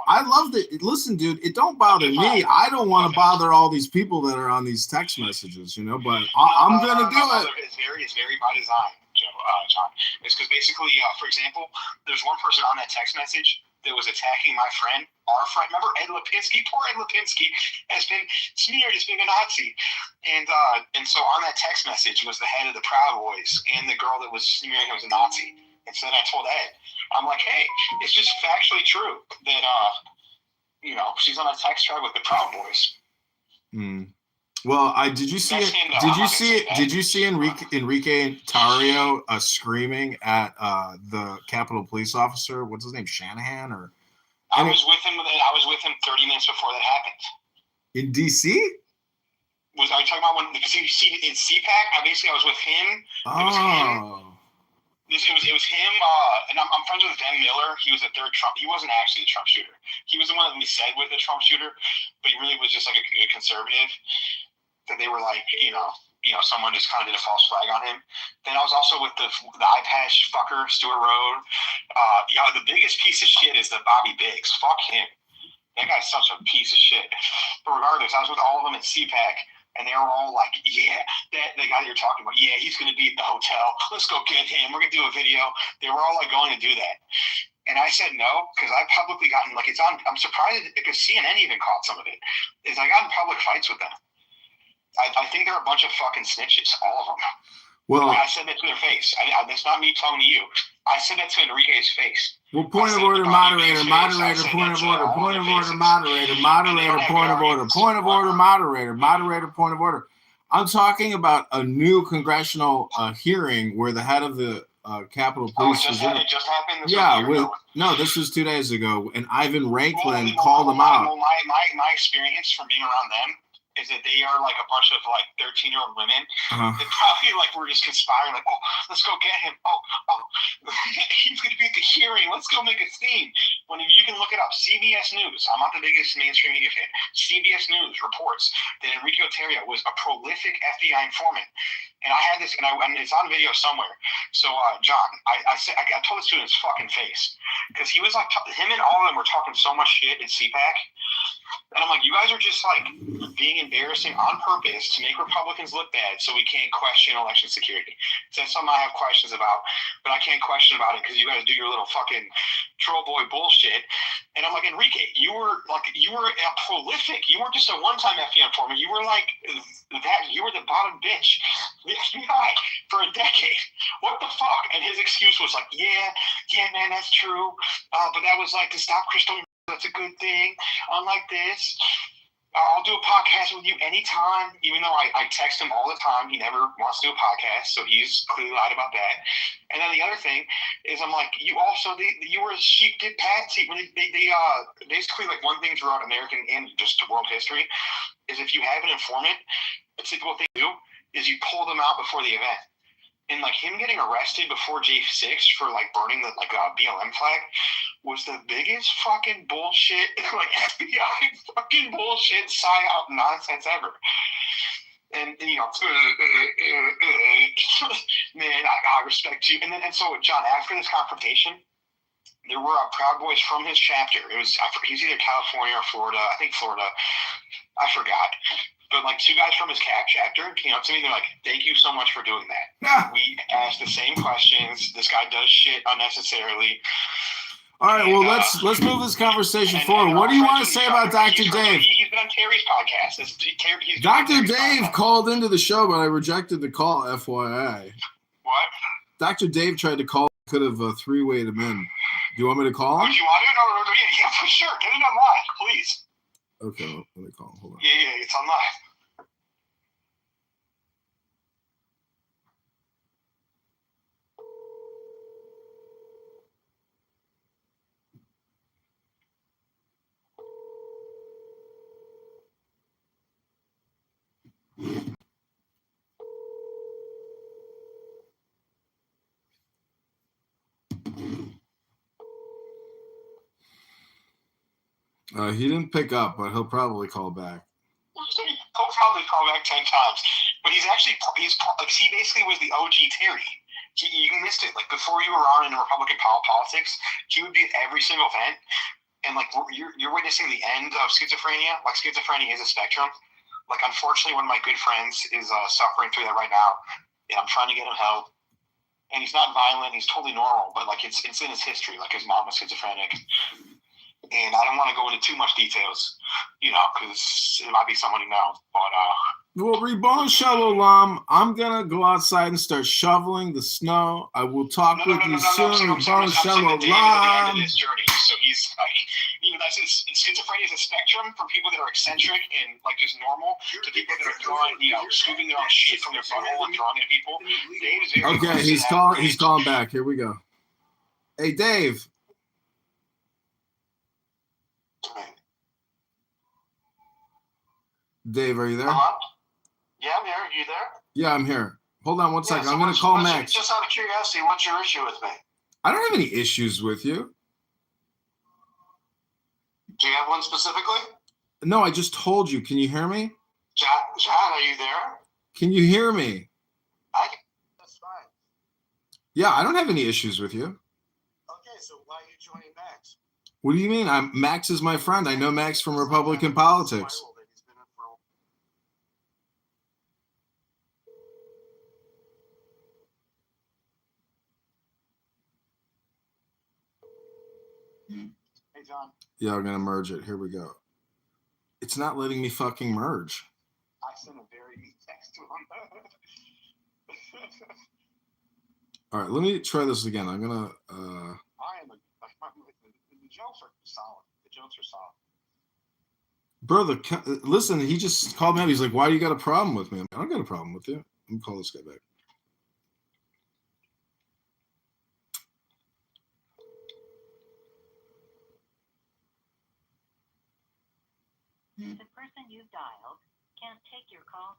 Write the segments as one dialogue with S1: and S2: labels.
S1: I love that. Listen, dude, it don't bother me. I don't want to bother all these people that are on these text messages, you know. But I'm gonna do it.
S2: It's very by design, John. It's because basically, for example, there's one person on that text message that was attacking my friend, our friend. Remember Ed Lipinski? Poor Ed Lipinski has been smeared as being a Nazi, and so on that text message was the head of the Proud Boys and the girl that was smearing him as a Nazi. And so then I told Ed, I'm like, hey, it's just factually true that she's on a text thread with the Proud Boys.
S1: Well, did you see Enrique Tarrio screaming at the Capitol Police officer? What's his name, Shanahan? Or
S2: I was with him 30 minutes before that happened.
S1: In DC?
S2: Are you talking about when? Because you see in CPAC, I was with him. It was him. It was him, and I'm friends with Ben Miller. He was a third Trump. He wasn't actually a Trump shooter. He was the one that we said was a Trump shooter, but he really was just like a conservative. That they were like, someone just kind of did a false flag on him. Then I was also with the iPash fucker, Stuart Rode. The biggest piece of shit is the Bobby Biggs. Fuck him. That guy's such a piece of shit. But regardless, I was with all of them at CPAC. And they were all like, yeah, the guy you're talking about, yeah, he's going to be at the hotel. Let's go get him. We're going to do a video. They were all like going to do that. And I said no, because I publicly gotten, like, it's on, I'm surprised because CNN even caught some of it, is I got in public fights with them. I think they're a bunch of fucking snitches, all of them. Well, I said that to their face. That's not me talking to you. I said that to Enrique's face.
S1: Well, point of order, moderator, point of order, point of order. I'm talking about a new congressional hearing where the head of the Capitol Police
S2: it just happened?
S1: This was 2 days ago, and Ivan Ranklin called them out.
S2: My experience from being around them is that they are like a bunch of like 13-year-old women. They probably like were just conspiring, like, oh, let's go get him. Oh, he's going to be at the hearing. Let's go make a scene. When you can look it up, CBS News. I'm not the biggest mainstream media fan. CBS News reports that Enrique Tarrio was a prolific FBI informant. And I had this, and it's on video somewhere. So, John, I told this to his fucking face because he was like, him and all of them were talking so much shit at CPAC. And I'm like, you guys are just like being embarrassing on purpose to make Republicans look bad so we can't question election security. So that's something I have questions about, but I can't question about it because you guys do your little fucking troll boy bullshit. And I'm like, Enrique, you were a prolific. You weren't just a one-time FBI informant. You were like that. You were the bottom bitch. The FBI for a decade. What the fuck? And his excuse was like, yeah, man, that's true. But that was like to stop Crystal. That's a good thing. Unlike this, I'll do a podcast with you anytime, even though I text him all the time. He never wants to do a podcast, so he's clearly lied about that. And then the other thing is, I'm like, you also, you were a sheep did patsy. They basically, like, one thing throughout American and just world history is if you have an informant, it's like what they do is you pull them out before the event. And like him getting arrested before J6 for like burning the BLM flag was the biggest fucking bullshit, like FBI fucking bullshit psyop nonsense ever. And man, I respect you. And so John, after this confrontation, there were Proud Boys from his chapter. He's either California or Florida. I think Florida. I forgot. But like two guys from his chapter came up to me. They're like, "Thank you so much for doing that. Yeah. We asked the same questions. This guy does shit unnecessarily."
S1: All right, well, let's move this conversation forward. What do you want to say about Dr. Dave?
S2: He's been on Terry's podcast.
S1: Dr. Dave called into the show, but I rejected the call, FYI.
S2: What?
S1: Dr. Dave tried to call. Could have three-wayed him in. Do you want me to call him?
S2: Oh, do you want to? No, yeah, for sure. Get it on live, please.
S1: Okay, let me call him. Hold on.
S2: Yeah, it's on live.
S1: He didn't pick up, but he'll probably call back.
S2: He'll probably call back 10 times. But he basically was the OG Terry. You missed it. Like before you were on in Republican politics, he would be at every single event. and like you're witnessing the end of schizophrenia. Like schizophrenia is a spectrum. Like unfortunately, one of my good friends is suffering through that right now, and I'm trying to get him help. And he's not violent; he's totally normal. But like it's in his history. Like his mom was schizophrenic, and I don't want to go into too much details, because it might be someone you know. But
S1: well, Reborn Shalom, I'm gonna go outside and start shoveling the snow. I will talk with you soon. Reborn Shalom.
S2: The end of this journey. So he's like, schizophrenia is a spectrum from people that are eccentric and like just normal to people that are throwing, scooping their own shit from their butthole and throwing it at people. Dave is very
S1: okay, he's calling. He's calling back. Here we go. Hey, Dave. Dave, are you there?
S2: Hello? Yeah, I'm here. Are you there?
S1: Yeah, I'm here. Hold on one second. I'm going to call Max.
S2: Just out of curiosity, what's your issue with me?
S1: I don't have any issues with you.
S2: Do you have one specifically?
S1: No, I just told you. Can you hear me?
S2: John, are you there?
S1: Can you hear me?
S2: That's fine.
S1: Yeah, I don't have any issues with you.
S2: Okay, so why are you joining Max?
S1: What do you mean? Max is my friend. I know Max from Republican politics.
S2: Hey, John.
S1: Yeah, I'm gonna merge it. Here we go. It's not letting me fucking merge.
S2: I sent a very neat text to him.
S1: All right, let me try this again. I'm gonna.
S2: The jokes are solid. The jokes are solid.
S1: Bro, listen. He just called me up. He's like, "Why do you got a problem with me?" I don't got a problem with you. Let me call this guy back.
S3: The person you've dialed can't take your call.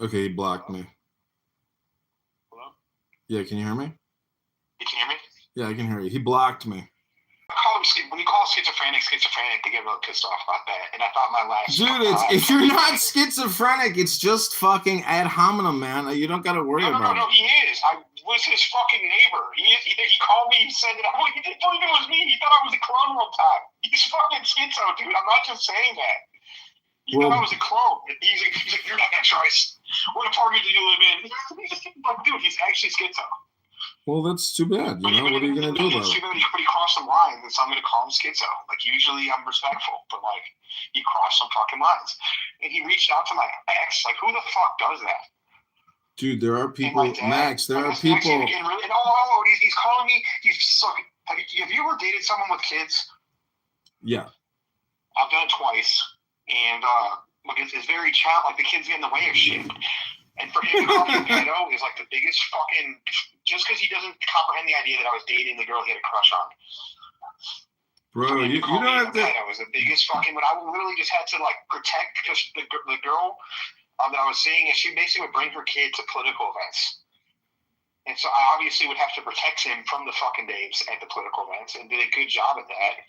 S1: Okay, he blocked me.
S2: Hello?
S1: Yeah, can you hear me?
S2: You can hear me?
S1: Yeah, I can hear you. He blocked me.
S2: When you call schizophrenic, they get real pissed off about that. And I thought my last...
S1: Dude, if you're not schizophrenic, it's just fucking ad hominem, man. You don't got to worry about it.
S2: No, he is. I was his fucking neighbor. He called me, he said that he didn't believe it was me. He thought I was a clone one time. He's fucking schizo, dude. I'm not just saying that. He thought I was a clone. He's like, you're not that choice. What apartment do you live in? Like, dude, he's actually schizo.
S1: Well, that's too bad. What are you going to do about it?
S2: But he crossed some lines, and so I'm going to call him schizo. Like, usually I'm respectful, but, like, he crossed some fucking lines. And he reached out to my ex. Like, who the fuck does that?
S1: Dude, there are people, Max, there are people.
S2: He's calling me. Have you ever dated someone with kids?
S1: Yeah.
S2: I've done it twice. And, look, it's very challenging. Like, the kids get in the way of shit. And for him to call me a pedo is like the biggest fucking... Just because he doesn't comprehend the idea that I was dating the girl he had a crush on.
S1: Bro, you don't have to...
S2: That was the biggest fucking... But I literally just had to, like, protect... Because the girl that I was seeing, she basically would bring her kid to political events. And so I obviously would have to protect him from the fucking babes at the political events, and did a good job at that.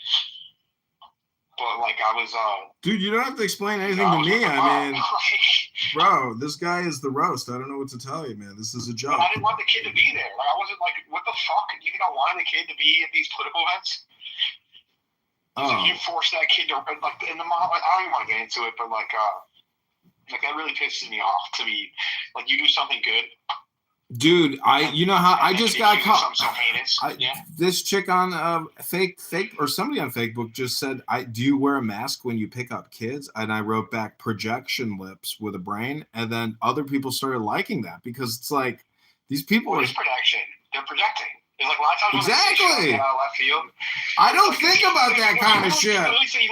S2: But, like, I was...
S1: Dude, you don't have to explain anything to me. I mean, bro, this guy is the roast. I don't know what to tell you, man. This is a joke.
S2: But I didn't want the kid to be there. Like, I wasn't like, what the fuck? Do you think I wanted the kid to be at these political events? You forced that kid to, like, in the mom, like, I don't even want to get into it, but, like, that really pisses me off to be, like, you do something good.
S1: Dude, you know how I just got caught.
S2: So heinous.
S1: This chick on fake or somebody on Facebook just said, do you wear a mask when you pick up kids? And I wrote back projection lips with a brain, and then other people started liking that because it's like these people
S2: are projection. They're projecting. It's like a lot of times
S1: exactly.
S2: Left field.
S1: I don't think about that kind of shit.
S2: He said, you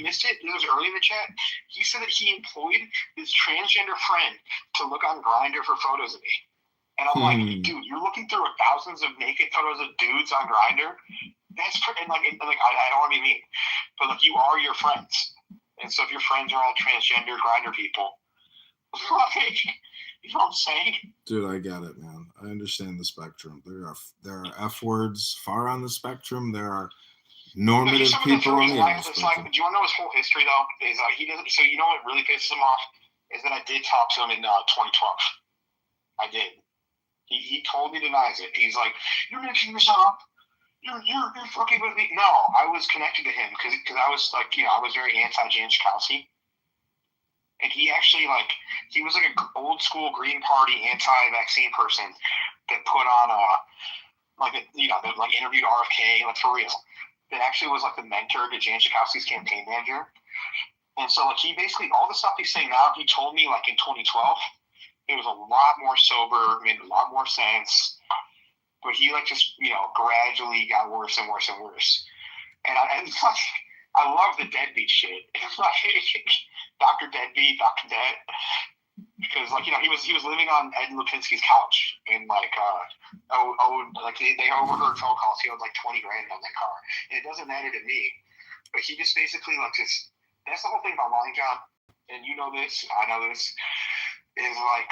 S2: missed it. It was early in the chat. He said that he employed his transgender friend to look on Grindr for photos of me. And I'm like, dude, you're looking through thousands of naked photos of dudes on Grindr. That's pretty, and I don't want to be mean, but like, you are your friends, and so if your friends are all transgender Grindr people, like, you know what I'm saying?
S1: Dude, I get it, man. I understand the spectrum. There are F words far on the spectrum. There are normative people on the other spectrum.
S2: Do you want to know his whole history though? Is he doesn't. So you know what really pisses him off is that I did talk to him in 2012. I did. He totally denies it. He's like, you're mixing this up. you're fucking with me. No, I was connected to him because I was like, I was very anti-Jan Schakowsky. And he actually, like, he was like an old school Green Party anti-vaccine person that put on that interviewed RFK, like, for real. That actually was like the mentor to Jan Schakowsky's campaign manager. And so, like, he basically, all the stuff he's saying now, he told me, like, in 2012, it was a lot more sober, made a lot more sense. But he, like, just, gradually got worse and worse and worse. And I love the deadbeat shit. It's like Dr. Deadbeat, Dr. Dead, because he was living on Ed Lipinski's couch, and they overheard phone calls. He owed like $20,000 on that car, and it doesn't matter to me. But he just basically that's the whole thing about lying, John. And you know this, I know this, is like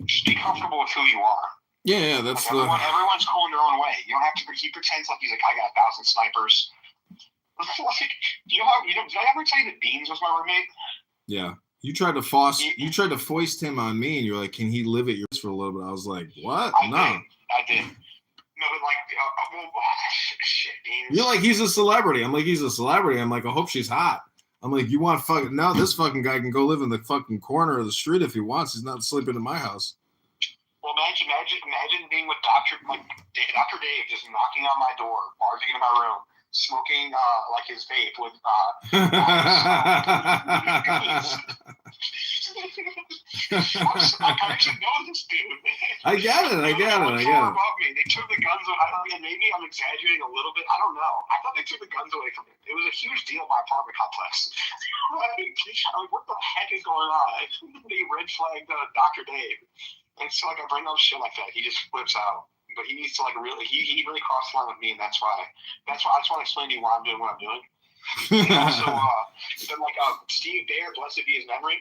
S2: just be comfortable with who you are.
S1: Yeah, that's
S2: everyone's cool in their own way. You don't have to. He pretends like he's like, I got 1,000 snipers. Did I ever tell you that Beans was my roommate?
S1: Yeah. You tried to foist him on me, and you're like, can he live at yours for a little bit? I was like, what?
S2: I did. No, but shit, Beans.
S1: You're like, he's a celebrity. I'm like, he's a celebrity. I'm like, I hope she's hot. I'm like, you want this fucking guy can go live in the fucking corner of the street if he wants. He's not sleeping in my house.
S2: Well, imagine being with Dr. Dave just knocking on my door, barging into my room, smoking like his vape with I actually know this dude.
S1: I get it.
S2: Above me. They took the guns away. Maybe I'm exaggerating a little bit. I don't know. I thought they took the guns away from him. It was a huge deal in my apartment complex. I'm like, what the heck is going on? They red flagged Dr. Dave. And so, like, I bring up shit like that, he just flips out. But he needs to, like, really, he really crossed the line with me, and that's why I just want to explain to you why I'm doing what I'm doing. And also, Steve Dare, blessed be his memory,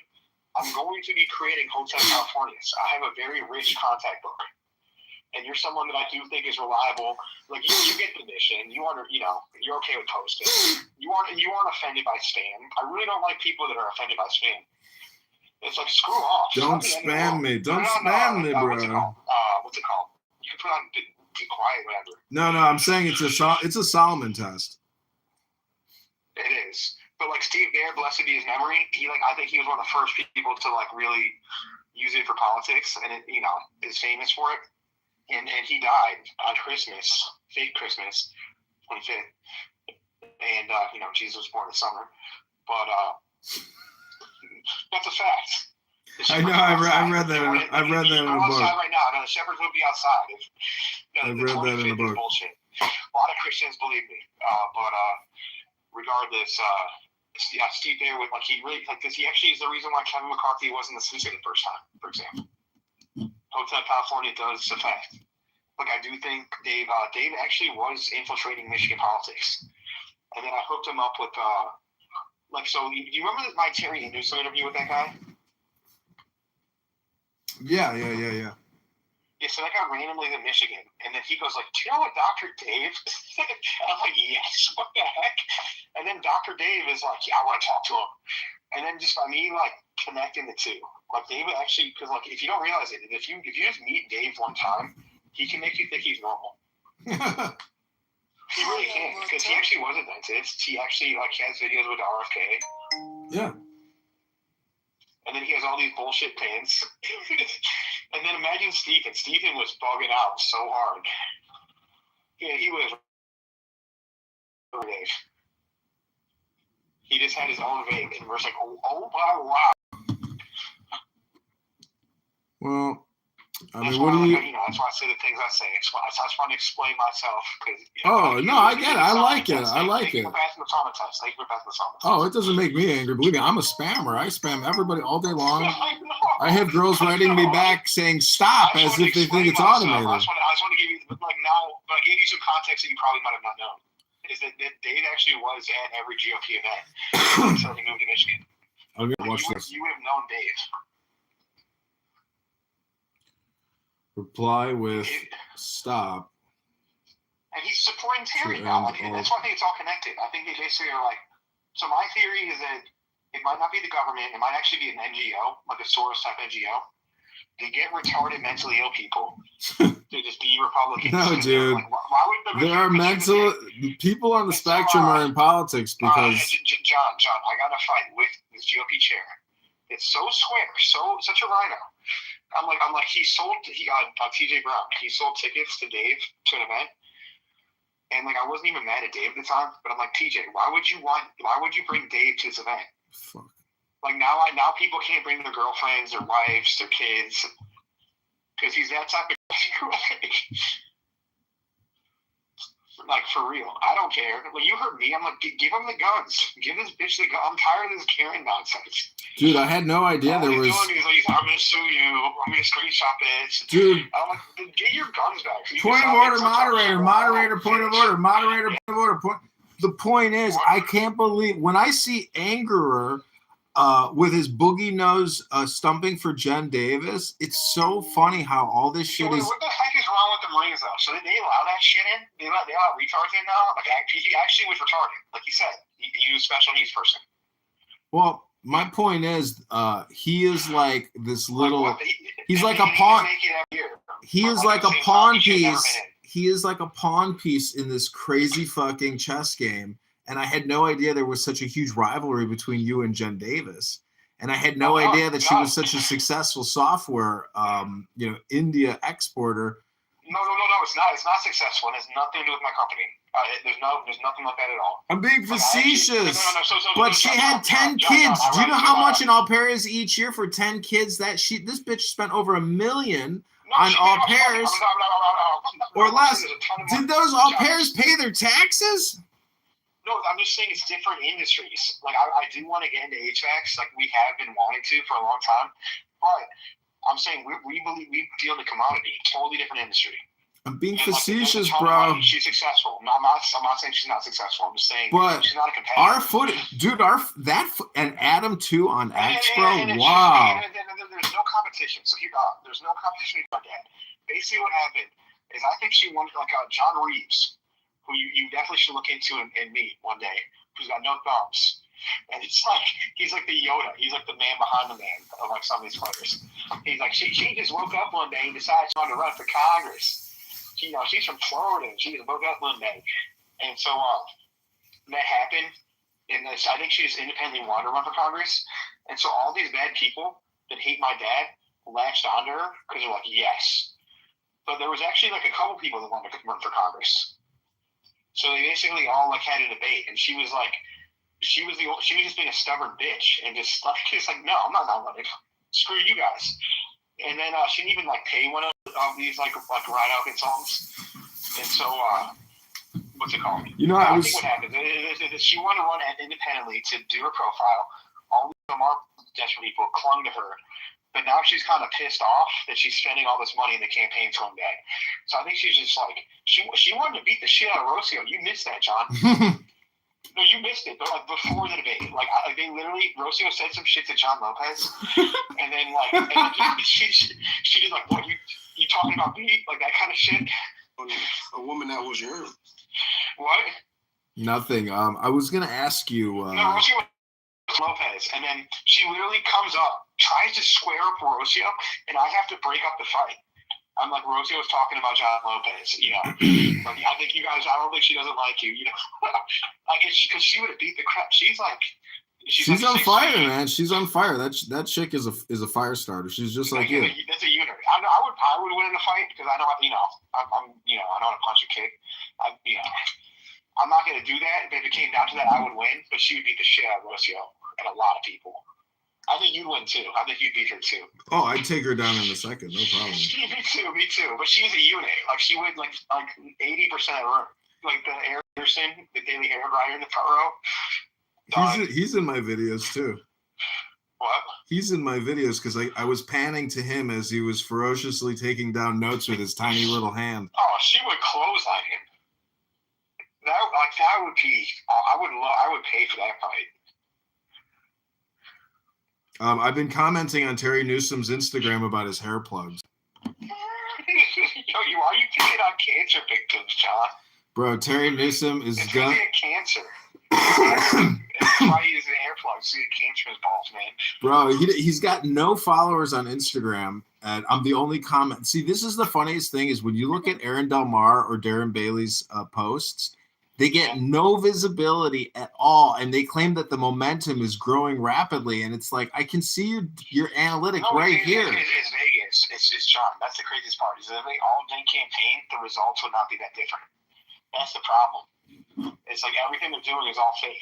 S2: I'm going to be creating Hotel Californias. I have a very rich contact book. And you're someone that I do think is reliable. Like, you get the mission. You're okay with posting. You aren't offended by spam. I really don't like people that are offended by spam. It's like, screw off.
S1: Don't spam me. Don't spam me, bro.
S2: What's it called? You can put on be quiet, whatever.
S1: No, I'm saying it's a Solomon test.
S2: It is. But like Steve Dare, blessed be his memory, I think he was one of the first people to like really use it for politics, and it, is famous for it. And he died on Christmas, fake Christmas, 25th. And Jesus was born in the summer. But that's a fact.
S1: I know. I read that. I read that in a book.
S2: Outside right now. No, the shepherds would be outside.
S1: I read that in a book.
S2: Bullshit. A lot of Christians believe me. But regardless, Steve Dare would because he actually is the reason why Kevin McCarthy wasn't the speaker the first time. For example, Hotel California does affect. Like, I do think Dave actually was infiltrating Michigan politics, and then I hooked him up with so. Do you remember my Terry Anderson interview with that guy?
S1: Yeah.
S2: Yeah, so that guy randomly in Michigan, and then he goes like, "Do you know what Dr. Dave?" I'm like, "Yes, what the heck?" And then Dr. Dave is like, "Yeah, I want to talk to him." And then just by me like connecting the two, like Dave actually, because like if you don't realize it, if you just meet Dave one time, he can make you think he's normal. He really can, because he actually was a dentist. He actually has videos with RFK.
S1: Yeah.
S2: And then he has all these bullshit pants. And then imagine Stephen. Stephen was bugging out so hard. Yeah, he was. He just had his own vape, and we're just like, oh wow.
S1: Well, I mean,
S2: that's
S1: what do you?
S2: That's why I say the things I say. I just want to explain myself.
S1: I get it. I like it.
S2: Thank you for passing the trauma test.
S1: Oh, it doesn't make me angry. Believe me, I'm a spammer. I spam everybody all day long. I have girls writing me back saying stop as if they think it's automated.
S2: I just want to give you, but I gave you some context that you probably might have not known. Is that Dave actually was at every GOP event until he moved to Michigan.
S1: I'm gonna watch this.
S2: You would have known Dave.
S1: Reply with stop.
S2: And he's supporting Terry now. That's why I think it's all connected. I think they basically are like, so my theory is that it might not be the government. It might actually be an NGO, like a Soros type NGO. They get retarded, mentally ill people to just be Republicans.
S1: No, dude.
S2: Like, why would
S1: There are mental people on the spectrum are in politics because
S2: John, I got a fight with this GOP chair. It's so square, such a rhino. I'm like he got TJ Brown. He sold tickets to Dave to an event. And like I wasn't even mad at Dave at the time, but I'm like, TJ, why would you bring Dave to this event?
S1: Fuck.
S2: Like now people can't bring their girlfriends, their wives, their kids, because he's that type of like for real. I don't care. Like you heard me. I'm like, give him the guns. Give this bitch the gun. I'm tired of this Karen nonsense.
S1: Dude, I had no idea there was.
S2: He's like, I'm gonna sue you. I'm gonna screenshot this.
S1: Dude,
S2: I'm like, get your guns back.
S1: Point of order, moderator. Point of order, moderator. Point of order. The point is, I can't believe when I see Angerer with his boogie nose stumping for Jen Davis. It's so funny how all this shit is.
S2: What the heck is wrong with the Marines though? So they allow that shit in? They allow retards in now? Like he actually was retarded, like he said. He was a special needs person.
S1: Well, my point is, he is like this little. He's like a pawn. He is like a pawn piece. He is like a pawn piece in this crazy fucking chess game. And I had no idea there was such a huge rivalry between you and Jen Davis. And I had no idea that she was such a successful software, India exporter.
S2: No, it's not. It's not successful. It has nothing to do with my company. There's nothing like that at all.
S1: I'm being facetious. But she had 10 kids. Do you know how much an au pair is each year for 10 kids? This bitch spent over $1 million on au pairs or less. Did those au pairs pay their taxes?
S2: No, I'm just saying it's different industries. Like I do want to get into HVACs, like we have been wanting to for a long time, but I'm saying we believe we deal in a commodity, totally different industry.
S1: I'm being facetious, bro.
S2: She's successful. No, I'm not saying she's not successful. I'm just saying she's not a competitor.
S1: Our footage, dude. And Adam too on X, bro. Wow.
S2: There's no competition. So there's no competition with my dad. Basically, what happened is I think she wanted like John Reeves, who you definitely should look into and meet one day, who's got no thumbs. And it's like he's like the Yoda. He's like the man behind the man of like some of these fighters. He's like she just woke up one day and decided she wanted to run for Congress. She's from Florida. And she just woke up one day, and so that happened. And I think she just independently wanted to run for Congress. And so all these bad people that hate my dad latched onto her because they're like, yes. But there was actually like a couple people that wanted to run for Congress. So they basically all like had a debate, and she was just being a stubborn bitch, and just like no, I'm not running. Screw you guys. And then she didn't even like pay one of these like rhino consultants. And so what's it called? I think what happened is she wanted to run independently to do her profile. All the desperate people clung to her. But now she's kind of pissed off that she's spending all this money in the campaign to one day. So I think she's just like she wanted to beat the shit out of Rocio. You missed that, John. No, you missed it. But like before the debate, like they literally Rocio said some shit to John Lopez, and then she did like, what you talking about me, like that kind of shit.
S4: A woman that was your
S2: what?
S1: Nothing. I was gonna ask you.
S2: No, Rocio Lopez, and then she literally comes up, tries to square up Rocio, and I have to break up the fight. I'm like, Rocio was talking about John Lopez, like, I think you guys, I don't think she doesn't like you, like, because she would have beat the crap. She's like
S1: on fire, man. She's on fire. That chick is a fire starter. She's just like you.
S2: That's a unit. I would win in a fight because I know, I know how to punch a kick. I'm not going to do that. If it came down to that, I would win, but she would beat the shit out of Rocio and a lot of people. I think you'd win too. I think you'd beat her too.
S1: Oh, I'd take her down in a second, no problem.
S2: Me too. But she's a unit. Like she would like 80% of her. Like the Anderson, the Daily Hair Dryer in the front row.
S1: He's in my videos too.
S2: What?
S1: He's in my videos because I was panning to him as he was ferociously taking down notes with his tiny little hand.
S2: Oh, she would clothesline him. That would be. I would pay for that fight.
S1: I've been commenting on Terry Newsom's Instagram about his hair plugs.
S2: Why are you picking on cancer victims, John?
S1: Bro, Terry Newsom is done.
S2: It's cancer. why he uses an air plug so he can't his balls, man.
S1: Bro, he's got no followers on Instagram, and I'm the only comment. See, this is the funniest thing is when you look at Aaron Del Mar or Darren Bailey's posts, they get no visibility at all, and they claim that the momentum is growing rapidly. And it's like I can see your analytic right here.
S2: It's Vegas. It's John. That's the craziest part. Is that if they all day campaign, the results would not be that different. That's the problem. It's like everything they're doing is all fake.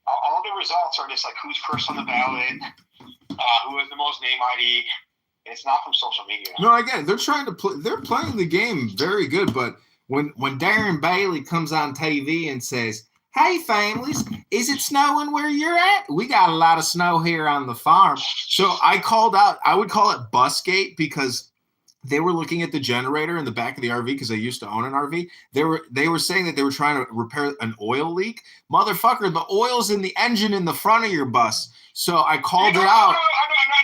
S2: All the results are just like who's first on the ballot, who has the most name ID. It's not from social media.
S1: No, again, they're trying to play. They're playing the game very good, but when Darren Bailey comes on TV and says, "Hey, families, is it snowing where you're at? We got a lot of snow here on the farm." So I called out. I would call it Busgate because they were looking at the generator in the back of the RV because they used to own an RV. They were saying that they were trying to repair an oil leak. Motherfucker, the oil's in the engine in the front of your bus. So I called it out.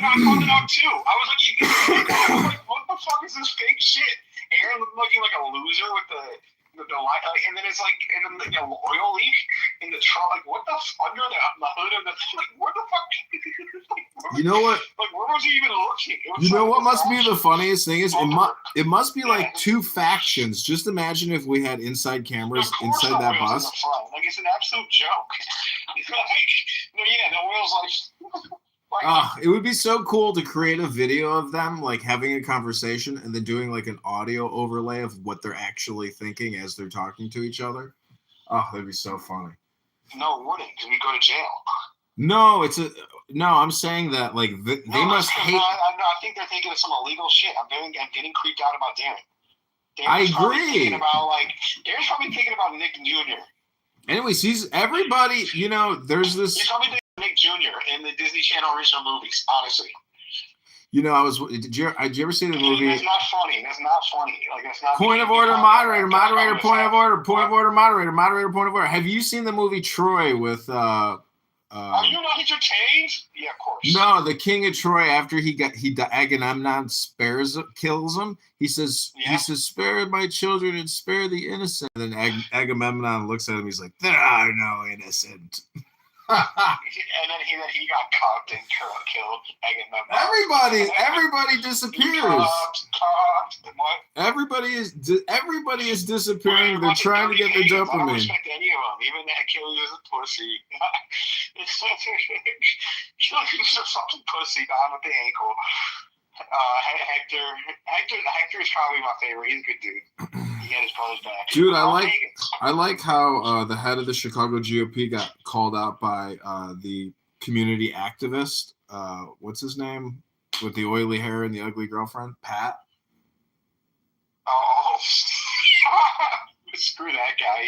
S2: I called it out too. I was like, what the fuck is this fake shit? Aaron looking like a loser with the light, and then it's like, and then the oil leak in the trunk. Like, what the under the hood of the like, what the fuck?
S1: You know what?
S2: Like, where was he even looking?
S1: You know what must be the funniest thing is it must be like two factions. Just imagine if we had inside cameras inside that bus.
S2: Like, it's an absolute joke. The oil's like.
S1: It would be so cool to create a video of them like having a conversation and then doing like an audio overlay of what they're actually thinking as they're talking to each other. Oh, that'd be so funny.
S2: No, it wouldn't, because we go to jail.
S1: No, I'm saying that like they must hate.
S2: I think they're thinking of some illegal shit. I'm getting creeped out about Darren.
S1: I agree.
S2: Darren's probably thinking about Nick Jr.
S1: Anyways, everybody. There's this.
S2: He's probably thinking of Nick Jr. in the Disney Channel original movies. Honestly.
S1: Did you ever see the movie?
S2: That's not funny. Like, that's not.
S1: Point of order, moderator. Point of order. Point of order, moderator. Moderator. Point of order. Have you seen the movie Troy with? Are
S2: you not entertained? Yeah, of course.
S1: No, the King of Troy. After Agamemnon kills him. He says, "Spare my children and spare the innocent." And then Agamemnon looks at him. He's like, "There are no innocent."
S2: and then he got cocked and killed. Agamemnon.
S1: Everybody disappears. Everybody is disappearing. They're trying to get their dopamine.
S2: I don't respect any of them. Even Achilles is a pussy. Achilles is a fucking pussy. Down with the ankle. Hector is probably my favorite. He's a good dude. He had his brother's back.
S1: Dude, I like how the head of the Chicago GOP got called out by the community activist. What's his name? With the oily hair and the ugly girlfriend, Pat.
S2: Oh, screw that guy!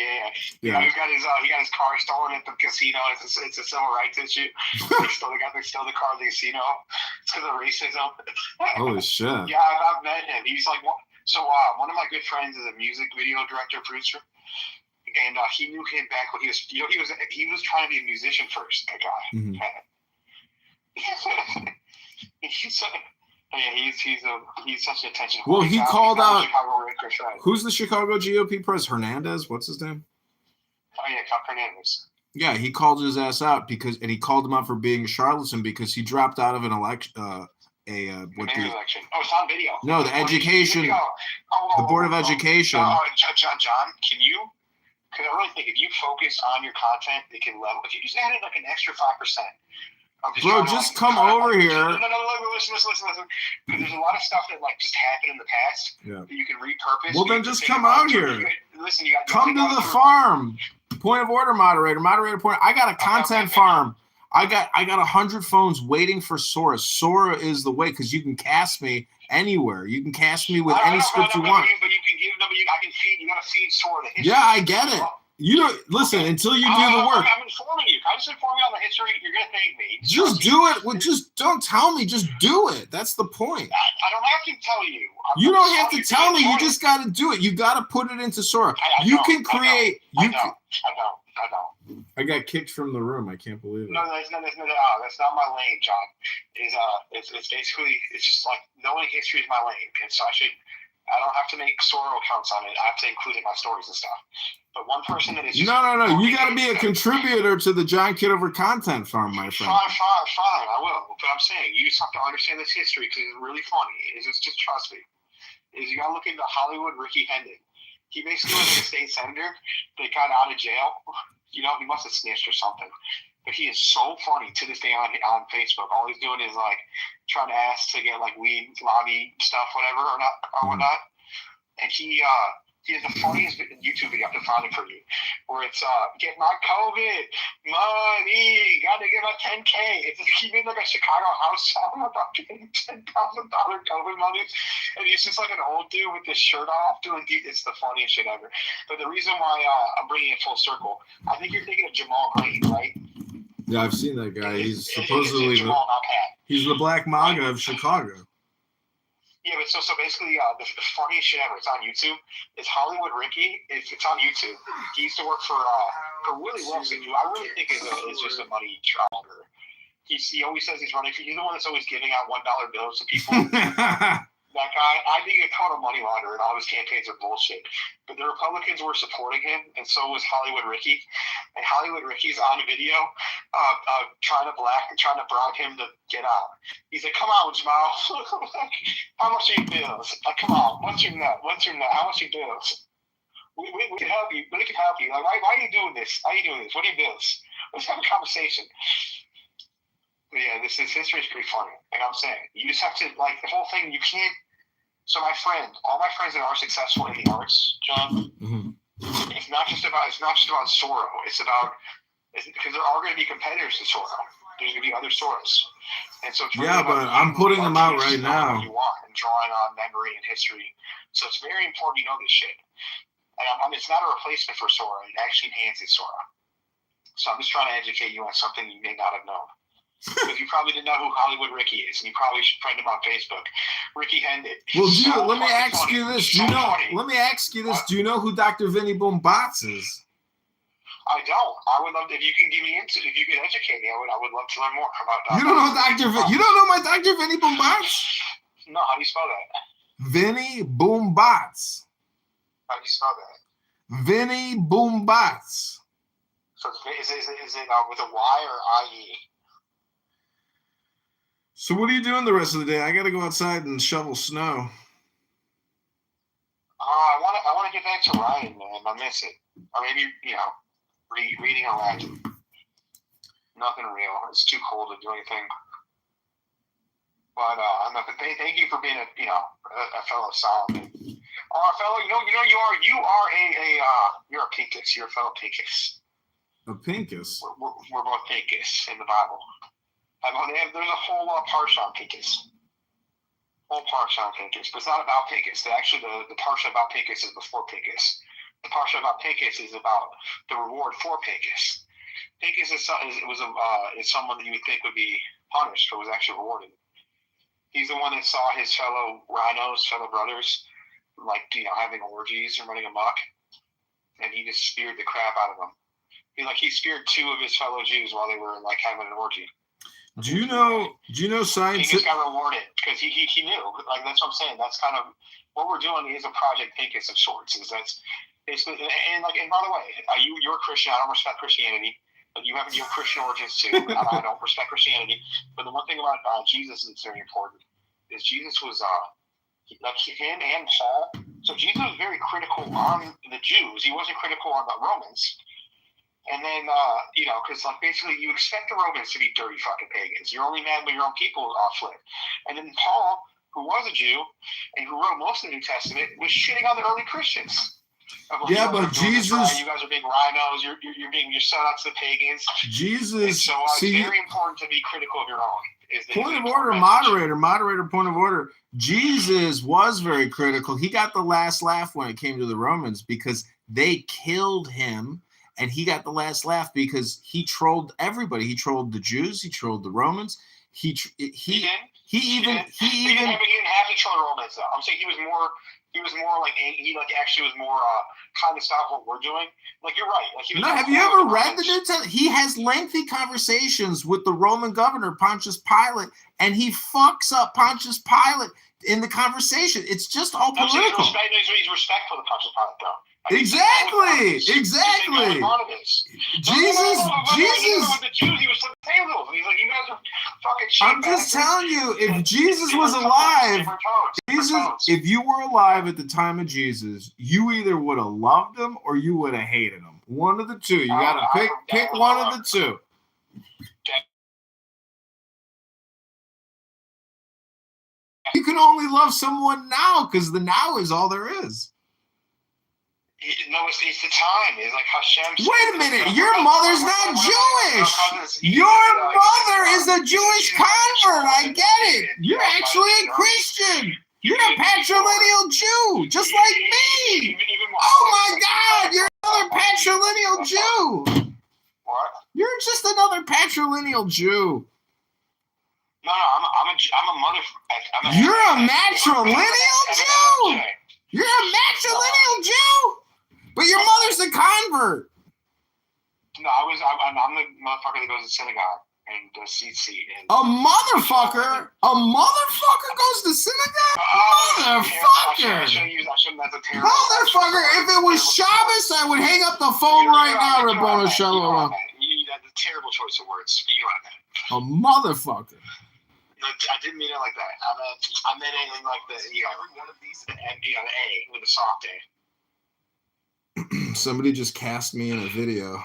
S2: Yeah. He got his car stolen at the casino. It's a civil rights issue. They stole the car at the casino. It's because of racism.
S1: Holy shit!
S2: Yeah, I've met him. He's like, so one of my good friends is a music video director, producer, and he knew him back when he was trying to be a musician first. That guy.
S1: Mm-hmm.
S2: He's such an attention.
S1: Well, he called out. Who's the Chicago GOP president? Hernandez? What's his name?
S2: Oh yeah, Cup Hernandez.
S1: Yeah, he called his ass out and he called him out for being a charlatan because he dropped out of an election.
S2: Election. Oh, it's on video.
S1: No, the education. The Board of Education.
S2: John, can you? Because I really think if you focus on your content, it can level. If you just added like an extra 5%.
S1: Bro, just come over here.
S2: No, listen. Because there's a lot of stuff that like just happened in the past that you can repurpose.
S1: Well, then just come out here.
S2: Listen,
S1: come to the farm. Point of order, moderator. Moderator point. I got a content farm. I got 100 phones waiting for Sora. Sora is the way because you can cast me anywhere. You can cast me with any script you want.
S2: But you can give them. I can feed. You got to feed Sora the history.
S1: Yeah, I get it. You don't listen until you do the work.
S2: I'm informing you. I just inform you on the history. You're gonna thank me.
S1: Just do it. Well, just don't tell me. Just do it. That's the point.
S2: I don't have to tell you.
S1: You don't have to tell me. You just got to do it. You got to put it into Sora. You can create. I don't. I got kicked from the room. I can't believe it.
S2: No, that's not my lane, John. It's basically it's just like knowing history is my lane, and so I should I don't have to make Soro accounts on it. I have to include it in my stories and stuff. But one person that is just
S1: no. You got to be a contributor to the John Kitover content farm, my friend.
S2: Fine. I will. But I'm saying you just have to understand this history because it's really funny. It's just trust me. Is you got to look into Hollywood Ricky Hendon. He basically was a state senator that got out of jail. You know, he must have snitched or something. But he is so funny to this day on Facebook. All he's doing is like trying to ask to get like weed lobby stuff, whatever or whatnot. And he has the funniest YouTube video. I have to find it for you, where it's get my COVID money, gotta get my 10K. He made like a Chicago house song about getting $10,000 COVID money, and he's just like an old dude with his shirt off doing. It's the funniest shit ever. But the reason why I'm bringing it full circle, I think you're thinking of Jamal Green, right?
S1: Yeah, I've seen that guy. He's supposedly
S2: Jamal, not Pat.
S1: He's the Black MAGA of Chicago.
S2: Yeah, but so basically, the funniest shit ever. It's on YouTube. It's Hollywood Ricky. It's on YouTube. He used to work for Willie Wilson, who I really think is just a money trouser. He always says he's running for. He's the one that's always giving out $1 bills to people. That guy, I think a ton of money launderer, and all his campaigns are bullshit. But the Republicans were supporting him, and so was Hollywood Ricky. And Hollywood Ricky's on a video trying to bribe him to get out. He's like, "Come on, Jamal. How much are your bills? Come on. What's your nut? How much are your bills? We can help you. We can help you. Like, why are you doing this? Why are you doing this? What are your bills? Let's have a conversation." But yeah, this history is pretty funny. Like I'm saying, you just have to, like, the whole thing, you can't. So all my friends that are successful in the arts, John, it's not just about Soro. It's because there are going to be competitors to Soro. There's going to be other Soros. And so
S1: yeah, but I'm putting them out right now.
S2: You want and drawing on memory and history. So it's very important you know this shit. And it's not a replacement for Soro. It actually enhances Soro. So I'm just trying to educate you on something you may not have known. Because you probably didn't know who Hollywood Ricky is, and you probably should friend him on Facebook. Ricky Hendon.
S1: Well, let me ask you this. Do you know who Dr. Vinny Boom Bots is?
S2: I don't. I would love to, if you can educate me. I would love to learn more about.
S1: You don't know You don't know my Dr. Vinny Boom Bots?
S2: No, how do you spell that?
S1: Vinny Boom Bots.
S2: How do you spell that?
S1: Vinny Boom Bots.
S2: So is it with a Y or IE?
S1: So what are you doing the rest of the day? I got to go outside and shovel snow.
S2: I want to get back to Ryan, man. I miss it. Or maybe, reading a Latin. Nothing real. It's too cold to do anything. But thank you for being a fellow Solomon. A fellow, you're a Pincus. You're a fellow Pincus.
S1: A Pincus?
S2: We're both Pincus in the Bible. There's a whole parsha on Pincus. Whole parsha on Pincus. But it's not about Pincus. Actually, the parsha about Pincus is before Pincus. The parsha about Pincus is about the reward for Pincus. Pincus is someone that you would think would be punished, but was actually rewarded. He's the one that saw his fellow rhinos, fellow brothers, having orgies and running amok, and he just speared the crap out of them. He speared 2 of his fellow Jews while they were having an orgy.
S1: Do you know science?
S2: Pincus got rewarded because he knew. That's what I'm saying. That's kind of what we're doing is a Project Pincus of sorts. That's basically and by the way, you're a Christian. I don't respect Christianity. But you have Christian origins too. I don't respect Christianity. But the one thing about Jesus that's very important is Jesus was him and Paul. So Jesus was very critical on the Jews. He wasn't critical on the Romans. And then, because basically you expect the Romans to be dirty fucking pagans. You're only mad when your own people flip. And then Paul, who was a Jew and who wrote most of the New Testament, was shitting on the early Christians.
S1: Yeah, but Jesus,
S2: you guys are being rhinos. You're set out to the pagans.
S1: Jesus.
S2: And so it's very important to be critical of your own.
S1: Point of order, moderator. Point of order. Jesus was very critical. He got the last laugh when it came to the Romans because they killed him. And he got the last laugh because he trolled everybody. He trolled the Jews. He trolled the Romans. He even
S2: he didn't have to troll the Romans though. I'm saying he was more actually was more kind of stop what we're doing. You're right.
S1: Have you ever read the New Testament? He has lengthy conversations with the Roman governor Pontius Pilate, and he fucks up Pontius Pilate. in the conversation. It's just all
S2: No, so
S1: political.
S2: he's respectful of Pontius Pilate, though.
S1: Exactly.
S2: Jesus.
S1: Jesus.
S2: The Jews, he was flipping tables. He's like, you guys are fucking shit.
S1: I'm just telling you, if Jesus was alive, if you were alive at the time of Jesus, you either would have loved him or you would have hated him. One of the two. You got to pick one of the two. You can only love someone now because the now is all there is.
S2: No, it's the time. It's like Hashem.
S1: Wait a minute. Your mother's not Jewish. Your mother is a Jewish convert. I get it. You're actually a Christian. You're a patrilineal Jew, just like me. Oh my God. You're another patrilineal Jew.
S2: What?
S1: You're just another patrilineal Jew.
S2: No, I'm a mother.
S1: You're a matrilineal Jew. You're a matrilineal Jew. But your mother's a convert.
S2: No, I'm the motherfucker that goes to synagogue and does seat.
S1: A motherfucker? A motherfucker goes to synagogue? Motherfucker! Motherfucker, if it was Shabbos, I would hang up the phone right now, Rabbona Shalom.
S2: That's a terrible choice of words. You know that.
S1: A motherfucker.
S2: No, I didn't mean it like that. I meant it like the, one of these, the A with a soft A.
S1: Somebody just cast me in a video.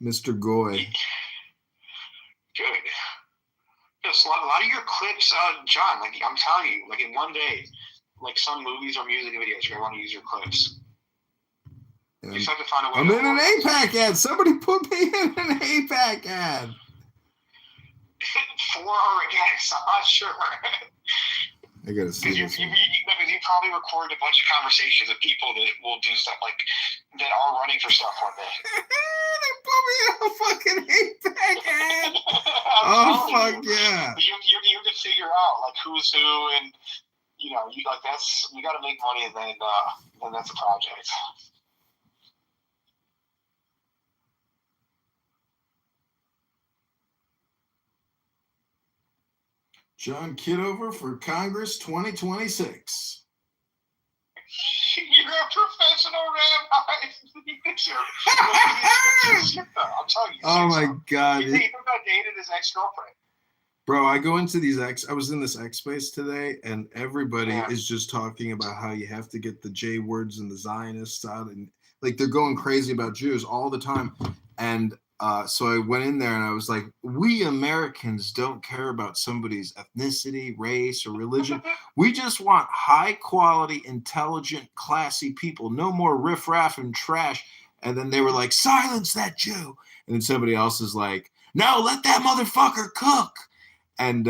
S1: Mr. Goy.
S2: Good. Yes, a lot of your clips, John, like I'm telling you, like in one day, like some movies or music videos, you're going to want to use your clips. You just have to find a way.
S1: I'm in an APAC ad. Somebody put me in an APAC ad.
S2: For or against, I'm not sure.
S1: I gotta see this.
S2: You probably recorded a bunch of conversations of people that will do stuff like that are running for stuff one day. They put me in a fucking APAC ad. Oh fuck yeah! You have to figure out like who's who, and you like that's you got to make money, and then that's a project.
S1: John Kitover for Congress 2026.
S2: You're a professional rabbi. I'm telling you.
S1: Oh my God.
S2: He dated his ex-girlfriend.
S1: Bro, I go into these I was in this X space today, and everybody is just talking about how you have to get the J words and the Zionists out, and like they're going crazy about Jews all the time. And so I went in there and I was like, we Americans don't care about somebody's ethnicity, race, or religion. We just want high quality, intelligent, classy people. No more riffraff and trash. And then they were like, silence that Jew. And then somebody else is like, no, let that motherfucker cook. And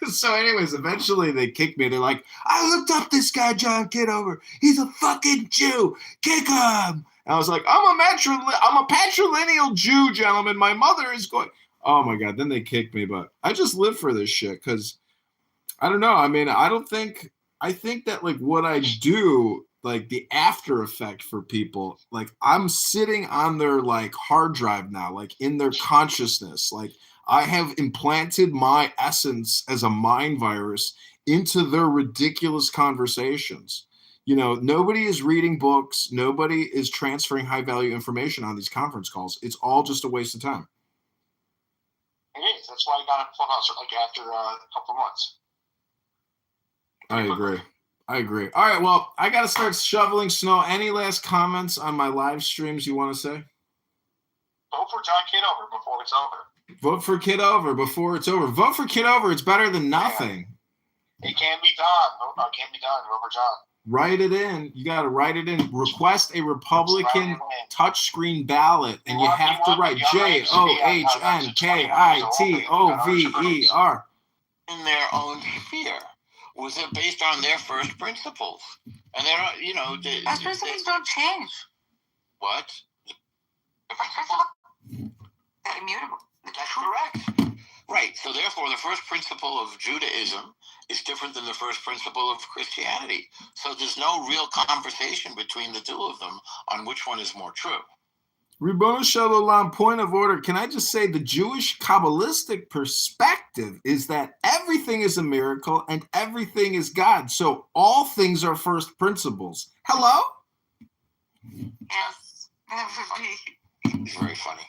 S1: so anyways, eventually they kicked me. They're like, I looked up this guy, John Kitover. He's a fucking Jew. Kick him. I was like, I'm a patrilineal Jew, gentlemen. My mother is going. Oh my God. Then they kicked me, but I just live for this shit because I don't know. I mean, I think that like what I do, like the after effect for people, like I'm sitting on their like hard drive now, like in their consciousness. Like I have implanted my essence as a mind virus into their ridiculous conversations. Nobody is reading books. Nobody is transferring high-value information on these conference calls. It's all just a waste of time.
S2: It is. That's why I got a Clubhouse like after a couple months.
S1: I agree. All right, well, I got to start shoveling snow. Any last comments on my live streams you want to say?
S2: Vote for John Kitover before it's over.
S1: Vote for Kitover before it's over. Vote for Kitover. It's better than nothing.
S2: Yeah. It can't be done. It can't be done. Vote for John.
S1: Write it in. You got to write it in. Request a Republican touchscreen ballot, and you have to write JOHNKITOVER.
S5: In their own sphere. Was it based on their first principles? And they're,
S6: First principles don't change.
S5: What?
S6: The first principles are immutable.
S5: That's correct. Right. So therefore, the first principle of Judaism is different than the first principle of Christianity. So there's no real conversation between the two of them on which one is more true.
S1: Ribono Shalom, point of order. Can I just say the Jewish Kabbalistic perspective is that everything is a miracle and everything is God. So all things are first principles. Hello?
S6: Yes.
S5: It's very funny.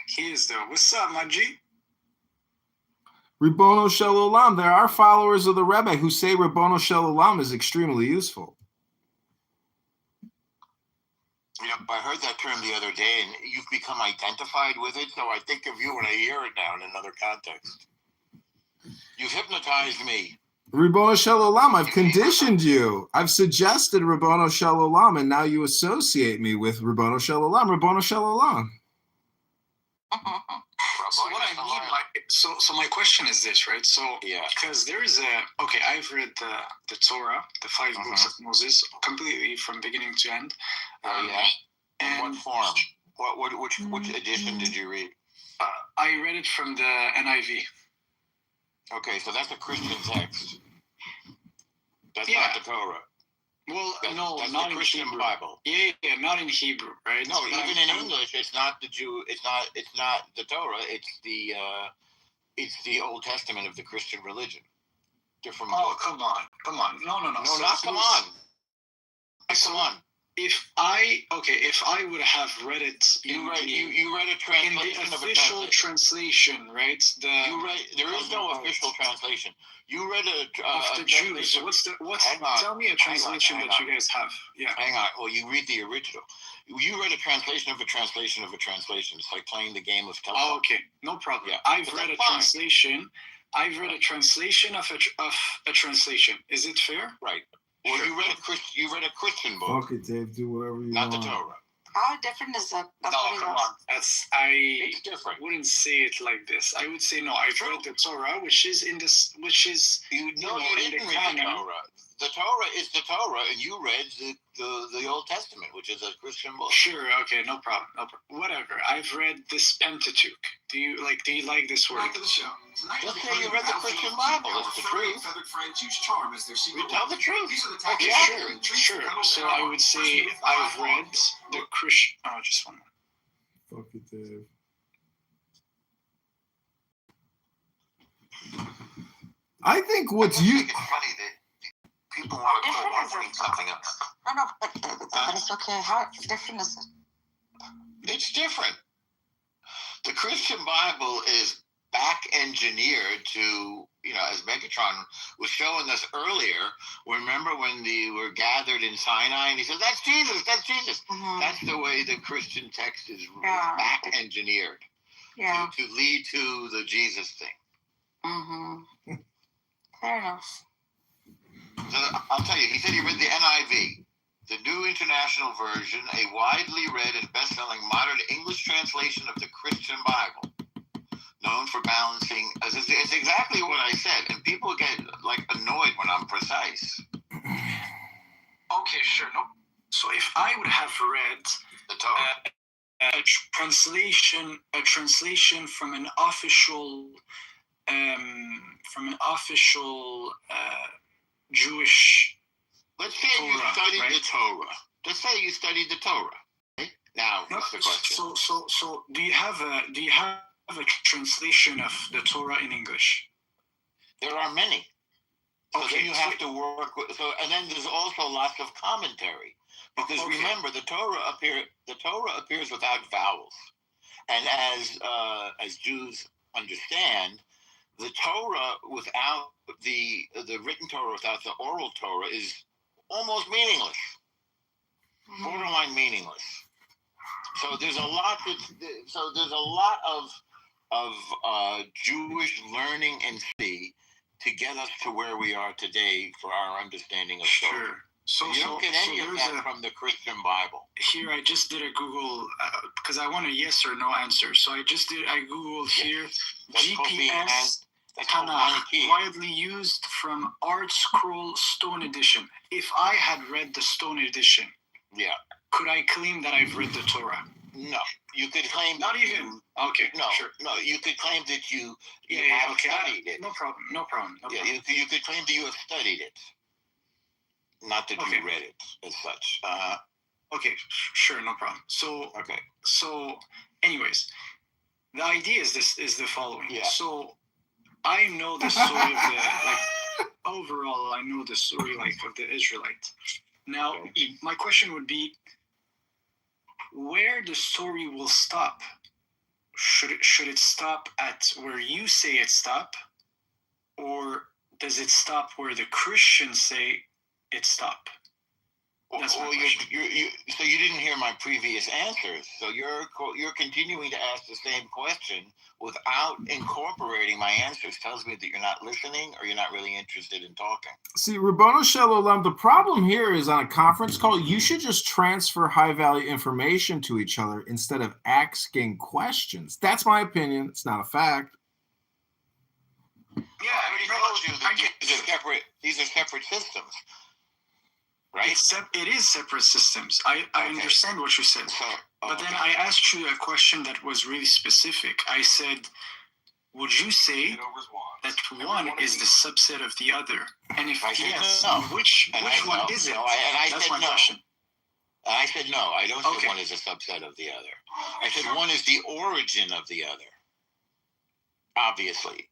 S7: He is though. What's up, my G?
S1: Ribono Shalom. There are followers of the Rebbe who say Ribono Shalom is extremely useful.
S5: You know, I heard that term the other day, and you've become identified with it, so I think of you when I hear it now in another context. You've hypnotized me.
S1: Ribono Shalom, I've conditioned you. I've suggested Ribono Shalom, and now you associate me with Ribono Shalom. Ribono Shalom.
S7: So what I mean, like, so my question is this, right? So
S5: Yeah.
S7: because there is I've read the Torah, the 5 books of Moses, completely from beginning to end.
S5: Yeah. In
S7: And
S5: what form? Which edition did you read?
S7: I read it from the NIV.
S5: Okay, so that's a Christian text. That's
S7: Yeah.
S5: not the Torah.
S7: Well,
S5: That's
S7: not
S5: the
S7: in
S5: Christian
S7: Hebrew.
S5: Bible.
S7: Yeah, not in Hebrew, right?
S5: No,
S7: But
S5: even in English, it's not the Jew. It's not the Torah. It's the Old Testament of the Christian religion. Different
S7: Oh,
S5: book.
S7: come on. No.
S5: No, not come on. Come on.
S7: If I would have read it
S5: You read a
S7: in the
S5: translation of a
S7: official
S5: translation.
S7: translation, right?
S5: There is no official translation. You read
S7: Of the Jews.
S5: Hang on.
S7: Tell me a translation
S5: Hang
S7: that
S5: on.
S7: you guys have. Yeah.
S5: Hang on. Well, you read the original. You read a translation of a translation of a translation. It's like playing the game of telephone.
S7: Oh, okay. No problem.
S5: Yeah,
S7: I've
S5: but
S7: read a
S5: that's fine.
S7: translation. I've read a translation of a translation. Is it fair?
S5: Right. Well,
S7: Sure.
S5: you read a Christian book,
S1: Fuck it, Dave. Do whatever you
S5: not
S1: want.
S5: the Torah.
S6: How different is that? That's
S7: No,
S6: what he
S7: come
S6: asked.
S7: on.
S5: It's different.
S7: Wouldn't say it like this. I would say no. I've read the Torah, which is
S5: You
S7: in
S5: didn't
S7: the
S5: read the
S7: canon.
S5: Torah. The Torah is the Torah, and you read the Old Testament, which is a Christian book.
S7: Sure. Okay. No problem. Whatever. I've read this Pentateuch. Do you like this word?
S4: Back to the show. Tonight,
S5: Just say you read the Christian Bible. It's the truth.
S4: Feathered friends use charm as their
S5: You
S4: secret
S5: tell the truth.
S4: These are the
S7: Okay.
S4: tactics
S7: Sure. So I would say I've read the Christian. Oh, just one more.
S1: Fuck it, Dave. I think what's you.
S5: It's funny that people want to bring something up.
S6: No, but it's okay. How different is it?
S5: It's different. The Christian Bible is back engineered to, as Megatron was showing us earlier. Remember when they were gathered in Sinai and he said, "That's Jesus, that's Jesus."
S6: Mm-hmm.
S5: That's the way the Christian text is
S6: Yeah.
S5: back engineered
S6: Yeah.
S5: to lead to the Jesus thing.
S6: Mm-hmm. Fair enough.
S5: So I'll tell you, he said he read the NIV, the New International Version, a widely read and best-selling modern English translation of the Christian Bible, known for balancing. It's exactly what I said, and people get annoyed when I'm precise.
S7: Okay. Sure. No. So if I would have read
S5: The Torah.
S7: a translation from an official Jewish.
S5: Let's say you
S7: Torah,
S5: studied
S7: right?
S5: the Torah. Let's say you studied the Torah. Okay? Now, what's the question?
S7: So do you have a translation of the Torah in English?
S5: There are many. So
S7: Okay,
S5: then you have to work with. And then there's also lots of commentary, because
S7: Okay.
S5: remember the Torah appears without vowels, and as Jews understand, the Torah without the written Torah without the oral Torah is almost meaningless, borderline meaningless. So there's a lot of Jewish learning and study to get us to where we are today for our understanding of Torah.
S7: Sure. So
S5: You don't get any of
S7: there's
S5: that from the Christian Bible.
S7: here I just did a Google because I want a yes or no answer. So I Googled here
S5: That's called being
S7: GPS
S5: That's called
S7: Tanakh,
S5: Manichaean.
S7: widely used from Art Scroll Stone Edition. If I had read the Stone Edition,
S5: Yeah.
S7: could I claim that I've read the Torah?
S5: No, you could claim
S7: Not
S5: that
S7: even. Okay.
S5: No,
S7: Sure.
S5: no, you could claim that you
S7: Yeah.
S5: have
S7: Okay.
S5: studied it.
S7: No problem.
S5: Yeah,
S7: problem.
S5: you could claim that you have studied it, not that
S7: Okay.
S5: you read it as such.
S7: Okay, sure, no problem. So,
S5: Okay.
S7: Anyways, the idea is the following.
S5: Yeah.
S7: So, I know the story of the overall. I know the story of the Israelite. Now, my question would be, where the story will stop? Should it stop at where you say it stop, or does it stop where the Christians say it stop? That's my question.
S5: So you didn't hear my previous answers. So you're continuing to ask the same question without incorporating my answers. Tells me that you're not listening or you're not really interested in talking.
S1: See, Rabboni Shalom, the problem here is on a conference call, you should just transfer high-value information to each other instead of asking questions. That's my opinion. It's not a fact.
S5: Yeah, I already told you that these are separate systems. Right?
S7: It is separate systems. I understand what you said. But then I asked you a question that was really specific. I said, would you say that one is the subset of the other? And if yes, which one is it? That's my question.
S5: I said no. I don't say one is a subset of the other. I said one is the origin of the other. Obviously.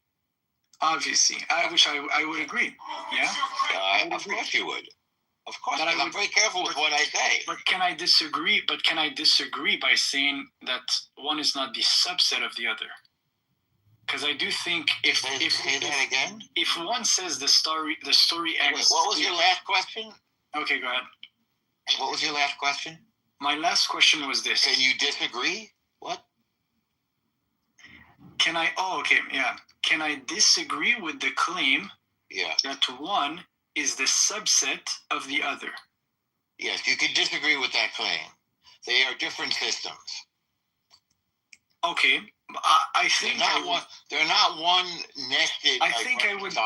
S7: Which I would agree. Yeah?
S5: Of course you would. Of course, but I'm very careful with what I say.
S7: But can I disagree? By saying that one is not the subset of the other? Because I do think if
S5: that again,
S7: if one says the story X.
S5: Wait, what was your last question?
S7: Okay, go ahead.
S5: What was your last question?
S7: My last question was this.
S5: Can you disagree? What?
S7: Can I? Oh, okay, yeah. Can I disagree with the claim?
S5: Yeah.
S7: That one is the subset of the other.
S5: Yes, you can disagree with that claim. They are different systems.
S7: Okay, I think
S5: they're not one nested.
S7: I think I would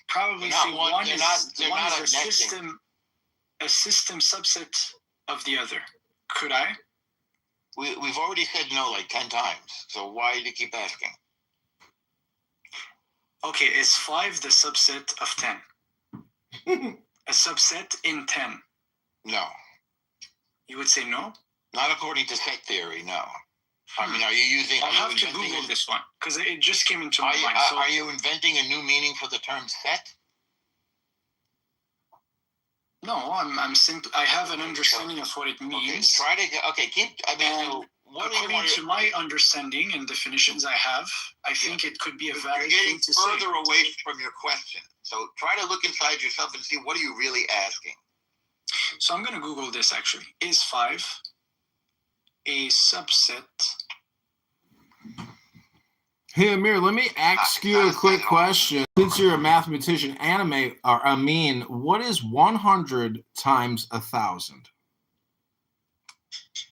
S7: probably say one is a system subset of the other. Could I?
S5: We've already said no like 10 times. So why do you keep asking?
S7: Okay, is 5 the subset of 10? A subset in 10?
S5: No.
S7: You would say no?
S5: Not according to set theory, no. I mean, are you using...
S7: I'll have to Google this one, because it just came into my mind.
S5: Are you inventing a new meaning for the term set?
S7: No, I'm simply... I have an understanding of what it means. According to my understanding and definitions I have, I think it could be a valid thing to say.
S5: You're getting further away from your question. So try to look inside yourself and see what are you really asking.
S7: So I'm going to Google this actually. Is 5 a subset?
S1: Hey Amir, let me ask you a quick question. Since you're a mathematician, Amin, what is 100 times 1,000?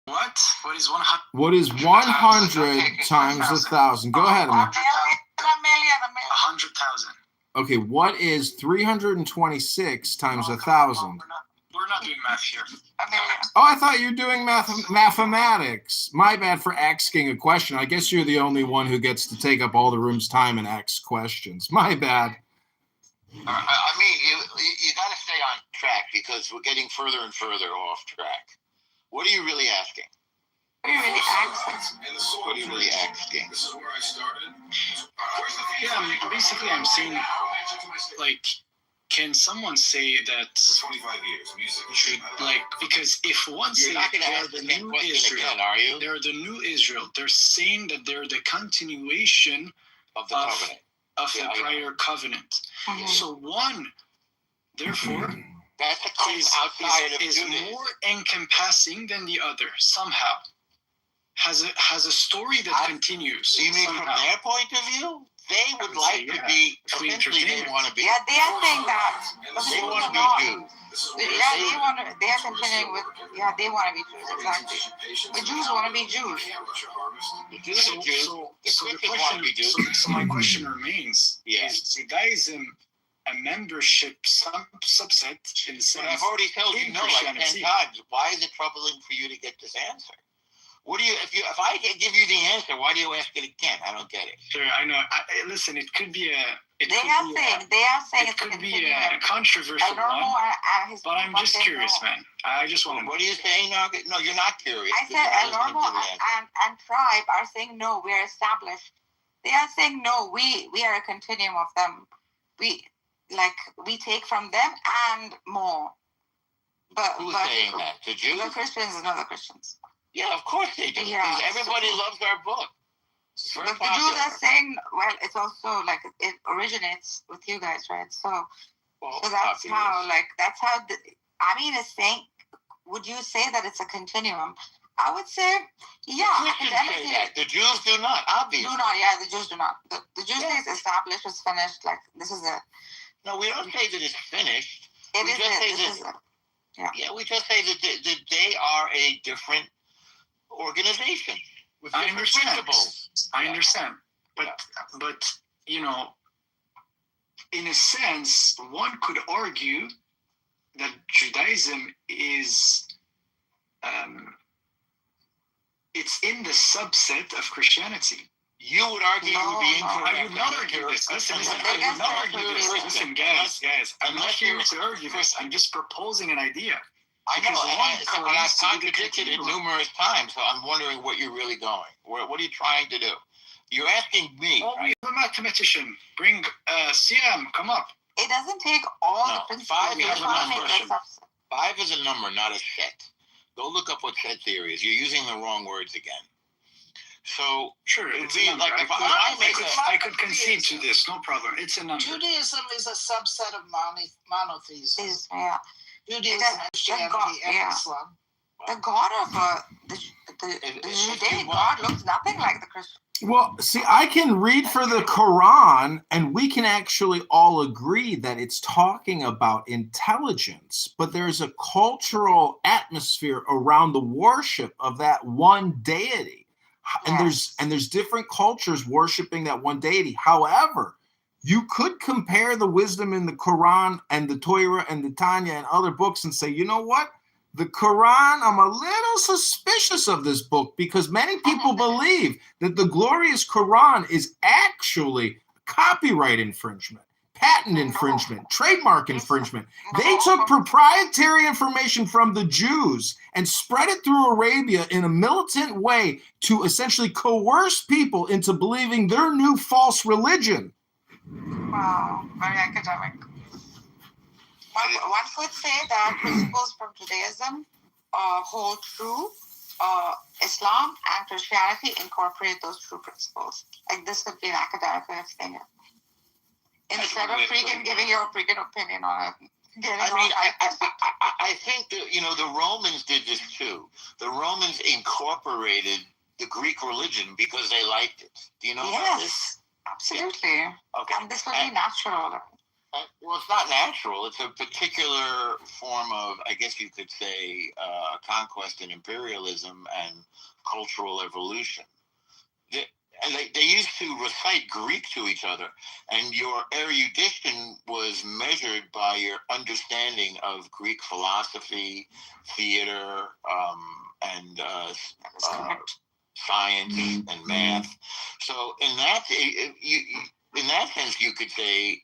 S7: What? What is 100?
S1: What is 100 times 1,000? Go ahead, Amir.
S7: 100,000.
S1: Okay, what is 326 times 1,000?
S7: We're not doing math here.
S1: Oh, I thought you were doing mathematics. My bad for asking a question. I guess you're the only one who gets to take up all the room's time and ask questions. My bad.
S5: I mean, you got to stay on track because we're getting further and further off track. What are you really asking?
S6: What are you really asking?
S5: What are you really asking?
S4: This is where I started.
S7: Yeah, basically I'm saying, like, can someone say that,
S4: 25 years, music.
S7: because if one say they're the new Israel,
S5: again, are you?
S7: They're the new Israel, they're saying that they're the continuation
S5: of the covenant.
S7: Of the prior covenant.
S6: Mm-hmm.
S7: So one, therefore,
S5: that's a claim outside of
S7: is
S5: Judaism.
S7: more encompassing than the other somehow. Has a story that continues.
S5: You mean
S7: somehow.
S5: from their point of view? They would like to be, essentially they want to be.
S6: Yeah, they are saying that.
S5: They want to be Jews.
S6: Yeah, they are continuing with, they want to be Jews, exactly. The Jews want to be Jews.
S5: The Jews are Jews.
S7: So the question, so my question remains, is Judaism a membership subset in the sense?
S5: But I've already told you no like 10 times. Why is it troubling for you to get this answer? What do you? If I give you the answer, why do you ask it again? I don't get it.
S7: Sure, I know. Listen, it could be a.
S6: They are saying
S7: It
S6: it's a
S7: could be
S6: continuum.
S7: a controversial one. But I'm just curious, man. I just want to.
S5: What are you saying? No, you're not curious.
S6: I said El Normo and Tribe are saying no, we are established. They are saying no, we are a continuum of them. We take from them and more.
S5: Who's saying that? The Jews?
S6: The Christians and other Christians.
S5: Yeah, of course they do.
S6: Yeah,
S5: because everybody loves our book.
S6: But the Jews are saying, well, it's also like it originates with you guys, right? So that's how it's saying. Would you say that it's a continuum? I would say, yeah.
S5: The Christians say that. The Jews do not, obviously.
S6: The Jews do not. The Jews say it's established, it's finished. Like this is it.
S5: No, we don't say that it's finished.
S6: We just
S5: say that they are a different organization with different principles.
S7: I understand, but you know, in a sense, one could argue that Judaism is it's in the subset of Christianity.
S5: You would argue you would be incorrect.
S7: I would not argue this. Listen, I would not argue this. Listen, guys, I'm not here to argue this. I'm just proposing an idea.
S5: I know, and I've contradicted it numerous times, so I'm wondering what you're really going. What are you trying to do? You're asking me.
S7: Oh, right? We have a mathematician. Bring Siam, come up.
S6: It doesn't take all the principles.
S5: Five is a number, not a set. Go look up what set theory is. You're using the wrong words again. So
S7: sure, it's a number. I could concede to this, no problem. It's a number.
S8: Judaism is a subset of monotheism.
S6: Yeah.
S8: Judaism, Christianity, and Islam.
S6: The God of the Judaic God looks nothing like the Christian.
S1: Well, see, I can read for the Quran, and we can actually all agree that it's talking about intelligence, but there's a cultural atmosphere around the worship of that one deity. And there's different cultures worshiping that one deity. However, you could compare the wisdom in the Quran and the Torah and the Tanya and other books and say, you know what? The Quran, I'm a little suspicious of this book because many people believe that the glorious Quran is actually copyright infringement, patent infringement, trademark infringement. They took proprietary information from the Jews and spread it through Arabia in a militant way to essentially coerce people into believing their new false religion.
S6: Wow, very academic. One could say that principles from Judaism hold true. Islam and Christianity incorporate those true principles. Like this could be an academic way of saying it. Instead of giving your freaking opinion on it.
S5: I think that, the Romans did this too. The Romans incorporated the Greek religion because they liked it. Do you know about this?
S6: Absolutely.
S5: Yeah. Okay.
S6: And this would be natural.
S5: Well, it's not natural. It's a particular form of, I guess you could say, conquest and imperialism and cultural evolution. They used to recite Greek to each other, and your erudition was measured by your understanding of Greek philosophy, theater, and science and math. So in that sense, you could say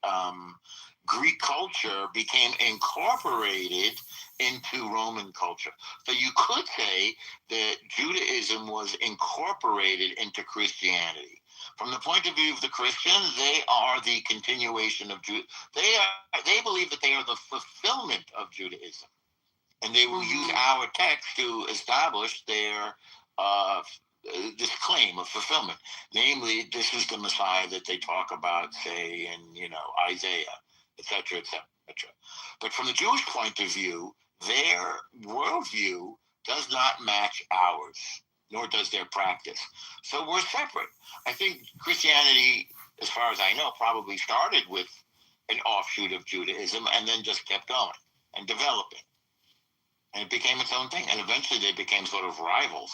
S5: Greek culture became incorporated into Roman culture. So you could say that Judaism was incorporated into Christianity. From the point of view of the Christians, they are the continuation of Judaism. They believe that they are the fulfillment of Judaism. And they will use our text to establish their this claim of fulfillment. Namely, this is the Messiah that they talk about, say, in Isaiah, etc., etc., etc. But from the Jewish point of view, their worldview does not match ours, nor does their practice. So we're separate. I think Christianity, as far as I know, probably started with an offshoot of Judaism and then just kept going and developing. And it became its own thing. And eventually they became sort of rivals.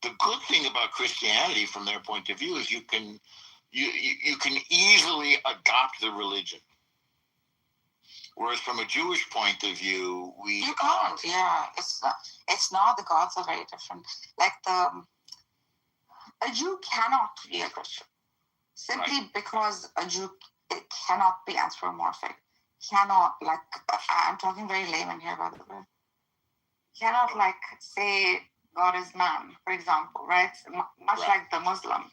S5: The good thing about Christianity, from their point of view, is you can easily adopt the religion. Whereas from a Jewish point of view,
S6: You can't. Yeah, it's not. The gods are very different. Like a Jew cannot be a Christian simply because a Jew it cannot be anthropomorphic. Cannot I'm talking very layman here, by the way. Cannot say God is man, for example, right? Much like the Muslim.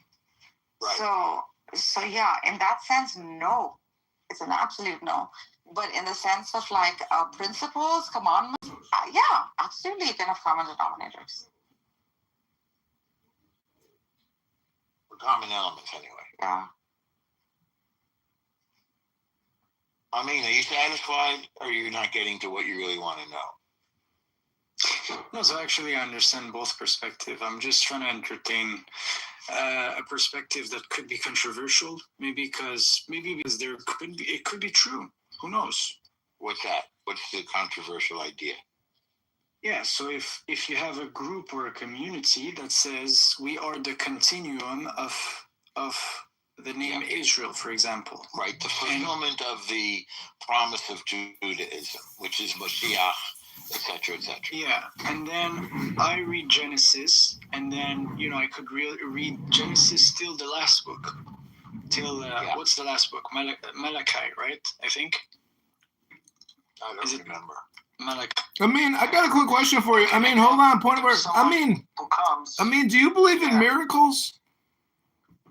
S5: Right.
S6: So yeah, in that sense, no, it's an absolute no. But in the sense of principles, commandments, yeah, absolutely, you can have common denominators.
S5: Common elements, anyway.
S6: Yeah.
S5: I mean, are you satisfied, or are you not getting to what you really want to know?
S7: No, so actually I understand both perspectives. I'm just trying to entertain a perspective that could be controversial, maybe because it could be true. Who knows?
S5: What's that? What's the controversial idea?
S7: Yeah, so if you have a group or a community that says we are the continuum of the name Israel, for example.
S5: Right, the fulfillment of the promise of Judaism, which is Mashiach, etc., etc.
S7: Yeah, and then I read Genesis, and then, I could read Genesis till the last book. Till, what's the last book? Malachi, right? I think?
S5: I don't remember.
S7: Malachi.
S1: I mean, I got a quick question for you. I mean, hold on, point of order. I mean, do you believe in miracles?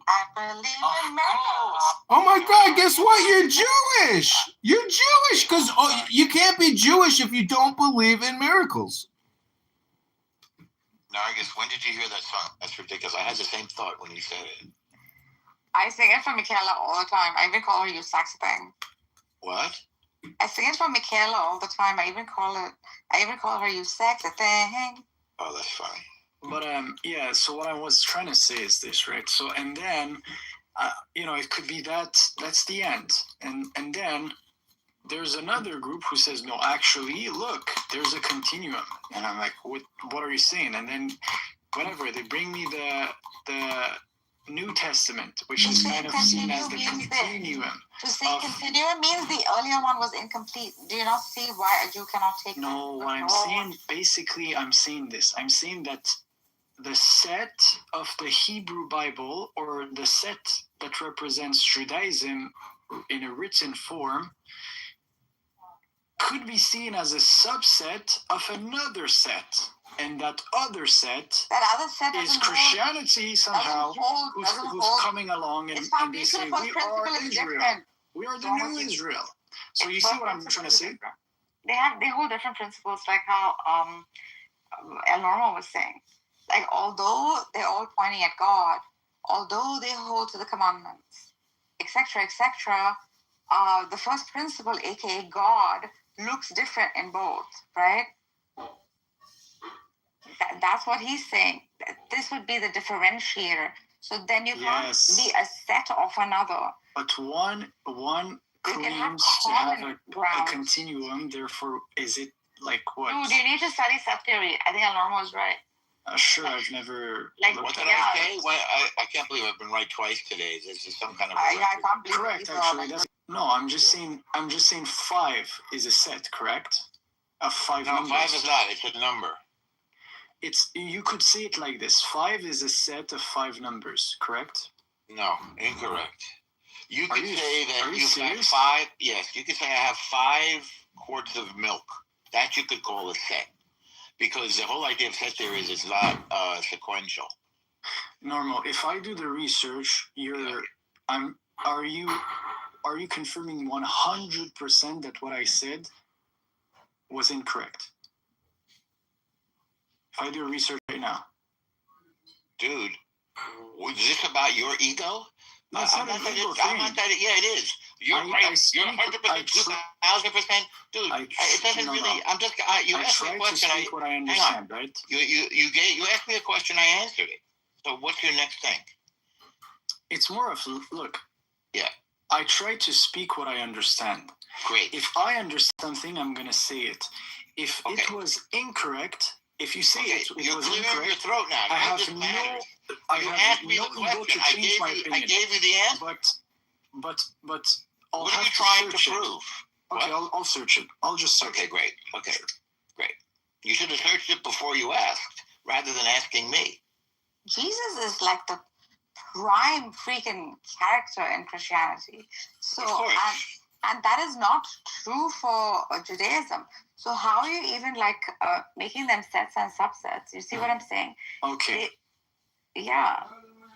S6: I believe in miracles.
S1: Oh my God, guess what? You're Jewish. You're Jewish because you can't be Jewish if you don't believe in miracles.
S5: Nargis, when did you hear that song? That's ridiculous. I had the same thought when you said it.
S6: I sing it for Michaela all the time. I even call her you sexy thing.
S5: What?
S6: I sing it for Michaela all the time. I even call her you sexy thing.
S5: Oh, that's funny.
S7: But yeah, so what I was trying to say is this, right? So, and then it could be that's the end, and then there's another group who says, no, actually, look, there's a continuum, and I'm like, what are you saying? And then whatever, they bring me the New Testament, which is kind of seen as the continuum.
S6: To say continuum means the earlier one was incomplete. Do you not see why a Jew cannot take?
S7: No, what I'm saying, basically, I'm saying that the set of the Hebrew Bible, or the set that represents Judaism in a written form, could be seen as a subset of another set. And that other set is Christianity somehow, who's coming along and they say, we are Israel. We are the new Israel. So you see what I'm trying to say?
S6: They hold different principles, like how El Norma was saying. Like, although they're all pointing at God, although they hold to the commandments, etc., etc., the first principle, aka God, looks different in both, right? That's what he's saying. This would be the differentiator. So then you can't be a set of another.
S7: But one claims to have a continuum. Therefore, is it like what?
S6: Dude, you need to study set theory. I think Norma was right.
S7: Sure, I've never.
S5: What did I say? I can't believe I've been right twice today. This is some kind of.
S6: I can't believe.
S7: Correct, actually. No, I'm just saying 5 is a set. Correct. Of 5 numbers.
S5: No, 5 is not. It's a number.
S7: You could say it like this: 5 is a set of 5 numbers. Correct.
S5: No, incorrect. You could say that you've got 5. Yes, you could say I have 5 quarts of milk. That you could call a set. Because the whole idea of set theory is it's not sequential.
S7: Normal. If I do the research, are you confirming 100% that what I said was incorrect? If I do research right now.
S5: Dude, was this about your ego?
S7: No, it's not an ego thing.
S5: I'm not that. Yeah, it is. You're right. You're 100%, 2,000%. Dude, it doesn't really. I'm just. You asked me a question.
S7: I what I understand, right?
S5: You asked me a question. I answered it. So what's your next thing?
S7: It's more of look.
S5: Yeah.
S7: I try to speak what I understand.
S5: Great.
S7: If I understand something, I'm gonna say it. If it was incorrect. If you say it was incorrect,
S5: your throat now.
S7: I have no ego to change my opinion.
S5: I gave you the answer.
S7: But I'll
S5: what are
S7: have
S5: you trying to
S7: search
S5: prove?
S7: Okay, I'll search it. I'll just search
S5: Okay,
S7: it.
S5: great. Okay, great. You should have searched it before you asked, rather than asking me.
S6: Jesus is like the prime freaking character in Christianity. So,
S5: Of course.
S6: and that is not true for Judaism. So how are you even like making them sets and subsets? You see what I'm saying?
S7: Okay.
S6: Yeah.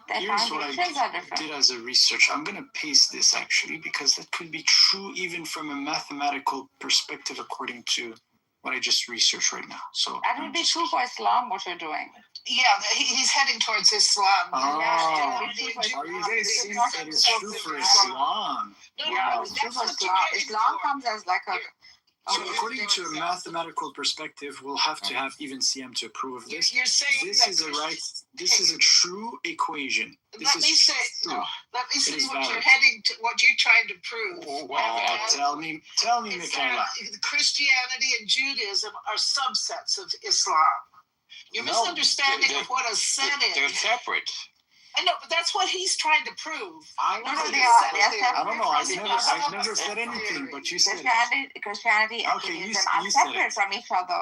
S6: Their
S7: Here's what
S6: foundations
S7: I
S6: are different.
S7: did as a research. I'm going to paste this actually because that could be true even from a mathematical perspective according to what I just researched right now. So
S6: That would be true for Islam, what you're doing.
S8: Yeah, he's heading towards Islam.
S7: Oh.
S6: Yeah,
S7: Are you guys saying that it's true for Islam?
S6: Yeah, it's true for Islam. Islam comes as like a...
S7: So according to a mathematical perspective, we'll have to have even CM to approve of this.
S8: You're saying
S7: This is a true equation. This
S8: let me
S7: is
S8: say,
S7: true.
S8: let me see what
S7: valid.
S8: you're heading to, what you're trying to prove.
S7: Tell me,
S8: It's
S7: Michaela.
S8: that Christianity and Judaism are subsets of Islam. You're
S5: No,
S8: misunderstanding of what a set
S5: They're
S8: is.
S5: separate.
S8: I know, but that's what he's trying to prove.
S6: No, they are
S7: I
S6: separate
S7: don't know.
S6: from
S7: I've never said anything, but you said it.
S6: Christianity and
S7: Okay,
S6: Judaism
S7: you
S6: are
S7: said
S6: separate
S7: it.
S6: from each other.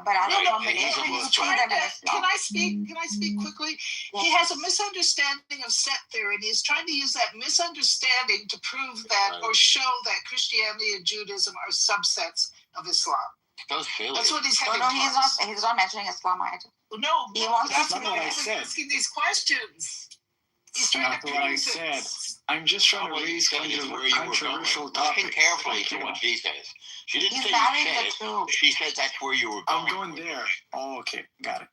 S6: But as
S8: No,
S6: a
S8: no,
S6: combination, you
S8: he's
S6: see
S8: trying
S6: them in
S8: to,
S6: Islam.
S8: can I speak quickly? He has a misunderstanding of set theory, and he's trying to use that misunderstanding to prove that or show that Christianity and Judaism are subsets of Islam. That's what he's heading
S6: No,
S8: towards.
S6: he's not mentioning Islam either.
S8: No,
S6: He wants
S8: that's
S7: to
S8: not what
S7: I
S8: I
S7: said.
S8: asking these questions. He's trying
S7: Not
S8: to
S7: what I
S8: prove
S7: said.
S8: this.
S7: I'm just trying
S5: What
S7: to raise
S5: you said is where you were
S7: controversial
S5: going. Listen
S7: topics.
S5: carefully to what she says. She didn't
S6: He's
S5: say
S6: marrying
S5: you said
S6: the
S5: it.
S6: two.
S5: She said that's where you were going.
S7: I'm going there. Oh, okay. Got it.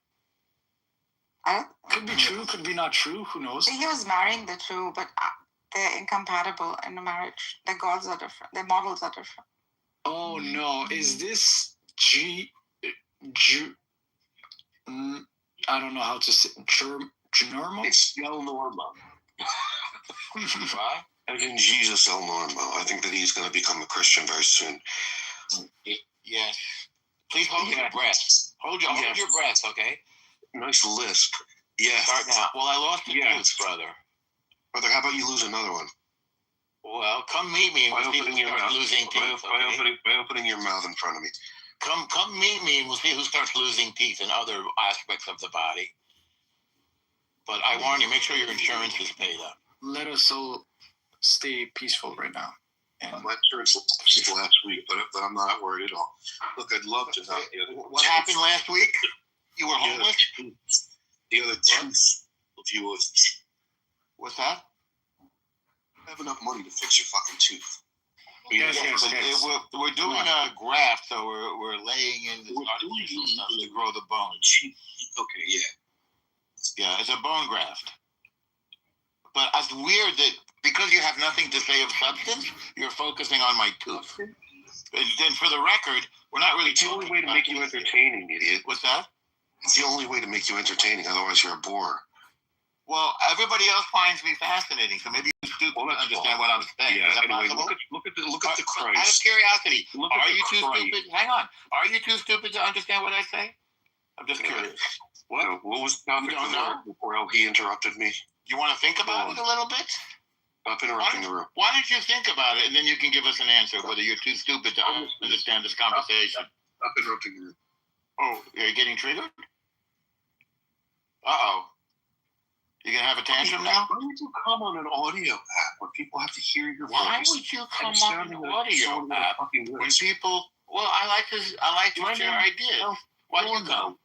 S6: I
S7: Could be true, could be not true. Who knows?
S6: think he was marrying the two, but they're incompatible in a marriage. Their gods are different. Their models are different.
S7: Oh no. Is this I don't know how to say normal?
S4: It's El Norma.
S5: Why?
S4: As in Jesus El Norma. I think that he's going to become a Christian very soon.
S5: Yes. Please hold your breath. Hold your breath, okay?
S4: Nice lisp. Yeah.
S5: Start now. Well, I lost the tooth, brother.
S4: Brother, how about you lose another one?
S5: Well, come meet me and we'll see who starts losing teeth.
S4: By opening your mouth in front of me.
S5: Come meet me and we'll see who starts losing teeth in other aspects of the body. But I warn you, make sure your insurance is paid up.
S7: Let us all stay peaceful right now. And
S4: My insurance lapsed last week, but I'm not worried at all. Look, I'd love to know.
S5: What happened last week? You were homeless?
S4: The other tooth of you.
S5: What's that?
S4: I have enough money to fix your fucking tooth.
S7: Yes.
S5: We're doing a graft, so we're laying in this artificial stuff to grow the bone.
S4: Okay, yeah.
S5: Yeah, it's a bone graft. But it's weird that because you have nothing to say of substance, you're focusing on my tooth. And then for the record, we're not really
S4: It's the only way to make you entertaining, idiot.
S5: What's that?
S4: It's the only way to make you entertaining, otherwise you're a bore.
S5: Well, everybody else finds me fascinating, so maybe you're stupid to understand what I'm saying.
S4: Yeah,
S5: Is that
S4: anyway,
S5: possible?
S4: look at the
S5: Out of
S4: Christ.
S5: curiosity,
S4: Look at
S5: are
S4: the
S5: you too
S4: Christ.
S5: stupid? Hang on. Are you too stupid to understand what I say? I'm just curious.
S4: What was the topic
S5: You don't know?
S4: before he interrupted me?
S5: You want to think about it a little bit?
S4: Stop interrupting the room.
S5: Why don't you think about it, and then you can give us an answer whether you're too stupid to understand this conversation.
S4: Stop interrupting the room.
S5: Oh, you're getting triggered? Uh-oh. You gonna have a tantrum now?
S4: Why would you come on an audio app where people have to hear your
S5: Why
S4: voice?
S5: would you come on an audio app when people? Well, I like to share ideas. Why do you come?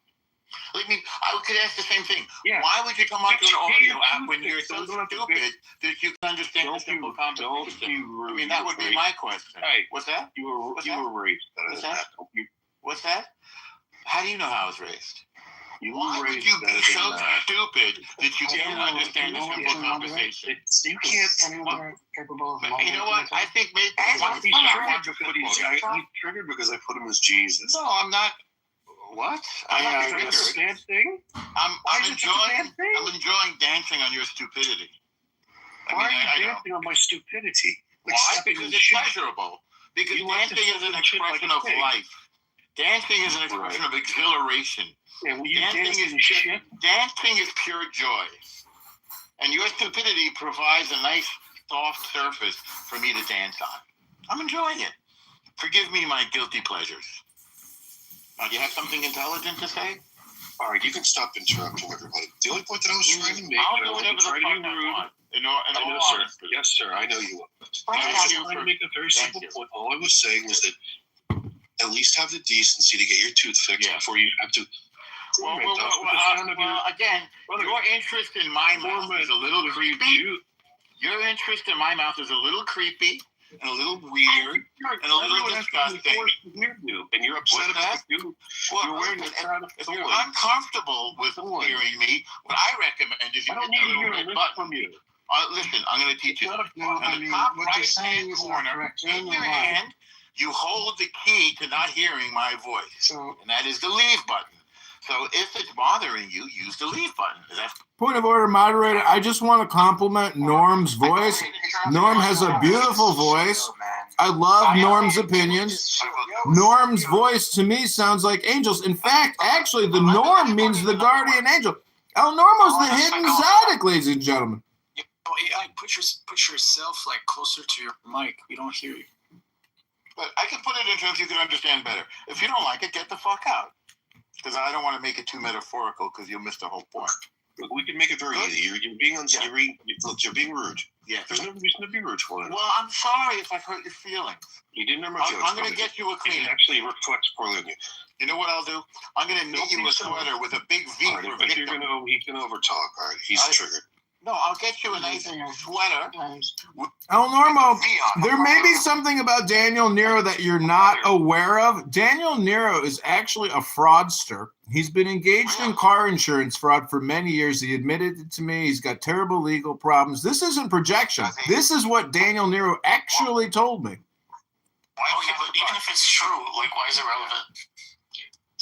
S5: I could ask the same thing.
S4: Yeah.
S5: Why would you come onto an audio app when you're so stupid that you can understand the simple conversation? I mean, that would be my question.
S4: Hey,
S5: What's that?
S4: You were raised better
S5: What's
S4: than
S5: that?
S4: that.
S5: What's that? How do you know how I was raised?
S4: You
S5: Why
S4: were
S5: would
S4: raised
S5: you be
S4: better
S5: so
S4: than that.
S5: stupid that you can't understand the simple conversation?
S4: You can't. But
S5: you know what? I think maybe
S4: He's triggered because I put him as Jesus.
S5: No, I'm not. What? I'm not triggered.
S4: It's a bad thing.
S5: I'm enjoying dancing on your stupidity.
S4: Why are you dancing on my stupidity?
S5: Why? Because it's pleasurable. Because dancing is an expression of life. Dancing is an expression of exhilaration.
S4: Yeah, well, you
S5: dancing is pure joy. And your stupidity provides a nice, soft surface for me to dance on. I'm enjoying it. Forgive me my guilty pleasures. Do you have something intelligent to say?
S4: All right, you can stop interrupting everybody. The only point that I was trying to make,
S5: I'll
S4: and
S5: do
S4: I
S5: whatever
S4: wasn't
S5: the
S4: trying to
S5: fuck
S4: be
S5: I
S4: rude.
S5: want. In
S4: I
S5: all
S4: know, sir.
S5: honesty.
S4: Yes, sir. I know you will. I was
S5: Thank
S4: just
S5: you
S4: trying
S5: for-
S4: to make a very
S5: thank
S4: simple
S5: you.
S4: point. All I was saying was that at least have the decency to get your tooth fixed
S5: Yeah.
S4: before you have to.
S5: Well,
S4: Well,
S5: again, your interest in my mouth is a little creepy. Your interest in my mouth is a little creepy and a little weird and a little disgusting.
S4: And you're upset
S5: What's
S4: about
S5: that?
S4: the you're
S5: Well,
S4: wearing a
S5: if
S4: crown of
S5: you're
S4: thorns.
S5: uncomfortable with
S4: Thorns.
S5: hearing me, what I recommend is you
S4: I don't
S5: hit
S4: need
S5: the
S4: to
S5: little
S4: hear a
S5: red
S4: list
S5: button.
S4: from you.
S5: Listen, I'm going to teach you.
S4: Not a-
S9: No,
S5: On
S9: I
S5: the
S9: mean,
S5: top
S9: what you're
S5: right-hand
S9: saying is not
S5: corner,
S9: correct.
S5: in your hand, you hold the key to not hearing my voice,
S9: So,
S5: and that is the leave button. So if it's bothering you, use the leave button. Is that
S1: Point of order, moderator. I just want to compliment Norm's voice. Norm has a beautiful voice. I love Norm's opinions. Norm's voice to me sounds like angels. In fact, actually, the Norm means the guardian angel. El Normo's the hidden Zadok, ladies and gentlemen.
S7: Oh, AI, put yourself like closer to your mic. We don't hear you.
S5: But I can put it in terms you can understand better. If you don't like it, get the fuck out. Because I don't want to make it too metaphorical because you'll miss the whole point.
S4: Look, we can make it very easy. You're being you're being rude.
S5: Yeah.
S4: There's no reason to be rude for it.
S5: Well, I'm sorry if I've hurt your feelings.
S4: You didn't hurt my feelings.
S5: I'm going to get you a
S4: It
S5: cleaner.
S4: actually reflects poorly on you.
S5: You know what I'll do? I'm going to knit you a sweater with a big V
S4: All right,
S5: for
S4: but
S5: victim.
S4: he's gonna overtalk. All right, he's triggered.
S5: No, I'll get you a nice sweater.
S1: El Normo, there may be something about Daniel Nero that you're not aware of. Daniel Nero is actually a fraudster. He's been engaged in car insurance fraud for many years. He admitted it to me. He's got terrible legal problems. This isn't projection. This is what Daniel Nero actually told me.
S7: Okay, but even if it's true, like, why is it relevant?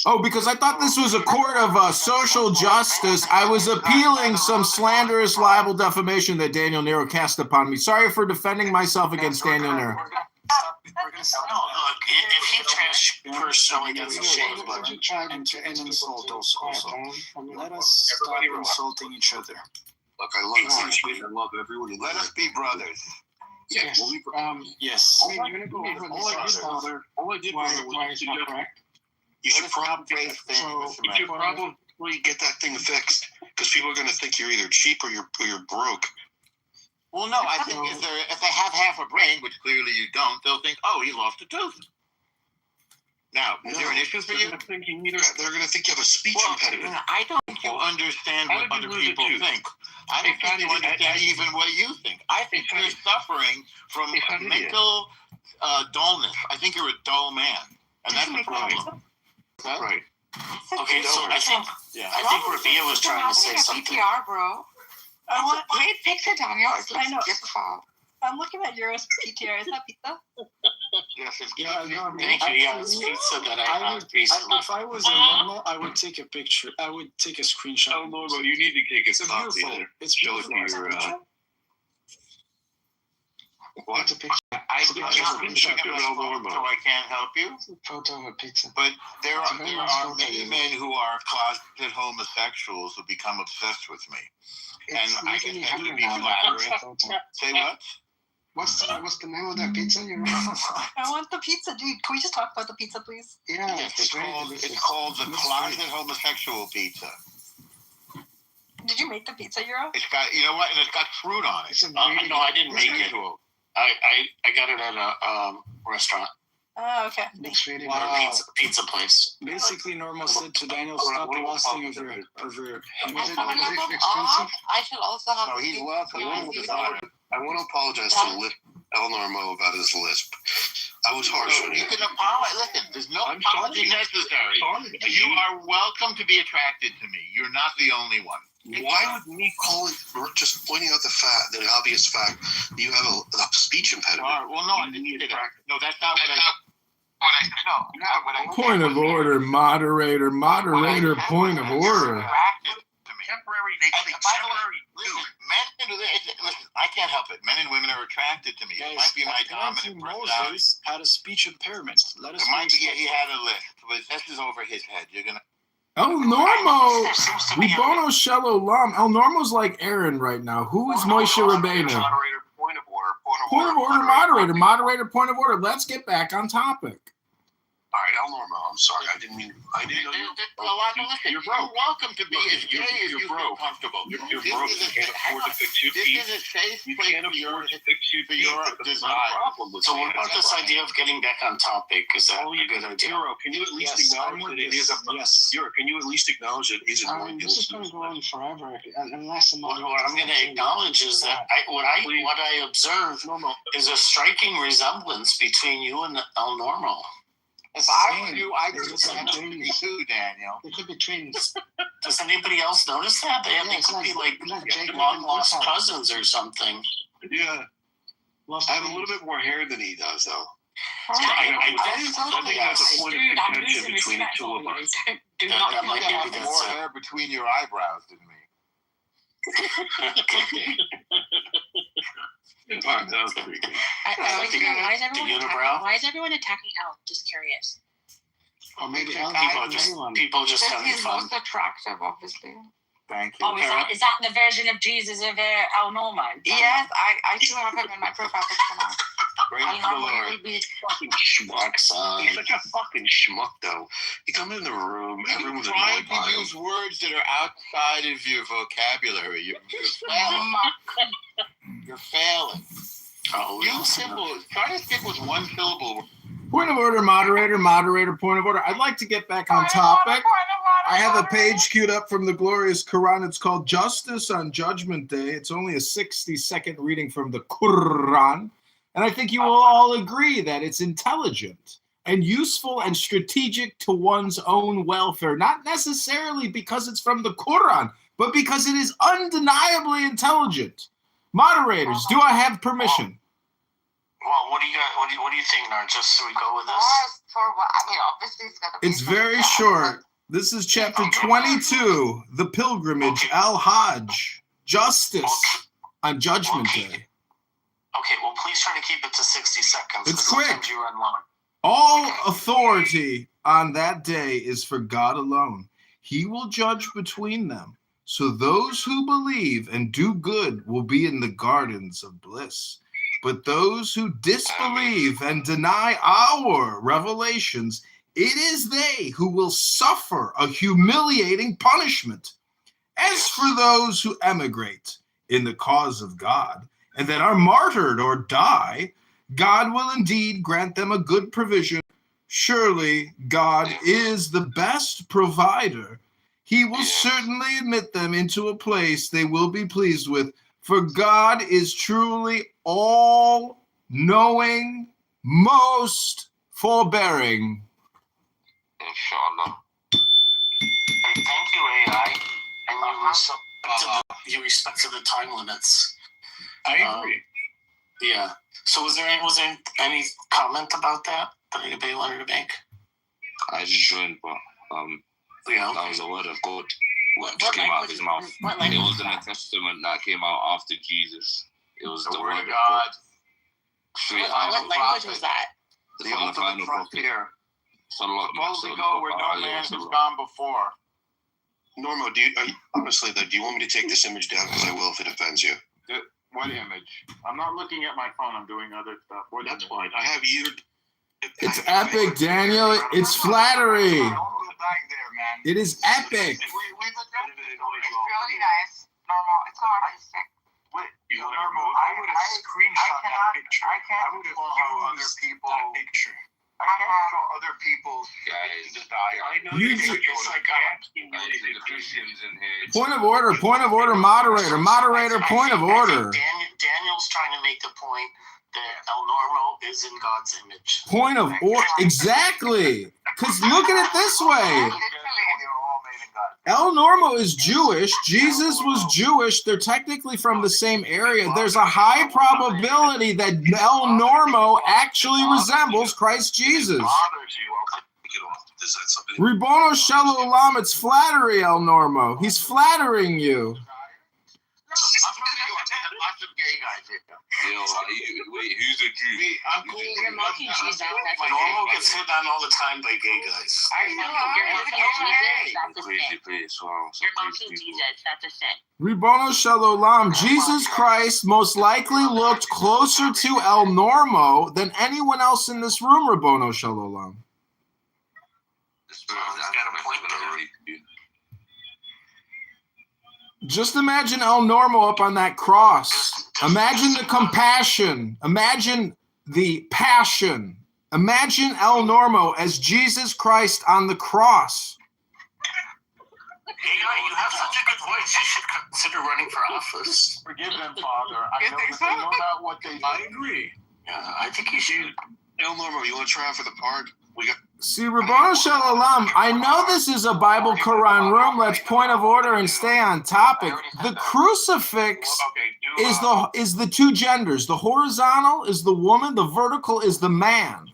S1: Oh, because I thought this was a court of social justice. I was appealing some slanderous libel defamation that Daniel Nero cast upon me. Sorry for defending myself against Daniel Nero.
S7: We're gonna stop. No, look, if he trash personally, that's a shame, but and insult also. Let us stop insulting each other.
S4: Look, I love everyone.
S5: Let us be brothers.
S4: Yes.
S7: Yes.
S9: I mean, you're gonna go over
S4: All I
S9: this
S4: did,
S9: further.
S4: all I did
S9: Why
S4: was
S9: it's not correct?
S4: you should probably get that thing fixed because people are going to think you're either cheap or you're broke.
S5: Well, no, I think if they have half a brain, which clearly you don't, they'll think, oh, he lost a tooth. Now, is there an issue for you?
S4: They're going to think you have a speech impediment.
S5: I don't think you understand what other people think. I don't think you understand even what you think. I think you're suffering from mental dullness. I think you're a dull man, and that's the problem.
S4: Right.
S7: Okay, so I think Rabia was trying to say something.
S6: PTR, bro.
S3: I want.
S6: Great picture, Daniel. It's
S3: I know.
S6: beautiful.
S3: I'm looking at Euro's PTR. Is that pizza?
S5: Yes, it's
S7: Yeah, no,
S5: Thank you.
S7: yeah, it's pizza that I had recently. If I was a normal, I would take a picture. I would take a screenshot.
S4: Oh, no, you need to take a
S7: It's
S4: copy
S7: beautiful.
S4: there.
S7: It's
S4: Show it
S7: beautiful.
S4: to your.
S9: It's a picture.
S5: I
S9: It's a
S5: don't
S9: picture.
S5: so I can't help you.
S9: It's a photo of a pizza.
S5: But there
S9: It's a
S5: are
S9: very nice photo,
S5: many
S9: yeah.
S5: men who are closeted homosexuals who become obsessed with me.
S9: It's
S5: And I
S9: making me
S5: can
S9: hungry
S5: be
S9: now.
S5: flattering.
S9: Photo.
S5: Say what?
S9: What's the name of that pizza?
S3: I want the pizza, dude. Can we just talk about the pizza, please?
S9: Yeah,
S5: Yes,
S9: it's very
S5: it's
S9: delicious.
S5: called the
S9: Looks
S5: closeted
S9: great.
S5: homosexual pizza.
S3: Did you make the pizza, Euro?
S5: It's got, you know what? And it's got fruit on it.
S9: It's a really,
S7: No, I didn't make it.
S5: Unusual.
S7: I got it at a restaurant
S3: Oh, okay.
S9: looks really
S7: or
S1: Wow.
S7: pizza place.
S10: Basically, Normal said to Daniel, stop lusting over
S6: And
S9: Was
S6: for
S9: it
S6: level
S9: expensive?
S6: off, I shall also have.
S5: No, he's welcome.
S4: I want to apologize to El Normo about his lisp. I was harsh on you.
S5: You can apologize. Listen, there's no
S4: I'm
S5: apology
S4: sorry.
S5: necessary.
S4: Sorry.
S5: You are welcome to be attracted to me. You're not the only one.
S4: Why would me calling, or just pointing out the obvious fact that you have a speech impediment?
S5: Well, no, I didn't say that. No, that's not what I.
S1: Point of order, moderator, point of order.
S5: Temporary, they temporary. Listen, I can't help it. Men and women are attracted to me. It might be my dominant personality.
S10: Moses had a speech impairment. Let us
S5: It might be, he had a list, but this is over his head. You're gonna.
S1: El Normo, Ribono Shell Olam. El Normo's like Aaron right now. Who is Moshe Rabbeinu?
S4: Moderator, point of order.
S1: Point of order, moderator. Moderator, point of order. Let's get back on topic.
S4: All right, El Normo, I'm sorry. I didn't know you.
S5: You're welcome to be as gay as you feel comfortable.
S4: You're broke. You can't afford to fix your feet.
S5: This is a safe
S4: You
S5: place
S4: can't
S5: for your
S4: afford to fix your feet. That's not a
S5: desire.
S4: problem with
S10: So
S4: me.
S10: what about this idea of getting back on topic? Is that a good idea?
S4: Hero, can you at least
S10: Yes,
S4: acknowledge that it is a
S10: yes.
S4: Hero, can you at least acknowledge that it is annoying?
S9: This is going to go on forever unless the
S10: What I'm going to acknowledge is that what I observe is a striking resemblance between you and El Normo.
S5: If I were you, I'd do that too, Daniel.
S9: They could be twins.
S10: Does anybody else notice that? They
S9: it's
S10: could be like
S9: Jacob
S10: long
S9: and
S10: lost
S9: Esau.
S10: cousins or something.
S4: Yeah,
S9: Lost
S4: I have a
S9: twins.
S4: little bit more hair than he does, though.
S5: I
S4: think that's a point of contention between the two of us.
S5: That might
S10: be
S5: have
S10: because,
S5: more hair between your eyebrows than me.
S4: All right, that was pretty good.
S10: Why
S11: Why is everyone attacking Elle? Just curious.
S9: Or maybe El
S10: people just
S6: Because
S10: having
S6: he's
S10: fun.
S6: most attractive, obviously.
S5: Thank you.
S11: Oh, is that the version of Jesus of El Normo?
S6: Yes, I do have him in my profile picture now.
S5: Praise
S6: El
S5: the
S6: Normo
S5: Lord.
S6: will be
S4: Fucking schmuck. He's such a fucking schmuck, though. You come in the room, everyone's
S5: You're trying
S4: annoyed by
S5: to
S4: him.
S5: use words that are outside of your vocabulary. You're failing. You're failing.
S10: Oh,
S5: You simple. Try to stick with one syllable.
S1: Point of order, moderator. Moderator, point of order. I'd like to get back on topic. I have a page queued up from the glorious Quran. It's called Justice on Judgment Day. It's only a 60-second reading from the Quran. And I think you will all agree that it's intelligent and useful and strategic to one's own welfare, not necessarily because it's from the Quran, but because it is undeniably intelligent. Moderators, do I have permission?
S10: Well, what do you think, Nar? Just so we go with this.
S6: for what? I mean, obviously it's gonna be.
S1: It's very short. This is chapter 22, the pilgrimage, Al-Hajj, justice on Judgment Day.
S10: Okay, well, please try to keep it to 60 seconds.
S1: It's
S10: 'cause sometimes
S1: quick.
S10: You run long.
S1: All authority on that day is for God alone. He will judge between them. So those who believe and do good will be in the gardens of bliss. But those who disbelieve and deny our revelations, it is they who will suffer a humiliating punishment. As for those who emigrate in the cause of God and that are martyred or die, God will indeed grant them a good provision. Surely God is the best provider. He will certainly admit them into a place they will be pleased with, for God is truly all-knowing, most forbearing.
S5: Inshallah.
S10: Hey, thank you, AI. And you respected the time limits.
S4: I agree.
S10: Yeah. So was there any comment about that anybody wanted to make?
S12: I just joined, but
S10: Yeah.
S12: that was a word of God.
S11: What
S12: Just came out of
S11: language?
S12: his mouth.
S11: What
S12: It
S11: language?
S12: wasn't a testament that came out after Jesus. It was the word of
S5: God.
S12: God. Straight out
S11: What language was that?
S5: The
S12: from the
S5: ultimate
S12: final prophet.
S5: frontier.
S12: Sallallahu
S5: Supposed to
S12: alaihi
S5: go where no
S12: wasallam.
S5: man has gone before.
S4: Normo, honestly, do you want me to take this image down? Because I will if it offends you.
S5: What image? I'm not looking at my phone. I'm doing other stuff. What
S4: That's
S5: image?
S4: fine. I have you.
S1: It's epic, Daniel. It's flattery.
S5: Don't go back there, man.
S1: It is epic.
S6: It's really nice. Normal. It's so artistic.
S5: You know, I would have screenshot that picture. I would have used that picture. I can't show other people's
S12: Guys,
S5: to die. I know
S1: You
S5: it's
S1: ju-
S5: like I actually
S12: Guys,
S5: know
S12: the Christians in here.
S1: Point of order, moderator,
S10: I
S1: point of order.
S10: think Daniel's trying to make the point that El Normo is in God's image.
S1: Point of order, exactly. Because look at it this way. El Normo is Jewish. Jesus was Jewish. They're technically from the same area. There's a high probability that El Normo actually resembles Christ Jesus. Ribono Shel Olam, it's flattery, El Normo. He's flattering you.
S5: Lots of gay guys here.
S12: wait, who's a Jew?
S10: I'm cool.
S11: You're mocking Jesus. That's okay.
S10: Normal gets hit on all the time by gay guys.
S11: You're mocking Jesus. That's a sin.
S12: Please,
S11: You're mocking Jesus. That's a sin.
S1: Ribono Shalom, Jesus Christ most likely looked closer to El Normo than anyone else in this room, Ribono Shalom.
S4: He's got a point there.
S1: Just imagine El Normo up on that cross. Imagine the compassion. Imagine the passion. Imagine El Normo as Jesus Christ on the cross.
S10: Hey, you have such a good voice. You should consider running for office.
S5: Forgive them, Father. I know about what they do.
S10: I agree. Yeah, I think you should.
S4: El Normo, you want to try out for the park? We got.
S1: See, Ribono Shalom, I know this is a Bible Quran room. Let's point of order and stay on topic. The crucifix is the two genders. The horizontal is the woman. The vertical is the man.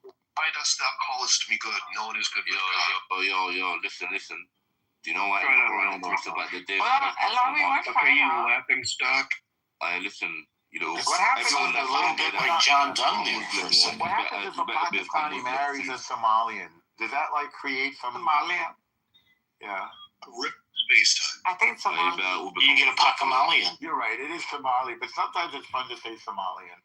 S4: Why dost thou callest me good? No one is good.
S12: Yo, listen. Do you know what? About the day.
S6: Allow me one
S4: Okay, you laughing stock.
S12: Listen.
S5: What happens
S10: a little bit like John Donne there for a second.
S5: What happens if a Pakistani marries a Somalian? Does that create some Somalian? Yeah.
S4: Rip space time.
S6: I think Somali.
S10: You get a Pakamalian.
S5: You're right. It is Somali, but sometimes it's fun to say Somalian,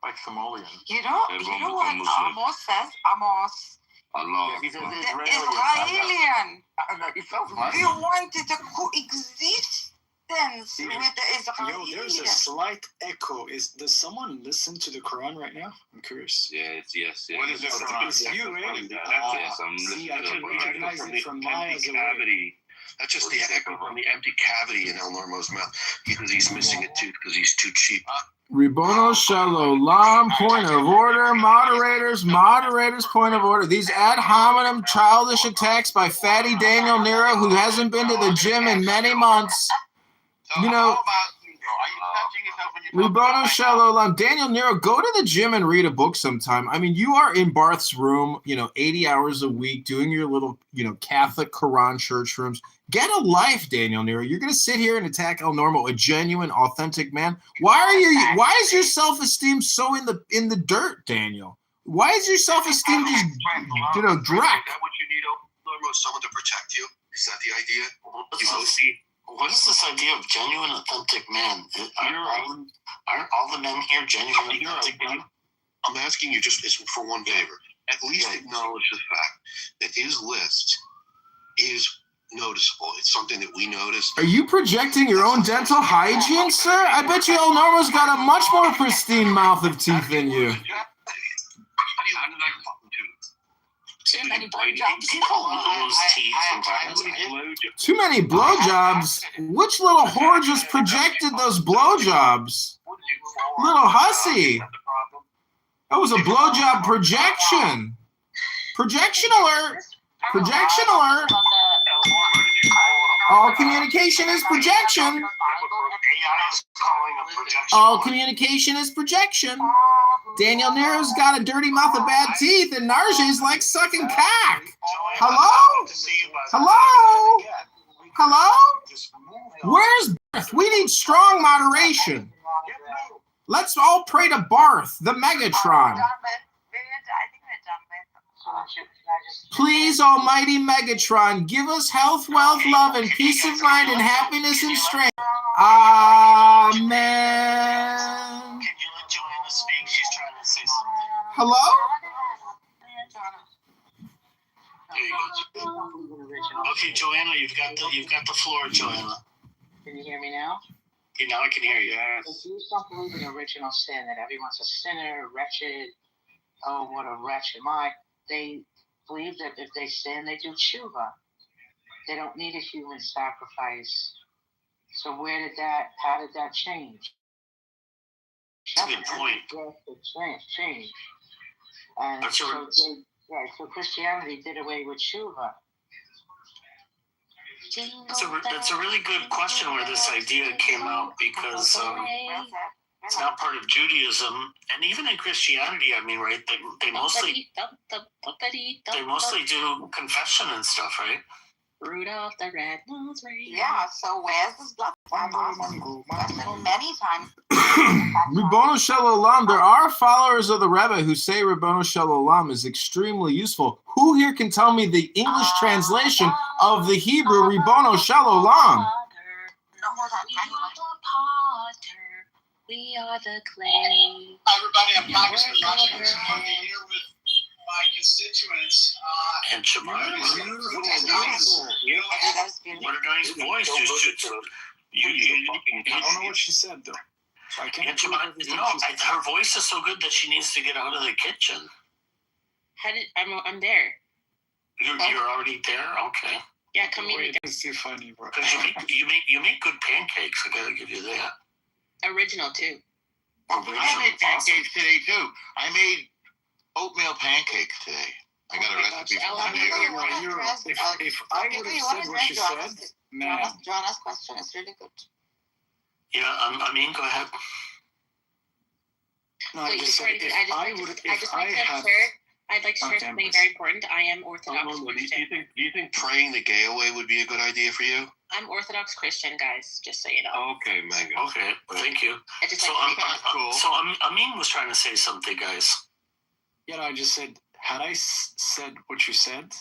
S5: like Somalian.
S6: You know what Amos says? Amos.
S12: Allah.
S5: He's an
S6: The
S5: Israeli.
S6: Israelian. We wanted a coexistence with the Israelis.
S7: There's a slight echo. Does someone listen to the Quran right now? I'm curious.
S12: Yes.
S5: What is the Quran?
S7: It's you, right?
S12: Yes, I'm
S7: See,
S12: listening.
S7: I can recognize it from miles away.
S4: Cavity. That's just the echo from the empty cavity in El Normo's mouth. Because he's missing a tooth because he's too cheap.
S1: Ribono Shalom, point of order, moderators, point of order. These ad hominem childish attacks by Fatty Daniel Nero, who hasn't been to the gym in many months. You know, Ribono Shalom, Daniel Nero, go to the gym and read a book sometime. I mean, you are in Barth's room, 80 hours a week, doing your little, Catholic Quran church rooms. Get a life, Daniel Nero. You're going to sit here and attack El Normo, a genuine, authentic man. Why is your self-esteem so in the dirt, Daniel? Why is your self-esteem just, dreck?
S4: What you need, El Normo, someone to protect you. Is that the idea?
S10: What is this idea of genuine, authentic man? Aren't all the men here genuine, authentic men?
S4: I'm asking you just for one favor. At least acknowledge the fact that his list is noticeable. It's something that we noticed.
S1: Are you projecting your own dental hygiene, sir? I bet you El Normo's got a much more pristine mouth of teeth than you.
S4: How do you like fucking tooth?
S11: Too many blowjobs.
S10: People lose teeth from time to time.
S1: Too many blowjobs? Which little whore just projected those blowjobs? Little hussy. That was a blowjob projection. Projection alert. Projection alert. All communication is projection. All communication is projection. Daniel Nero's got a dirty mouth of bad teeth, and Narje's like sucking cock. Hello? Hello? Hello? Where's Barth? We need strong moderation. Let's all pray to Barth, the Megatron. Please, almighty Megatron, give us health, wealth, love, and peace of mind, and happiness and strength. Amen.
S10: Can you let Joanna speak? She's trying to say something.
S1: Hello?
S10: There you go. Okay, Joanna, you've got the floor, Joanna.
S13: Can you hear me now?
S10: Okay, now I can hear you.
S13: The Jews don't believe in original sin, that everyone's a sinner, wretched. Oh, what a wretch am I. They believe that if they sin, they do tshuva. They don't need a human sacrifice. So how did that change?
S10: That's a good point.
S13: Change. And so Christianity did away with tshuva.
S10: That's a really good question where this idea came out, because it's not part of Judaism, and even in Christianity, I mean, right? They mostly do confession and stuff, right?
S11: Rudolph the red-nosed reindeer.
S6: Yeah, so where's this blood from? Many times.
S1: Ribono Shel Olam. There are followers of the Rebbe who say Ribono Shel Olam is extremely useful. Who here can tell me the English translation of the Hebrew Ribono Shel Olam?
S11: We are the clay.
S2: Everybody, I'm Congressman Roger. I'm here with my constituents.
S10: And Shamar, what a nice voice. I
S7: don't know what she said though. So I can't.
S10: And Shamar, her voice is so good that she needs to get out of the kitchen.
S11: I'm there.
S10: You're already there? Okay.
S11: Yeah, come in.
S7: Let's see if I need work.
S10: Because you make good pancakes. I gotta give you that.
S11: Original too.
S5: I made pancakes today too. I made oatmeal pancakes today. I got a recipe from
S6: Ellen,
S5: there.
S7: If I would have said what she said, man.
S6: Joanna's question is really good.
S10: Yeah, I mean, go ahead.
S7: No, I just said if I would, if I had.
S11: I'd like to share something very important. I am Orthodox Christian.
S4: Do you think praying the gay away would be a good idea for you?
S11: I'm Orthodox Christian, guys. Just so you know.
S4: Okay, Megan.
S10: Okay, thank you.
S11: So
S10: Amin was trying to say something, guys.
S7: Yeah, no, I just said. Had I said what you said?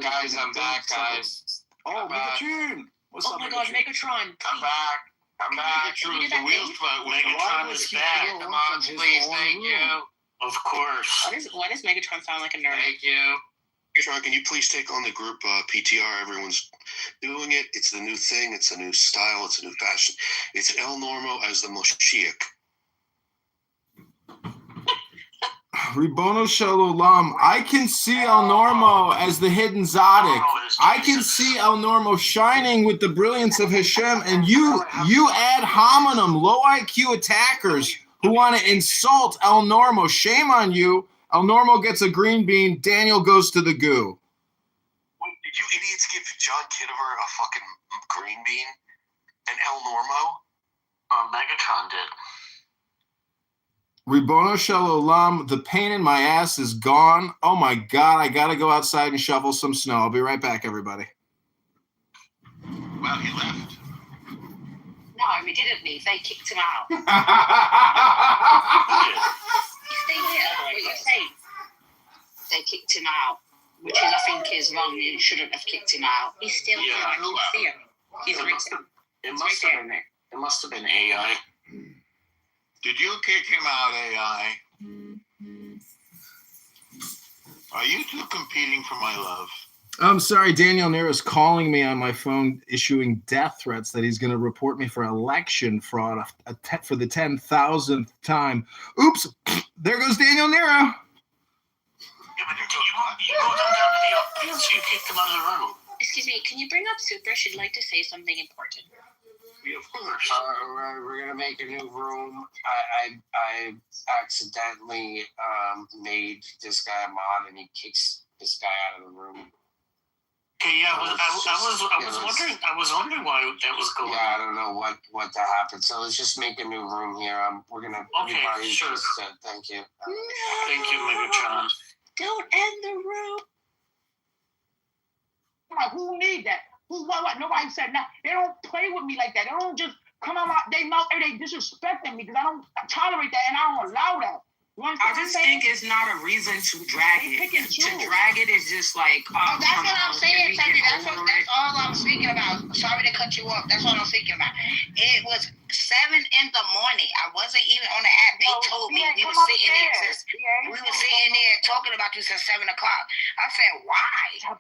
S5: Guys, I'm back, guys.
S7: Oh, Megatron!
S11: What's up, my God, Megatron!
S5: I'm back. I'm back. Megatron is back. Come on, please, thank you.
S10: Of course.
S11: Why does Megatron sound like a nerd?
S5: Thank you.
S4: Megatron, can you please take on the group PTR? Everyone's doing it. It's the new thing. It's a new style. It's a new fashion. It's El Normo as the Moshiach.
S1: Ribono Shel Olam. I can see El Normo as the hidden Zadok. I can see El Normo shining with the brilliance of Hashem, and you ad hominem, low IQ attackers who want to insult El Normo. Shame on you. El Normo gets a green bean. Daniel goes to the goo.
S4: Wait, did you idiots give John Kitover a fucking green bean? And El Normo?
S10: Megatron did.
S1: Ribono Shel Olam, the pain in my ass is gone. Oh my God, I gotta go outside and shovel some snow. I'll be right back, everybody.
S5: Wow, he left.
S11: No, we didn't leave. They kicked him out. He stayed here. What you saying? They kicked him out, which is, I think, is wrong. You shouldn't have kicked him out. He's still here. I can see him. He's right there.
S10: It must have been AI.
S5: Did you kick him out, AI? Are you two competing for my love?
S1: I'm sorry, Daniel Nero's calling me on my phone, issuing death threats that he's going to report me for election fraud for the 10,000th time. Oops, there goes Daniel Nero.
S10: Yeah, but you go down to the audience, you kicked him out of the room.
S11: Excuse me, can you bring up Super? She'd like to say something important.
S10: Of course.
S9: We're gonna make a new room. I accidentally made this guy a mod, and he kicks this guy out of the room.
S10: Okay, yeah, I was wondering why that was going on.
S9: Yeah, I don't know what that happened. So let's just make a new room here. We're gonna.
S10: Okay, sure.
S9: Thank you.
S10: Thank you, Megatron.
S11: Don't end the room.
S14: Who need that? What? Nobody said that. They don't play with me like that. They don't just come on they disrespecting me because I don't tolerate that and I don't allow that.
S15: I just think it's not a reason to drag it. To drag it is just like.
S6: That's what I'm saying, Sandy. That's all I'm speaking about. Sorry to cut you off. That's what I'm speaking about. It was 7 in the morning. I wasn't even on the app. They told me we were sitting there talking about you since 7 o'clock. I said, why?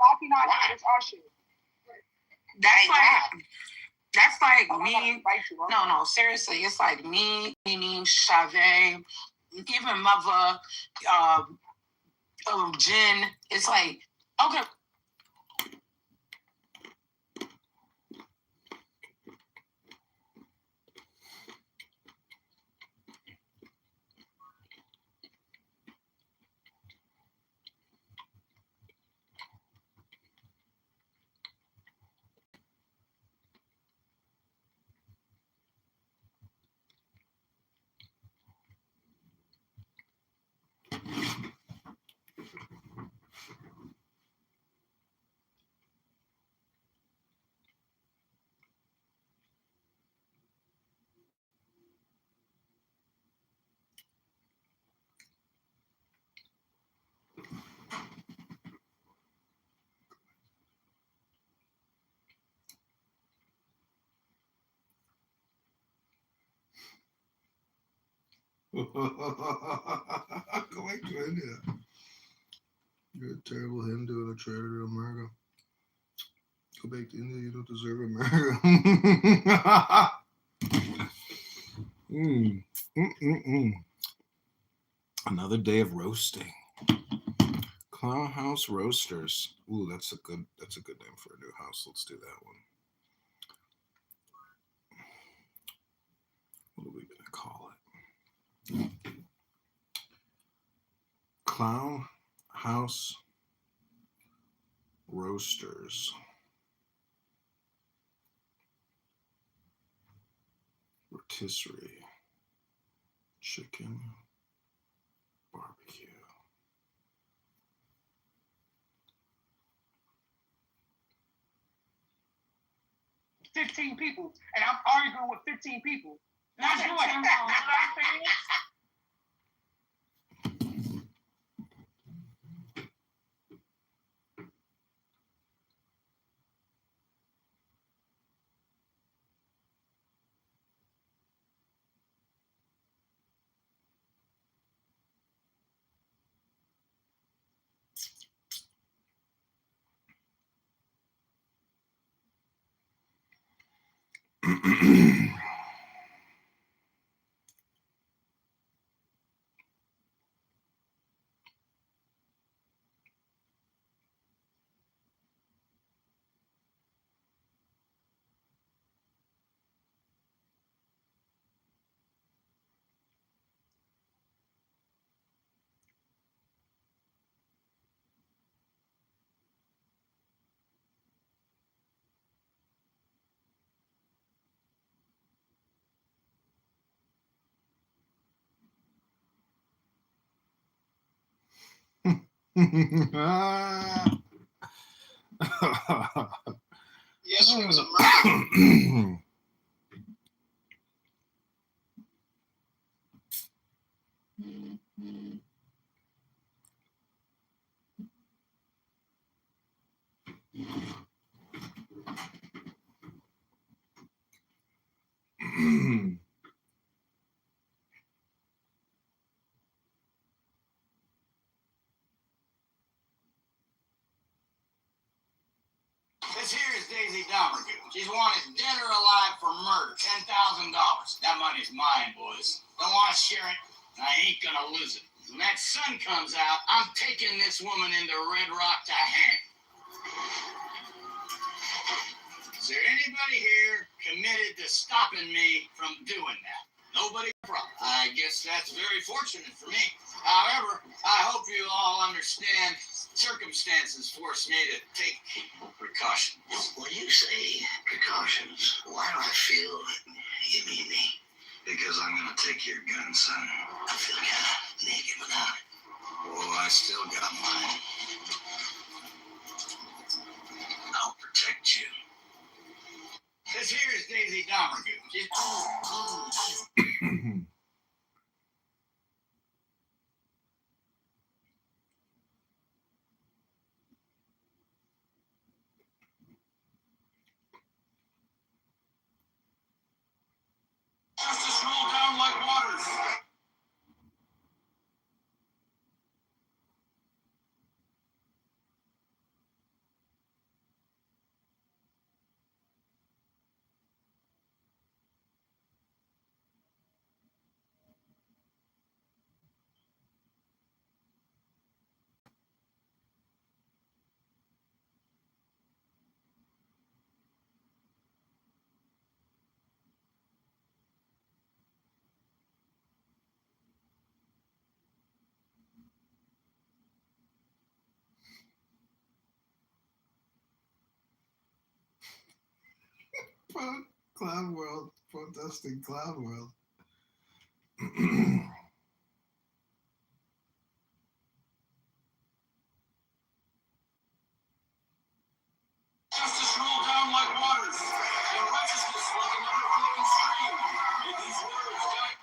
S15: That's like me. No, seriously. It's like me, Chavez, even Mother, Jen. It's like, okay.
S1: Go back to India. You're a terrible Hindu and a traitor to America. Go back to India. You don't deserve America. Another day of roasting. Clown House Roasters. Ooh, that's a good name for a new house. Let's do that one. What are we gonna call it? Clown House Roasters. Rotisserie. Chicken. Barbecue.
S14: 15 people, and I'm arguing with 15 people. Not doing it.
S2: Yesterday was a murder.
S5: This here is Daisy Domergue. She's wanted dead or alive for murder. $10,000. That money's mine, boys. Don't want to share it, and I ain't gonna lose it. When that sun comes out, I'm taking this woman into Red Rock to hang. Is there anybody here committed to stopping me from doing that? Nobody? I guess that's very fortunate for me. However, I hope you all understand circumstances force me to take precautions.
S16: When you say precautions, why do I feel you mean me?
S5: Because I'm gonna take your gun, son.
S16: I feel kind of naked without it.
S5: Oh, I still got mine.
S16: I'll protect you.
S5: This here is Daisy Domergue. Justice roll down like waters.
S1: Cloud World, protesting Cloud World.
S5: Justice roll down like waters, and righteousness like a never-flowing stream. May these words guide.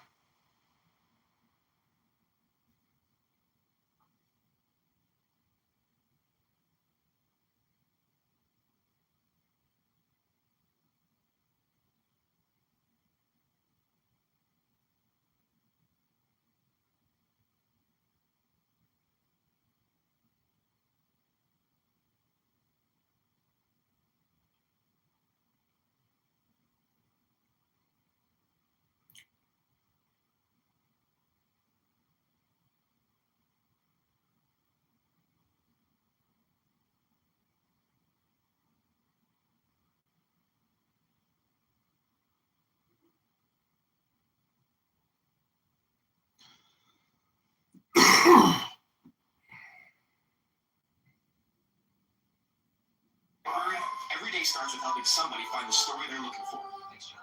S17: starts with helping somebody find the story they're looking for.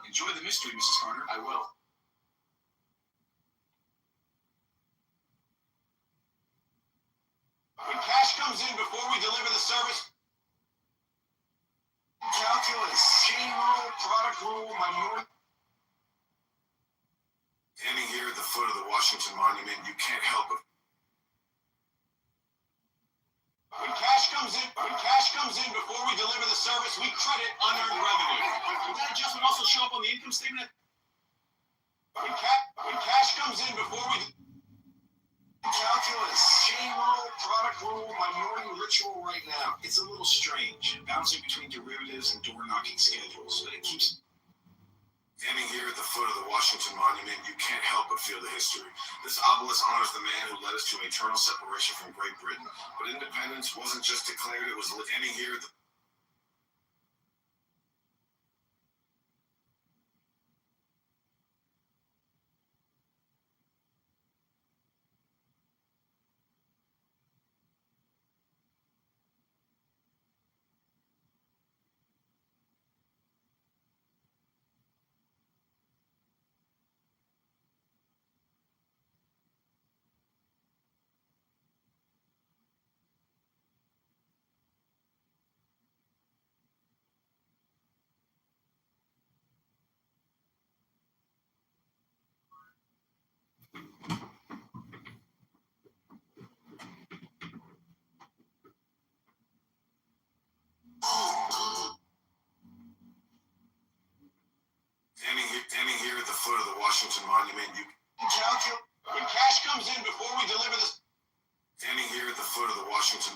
S17: Enjoy the mystery, Mrs. Carter. I will.
S18: When cash comes in before we deliver the service, calculus, chain rule, product rule, minority. Standing here at the foot of the Washington Monument, you can't help it. When cash comes in before we deliver the service, we credit unearned revenue.
S17: Will that adjustment also show up on the income statement?
S18: When cash comes in before we calculus, chain rule, product rule, minority ritual right now.
S17: It's a little strange, bouncing between derivatives and door-knocking schedules, but it keeps...
S18: Standing here at the foot of the Washington Monument, you can't help but feel the history. This obelisk honors the man who led us to an eternal separation from Great Britain. But independence wasn't just declared, it was standing here at the Standing here at the foot of the Washington Monument, you calculate when cash comes in before we deliver this. Standing here at the foot of the Washington.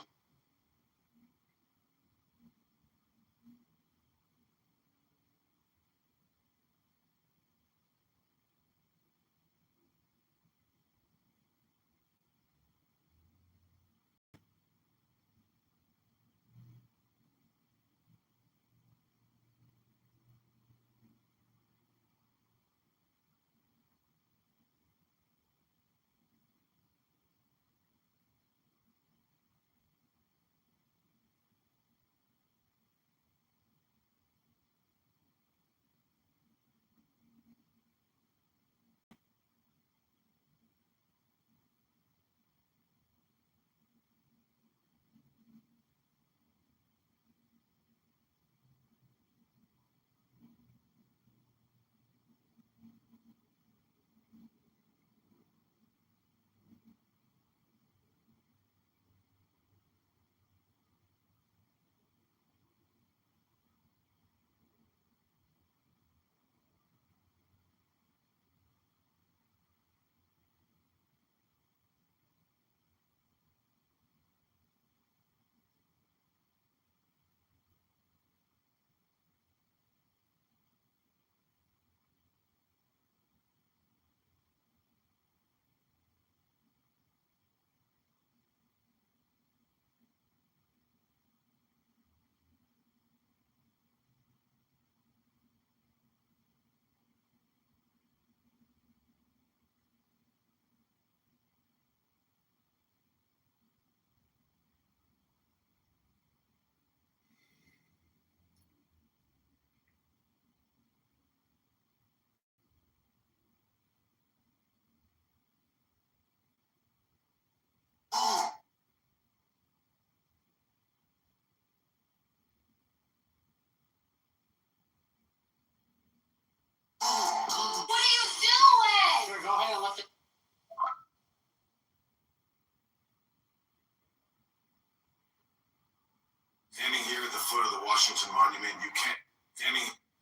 S18: Standing here at the foot of the Washington Monument, you can't.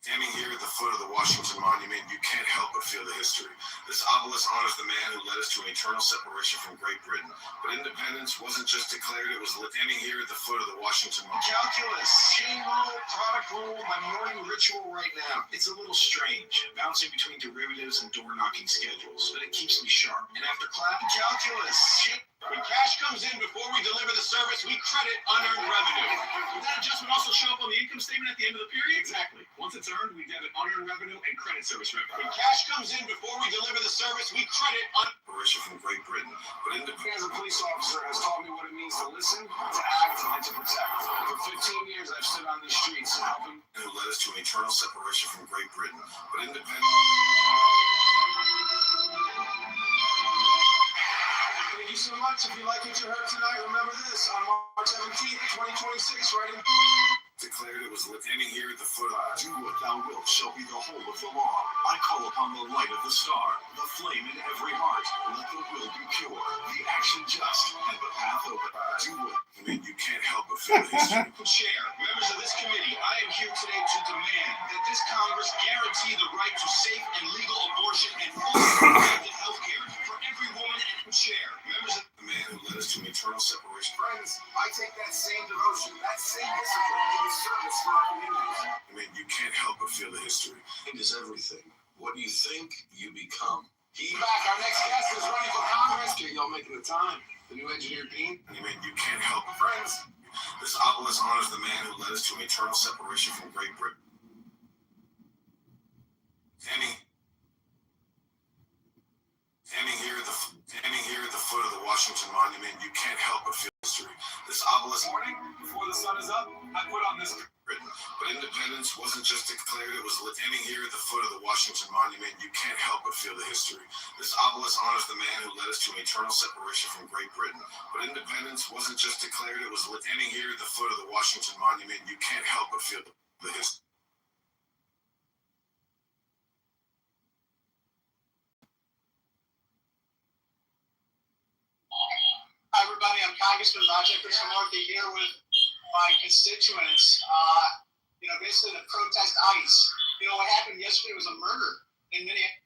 S18: Standing here at the foot of the Washington Monument, you can't help but feel the history. This obelisk honors the man who led us to an eternal separation from Great Britain. But independence wasn't just declared, it was standing here at the foot of the Washington Monument. Calculus, chain rule, product rule, minority ritual right now.
S17: It's a little strange, bouncing between derivatives and door-knocking schedules, but it keeps me sharp.
S18: And after class, calculus, when cash comes in before we deliver the service, we credit unearned revenue.
S17: Will that adjustment also show up on the income statement at the end of the period? Exactly. Once it's earned, we debit unearned revenue and credit service revenue.
S18: When cash comes in before we deliver the service, we credit separation from Great Britain. But as a police officer has taught me what it means to listen, to act, and to protect. For 15 years, I've stood on these streets helping, and who led us to an eternal separation from Great Britain. But Thank you so much. If you like what you heard tonight, remember this. On March 17th, 2026, writing declared it was standing here at the foot of do what thou wilt shall be the whole of the law. I call upon the light of the star, the flame in every heart. Let the will be pure, the action just, and the path open. Do what. I mean, you can't help but feel the history. Chair, members of this committee, I am here today to demand that this Congress guarantee the right to safe and legal abortion and fully protected health care for every woman and chair. Members of the man who led us to an eternal separation. Friends, I take that same devotion, that same discipline in service for our communities. I mean, you can't help but feel the history. It is everything. What you think, you become. Back. Our next guest is running for Congress. Y'all making the time. The new engineer Dean. I mean, you can't help it. Friends, this obelisk honors the man who led us to an eternal separation from Great Britain. Standing here at the foot of the Washington Monument, you can't help but feel history. This obelisk morning, before the sun is up, I put on this written. But independence wasn't just declared, it was standing here at the foot of the Washington Monument, you can't help but feel the history. This obelisk honors the man who led us to an eternal separation from Great Britain. But independence wasn't just declared, it was standing here at the foot of the Washington Monument, you can't help but feel the history.
S2: Hi, everybody. I'm Congressman Roger Krishnamurthy here with my constituents. Basically to protest ICE. What happened yesterday was a murder in Minneapolis.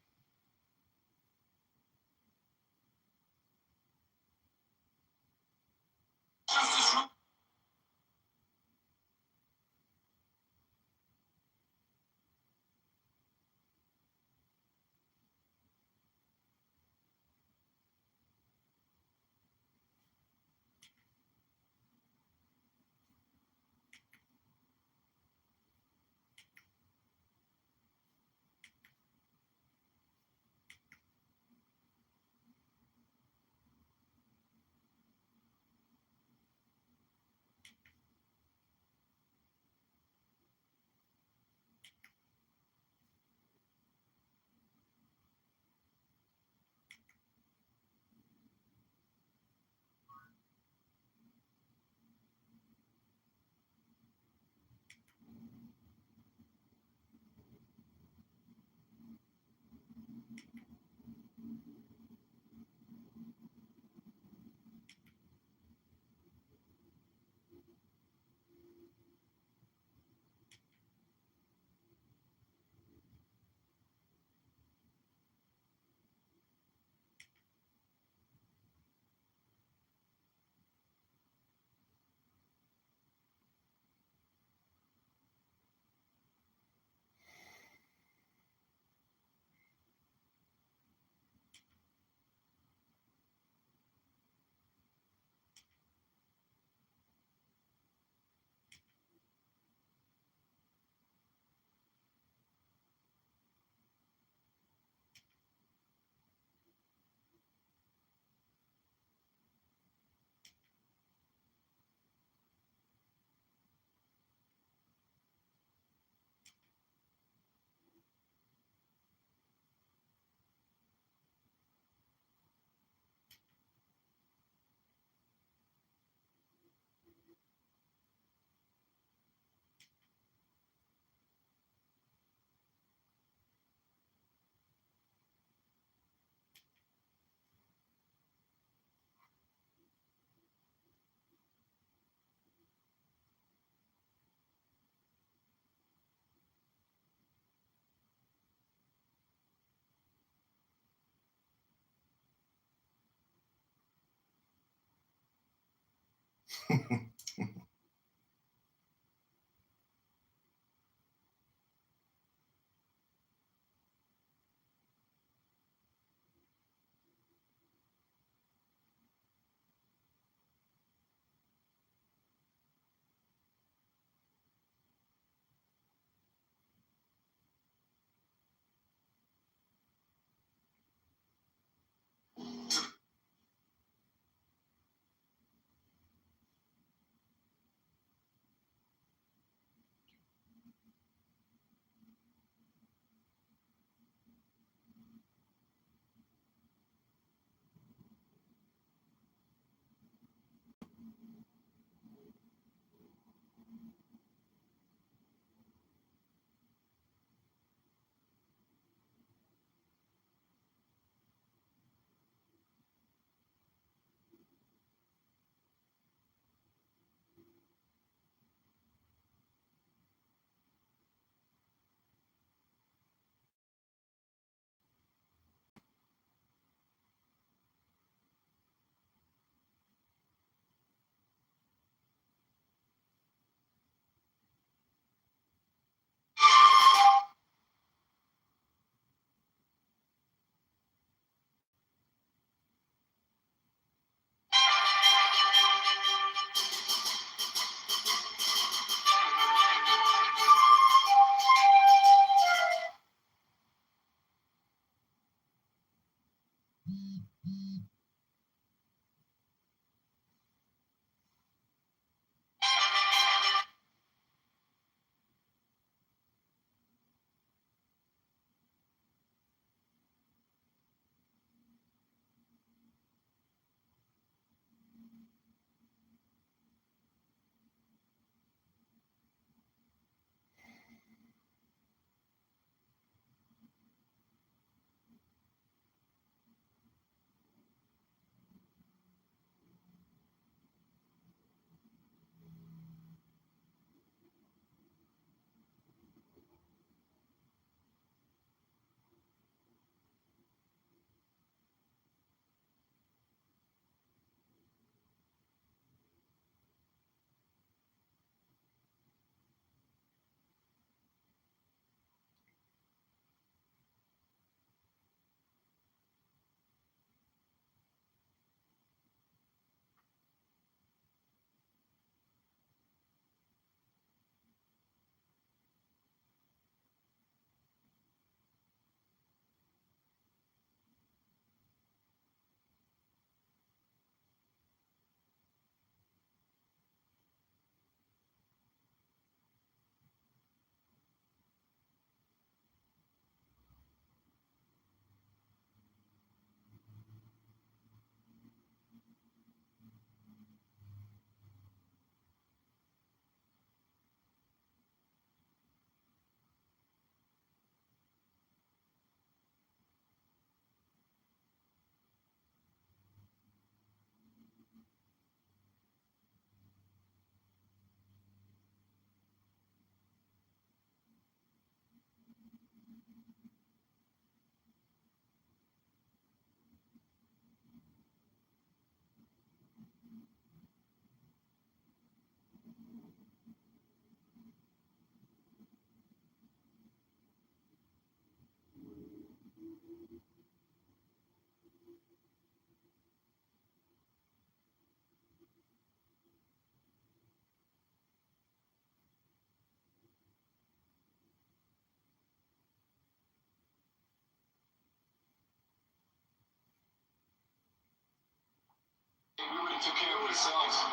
S2: Everybody took care of themselves.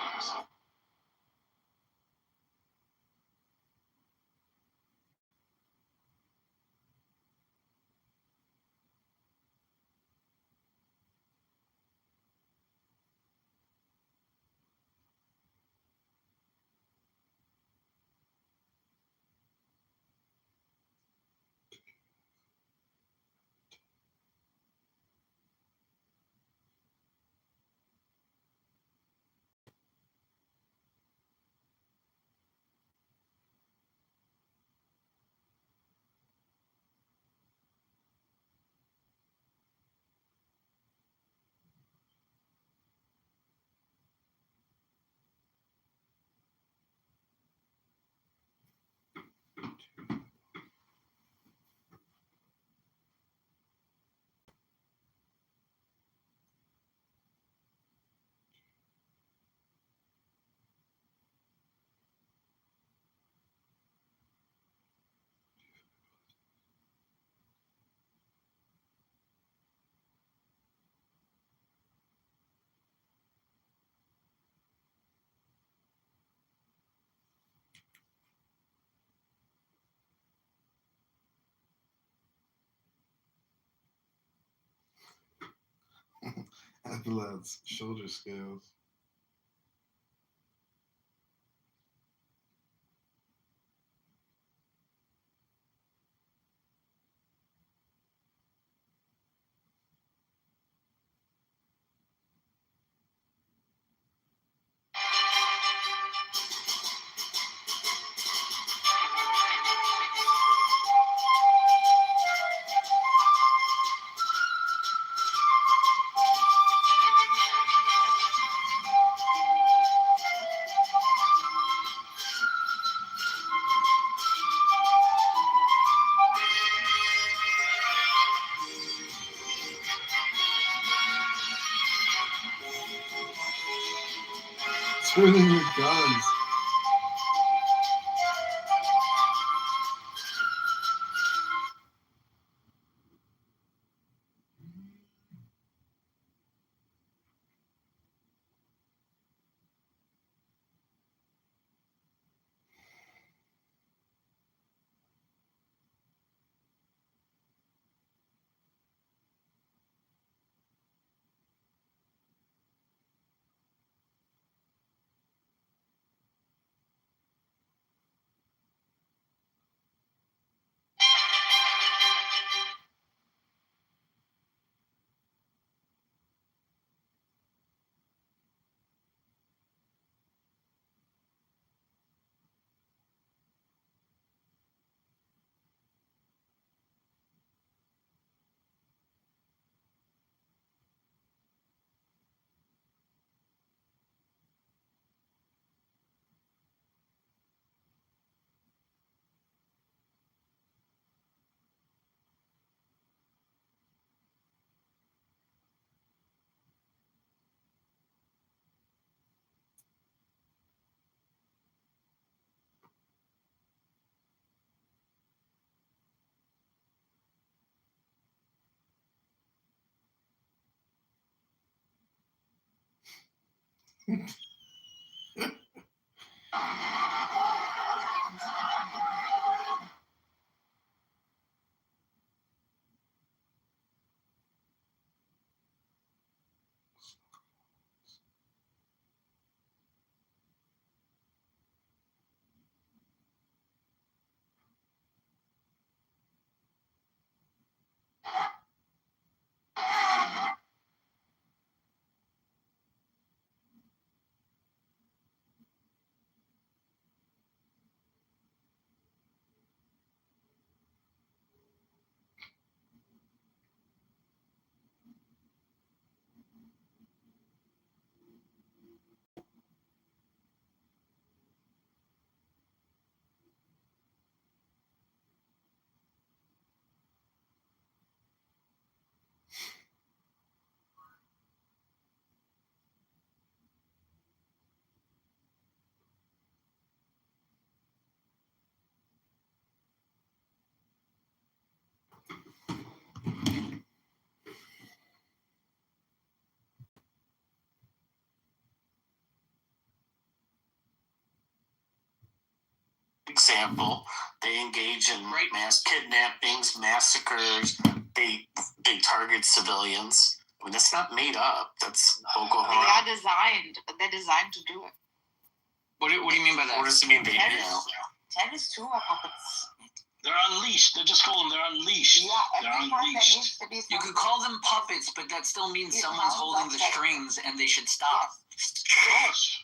S1: Athletes, shoulder scales. Turn in your guns.
S10: Example, they engage in mass kidnappings, massacres. They target civilians. I mean, that's not made up. That's Boko Haram.
S6: They are designed. They're designed to do it.
S7: What do you mean by that?
S10: What does it mean?
S6: Terrorists too are puppets.
S17: They're unleashed. They just call them. They're unleashed.
S6: Yeah,
S17: they're
S6: every time there
S17: unleashed.
S6: needs to be
S7: You could call them puppets, but that still means someone's holding the strings, and they should stop.
S17: Yes.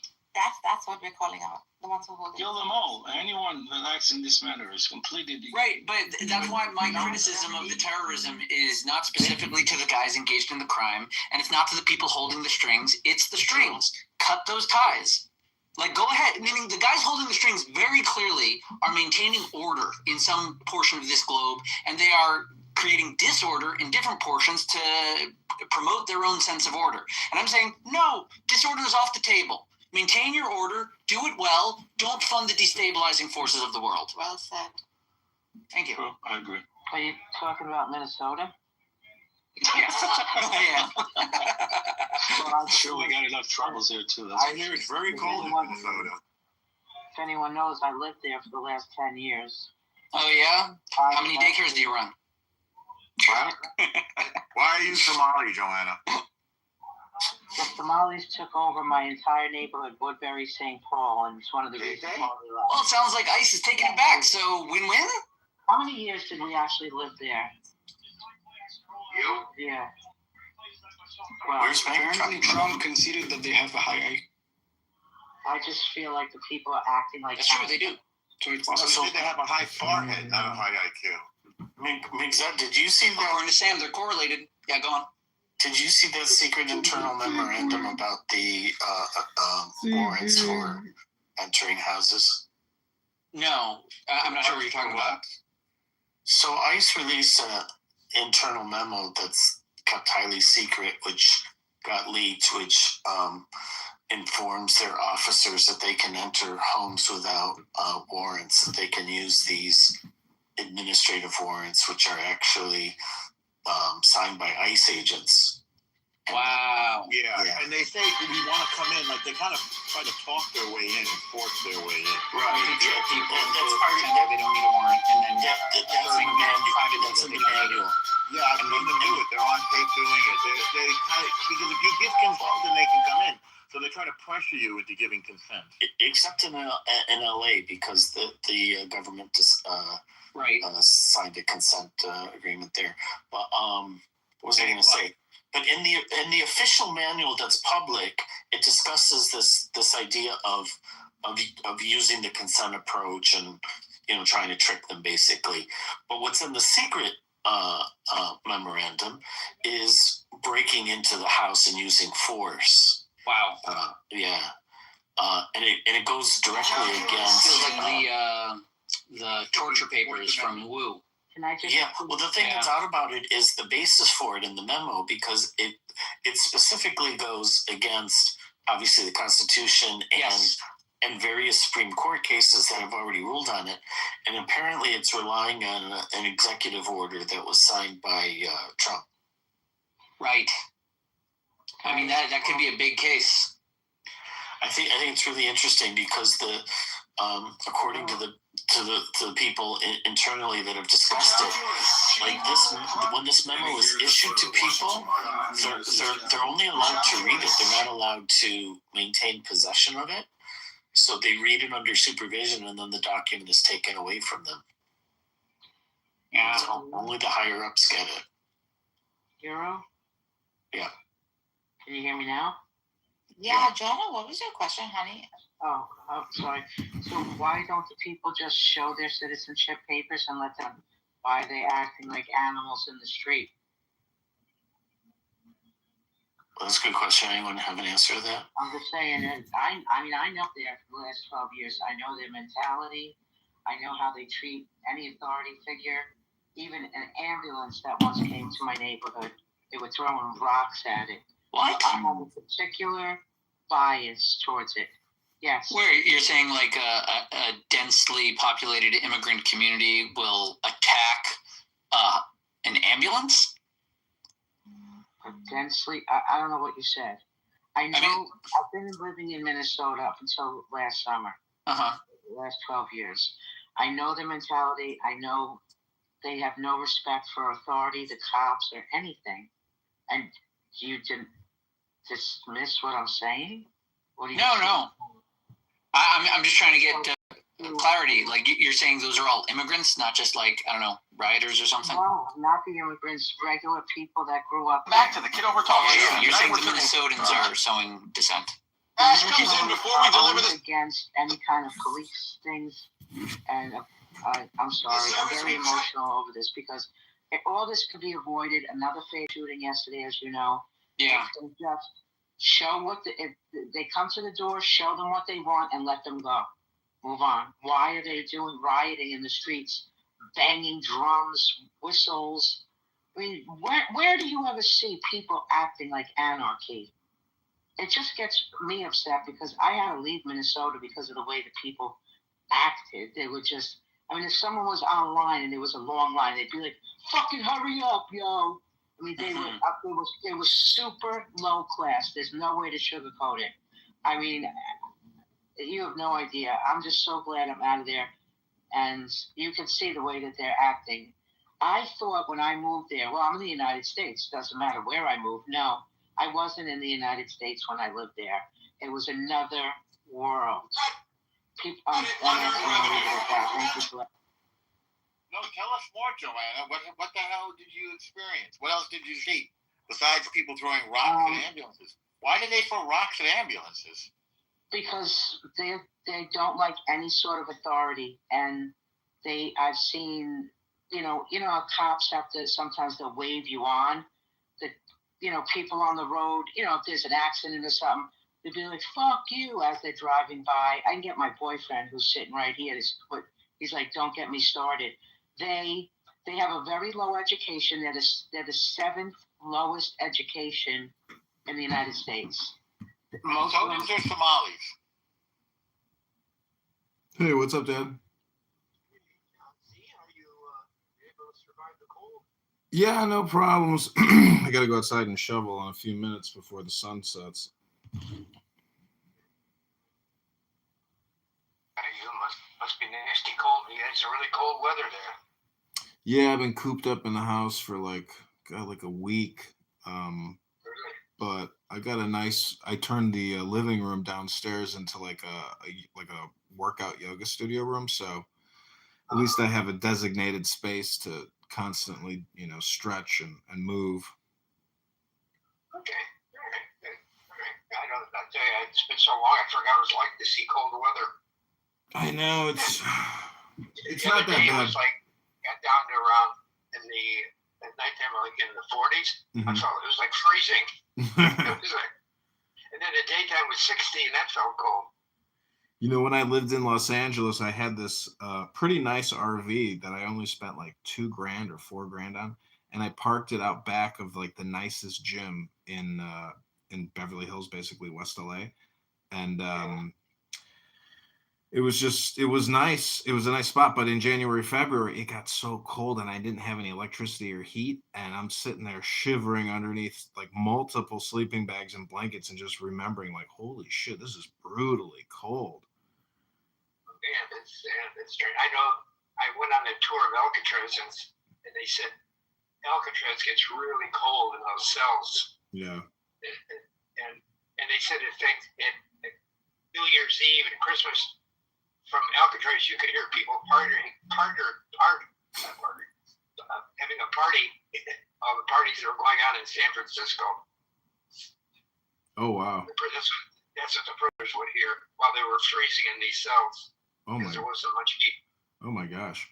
S6: That's what we're calling out. The ones who hold it.
S17: Kill them all. Anyone that acts in this manner is completely
S7: right. But that's why my criticism of the terrorism is not specifically to the guys engaged in the crime, and it's not to the people holding the strings. It's the strings. Cut those ties. Like, go ahead. Meaning the guys holding the strings very clearly are maintaining order in some portion of this globe, and they are creating disorder in different portions to promote their own sense of order. And I'm saying, no, disorder is off the table. Maintain your order, do it well, don't fund the destabilizing forces of the world.
S6: Well said.
S7: Thank you.
S17: True, I agree.
S13: Are you talking about Minnesota?
S7: Yes, I am.
S17: Well, I'm sure we got enough troubles here too.
S5: I hear it's very cold in Minnesota.
S13: If anyone knows, I lived there for the last 10 years.
S7: Oh, yeah? How many daycares do you run?
S5: Why are you Somali, Joanna?
S13: The Somalis took over my entire neighborhood, Woodbury, St. Paul, and it's one of the reasons why we left.
S7: Well, it sounds like ICE is taking it back, so win-win?
S13: How many years did we actually live there?
S5: You?
S13: Yeah.
S7: Well,
S17: apparently Trump conceded that they have a high IQ.
S13: I just feel like the people are acting like...
S7: That's true, they do.
S5: So they have a high forehead, not a high IQ.
S10: Migzad, did you see that?
S7: According to Sam, they're correlated. Yeah, go on.
S10: Did you see that secret internal memorandum about the warrants for entering houses?
S7: No, I'm not sure what you're talking about.
S10: So ICE released an internal memo that's kept highly secret, which got leaked, which informs their officers that they can enter homes without warrants, that they can use these administrative warrants, which are actually signed by ICE agents.
S7: Wow.
S5: Yeah, and they say we want to come in, like they kind of try to talk their way in and force their way in.
S10: Right.
S7: To trick people. That's part of it. They don't need a warrant. And then
S10: that's in the manual.
S5: Yeah, I've seen them do it. They're on tape doing it. They kind of, because if you give consent, then they can come in. So they try to pressure you into giving consent.
S10: Except in LA, because the government just signed a consent agreement there. But what was I going to say? But in the official manual that's public, it discusses this idea of using the consent approach and trying to trick them basically. But what's in the secret memorandum is breaking into the house and using force.
S7: Wow.
S10: And it goes directly against.
S7: Feels like the torture papers from Wu.
S10: Well, the thing that's odd about it is the basis for it in the memo, because it specifically goes against obviously the Constitution and various Supreme Court cases that have already ruled on it, and apparently it's relying on an executive order that was signed by Trump.
S7: Right. I mean that could be a big case.
S10: I think it's really interesting because according to the people internally that have discussed it, like this, when this memo is issued to people, they're only allowed to read it. They're not allowed to maintain possession of it. So they read it under supervision, and then the document is taken away from them. Yeah, so only the higher ups get it.
S13: Euro?
S10: Yeah.
S13: Can you hear me now?
S6: Yeah, Jonah, what was your question, honey?
S13: Oh, sorry. So why don't the people just show their citizenship papers and let them? Why are they acting like animals in the street?
S10: Well, that's a good question. Anyone have an answer to that?
S13: I'm just saying, I mean, I know there for the last 12 years. I know their mentality. I know how they treat any authority figure. Even an ambulance that once came to my neighborhood, they were throwing rocks at it.
S15: What?
S13: I have a particular bias towards it. Yes.
S15: Where you're saying like a densely populated immigrant community will attack an ambulance?
S13: Densely, I don't know what you said. I know. I've been living in Minnesota up until last summer. The last 12 years. I know their mentality. I know they have no respect for authority, the cops, or anything. And you didn't dismiss what I'm saying? What do you
S15: No. I'm just trying to get clarity. Like you're saying those are all immigrants, not just like, I don't know, rioters or something?
S13: No, not the immigrants, regular people that grew up.
S2: Back to the Kitover talk.
S15: You're saying the Minnesotans are showing dissent.
S2: Ash comes in before we deliver this.
S13: Against any kind of police things, and I'm sorry, I'm very emotional over this because all this could be avoided. Another fatal shooting yesterday, as you know.
S15: Yeah.
S13: If they just show if they come to the door, show them what they want, and let them go. Move on. Why are they doing rioting in the streets, banging drums, whistles? I mean, where do you ever see people acting like anarchy? It just gets me upset because I had to leave Minnesota because of the way the people acted. They were just, I mean, if someone was online and there was a long line, they'd be like, fucking hurry up, yo. I mean, they were super low class. There's no way to sugarcoat it. I mean, you have no idea. I'm just so glad I'm out of there. And you can see the way that they're acting. I thought when I moved there, well, I'm in the United States. Doesn't matter where I moved. No, I wasn't in the United States when I lived there. It was another world. Thank you for
S5: No, tell us more, Joanna. What the hell did you experience? What else did you see besides people throwing rocks at ambulances? Why did they throw rocks at ambulances?
S13: Because they don't like any sort of authority, and I've seen, you know how cops have to, sometimes they'll wave you on, that, people on the road, if there's an accident or something, they'd be like, fuck you, as they're driving by. I can get my boyfriend who's sitting right here, he's like, don't get me started. They have a very low education. They're the seventh lowest education in the United States.
S5: Most of them are Somalis.
S1: Hey, what's up, Dad? Yeah, no problems. I gotta go outside and shovel in a few minutes before the sun sets.
S17: Must be nasty cold. It's a really cold weather there.
S1: Yeah, I've been cooped up in the house for like a week. But I got I turned the living room downstairs into like a workout yoga studio room. So at least I have a designated space to constantly, stretch and move.
S17: Okay. All right. I'll tell you, it's been so long, I forgot what it was like to see cold weather.
S1: I know, it's not that bad.
S17: It was like, got down to around at nighttime, like in the 40s.
S1: Mm-hmm.
S17: I felt it was like freezing. It was like, and then the daytime was 60, and that felt cold.
S1: When I lived in Los Angeles, I had this pretty nice RV that I only spent like $2,000 or $4,000 on, and I parked it out back of like the nicest gym in Beverly Hills, basically West LA, and it was nice. It was a nice spot, but in January, February, it got so cold and I didn't have any electricity or heat. And I'm sitting there shivering underneath like multiple sleeping bags and blankets and just remembering like, holy shit, this is brutally cold.
S17: Yeah, it's strange. I know I went on a tour of Alcatraz and they said Alcatraz gets really cold in those cells.
S1: Yeah.
S17: And they said in New Year's Eve and Christmas from Alcatraz, you could hear people having a party. All the parties that are going on in San Francisco.
S1: Oh wow!
S17: That's what the prisoners would hear while they were freezing in these cells.
S1: Oh my!
S17: There wasn't much heat.
S1: Oh my gosh!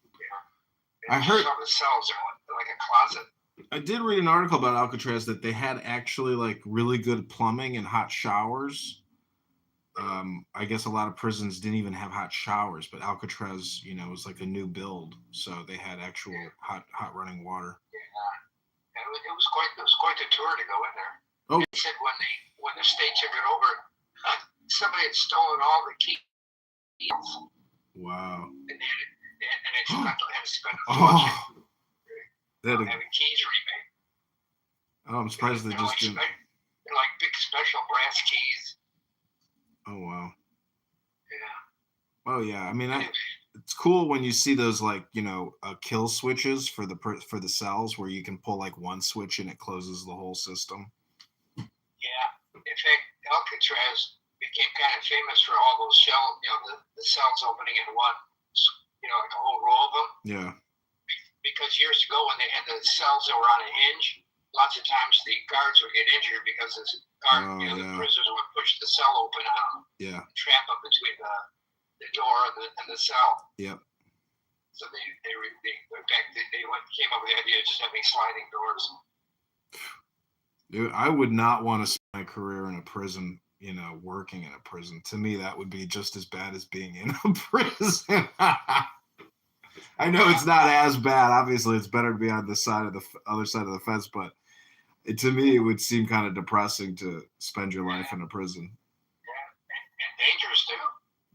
S17: Yeah.
S1: I heard
S17: some of the cells are like a closet.
S1: I did read an article about Alcatraz that they had actually like really good plumbing and hot showers. I guess a lot of prisons didn't even have hot showers, but Alcatraz, was like a new build, so they had actual hot running water.
S17: Yeah, it was quite a tour to go in there.
S1: Oh.
S17: They said when the state took it over, somebody had stolen all the keys.
S1: Wow.
S17: And they had to spend a
S1: Oh.
S17: having keys remade.
S1: Oh, I'm surprised they just didn't.
S17: They're like big special brass keys.
S1: Oh wow.
S17: Yeah.
S1: Oh yeah. I mean, it's cool when you see those like kill switches for the cells where you can pull like one switch and it closes the whole system.
S17: Yeah. In fact, Alcatraz became kind of famous for all those the cells opening in one, like a whole row of them.
S1: Yeah.
S17: Because years ago when they had the cells that were on a hinge, lots of times the guards would get injured because the prisoners would push the cell open on them.
S1: Yeah.
S17: Trap up between the door and the cell.
S1: Yep.
S17: So they came up with the idea of just having sliding doors.
S1: Dude, I would not want to spend my career in a prison, working in a prison. To me, that would be just as bad as being in a prison. I know it's not as bad. Obviously, it's better to be on the other side of the fence, but to me, it would seem kind of depressing to spend your life in a prison.
S17: Yeah, and dangerous too.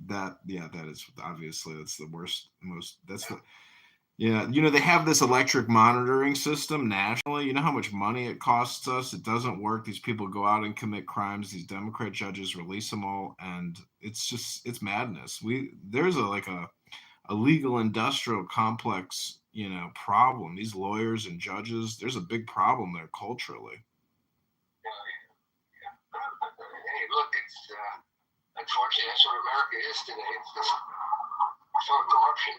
S1: That is obviously that's the worst. They have this electric monitoring system nationally. You know how much money it costs us? It doesn't work. These people go out and commit crimes. These Democrat judges release them all, and it's madness. There's a legal industrial complex, problem. These lawyers and judges, there's a big problem there culturally.
S17: Hey, look, it's unfortunately that's what America is today. It's just full of corruption.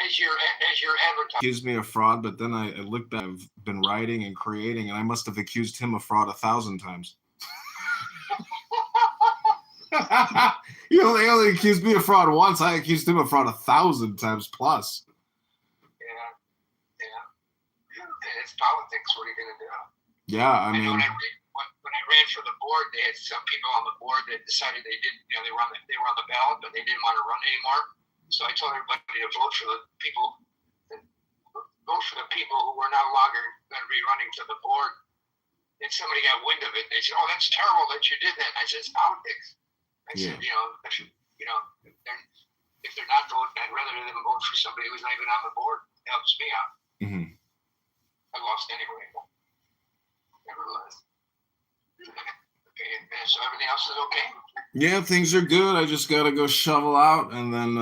S17: As your advertising.
S1: Accused me of fraud, but then I looked back. I've been writing and creating, and I must have accused him of fraud 1,000 times. They only accused me of fraud once. I accused him of fraud 1,000 times plus.
S17: Yeah. It's politics. What are you going to do?
S1: Yeah, I mean.
S17: When I ran for the board, they had some people on the board that decided they didn't. They were on the ballot, but they didn't want to run anymore. So I told everybody to vote for the people who were no longer going to be running for the board. And somebody got wind of it. They said, "Oh, that's terrible that you did that." And I said, "It's politics." I said, if they're not voting, I'd rather than vote for somebody who's not even on the board. It helps me out.
S1: Mm-hmm.
S17: I lost anyway. Nevertheless. Okay, so everything else is okay?
S1: Yeah, things are good. I just got to go shovel out and then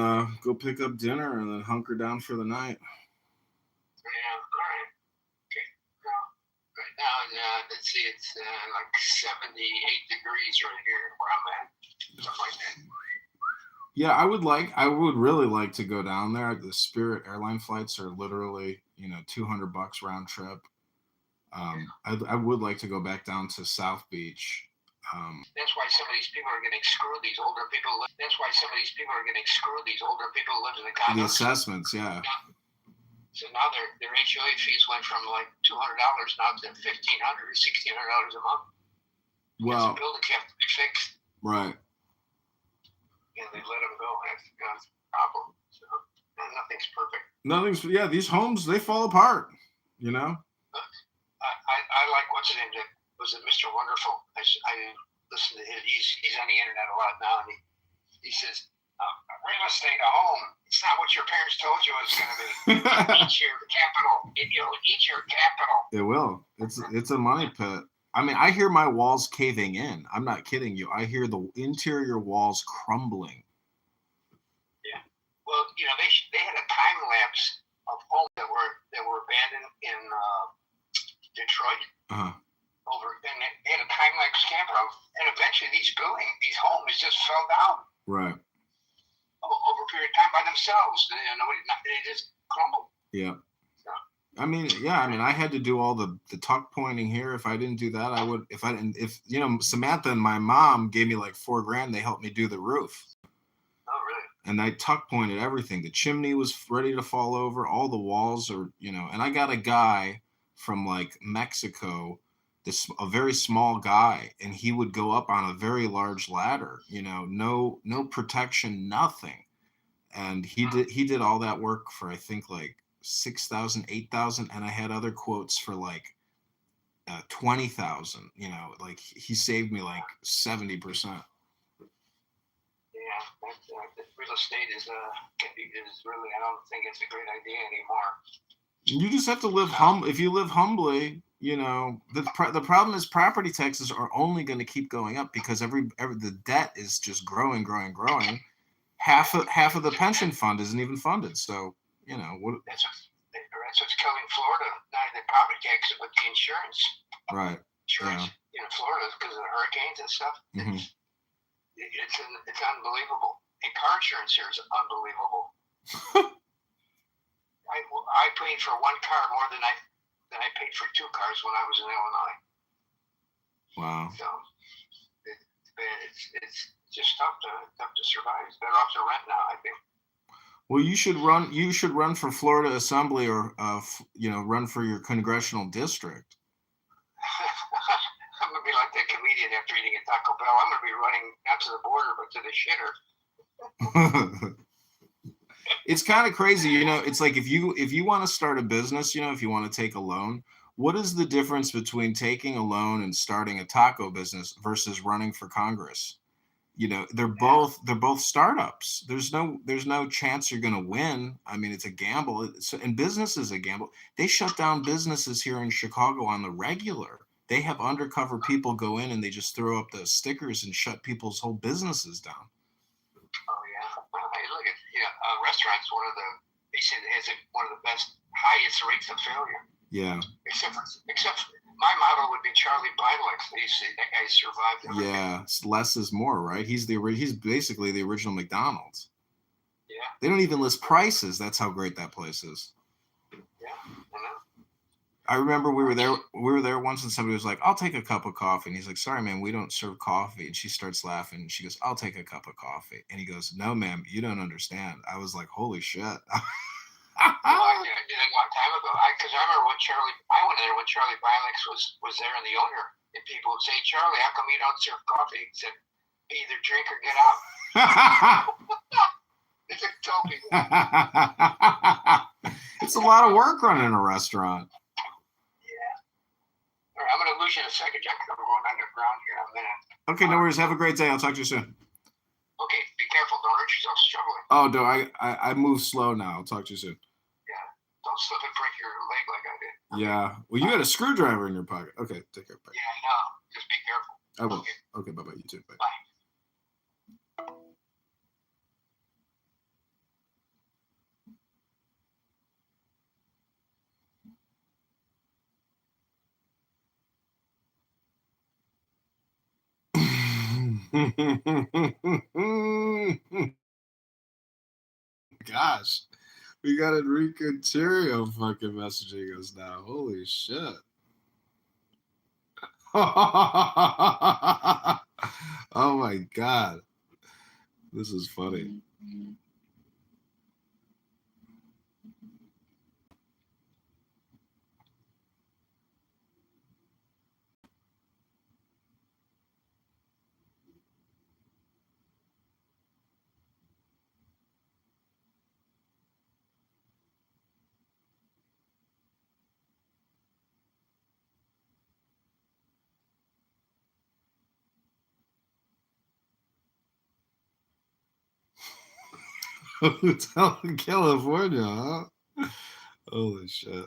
S1: go pick up dinner and then hunker down for the night.
S17: Yeah, all right. Okay. Right now, let's see, it's like 78 degrees right here where I'm at. Something like that.
S1: Yeah, I would really like to go down there. The Spirit airline flights are literally, $200 round trip. I would like to go back down to South Beach.
S17: That's why some of these people are getting screwed. These older people. That's why some of these people are getting screwed. These older people live in the condos.
S1: The assessments, yeah.
S17: So now their HOA fees went from like $200 now to $1,500 or $1,600 a month.
S1: Well,
S17: the buildings have to be fixed.
S1: Right.
S17: And they let them go. That's a problem. So nothing's perfect.
S1: These homes, they fall apart.
S17: I like what's his name. Was it Mr. Wonderful? I listen to him. He's on the internet a lot now, and He says, real estate, a home, it's not what your parents told you it was going to be. Eat your capital. It'll eat your capital.
S1: It will. It's a money pit. I mean, I hear my walls caving in. I'm not kidding you. I hear the interior walls crumbling.
S17: Yeah. Well, they had a time lapse of homes that were abandoned in Detroit.
S1: Uh-huh.
S17: And they had a time lapse camera, and eventually these homes just fell down.
S1: Right.
S17: Over a period of time by themselves. They just crumbled.
S1: Yeah. I mean, I had to do all the tuck pointing here. If I didn't do that, I would. If Samantha and my mom gave me like $4,000, they helped me do the roof.
S17: Oh, really?
S1: And I tuck pointed everything. The chimney was ready to fall over. All the walls are, and I got a guy from like Mexico, a very small guy, and he would go up on a very large ladder. No protection, nothing. And he did all that work for, I think, like 6,000, 8,000, and I had other quotes for like 20,000. Like he saved me like 70%.
S17: Yeah, real estate is really, I don't think it's a great idea anymore.
S1: You just have to live if you live humbly, the problem is property taxes are only going to keep going up because the debt is just growing. Half of the pension fund isn't even funded. So, what?
S17: That's what's killing Florida. Not the property taxes, but the insurance.
S1: Right.
S17: Insurance in Florida because of the hurricanes and stuff.
S1: Mm-hmm.
S17: It's unbelievable. And car insurance here is unbelievable. I paid for one car more than I paid for two cars when I was in Illinois.
S1: Wow.
S17: So it's just tough to survive. It's better off to rent now, I think.
S1: Well, you should run for Florida Assembly or run for your congressional district.
S17: I'm gonna be like that comedian after eating a Taco Bell. I'm gonna be running not to the border but to the shitter.
S1: It's kind of crazy, it's like if you want to start a business, if you want to take a loan, what is the difference between taking a loan and starting a taco business versus running for Congress? They're both startups. There's no chance you're going to win. I mean, it's a gamble. And business is a gamble. They shut down businesses here in Chicago on the regular. They have undercover people go in and they just throw up the stickers and shut people's whole businesses down.
S17: Oh yeah. Hey, look at restaurants. They say it has one of the best, highest rates of failure.
S1: Yeah.
S17: Except my model would be Charlie Beinlex. They say that guy survived everything.
S1: Yeah, less is more, right? He's basically the original McDonald's.
S17: Yeah.
S1: They don't even list prices. That's how great that place is.
S17: Yeah, I know.
S1: I remember we were there once and somebody was like, I'll take a cup of coffee. And he's like, sorry, man, we don't serve coffee. And she starts laughing. And she goes, I'll take a cup of coffee. And he goes, no, ma'am, you don't understand. I was like, holy shit.
S17: I did it a long time ago. Because I remember I went there when Charlie Beinlex was there and the owner. And people would say, Charlie, how come you don't serve coffee? He said, either drink or get out. It's a token.
S1: It's a lot of work running a restaurant.
S17: All right, I'm going to lose you in a second, Jack. I'm going underground here in a minute.
S1: Okay, no worries. Have a great day. I'll talk to you soon.
S17: Okay, be careful. Don't hurt yourself struggling.
S1: Oh, no, I move slow now. I'll talk to you soon.
S17: Yeah, don't slip and break your leg like I did.
S1: Yeah. Well, you got a screwdriver in your pocket. Okay, take care. Bye.
S17: Yeah, I know. Just be careful.
S1: I will. Okay, bye-bye. You too. Bye.
S17: Bye.
S1: Gosh, we got Enrique Ontario fucking messaging us now. Holy shit. Oh my god. This is funny. Hotel in California, huh? Holy shit.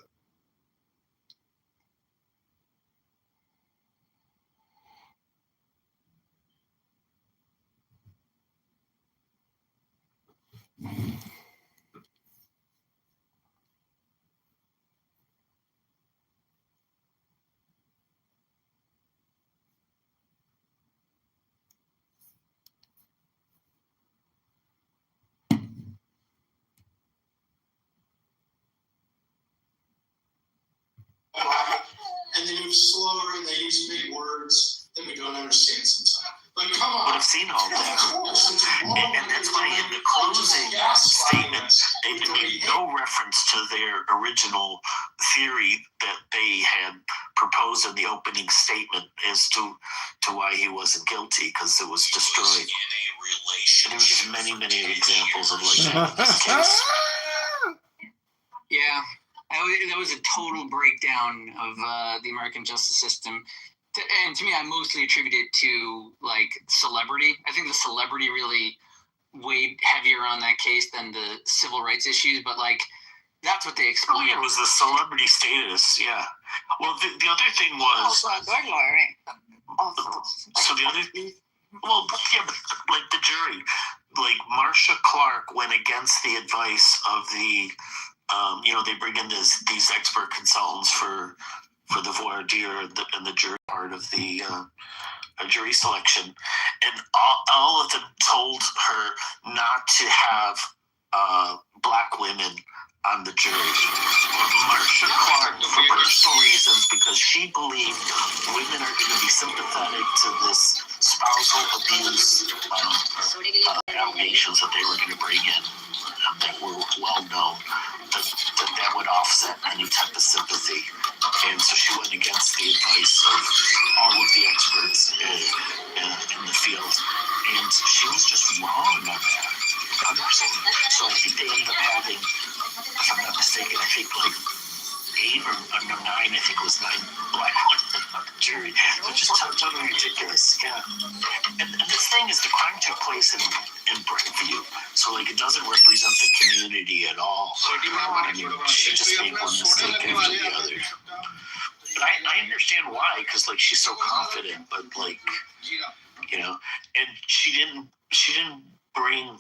S10: And they move slower and they use big words that we don't understand sometimes. Like, come on.
S5: Would have seen all that. And that's why in the closing statement, they made no reference to their original theory that they had proposed in the opening statement as to why he wasn't guilty, because it was destroyed. And there's just many, many examples of like that in this case.
S15: Yeah, that was a total breakdown of the American justice system. And to me, I mostly attribute it to like celebrity. I think the celebrity really weighed heavier on that case than the civil rights issues. But like, that's what they explained.
S5: Oh, yeah, it was the celebrity status. Yeah. Well, the other thing was.
S11: Also a good lawyer.
S5: So the other thing. Well, yeah, but like the jury, like Marcia Clark went against the advice of the. They bring in these expert consultants for the voir dire and the jury part of the jury selection, and all of them told her not to have black women on the jury. Marcia Clark, for personal reasons, because she believed women are going to be sympathetic to this spousal abuse allegations that they were going to bring in that were well known, that would offset any type of sympathy. And so she went against the advice of all of the experts in the field. And she was just wrong on that. 100%. So I think they ended up having, if I'm not mistaken, I think like 8 or no, 9, I think it was 9 black women on the jury. So just totally ridiculous, yeah. And this thing is, the crime took place in Brightview, so like it doesn't represent the community at all. I mean, she just made one mistake after the other. But I understand why, because like she's so confident, but like, and she didn't bring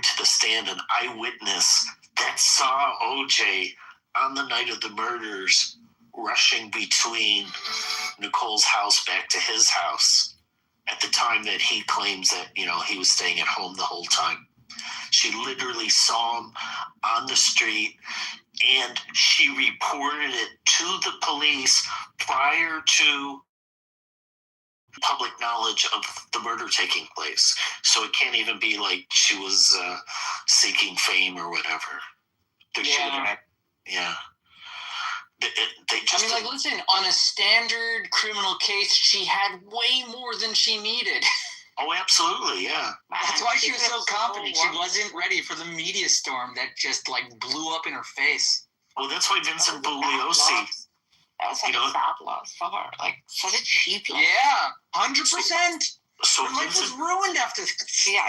S5: to the stand an eyewitness that saw OJ on the night of the murders rushing between Nicole's house back to his house at the time that he claims that, he was staying at home the whole time. She literally saw him on the street, and she reported it to the police prior to public knowledge of the murder taking place. So it can't even be like she was seeking fame or whatever. Yeah. They just.
S15: I mean, listen, on a standard criminal case, she had way more than she needed.
S5: Oh, absolutely, yeah.
S15: That's why she was so confident. She wasn't ready for the media storm that just blew up in her face.
S5: Well, that's why Vincent Bugliosi.
S11: That was like a bad loss for her. Like, such a cheap loss.
S15: Yeah, 100%.
S5: So
S15: her life was ruined after this.
S11: Yeah.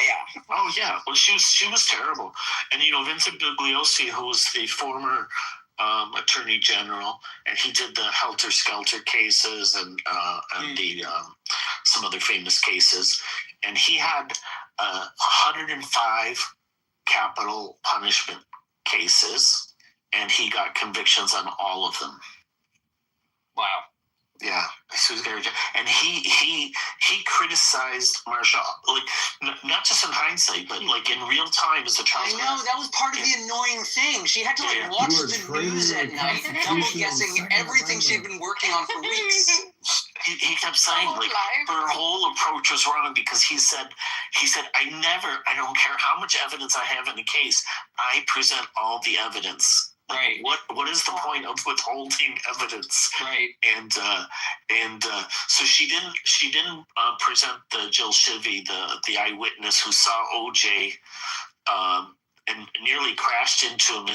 S5: Oh, yeah. Well, she was terrible. And, Vincent Bugliosi, who was the former attorney general, and he did the Helter Skelter cases and the some other famous cases. And he had 105 capital punishment cases, and he got convictions on all of them.
S15: Wow.
S5: Yeah, so he's very, and he criticized Marcia, like not just in hindsight, but like in real time as a trial.
S15: I know, that was part of the annoying thing. She had to watch the news at night, double guessing everything she'd been working on for weeks.
S5: He kept saying like her whole approach was wrong, because he said I don't care how much evidence I have in the case, I present all the evidence.
S15: Right.
S5: What is the point of withholding evidence?
S15: Right.
S5: And so she didn't present the Jill Shivey, the eyewitness who saw OJ and nearly crashed into him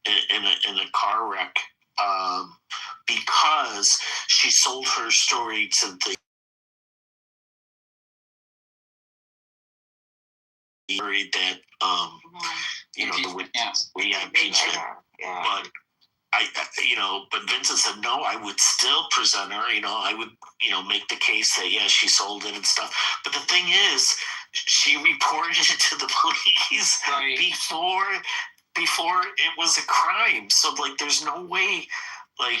S5: in a car wreck, because she sold her story to the
S10: worried that impeachment. But but Vincent said no. I would still present her. I would make the case that she sold it and stuff. But the thing is, she reported it to the police before it was a crime. So there's no way, I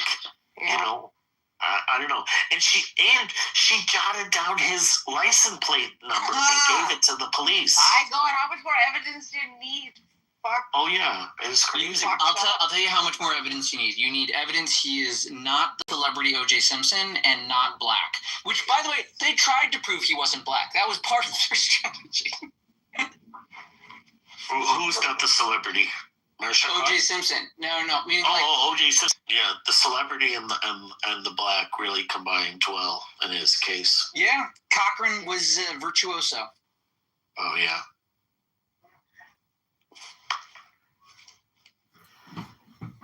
S10: don't know. And she jotted down his license plate number and gave it to the police.
S6: I know. And how much more evidence do you need? Fuck.
S10: Oh yeah, it's crazy.
S15: I'll tell you how much more evidence you need. You need evidence he is not the celebrity O.J. Simpson and not black. Which, by the way, they tried to prove he wasn't black. That was part of their strategy.
S10: Who's not the celebrity?
S15: O.J. Simpson. No. Meaning
S10: O.J. Simpson. Yeah, the celebrity and the black really combined well in his case.
S15: Yeah, Cochran was virtuoso.
S10: Oh yeah.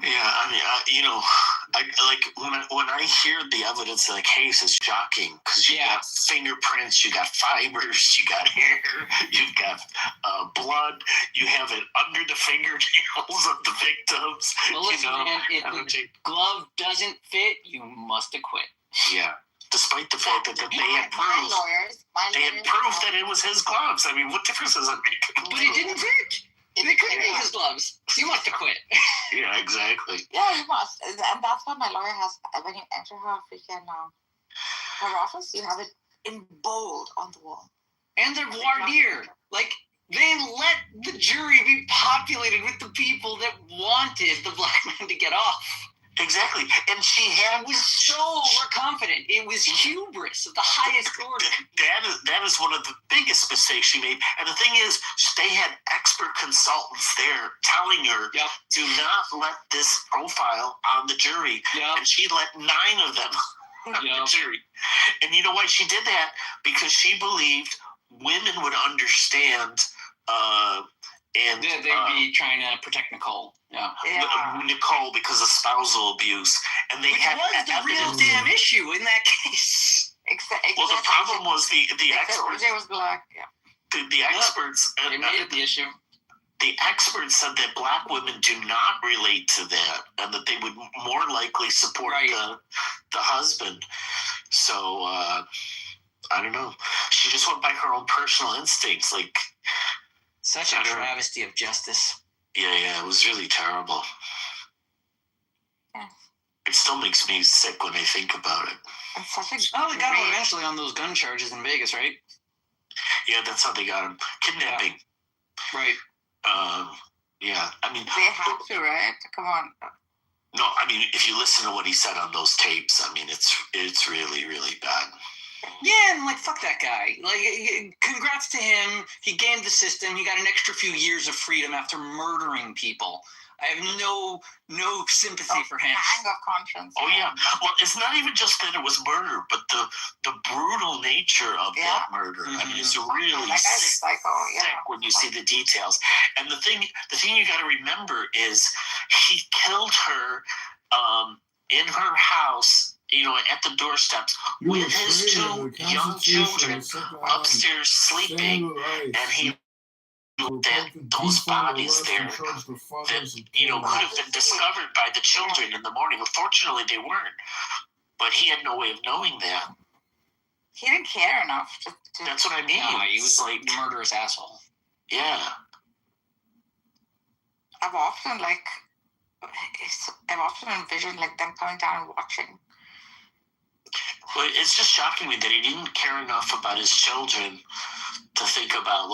S10: Yeah, I mean, when I hear the evidence of the case, it's shocking because you got fingerprints, you got fibers, you got hair, you've got blood, you have it under the fingernails of the victims.
S15: Well, listen, man, if the glove doesn't fit, you must acquit.
S10: Yeah, despite the fact that they had proof. They had proof that it was his gloves. I mean, what difference does it make?
S15: But it didn't fit. They couldn't make his gloves. You must have quit.
S10: Yeah, exactly.
S6: Yeah, you must. And that's what my lawyer has. When you enter her freaking her office, you have it in bold on the wall.
S15: And they're voir dire. They let the jury be populated with the people that wanted the black man to get off.
S10: Exactly. And she
S15: was so overconfident. It was hubris of the highest order.
S10: That is one of the biggest mistakes she made. And the thing is, they had expert consultants there telling her, do not let this profile on the jury. And she let 9 of them on the jury. And you know why she did that? Because she believed women would understand and
S15: they'd be trying to protect Nicole.
S10: Nicole because of spousal abuse, and they had
S15: was the real damn issue in that case.
S6: Exactly.
S10: Well, the problem was the experts.
S6: OJ was black. Yeah.
S10: The experts.
S15: They made it the issue.
S10: The experts said that black women do not relate to that, and that they would more likely support the husband. So I don't know. She just went by her own personal instincts,
S15: Such a travesty of justice.
S10: Yeah, it was really terrible.
S6: Yeah.
S10: It still makes me sick when I think about it.
S15: They got him eventually on those gun charges in Vegas, right?
S10: Yeah, that's how they got him. Kidnapping.
S15: Yeah. Right.
S10: Yeah, I mean...
S6: They have to, right? Come on.
S10: No, I mean, if you listen to what he said on those tapes, I mean, it's really, really bad.
S15: Yeah, and fuck that guy. Congrats to him. He gamed the system. He got an extra few years of freedom after murdering people. I have no sympathy for him.
S6: Hang of conscience.
S10: Oh yeah. Well, it's not even just that it was murder, but the brutal nature of that murder. Mm-hmm. I mean, it's really sick when you see the details. And the thing you got to remember is he killed her in her house. At the doorsteps with his 2 young children upstairs sleeping, and he that those bodies there that could have been discovered by the children in the morning. Unfortunately, they weren't. But he had no way of knowing that.
S6: He didn't care enough.
S10: That's what I mean.
S15: No, he was a murderous asshole.
S10: Yeah.
S6: I've often envisioned them coming down and watching.
S10: Well, it's just shocking me that he didn't care enough about his children to think about,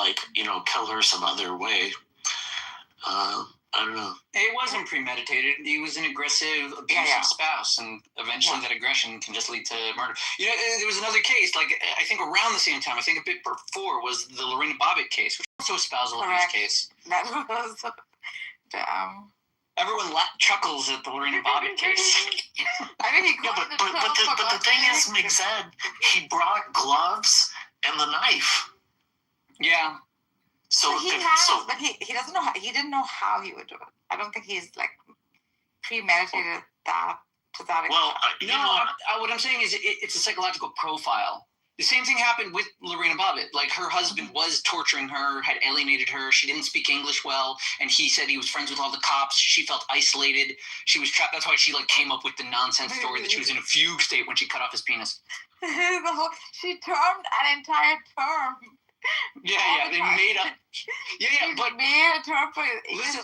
S10: kill her some other way. I don't know.
S15: It wasn't premeditated. He was an aggressive, abusive spouse, and eventually that aggression can just lead to murder. There was another case, I think around the same time, I think a bit before, was the Lorena Bobbitt case, which was also a spousal abuse case.
S6: That was...
S15: Everyone chuckles at the Lorena Bobbitt case.
S6: I mean,
S10: but the thing is, Migzed, he brought gloves and the knife.
S15: Yeah.
S6: So he doesn't know. He didn't know how he would do it. I don't think he's premeditated that to that extent.
S10: Well,
S15: what I'm saying is it's a psychological profile. The same thing happened with Lorena Bobbitt. Like, her husband was torturing her, had alienated her. She didn't speak English well, and he said he was friends with all the cops. She felt isolated. She was trapped. That's why she like came up with the nonsense story that she was in a fugue state when she cut off his penis.
S6: She termed an entire term.
S15: Yeah, they made up. Yeah, but
S6: made a term for
S15: listen.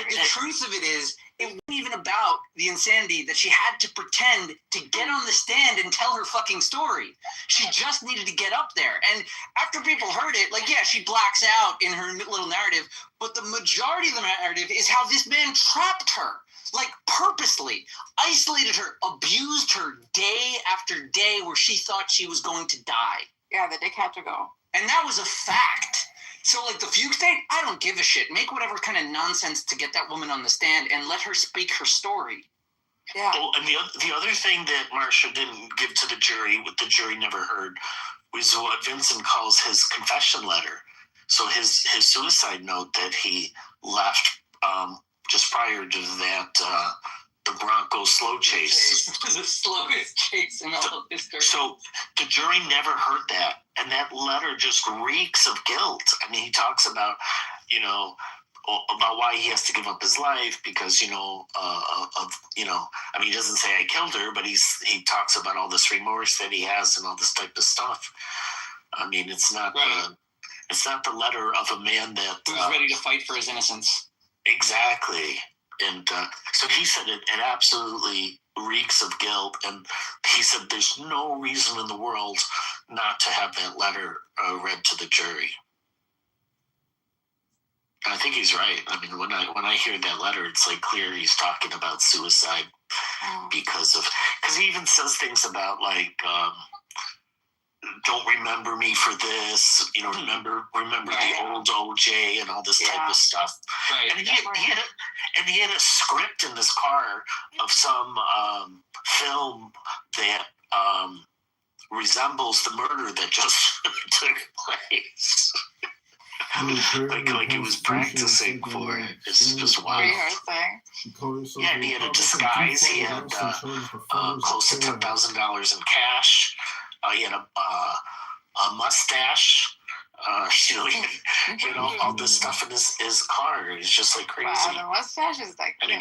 S15: The truth of it is, it wasn't even about the insanity that she had to pretend to get on the stand and tell her fucking story. She just needed to get up there. And after people heard it, like, yeah, she blacks out in her little narrative, but the majority of the narrative is how this man trapped her, like, purposely, isolated her, abused her day after day where she thought she was going to die.
S6: Yeah, the dick had to go.
S15: And that was a fact. So, like, the fugue state, I don't give a shit. Make whatever kind of nonsense to get that woman on the stand and let her speak her story.
S6: Yeah.
S10: Oh, and the other thing that Marsha didn't give to the jury, what the jury never heard, was what Vincent calls his confession letter. So his suicide note that he left just prior to that, the Bronco slow chase.
S15: The slowest chase in all of history.
S10: So the jury never heard that. And that letter just reeks of guilt. I mean, he talks about, about why he has to give up his life because, I mean, he doesn't say I killed her, but he talks about all this remorse that he has and all this type of stuff. I mean, it's not the letter of a man that
S15: who's ready to fight for his innocence.
S10: Exactly. And so he said it absolutely reeks of guilt. And he said there's no reason in the world not to have that letter read to the jury. And I think he's right. I mean, when I hear that letter, it's like clear he's talking about suicide because he even says things about like, don't remember me for this, remember the old OJ and all this type of stuff. Right. And he had a script in this car of some film that resembles the murder that just took place. like he was practicing for it. It's just wild. Yeah, and he had a disguise. He had close to $10,000 in cash. He had a mustache. He had all this stuff in his car. It's just like crazy.
S6: Wow, the mustache is like.
S10: And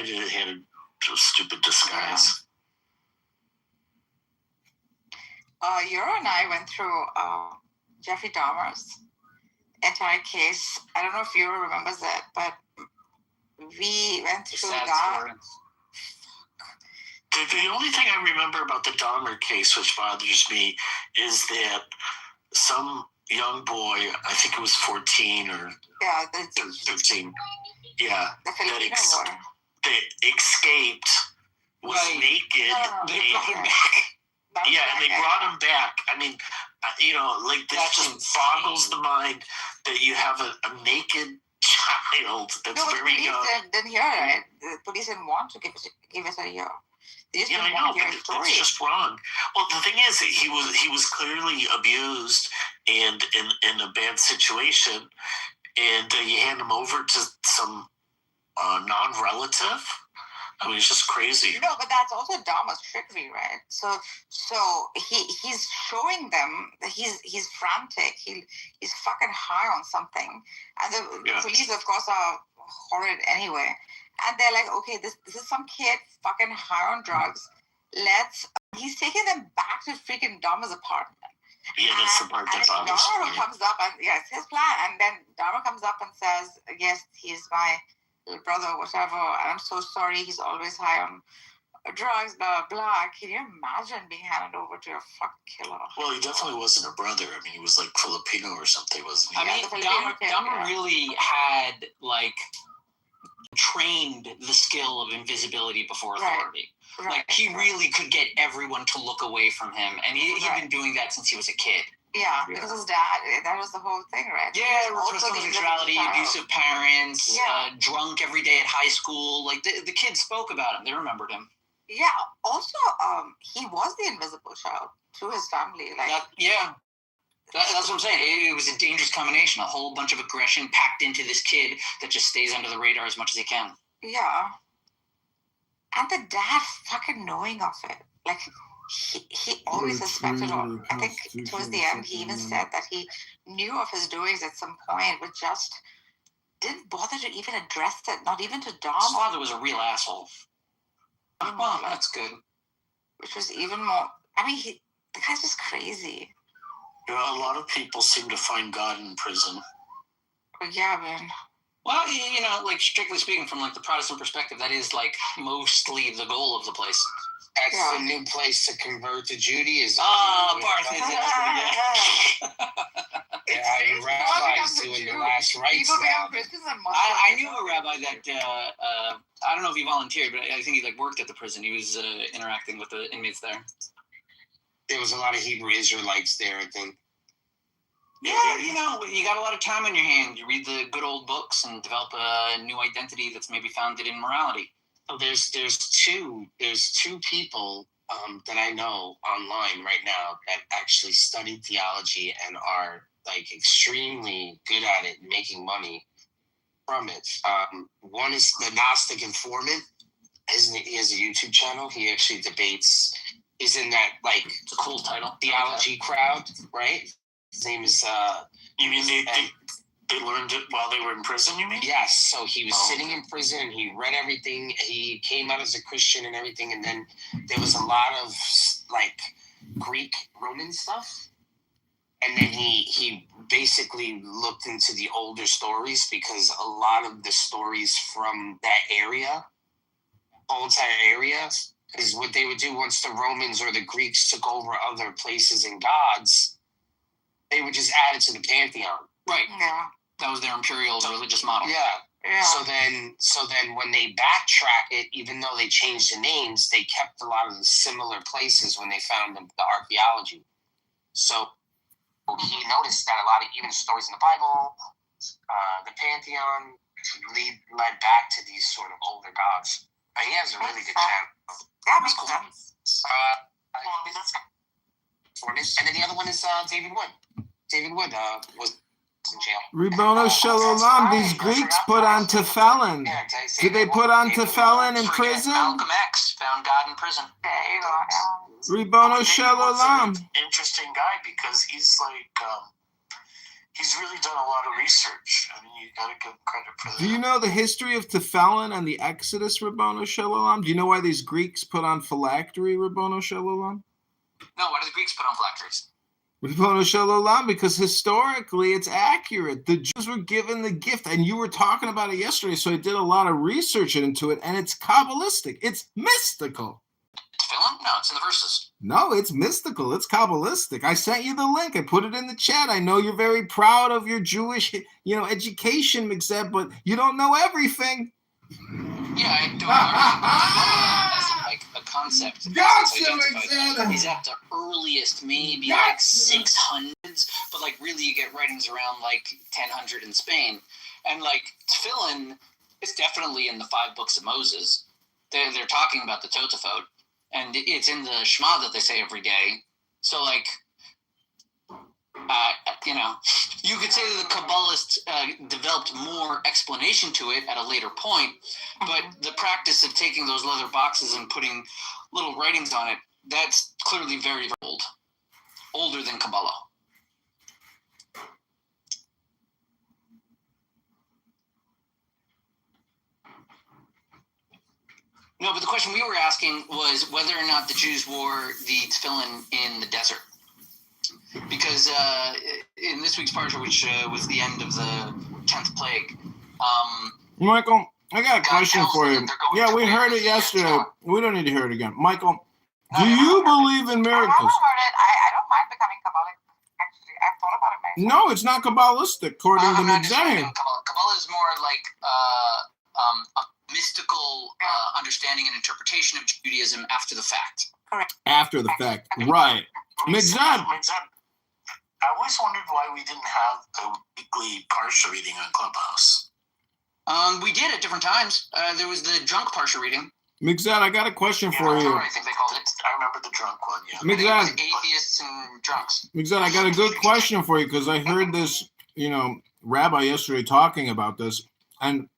S10: he had a stupid disguise.
S6: Euro and I went through Jeffrey Dahmer's entire case. I don't know if Euro remembers that, but we went through that.
S10: The only thing I remember about the Dahmer case, which bothers me, is that some young boy, I think it was 14 or 13, that escaped, was naked. They brought him back. Yeah, and they brought him back. I mean, this just boggles the mind that you have a naked child that's very young.
S6: The police didn't hear it. The police didn't want to give us a year.
S10: Yeah, I know, but it's just wrong. Well, the thing is, he was clearly abused and in a bad situation, and you hand him over to some non-relative. I mean, it's just crazy.
S6: No, but that's also Dahmer's trickery, right? So he's showing them that he's frantic. He's fucking high on something, and the police, of course, are horrid anyway. And they're like, okay, this is some kid fucking high on drugs. He's taking them back to freaking Dahmer's apartment.
S10: Yeah, that's the part that bothers me.
S6: Dahmer comes up and it's his plan. And then Dahmer comes up and says, yes, he's my little brother or whatever. And I'm so sorry. He's always high on drugs, blah, blah. Can you imagine being handed over to a fucking killer?
S10: Well, he definitely wasn't a brother. I mean, he was like Filipino or something, wasn't he?
S15: I mean, Dahmer really had like trained the skill of invisibility before authority. Like, he really could get everyone to look away from him, and he'd been doing that since he was a kid.
S6: Yeah, because his dad, that was the whole thing, right?
S15: Yeah, repressed homosexuality, abusive parents, drunk every day at high school. Like, the kids spoke about him. They remembered him.
S6: Yeah, also, he was the invisible child to his family.
S15: That's what I'm saying. It was a dangerous combination. A whole bunch of aggression packed into this kid that just stays under the radar as much as he can.
S6: Yeah. And the dad fucking knowing of it. Like, he always suspected, or I think towards the end, he even said that he knew of his doings at some point, but just didn't bother to even address it, not even to Dom.
S15: His father was a real asshole. Well, that's good.
S6: Which was even more. I mean, the guy's just crazy.
S10: You know, a lot of people seem to find God in prison.
S6: Yeah, man.
S15: Well, you know, like strictly speaking, from like the Protestant perspective, that is like mostly the goal of the place.
S9: That's the new place to convert to Judaism.
S15: Barth.
S9: Rabbis doing the last rites now.
S15: I knew a rabbi that I don't know if he volunteered, but I think he like worked at the prison. He was interacting with the inmates there.
S9: There was a lot of Hebrew Israelites there, I think.
S15: Yeah, you know, you got a lot of time on your hand. You read the good old books and develop a new identity that's maybe founded in morality.
S9: Oh, there's two people that I know online right now that actually studied theology and are like extremely good at it, making money from it. One is the Gnostic Informant. He has a YouTube channel. He actually debates. He's in that like
S15: it's a cool title
S9: theology crowd, right? His name is.
S10: You mean they learned it while they were in prison? You mean?
S9: Yes. So he was sitting in prison and he read everything. He came out as a Christian and everything, and then there was a lot of like Greek Roman stuff. And then he basically looked into the older stories because a lot of the stories from that area, whole entire area, is what they would do once the Romans or the Greeks took over other places and gods, they would just add it to the pantheon.
S15: Right.
S6: Yeah.
S15: That was their imperial religious model.
S6: Yeah.
S9: So then when they backtrack it, even though they changed the names, they kept a lot of the similar places when they found the archaeology. So he noticed that a lot of even stories in the Bible, the pantheon, led back to these sort of older gods. He has a really good channel.
S6: That makes sense.
S9: And then the other one is David Wood. David Wood was in jail.
S1: Ribono Shalom, these Greeks put on tefillin. Did they put on tefillin in prison?
S15: Malcolm X found God in prison.
S6: There you go.
S1: Ribono Shalom.
S10: Interesting guy because he's like, he's really done a lot of research. I mean, you gotta give credit for that.
S1: Do you know the history of tefillin and the Exodus, Ribono Shalom? Do you know why these Greeks put on phylactery, Ribono Shalom?
S15: No, why do the Greeks put on phylacteries?
S1: Ribono Shalom, because historically it's accurate. The Jews were given the gift, and you were talking about it yesterday, so I did a lot of research into it, and it's Kabbalistic. It's mystical.
S15: Tefillin? No, it's in the verses.
S1: No, it's mystical. It's Kabbalistic. I sent you the link. I put it in the chat. I know you're very proud of your Jewish, education, Mixed, but you don't know everything.
S15: Yeah, I don't know. As like a concept.
S1: Gotcha,
S15: He's at the earliest, maybe like 600s, but like really you get writings around like 1000 in Spain. And like tefillin is definitely in the 5 books of Moses. They're talking about the Totafot. And it's in the Shema that they say every day. So like, you could say that the Kabbalists developed more explanation to it at a later point, but the practice of taking those leather boxes and putting little writings on it, that's clearly very, very old. Older than Kabbalah. No, but the question we were asking was whether or not the Jews wore the tefillin in the desert. Because in this week's parsha, which was the end of the 10th plague,
S1: Michael, I got a question for you. Yeah, we heard it yesterday. We don't need to hear it again. Michael, do you believe in miracles?
S6: I heard it. I don't mind becoming Kabbalic. Actually, I've thought about it myself.
S1: No, it's not Kabbalistic, according to Mizrahi.
S15: Kabbalah is more like a mystical understanding and interpretation of Judaism after the fact.
S6: Correct.
S1: After the fact, right. Mizad.
S10: I always wondered why we didn't have a weekly parsha reading on Clubhouse.
S15: We did at different times. There was the drunk parsha reading.
S1: Mixad, I got a question for you.
S15: I think they called it.
S10: I remember the drunk one, yeah.
S1: Mixad,
S15: atheists and drunks.
S1: Mixad, I got a good question for you because I heard this, rabbi yesterday talking about this, and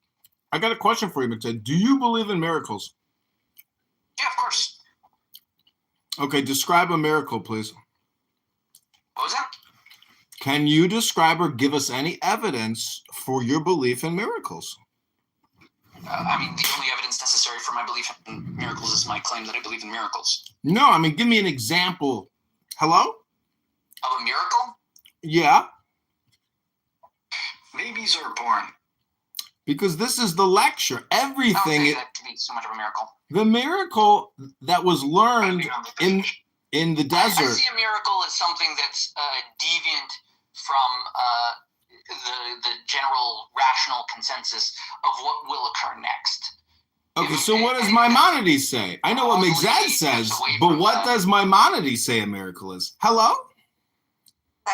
S1: I got a question for you, Mixad. Do you believe in miracles?
S15: Yeah, of course.
S1: Okay, describe a miracle, please.
S15: What was that?
S1: Can you describe or give us any evidence for your belief in miracles?
S15: I mean, the only evidence necessary for my belief in miracles is my claim that I believe in miracles.
S1: No, I mean, give me an example. Hello?
S15: Of a miracle?
S1: Yeah.
S7: Babies are born.
S1: Because this is the lecture. Everything.
S15: I don't think that to be so much of a miracle.
S1: The miracle that was learned in the desert.
S15: I see a miracle as something that's deviant from the general rational consensus of what will occur next.
S1: Okay, so what does Maimonides say? I know what Migzad says, but what does Maimonides say a miracle is? Hello?
S15: I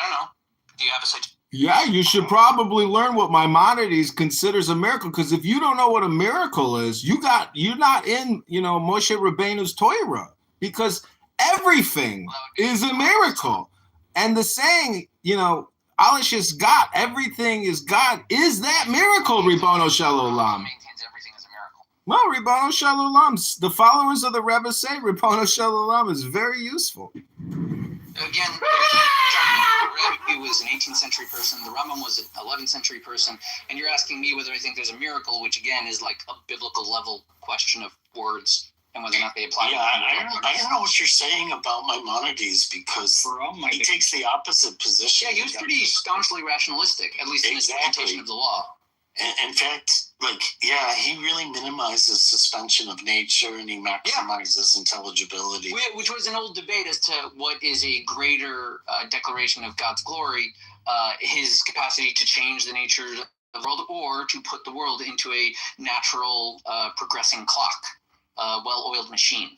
S15: don't know. Do you have a citation?
S1: Yeah, you should probably learn what Maimonides considers a miracle, because if you don't know what a miracle is, you're not in, Moshe Rabbeinu's Torah, because everything is a miracle. And the saying, Alish is God, everything is God, is that miracle, Ribono Shel Olam? Well, Ribono Shel Olam, the followers of the Rebbe say Ribono Shel Olam is very useful.
S15: Again, he was an 18th century person. The Rambam was an 11th century person. And you're asking me whether I think there's a miracle, which again is like a biblical level question of words and whether or not they apply.
S10: Yeah, I don't know what you're saying about Maimonides, because he takes the opposite position.
S15: Yeah, he was pretty staunchly rationalistic, at least in his presentation of the law.
S10: In fact, he really minimizes suspension of nature, and he maximizes intelligibility.
S15: Which was an old debate as to what is a greater declaration of God's glory, his capacity to change the nature of the world, or to put the world into a natural progressing clock, well-oiled machine.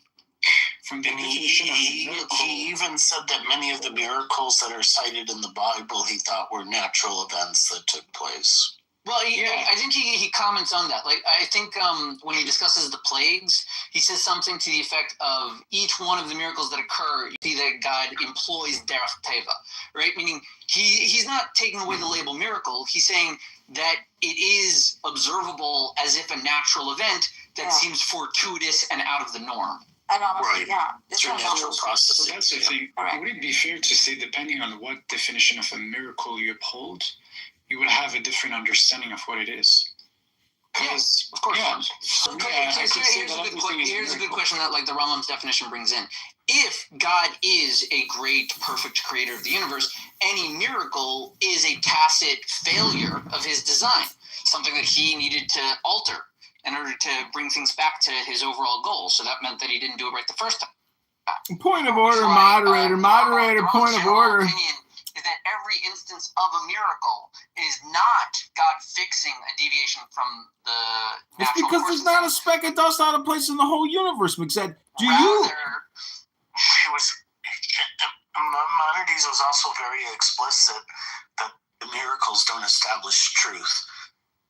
S10: He even said that many of the miracles that are cited in the Bible he thought were natural events that took place.
S15: Well, I think he comments on that. Like, I think when he discusses the plagues, he says something to the effect of each one of the miracles that occur, you see that God employs derech teva, right? Meaning he's not taking away the label miracle. He's saying that it is observable as if a natural event that seems fortuitous and out of the norm.
S6: Right. Yeah.
S10: It's a natural process.
S7: So that's the thing. Would it be fair to say, depending on what definition of a miracle you uphold, you will have a different understanding of what it is?
S15: Yes, of course. Here's a good question that the Rambam's definition brings in. If God is a great, perfect creator of the universe, any miracle is a tacit failure of his design, something that he needed to alter in order to bring things back to his overall goal. So that meant that he didn't do it right the first time.
S1: Point of order, moderator, point of order.
S15: Is that every instance of a miracle is not God fixing a deviation from the
S1: natural. It's because there's not a speck of dust out of place in the whole universe, Mixed.
S10: Maimonides was also very explicit that the miracles don't establish truth.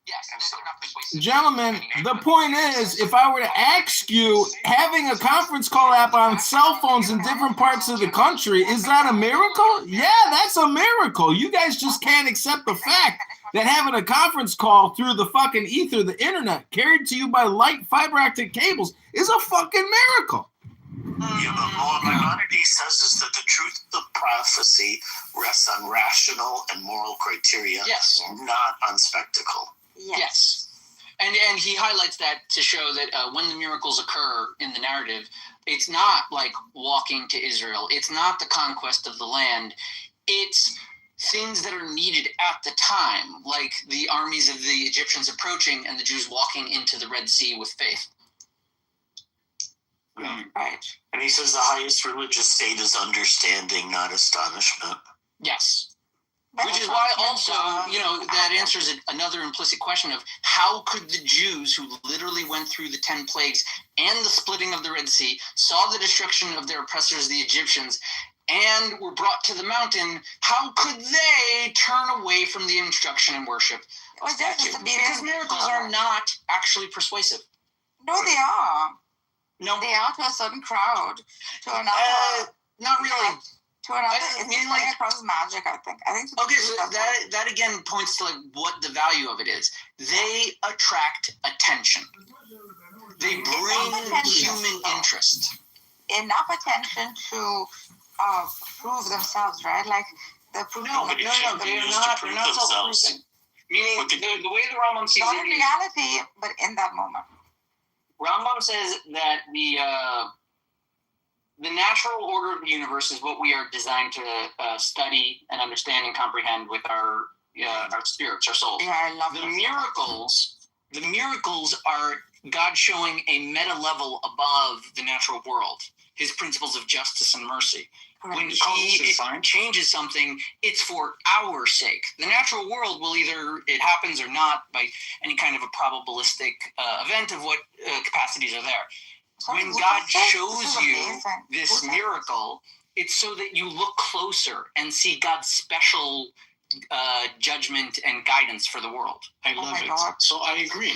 S15: Yes,
S1: gentlemen, the point is, if I were to ask you, having a conference call app on cell phones in different parts of the country, is that a miracle? Yeah, that's a miracle. You guys just can't accept the fact that having a conference call through the fucking ether, the internet, carried to you by light fiber optic cables is a fucking miracle.
S10: Yeah, but what Maimonides says is that the truth of prophecy rests on rational and moral criteria, not on spectacle.
S15: Yes. And he highlights that to show that when the miracles occur in the narrative, it's not like walking to Israel. It's not the conquest of the land. It's things that are needed at the time, like the armies of the Egyptians approaching and the Jews walking into the Red Sea with faith.
S10: Right. And he says the highest religious state is understanding, not astonishment.
S15: Yes. Which is why also, that answers another implicit question of how could the Jews who literally went through the 10 plagues and the splitting of the Red Sea, saw the destruction of their oppressors, the Egyptians, and were brought to the mountain, how could they turn away from the instruction and worship? Because miracles are not actually persuasive.
S6: No, they are.
S15: No.
S6: They are to a certain crowd. To another.
S15: Not really.
S6: To another. It's like across magic, I think.
S15: Okay, so that again points to what the value of it is. They attract attention. They bring human interest.
S6: enough attention to prove themselves, right? Like the proving.
S15: No, they're not. They're not self-proving. Meaning, the way the Rambam sees
S6: Not
S15: it
S6: in reality, but in that moment.
S15: Rambam says that the natural order of the universe is what we are designed to study and understand and comprehend with our spirits, our souls.
S6: Yeah, I love
S15: the miracles are God showing a meta level above the natural world, his principles of justice and mercy. When he changes something, it's for our sake. The natural world will either it happens or not by any kind of a probabilistic event of what capacities are there. When God shows you this miracle, it's so that you look closer and see God's special judgment and guidance for the world.
S7: I love it.
S6: God.
S7: So I agree.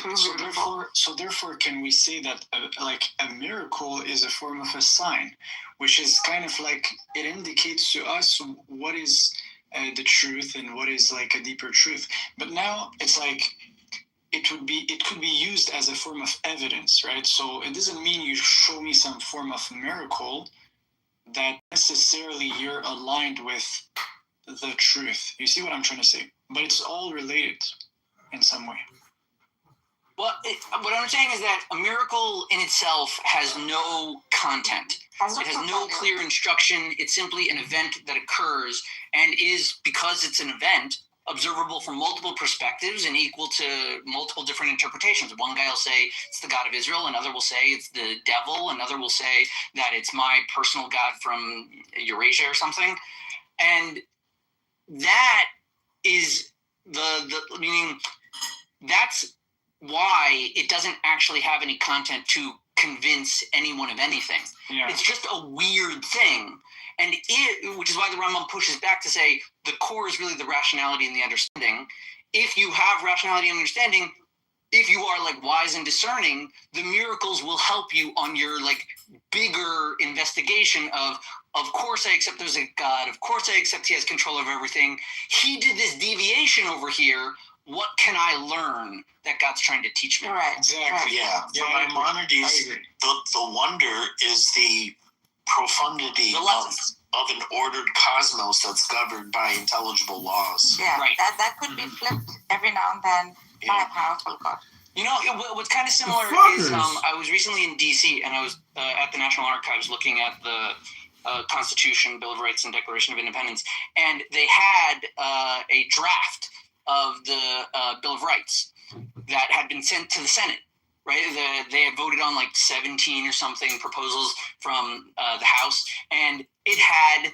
S7: So therefore, can we say that like a miracle is a form of a sign, which is kind of like it indicates to us what is the truth and what is like a deeper truth. But now it's like it could be used as a form of evidence, right? So it doesn't mean you show me some form of miracle that necessarily you're aligned with the truth. You see what I'm trying to say? But it's all related in some way.
S15: Well, what I'm saying is that a miracle in itself has no content. It has no clear instruction. It's simply an event that occurs and is, because it's an event, observable from multiple perspectives and equal to multiple different interpretations. One guy will say it's the God of Israel, another will say it's the devil, another will say that it's my personal God from Eurasia or something. And that is the meaning, that's why it doesn't actually have any content to convince anyone of anything. Yeah. It's just a weird thing. And which is why the Rambam pushes back to say the core is really the rationality and the understanding. If you have rationality and understanding, if you are like wise and discerning, the miracles will help you on your like bigger investigation of course I accept there's a God. Of course I accept he has control of everything. He did this deviation over here. What can I learn that God's trying to teach me?
S6: Right.
S10: Exactly. Yeah. For Maimonides, the wonder is the profundity of an ordered cosmos that's governed by intelligible laws.
S6: Yeah, right. That could be flipped every now and then by a powerful God.
S15: You know, what's kind of similar is I was recently in D.C. and I was at the National Archives looking at the Constitution, Bill of Rights, and Declaration of Independence, and they had a draft of the Bill of Rights that had been sent to the Senate. Right, they had voted on like 17 or something proposals from the House, and it had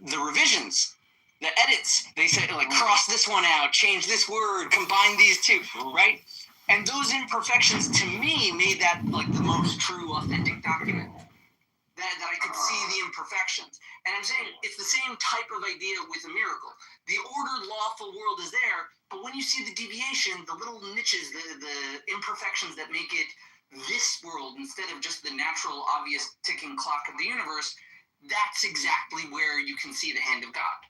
S15: the revisions, the edits. They said like cross this one out, change this word, combine these two, right? And those imperfections to me made that like the most true, authentic document. That I could see the imperfections. And I'm saying it's the same type of idea with a miracle. The ordered, lawful world is there, but when you see the deviation, the little niches, the imperfections that make it this world instead of just the natural, obvious ticking clock of the universe, that's exactly where you can see the hand of God.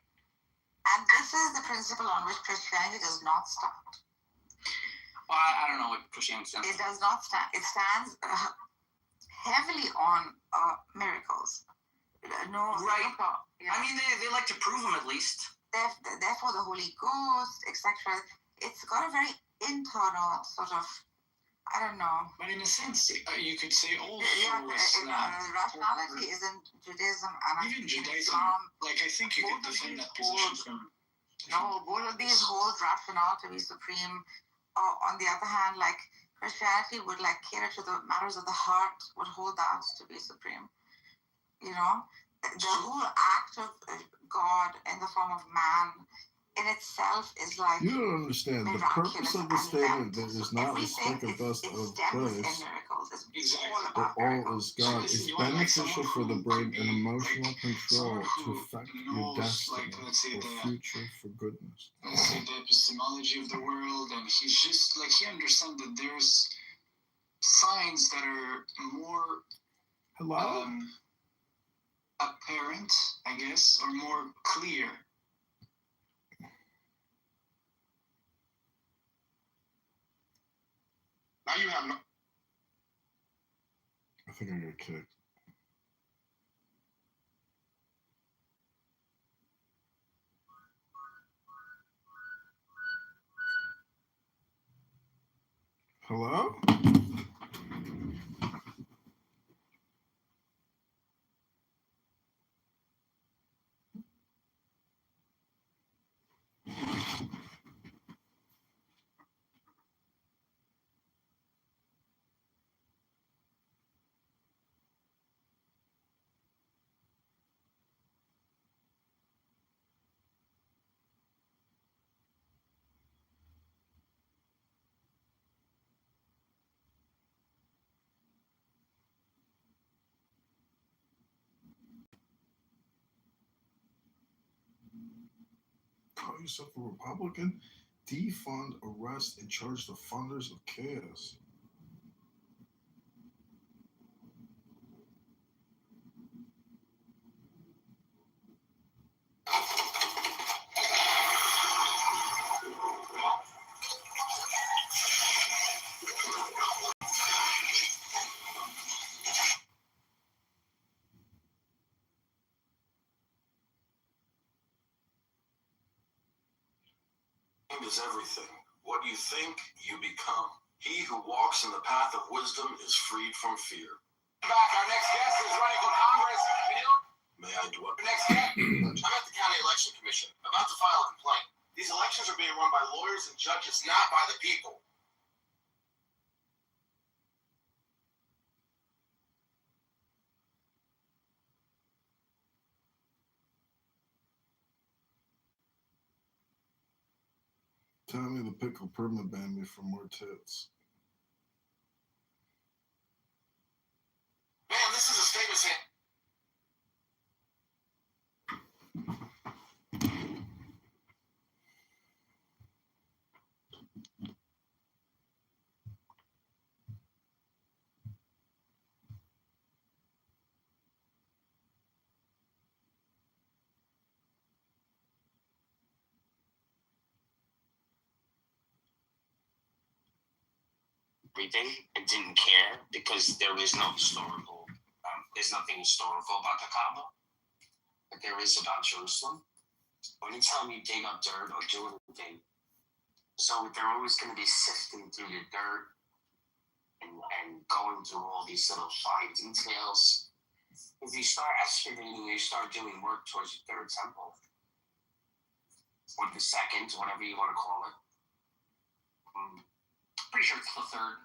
S6: And this is the principle on which Christianity does not stand.
S15: Well, I don't know what Christianity stands.
S6: It does not stand. It stands heavily on miracles. No,
S15: right.
S6: Yeah.
S15: I mean, they like to prove them at least.
S6: Therefore, the Holy Ghost, etc. It's got a very internal sort of, I don't know.
S7: But in a sense, you could say also
S6: rationality is in Judaism and
S7: even Judaism.
S6: Islam.
S7: Like I think you can defend that position from.
S6: No, both of these hold rationale to be supreme. On the other hand, like Christianity would like cater to the matters of the heart, would hold that to be supreme. You know, the whole act of God in the form of man in itself is like
S1: you don't understand the purpose of the statement that is not the speck of dust of Christ, but all is God. It's beneficial for the brain and emotional control to affect your destiny, for future, for goodness.
S7: Let's say the epistemology of the world, and he's just like he understands that there's signs that are more apparent, I guess, or more clear.
S18: Now you have no.
S1: I think I got kicked. Hello? Call yourself a Republican? Defund, arrest, and charge the funders of chaos.
S18: Is everything. What you think, you become. He who walks in the path of wisdom is freed from fear.
S19: Back, our next guest is running for Congress.
S18: May I do it?
S19: Next guest. I'm at the County Election Commission, about to file a complaint. These elections are being run by lawyers and judges, not by the people.
S1: Tell me the pickle perma ban me for more tits.
S19: Man, this is a statement saying.
S9: Everything and didn't care because there is no historical, there's nothing historical about the Kaaba, but there is about Jerusalem. Anytime you dig up dirt or do anything, so they're always going to be sifting through the dirt and going through all these little fine details. If you start excavating, you start doing work towards the third temple, or the second, whatever you want to call it. Pretty sure it's the third.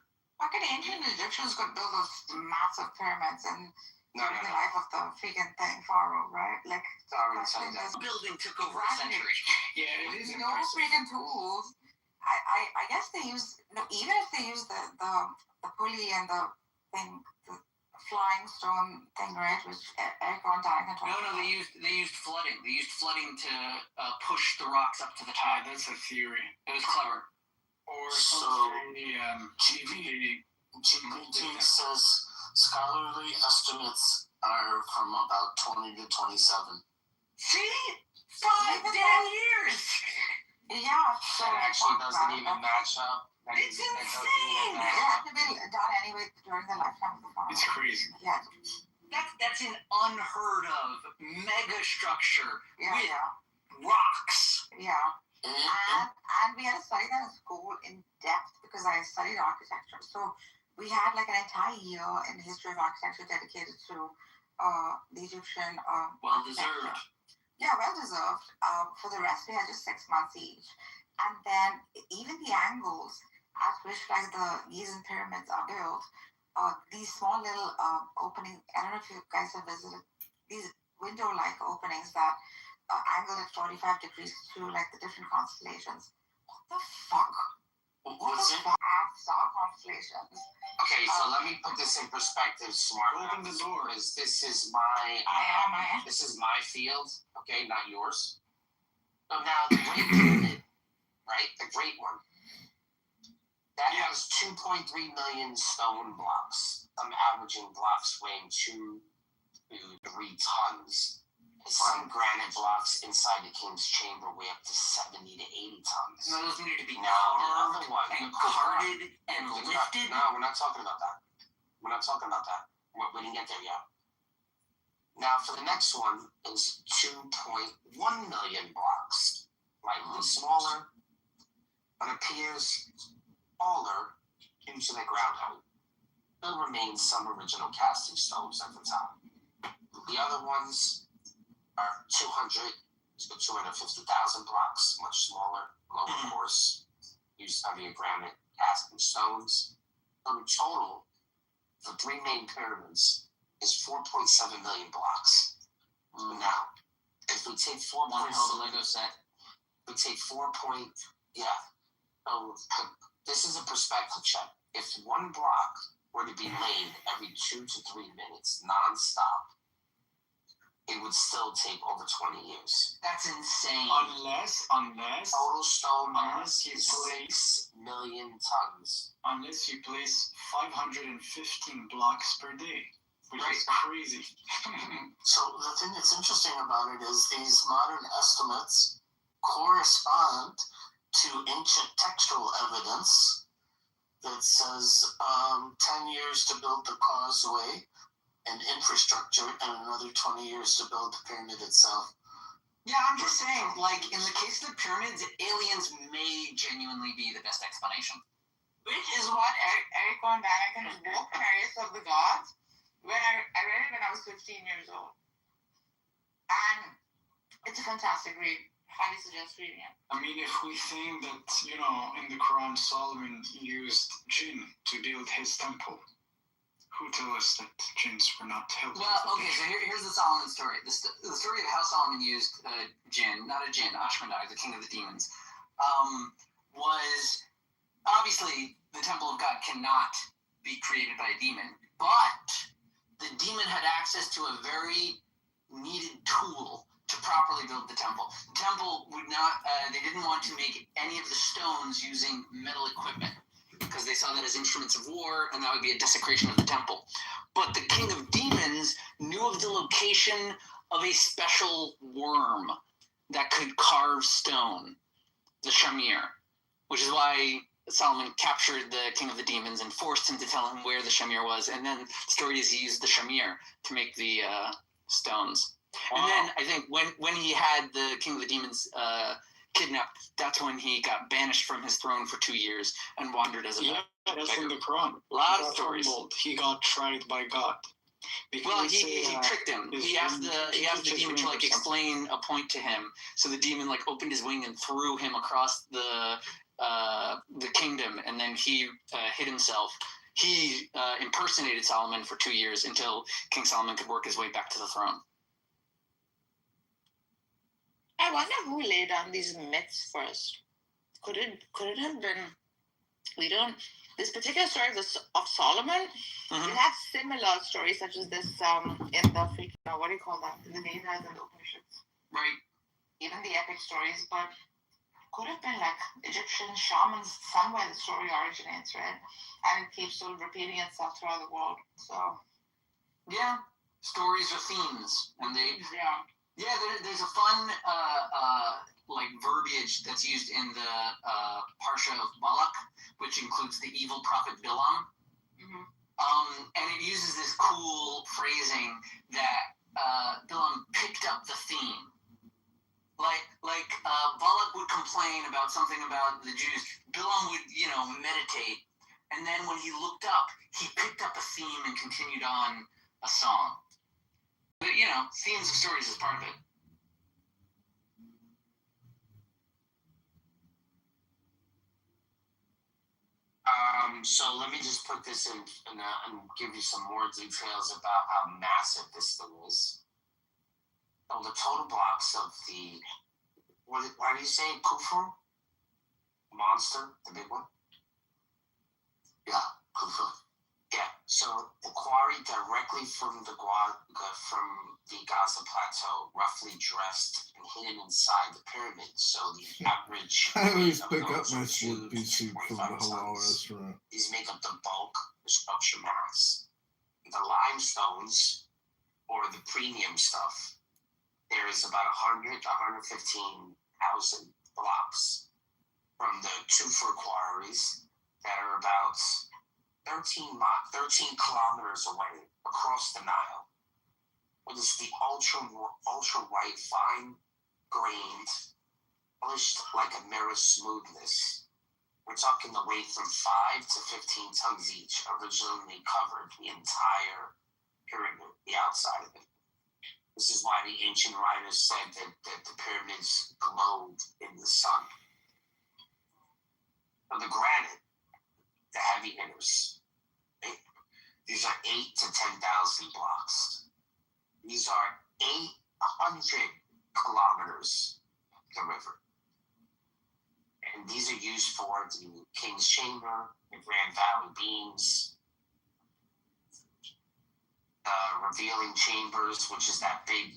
S6: How can ancient Egyptians could build those massive pyramids and during the life of the freaking thing, Pharaoh, right? Like,
S9: the building took over a century.
S7: Yeah, it is
S6: no freaking tools. I guess they use, even if they use the pulley and the thing, the flying stone thing, right? Which Eric Von Dyke had talked about.
S15: No, they used flooding. They used flooding to push the rocks up to the top.
S7: Yeah, that's a theory.
S15: It was clever.
S7: Or
S5: So, GPT says scholarly estimates are from about 20 to 27.
S15: See? 5 damn years!
S6: Yeah, so
S9: That actually doesn't even match up.
S15: It's insane!
S6: It had to be done anyway during the lifetime of the Pharaoh.
S7: It's crazy.
S6: Yeah.
S15: That's an unheard of mega structure with rocks.
S6: Yeah. And we had to study that in school in depth because I studied architecture. So we had like an entire year in the history of architecture dedicated to the Egyptian
S15: well deserved.
S6: Yeah, well deserved. For the rest, we had just 6 months each. And then even the angles at which like the Gizan pyramids are built, these small little openings, I don't know if you guys have visited these window-like openings that angled at 45 degrees to like the different constellations. What the fuck?
S9: What's it?
S6: Star constellations.
S9: Okay, so let me put this in perspective, smart.
S7: Open the door.
S9: Because this is my this is my field, okay, not yours. So now the Great Pyramid, right? The Great One. That has 2.3 million stone blocks. I'm averaging blocks weighing 2 to 3 tons. Some granite blocks inside the King's Chamber weigh up to 70 to 80 tons.
S15: No, those need to be
S9: Now, the other one,
S15: and carted and lifted.
S9: No, we're not talking about that. We're not talking about that. We didn't get there yet. Now, for the next one is 2.1 million blocks. Slightly smaller, but appears taller using the ground height. There remain some original casting stones at the top. The other ones are 200 to 250,000 blocks, much smaller, lower course, used heavier granite casting stones. In total, the three main pyramids is 4.7 million blocks. Now, if we take 4.
S15: One hell of a Lego set.
S9: We take 4. So this is a perspective check. If one block were to be laid every 2 to 3 minutes, non-stop, it would still take over 20 years.
S15: That's insane.
S7: Unless
S9: total stone
S7: unless you
S9: is
S7: place
S9: 6 million tons.
S7: Unless you place 515 blocks per day, which is crazy.
S19: So the thing that's interesting about it is these modern estimates correspond to ancient textual evidence that says 10 years to build the causeway and infrastructure, and another 20 years to build the pyramid itself.
S15: Yeah, I'm just saying, like, in the case of the pyramids, aliens may genuinely be the best explanation.
S6: Which is what Eric von Daniken's book, Chariots of the Gods, when I read it when I was 15 years old. And it's a fantastic read. Highly suggest reading it.
S7: I mean, if we think that, in the Quran, Solomon used jinn to build his temple, who tell us that jinns were not helping?
S15: Well, okay, so here's the Solomon story. The story of how Solomon used jinn, not a jinn, Ashmedai, the king of the demons, was obviously the temple of God cannot be created by a demon, but the demon had access to a very needed tool to properly build the temple. The temple would not, they didn't want to make any of the stones using metal equipment, because they saw that as instruments of war, and that would be a desecration of the temple. But the king of demons knew of the location of a special worm that could carve stone, the shamir, which is why Solomon captured the king of the demons and forced him to tell him where the shamir was. And then the story is he used the shamir to make the stones. Wow. And then I think when he had the king of the demons kidnapped, that's when he got banished from his throne for 2 years and wandered as a beggar.
S7: That's in the Quran.
S15: A lot of stories.
S7: He got tried by God.
S15: Well, he tricked him. He asked the demon to explain a point to him. So the demon opened his wing and threw him across the kingdom, and then he hid himself. He impersonated Solomon for 2 years until King Solomon could work his way back to the throne.
S6: I wonder who laid down these myths first. Could it have been? This particular story of Solomon.
S15: Mm-hmm.
S6: We have similar stories such as this in the what do you call that? In the Vedas and the Upanishads.
S15: Right.
S6: Even the epic stories, but could have been Egyptian shamans somewhere. The story originates, right? And it keeps sort of repeating itself throughout the world. So.
S15: Yeah, stories are themes, and they.
S6: Yeah.
S15: Yeah, there's a fun verbiage that's used in the Parsha of Balak, which includes the evil prophet Bilam.
S6: Mm-hmm.
S15: And it uses this cool phrasing that Bilam picked up the theme. Balak would complain about something about the Jews. Bilam would, meditate, and then when he looked up, he picked up a theme and continued on a song. But, themes of stories is part of it.
S9: So let me just put this in and give you some more details about how massive this thing is. So the total blocks of the, why do you say Khufu? Monster, the big one? Yeah, Khufu. Yeah, so the quarry directly from the Gaza Plateau, roughly dressed and hidden inside the pyramid. So the average.
S1: I always pick up my split PC from the halal restaurant.
S9: These make up the bulk of the structure mass. The limestones, or the premium stuff, there is about 100 to 115,000 blocks from the Kitover quarries that are about 13 kilometers away across the Nile. It is the ultra white, fine grained, polished like a mirror smoothness We're talking the weight from 5 to 15 tons each originally covered the entire pyramid, the outside of it. This is why the ancient writers said that the pyramids glowed in the sun. So the granite, the heavy hitters, right? These are 8 to 10,000 blocks. These are 800 kilometers the river. And these are used for the King's Chamber, the Grand Valley beams, revealing chambers, which is that big,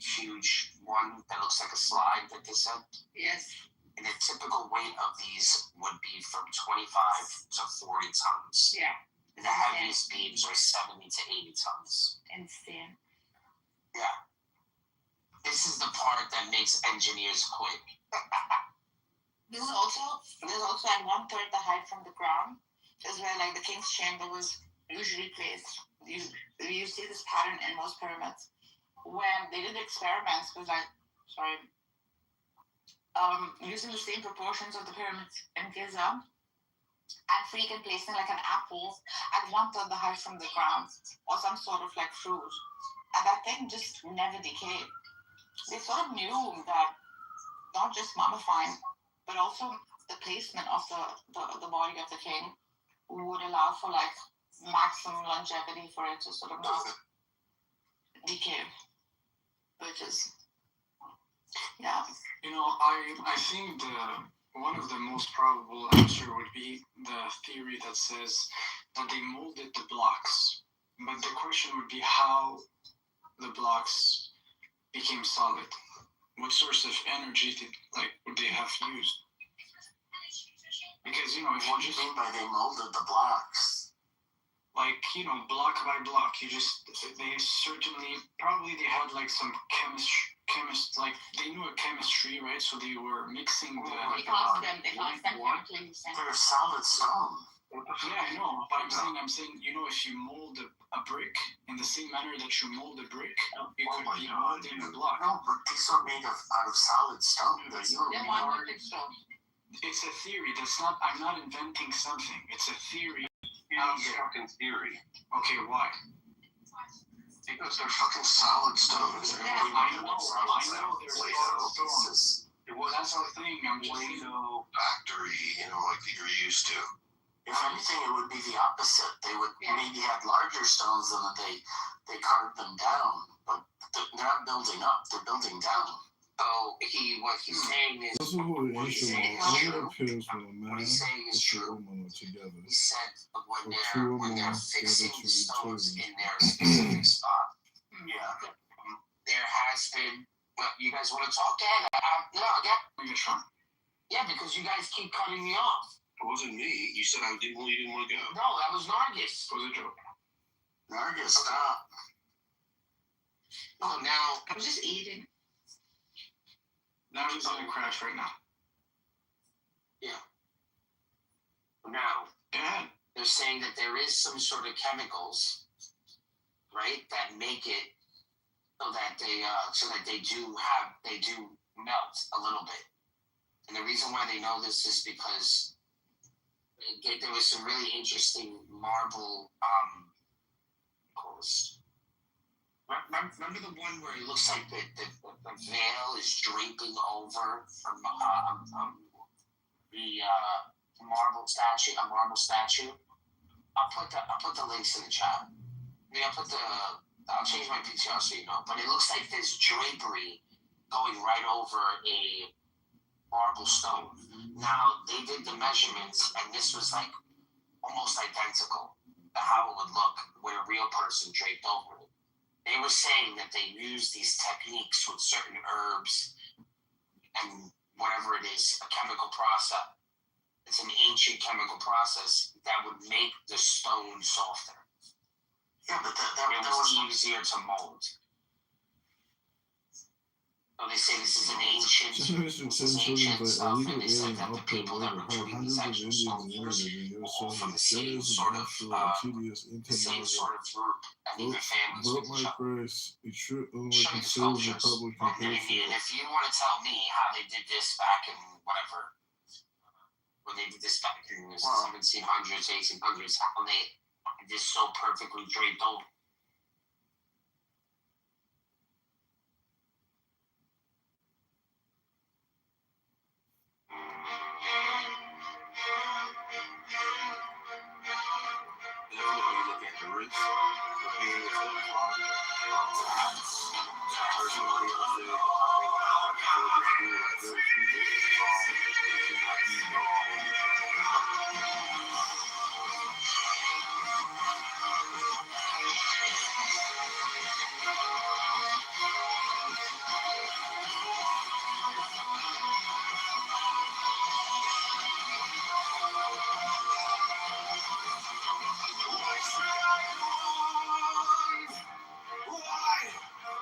S9: huge one that looks like a slide that they said.
S6: Yes.
S9: And the typical weight of these would be from 25 to 40 tons.
S6: Yeah.
S9: And the heaviest beams are 70 to 80 tons.
S6: Insane.
S9: Yeah. This is the part that makes engineers quit.
S6: There's also at 1/3 the height from the ground is where like the King's Chamber was usually placed. You see this pattern in most pyramids. When they did experiments with using the same proportions of the pyramids in Giza and freaking placing like an apple at 1/3 the height from the ground or some sort of like fruit. And that thing just never decayed. They sort of knew that not just mummifying, but also the placement of the body of the king would allow for like maximum longevity for it to sort of not decay. Which is, yeah.
S7: You know, I think one of the most probable answer would be the theory that says that they molded the blocks. But the question would be how the blocks became solid. What source of energy would they have used? Because, you know, if
S9: what do you mean by they molded the blocks?
S7: Like, you know, block by block, they had like some like they knew a chemistry, right? So they were mixing the.
S6: They found them chemically.
S9: They're solid stone.
S7: Yeah, I know. But I'm saying, you know, if you mold a brick in the same manner that you mold a brick, you could be molding a block.
S9: No, but these are made out of solid stone.
S7: It's a theory. I'm not inventing something. It's a theory.
S4: It's fucking theory.
S7: Okay, why?
S4: Because they're fucking solid stones.
S7: I know they're solid stones. That's the thing. I'm just
S4: Play-Doh factory, you know, like that you're used to.
S9: If anything, it would be the opposite. They would maybe have larger stones than that they carved them down, but they're not building up. They're building down. So what he's saying is
S1: What he's saying is true.
S9: He said when they're fixing the stones in their specific spot. Yeah. There has been. Well, you guys want to talk? Yeah, because you guys keep cutting me off.
S4: It wasn't me. You said you didn't want to go.
S9: No, that was Nargis.
S4: It was a joke.
S9: Nargis, stop. Oh, now
S6: I'm just eating.
S7: Now he's gonna crash right now.
S9: Yeah. Now, they're saying that there is some sort of chemicals, right, that make it so that they do melt a little bit. And the reason why they know this is because there was some really interesting marble remember the one where it looks like the veil is draping over from the marble statue, a marble statue. I'll put the links in the chat. I'll change my PTR so you know. But it looks like there's drapery going right over a marble stone. Now they did the measurements, and this was like almost identical to how it would look with a real person draped over it. They were saying that they use these techniques with certain herbs and whatever it is, a chemical process. It's an ancient chemical process that would make the stone softer. Yeah, but that was easier to mold. So they say this is an ancient stuff, and they said that the people that were doing these actual soldiers all from the same sort of group, and even families with each other. Show you sculptures. And if you want to tell me how they did this back in whatever when they did this back in the 1700s, 1800s, how they had this so perfectly draped over.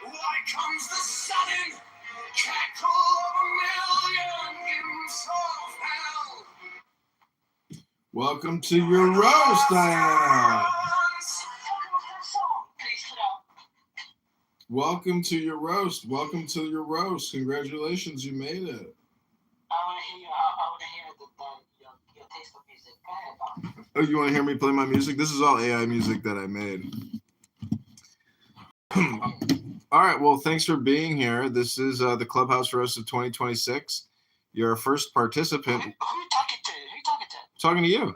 S18: Why comes the sudden cackle of a million imps of hell? Welcome to your roast, Diana. Welcome to your roast. Welcome to your roast. Congratulations, you made it.
S19: I want to hear your taste of music. Go ahead, Bob.
S1: Oh, you want to hear me play my music? This is all AI music that I made. All right. Well, thanks for being here. This is the Clubhouse Roast of 2026. You're our first participant.
S19: Who you talking to? Who you talking to?
S1: I'm talking to you.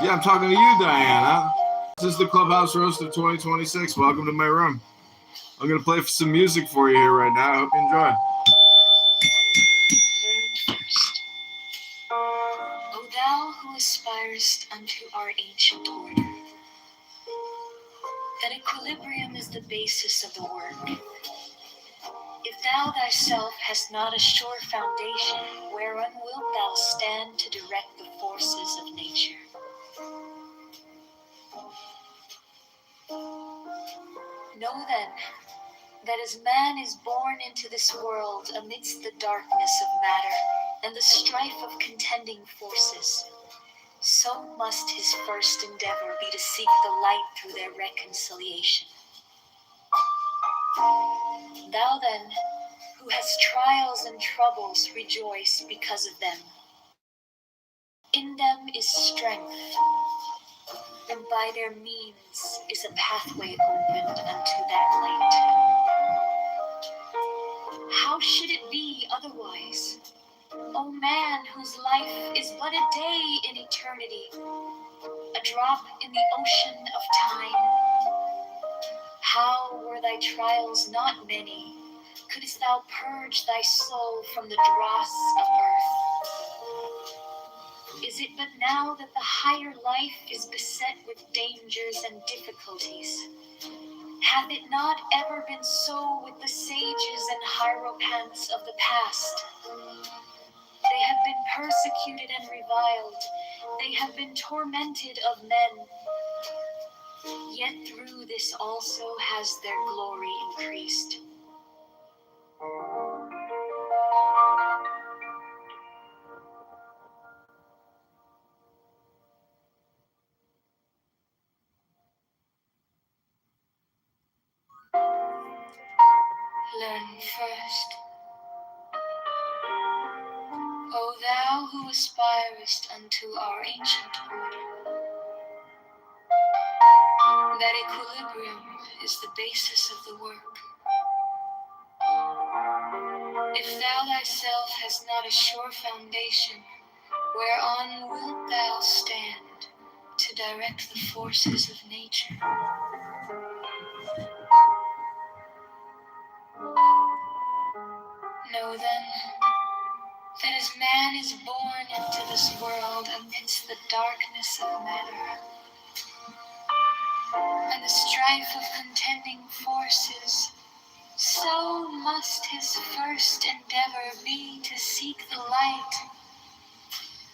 S1: Yeah, I'm talking to you, Diana. This is the Clubhouse Roast of 2026. Welcome to my room. I'm going to play some music for you here right now. I hope you enjoy.
S20: Learn first. O thou who aspirest unto our ancient order, that equilibrium is the basis of the work. If thou thyself hast not a sure foundation, whereon wilt thou stand to direct the forces of nature? Know then, that as man is born into this world amidst the darkness of matter and the strife of contending forces, so must his first endeavor be to seek the light through their reconciliation. Thou then, who hast trials and troubles, rejoice because of them. In them is strength, and by their means is a pathway opened unto that light. How should it be otherwise? O man, whose life is but a day in eternity, a drop in the ocean of time. How were thy trials not many, couldst thou purge thy soul from the dross of earth? Is it but now that the higher life is beset with dangers and difficulties? Hath it not ever been so with the sages and hierophants of the past? They have been persecuted and reviled. They have been tormented of men. Yet through this also has their glory increased. Learn first, O thou who aspirest unto our ancient order, that equilibrium is the basis of the work. If thou thyself hast not a sure foundation, whereon wilt thou stand to direct the forces of nature? Know then, that as man is born into this world amidst the darkness of matter and the strife of contending forces, so must his first endeavor be to seek the light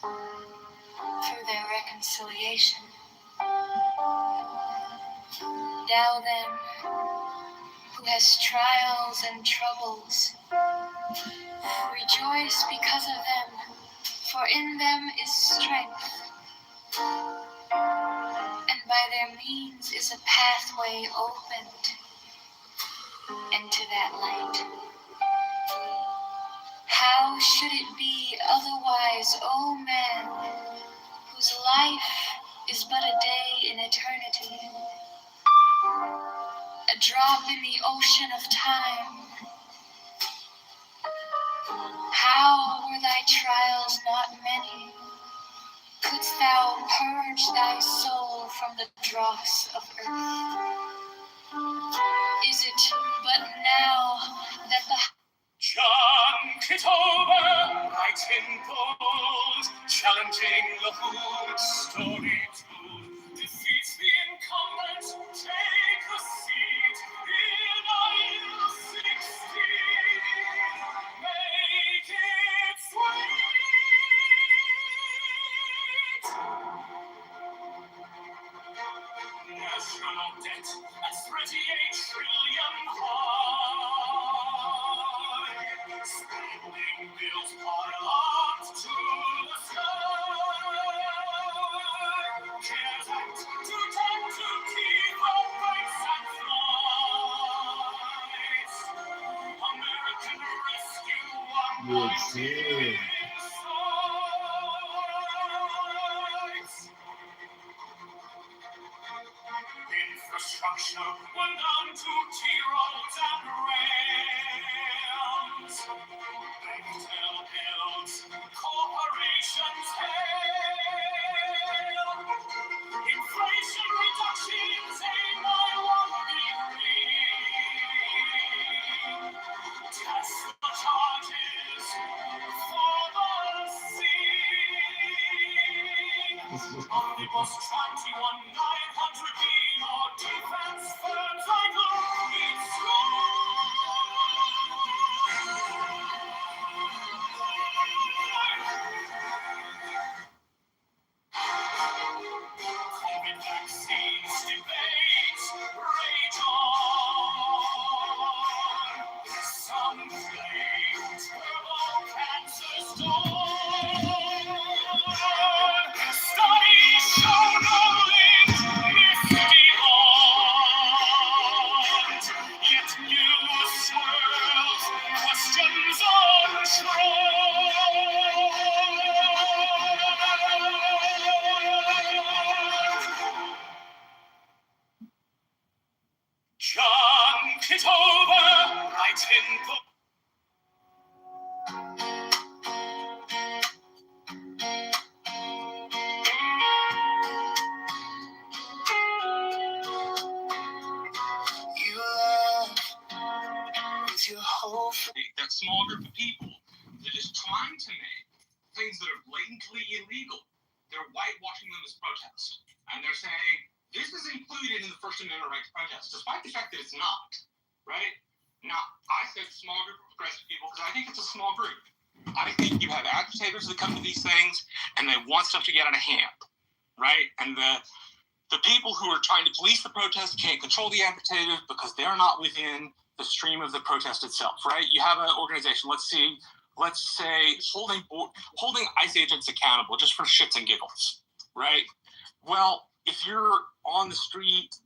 S20: through their reconciliation. Thou then, who hast trials and troubles, rejoice because of them, for in them is strength, and by their means is a pathway opened into that light. How should it be otherwise, O man, whose life is but a day in eternity, a drop in the ocean of time? How were thy trials not many? Couldst thou purge thy soul from the dross of earth? Is it but now that the
S21: John Kitover writes in bold, challenging the whole story told, defeats the incumbent, take a seat in aisle 16. Make it sweet. National debt at 38 trillion high. Spending bills pile up to the sky. CARES Act to tend to keep our rights and flights. American Rescue One infrastructure went down to T-roads and rails. Bechtel builds, corporations hail. Inflation reductions aim by 1 degree. Tesla charges for the sea. Omnibus 21,900 more defense firms like Lockheed COVID vaccines debates rage on. Some claim terrible cancers dawn. Studies show no link is beyond. Yet news swirls, questions unshrouded. John Kitover writes in book. You love with your whole that small group of people that is trying to make things that are blatantly illegal. They're whitewashing them as protest. And they're saying, this is included in the First Amendment right to protest, despite the fact that it's not, right? Now, I said small group of progressive people because I think it's a small group. I think you have agitators that come to these things and they want stuff to get out of hand, right? And the people who are trying to police the protest can't control the agitators because they're not within the stream of the protest itself, right? You have an organization, let's say holding ICE agents accountable just for shits and giggles, right? Well, if you're on the street,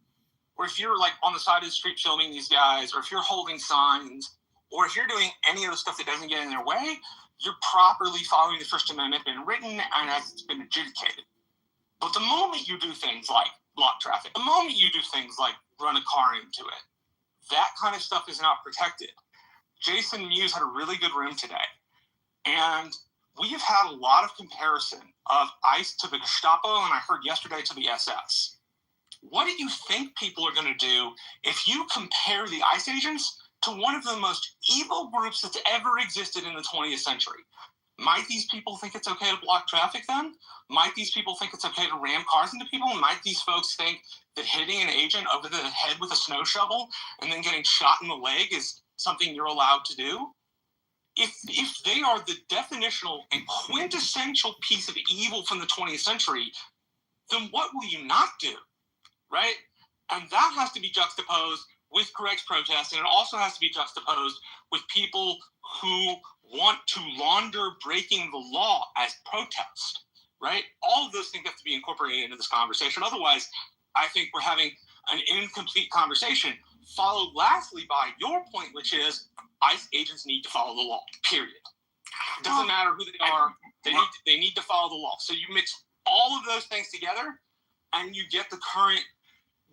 S21: or if you're like on the side of the street filming these guys, or if you're holding signs, or if you're doing any of the stuff that doesn't get in their way, you're properly following the First Amendment, been written, and it's been adjudicated. But the moment you do things like block traffic, the moment you do things like run a car into it, that kind of stuff is not protected. Jason Mewes had a really good room today, and we have had a lot of comparison of ICE to the Gestapo, and I heard yesterday to the SS. What do you think people are going to do if you compare the ICE agents to one of the most evil groups that's ever existed in the 20th century? Might these people think it's okay to block traffic then? Might these people think it's okay to ram cars into people? Might these folks think that hitting an agent over the head with a snow shovel and then getting shot in the leg is something you're allowed to do? If they are the definitional and quintessential piece of evil from the 20th century, then what will you not do, right? And that has to be juxtaposed with correct protest, and it also has to be juxtaposed with people who want to launder breaking the law as protest, right? All of those things have to be incorporated into this conversation. Otherwise, I think we're having an incomplete conversation, followed lastly by your point, which is ICE agents need to follow the law, period.
S8: It doesn't matter who they are. They need to follow the law. So you mix all of those things together, and you get the current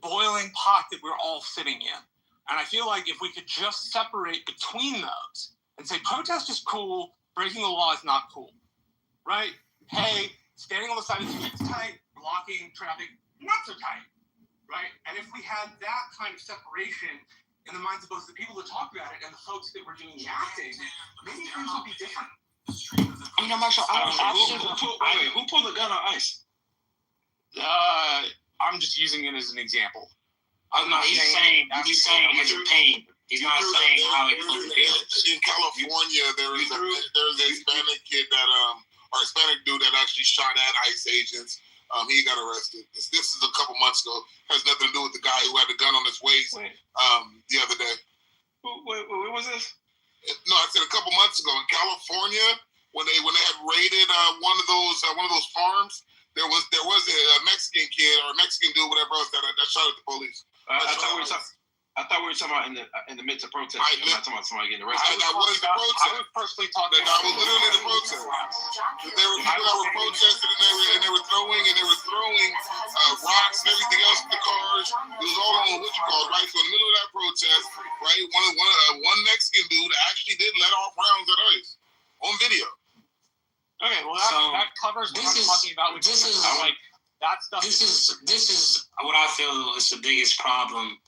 S8: boiling pot that we're all sitting in. And I feel like if we could just separate between those and say protest is cool, breaking the law is not cool, right? Hey, standing on the side of the street is tight, blocking traffic, not so tight, right? And if we had that kind of separation in the minds of both the people that talk about it and the folks that were doing the acting, maybe things would be different.
S14: You know, Marshall,
S8: who pulled the gun on ICE? I'm just using it as an example.
S10: I'm not saying his opinion. He's not saying how he feels.
S22: In California, there is a Hispanic kid that or Hispanic dude that actually shot at ICE agents. He got arrested. This is a couple months ago. Has nothing to do with the guy who had the gun on his waist the other day.
S8: What was this?
S22: No, I said a couple months ago in California when they had raided one of those farms. There was a Mexican kid or a Mexican dude, whatever else, that shot at the police.
S8: I thought we were talking about in the midst of protest. I'm not talking about somebody getting arrested.
S22: That was the protest.
S8: I was personally talking
S22: about. That was literally the protest. There were people that were protesting and they were throwing rocks and everything else at the cars. It was all on what you call it, right? So in the middle of that protest, right, one Mexican dude actually did let off rounds at ICE on video.
S8: Okay, well that covers what I'm talking about. This is
S10: what I feel is the biggest problem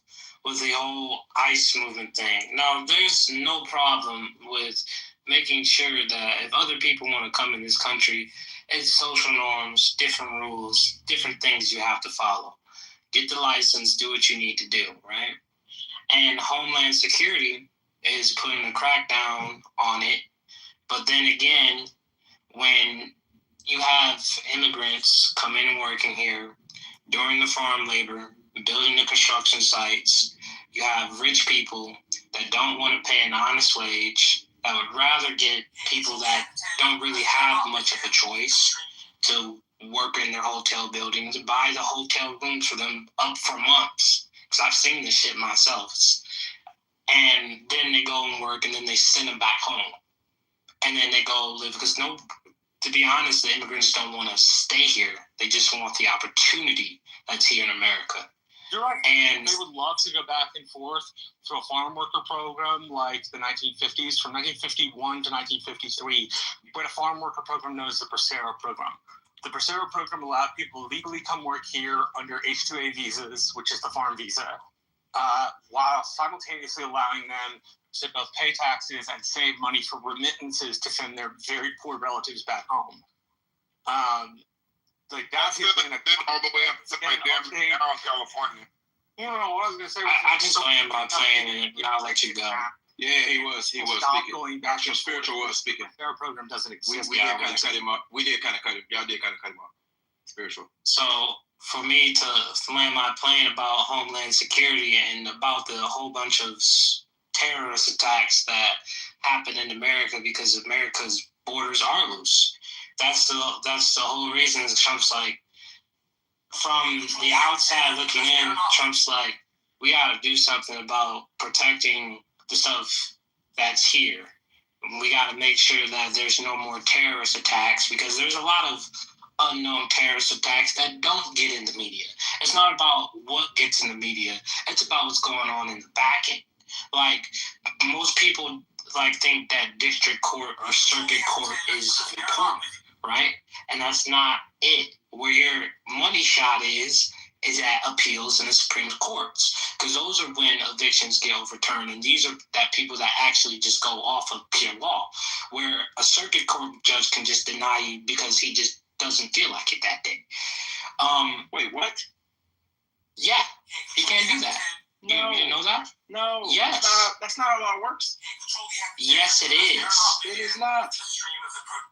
S10: with the whole ICE movement thing. Now, there's no problem with making sure that if other people want to come in this country, it's social norms, different rules, different things you have to follow. Get the license, do what you need to do, right? And Homeland Security is putting a crackdown on it. But then again, when you have immigrants coming and working here during the farm labor, building the construction sites, you have rich people that don't want to pay an honest wage, that would rather get people that don't really have much of a choice to work in their hotel buildings, buy the hotel rooms for them up for months. Because I've seen this shit myself. And then they go and work, and then they send them back home. And then they go live, because to be honest, the immigrants don't want to stay here. They just want the opportunity that's here in America.
S8: You're right.
S10: And
S8: they would love to go back and forth to a farm worker program like the 1950s. From 1951 to 1953, we had a farm worker program known as the Bracero program. The Bracero program allowed people to legally come work here under H-2A visas, which is the farm visa, while simultaneously allowing them to both pay taxes and save money for remittances to send their very poor relatives back home. That's
S22: all the way up to my damn now in California.
S8: You know what I was going to say?
S10: I just land my plane and I'll let you go.
S22: Yeah, he was speaking.
S8: Going back
S22: Actual spiritual was speaking.
S8: Their program doesn't exist.
S22: We did kind of cut him off. Y'all did kind of cut him off. Spiritual.
S10: So for me to land my plane about Homeland Security and about the whole bunch of terrorist attacks that happen in America because America's borders are loose. That's the whole reason Trump's like, from the outside looking in, Trump's like, we got to do something about protecting the stuff that's here. We got to make sure that there's no more terrorist attacks, because there's a lot of unknown terrorist attacks that don't get in the media. It's not about what gets in the media. It's about what's going on in the back end. Like, most people think that district court or circuit court is important, right? And that's not it. Where your money shot is at appeals in the Supreme Courts, because those are when evictions get overturned, and these are that people that actually just go off of pure law, where a circuit court judge can just deny you because he just doesn't feel like it that day.
S8: Wait, what?
S10: Yeah, he can't do that.
S8: No.
S10: You didn't know that?
S8: No.
S10: Yes.
S8: That's not how law works.
S10: Yes, it is.
S8: It is not.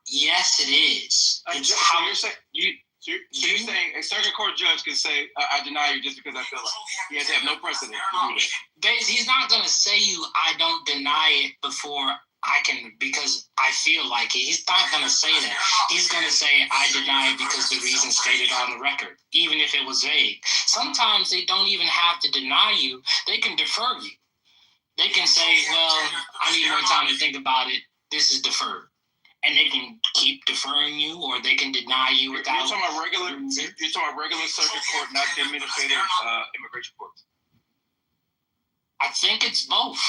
S10: Yes, it is. It's
S8: so
S10: how
S8: you're saying a circuit court judge can say, I deny you just because I feel like he has to have no precedent to do that.
S10: He's not going to say I don't deny it before I can, because I feel like it. He's not going to say that. He's going to say, I deny it because the reason stated on the record, even if it was vague. Sometimes they don't even have to deny you. They can defer you. They can say, well, I need more time to think about it. This is deferred.
S9: and they can keep deferring you, or they can deny you without.
S2: You're talking about regular circuit court, not the administrative immigration courts.
S9: I think it's both.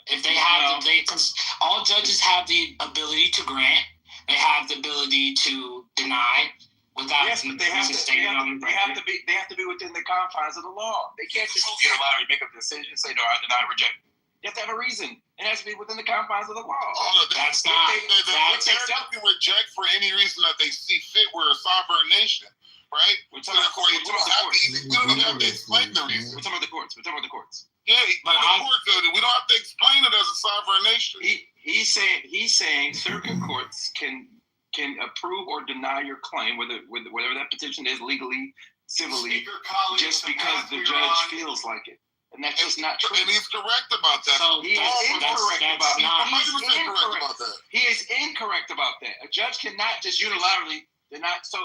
S9: If they have, because all judges have the ability to grant, they have the ability to deny without.
S2: Yes, but they have to be within the confines of the law. They can't just unilaterally make a decision, say no, I deny, reject. You have to have a reason. It has to be within the confines of the law.
S9: That's not.
S22: They can reject for any reason that they see fit. We're a sovereign nation, right? We don't have to explain the reason.
S2: We're talking about the courts.
S22: Yeah, but we don't have to explain it as a sovereign nation.
S2: He's saying circuit courts can approve or deny your claim, whatever that petition is, legally, civilly, just because the judge feels like it. And that's just not true.
S22: And he's correct about that.
S2: So he is incorrect about that. He is incorrect about that. A judge cannot just unilaterally deny. So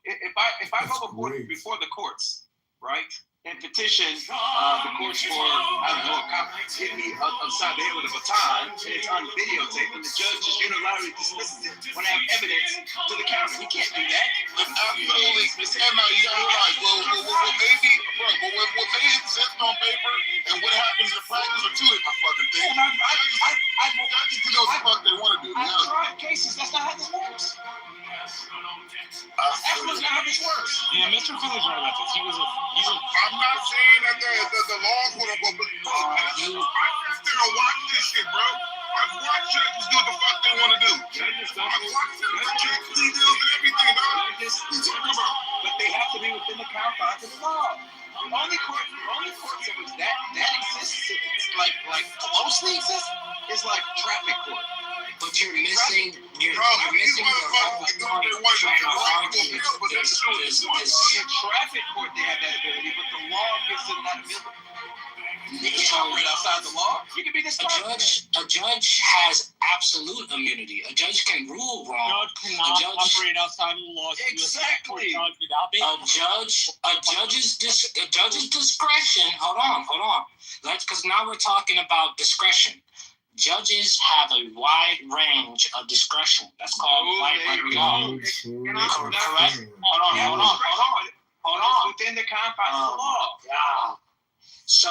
S2: if I go before the courts, right, and petition the courts for, I don't know, a cop hit me upside the head with a baton, and it's on videotape, and the judge just unilaterally dismisses it when I have evidence to the counter. He can't do that.
S22: Absolutely. And now you gotta realize, what may exist on paper and what happens in practice are two different fucking things. Judges can do what the fuck they want to do.
S2: I've tried cases. That's not how this works. Absolutely not how this works.
S8: Yeah, Mr. Philly's right about this.
S22: I'm not saying that the laws would have, but I sit there and watch this shit, bro. I've watched judges do what the fuck they want to do. I've watched them reject plea deals and everything, dog. What are you talking about?
S2: But they have to be within the confines of the law. The only courts in which that exists, like closely exists, is like traffic court.
S9: But you're missing. You're missing the whole point.
S2: In traffic court, they have that ability, but the law gives them that ability. You can operate outside the law. You can be disqualified.
S9: A judge has absolute immunity. A judge can rule wrong.
S8: A judge operate outside of the law.
S2: Exactly.
S9: A judge's discretion. Hold on. Because now we're talking about discretion. Judges have a wide range of discretion. That's called wide law. Correct? Hold on.
S2: Within the confines of the law.
S9: Yeah. So,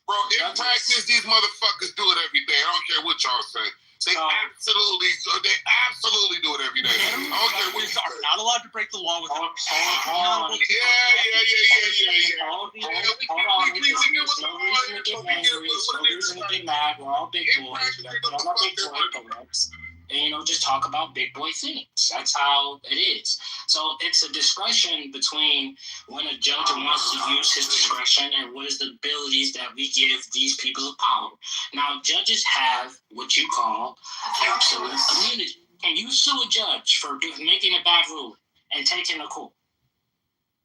S22: bro, in practice, these motherfuckers do it every day. I don't care what y'all say. They absolutely do it every day. I don't care what you say.
S8: Not allowed to break the law without
S22: Yeah.
S9: We're all big boys. We got to put on our big boy coats. And, just talk about big boy things. That's how it is. So it's a discretion between when a judge wants to use his discretion and what is the abilities that we give these people of power. Now, judges have what you call absolute immunity. Can you sue a judge for making a bad ruling and taking a court?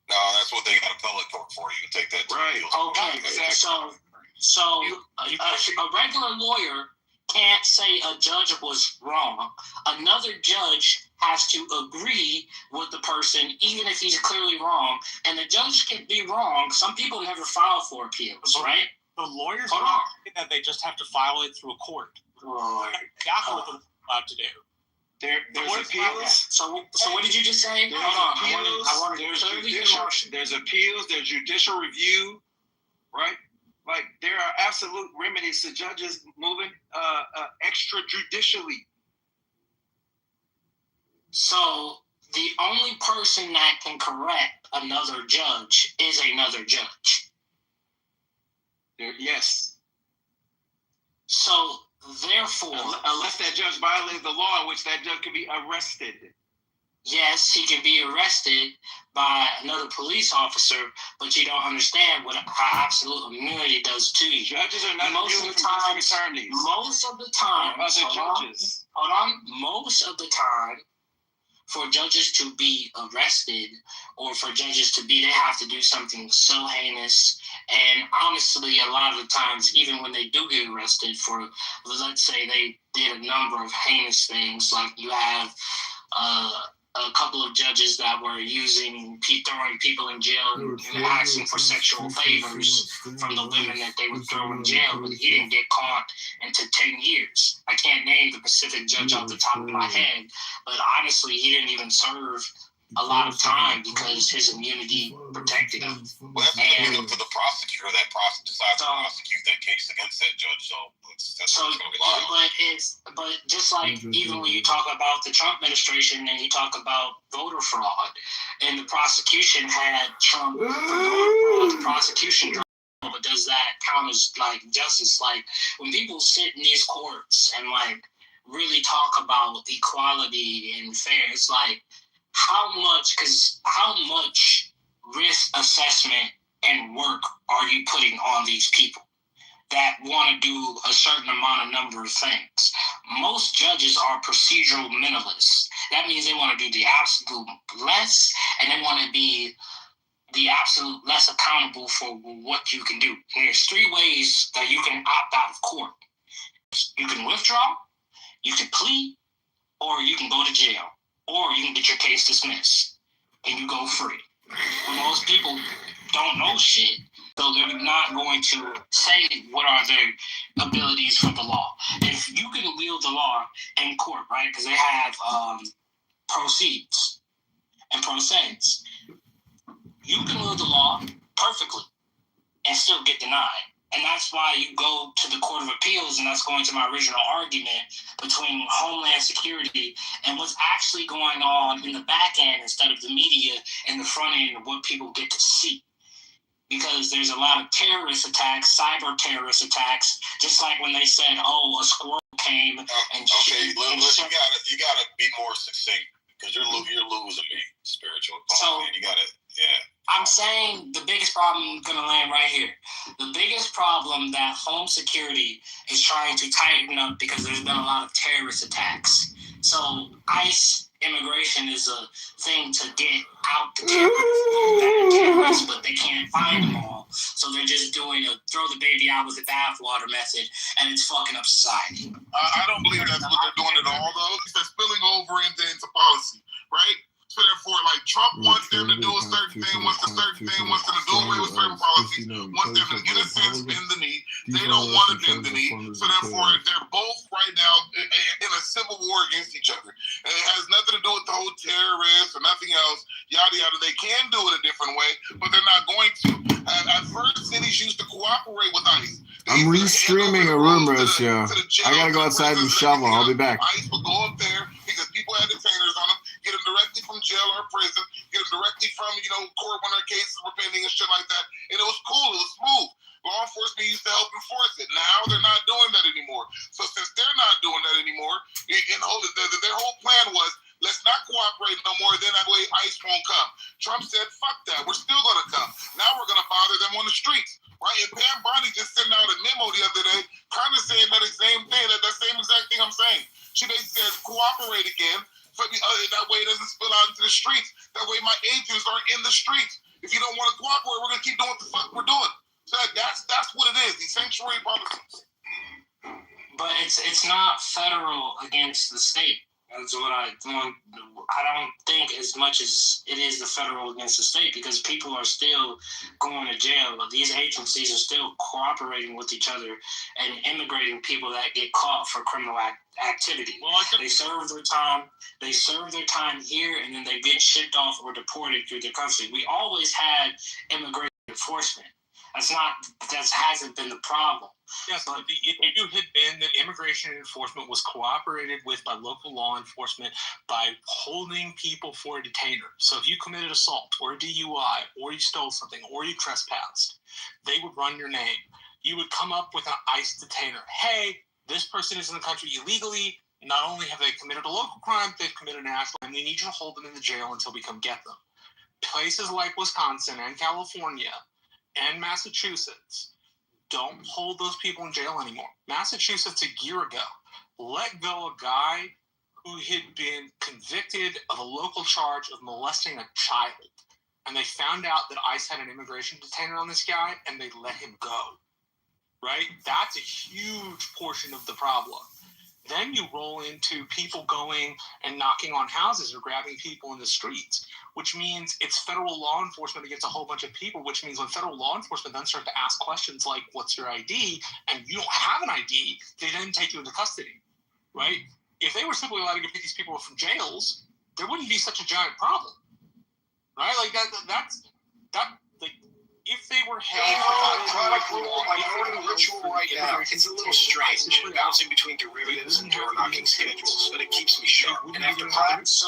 S22: No, that's what they got appellate court for. You can take that to
S9: appeals. Okay, exactly. So a regular lawyer can't say a judge was wrong. Another judge has to agree with the person, even if he's clearly wrong. And the judge can be wrong. Some people never file for appeals, right?
S8: The lawyers are not saying that they just have to file it through a court. That's what they're allowed to do.
S2: There's appeals.
S9: So what did you just say? Hold on.
S2: There's appeals. There's judicial review, right? Like, there are absolute remedies to judges moving extrajudicially.
S9: So the only person that can correct another judge is another judge.
S2: Yes.
S9: So therefore,
S2: unless that judge violated the law in which that judge can be arrested.
S9: Yes, he can be arrested by another police officer, but you don't understand how absolute immunity does to you.
S2: Judges are not
S9: most of the time. Most of the time, for judges to be arrested or for judges to be, they have to do something so heinous. And honestly, a lot of the times, even when they do get arrested for, let's say they did a number of heinous things, like you have a couple of judges that were throwing people in jail and asking for sexual favors from the women that they would throw in jail, but he didn't get caught into 10 years. I can't name the specific judge off the top of my head, but honestly, he didn't even serve a lot of time because his immunity protected him.
S22: Well, that's up to the prosecutor that decides to prosecute that case against that judge. So going to be liable.
S9: But just like even when you talk about the Trump administration and you talk about voter fraud, and the prosecution had Trump for voter fraud, the prosecution. But does that count as like justice? Like when people sit in these courts and like really talk about equality and fair, it's like how much risk assessment and work are you putting on these people that want to do a certain number of things? Most judges are procedural minimalists. That means they want to do the absolute less, and they want to be the absolute less accountable for what you can do. And there's 3 ways that you can opt out of court. You can withdraw, you can plead, or you can go to jail, or you can get your case dismissed and you go free. But most people don't know shit, so they're not going to say what are their abilities for the law. If you can wield the law in court, right, because they have proceeds and proceeds, you can wield the law perfectly and still get denied. And that's why you go to the Court of Appeals, and that's going to my original argument between Homeland Security and what's actually going on in the back end instead of the media and the front end of what people get to see. Because there's a lot of terrorist attacks, cyber terrorist attacks, just like when they said, a squirrel came and
S22: okay, you gotta be more succinct because you're losing me, spiritual. So you gotta, yeah.
S9: I'm saying the biggest problem, I'm going to land right here. The biggest problem that home security is trying to tighten up because there's been a lot of terrorist attacks. So ICE immigration is a thing to get out the terrorists, but they can't find them all. So they're just doing a throw the baby out with the bathwater method, and it's fucking up society.
S22: I don't believe that's what they're doing at all, though. They're spilling over into policy, right? So therefore, like Trump wants them to do a certain thing, wants them to do away with certain policies, wants them to get a sense, bend the knee. They don't want to bend the knee. So therefore, they're both right now in a civil war against each other. And it has nothing to do with the whole terrorists or nothing else, yada, yada. They can do it a different way, but they're not going to. At first, cities used to cooperate with ICE.
S1: I'm restreaming a room ratio. I gotta go outside and shovel. I'll be back.
S22: ICE will go up there because people had detainers on them, get them directly from jail or prison, get them directly from, court when their cases were pending and shit like that. And it was cool. It was smooth. Law enforcement used to help enforce it. Now they're not doing that anymore. So since they're not doing that anymore, their whole plan was, let's not cooperate no more, then that way ICE won't come. Trump said, fuck that. We're still going to come. Now we're going to bother them on the streets. Right? And Pam Bondi just sent out a memo the other day kind of saying that same thing, that same exact thing I'm saying. They said cooperate again. That way it doesn't spill out into the streets. That way my agents aren't in the streets. If you don't want to cooperate, we're going to keep doing what the fuck we're doing. So that's what it is, these sanctuary policies.
S9: But it's not federal against the state. That's what I don't think as much as it is the federal against the state, because people are still going to jail. These agencies are still cooperating with each other and immigrating people that get caught for criminal activity. They serve their time. They serve their time here, and then they get shipped off or deported through the country. We always had immigration enforcement. That hasn't been the problem.
S8: Yes, but the issue had been that immigration enforcement was cooperated with by local law enforcement by holding people for a detainer. So if you committed assault or a DUI or you stole something or you trespassed, they would run your name. You would come up with an ICE detainer. Hey, this person is in the country illegally. Not only have they committed a local crime, they've committed a national crime. We need you to hold them in the jail until we come get them. Places like Wisconsin and California and Massachusetts don't hold those people in jail anymore. Massachusetts a year ago let go a guy who had been convicted of a local charge of molesting a child. And they found out that ICE had an immigration detainer on this guy, and they let him go. Right? That's a huge portion of the problem. Then you roll into people going and knocking on houses or grabbing people in the streets, which means it's federal law enforcement against a whole bunch of people, which means when federal law enforcement then start to ask questions like, what's your ID? And you don't have an ID, they then take you into custody, right? If they were simply allowed to get these people from jails, there wouldn't be such a giant problem, right? Like like if they were held
S16: minority ritual right now, it's a little strange, bouncing between derivatives and door knocking schedules, but it keeps me sharp. And after class,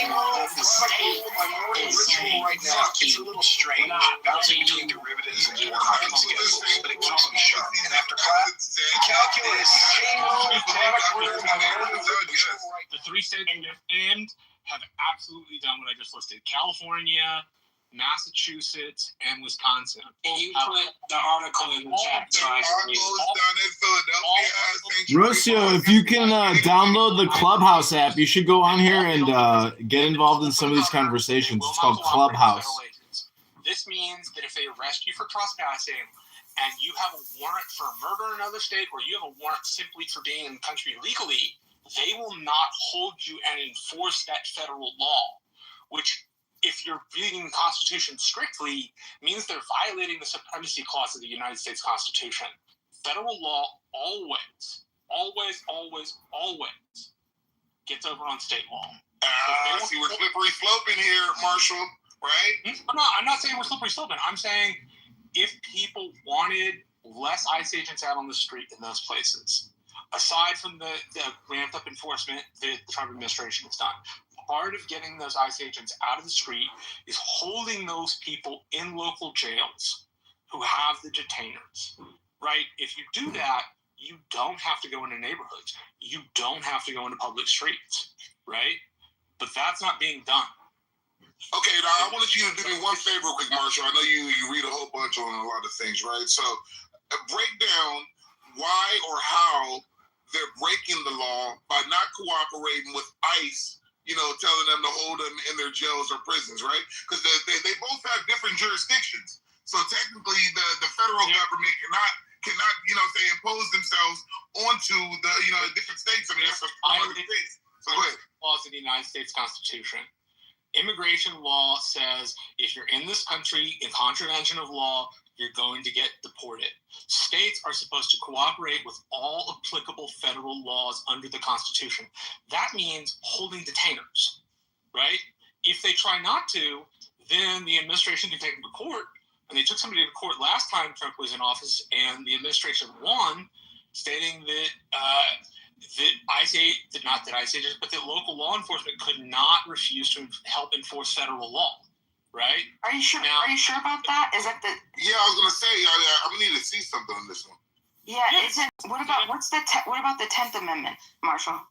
S16: minority ritual right now, it's a little strange, bouncing between derivatives and door knocking schedules, but it keeps me sharp. And after class, calculus,
S8: the three states and have absolutely done what I just listed: California, Massachusetts, and Wisconsin.
S16: And you put the article in the chat so I can read it.
S1: Rocio, if you can download the Clubhouse app, you should go on here and get involved in some of these conversations. It's called Clubhouse.
S8: This means that if they arrest you for trespassing and you have a warrant for murder in another state, or you have a warrant simply for being in the country illegally, they will not hold you and enforce that federal law, which, if you're reading the Constitution strictly, means they're violating the Supremacy Clause of the United States Constitution. Federal law always gets over on state law.
S22: See, we're slippery sloping here, Marshall, right?
S8: I'm not saying we're slippery sloping. I'm saying if people wanted less ICE agents out on the street in those places, aside from the ramped up enforcement that the Trump administration has done, part of getting those ICE agents out of the street is holding those people in local jails who have the detainers, right? If you do that, you don't have to go into neighborhoods. You don't have to go into public streets, right? But that's not being done.
S22: Okay, now I want you to do me one favor real quick, Marshall. I know you read a whole bunch on a lot of things, right? So break down why or how they're breaking the law by not cooperating with ICE, telling them to hold them in their jails or prisons, right? Because they both have different jurisdictions. So technically, the federal government cannot impose themselves onto the different states. I mean, that's a part of the states. So go ahead.
S8: Laws of the United States Constitution. Immigration law says if you're in this country in contravention of law, you're going to get deported. States are supposed to cooperate with all applicable federal laws under the Constitution. That means holding detainers, right? If they try not to, then the administration can take them to court. And they took somebody to court last time Trump was in office, and the administration won, stating that that local law enforcement could not refuse to help enforce federal law. Right?
S6: Are you sure? Are you sure about that? Is that the?
S22: Yeah, I was gonna say I'm gonna need to see something on this one.
S6: Yeah, isn't. What about what about the 10th Amendment, Marshall?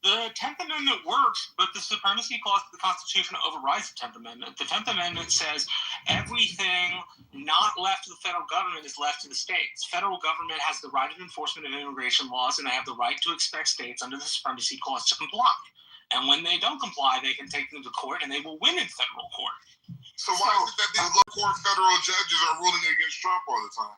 S8: The 10th Amendment works, but the Supremacy Clause of the Constitution overrides the 10th Amendment. The 10th Amendment says everything not left to the federal government is left to the states. Federal government has the right of enforcement of immigration laws, and they have the right to expect states under the Supremacy Clause to comply. And when they don't comply, they can take them to court, and they will win in federal court.
S22: So why is it that these low-court federal judges are ruling against Trump all the time?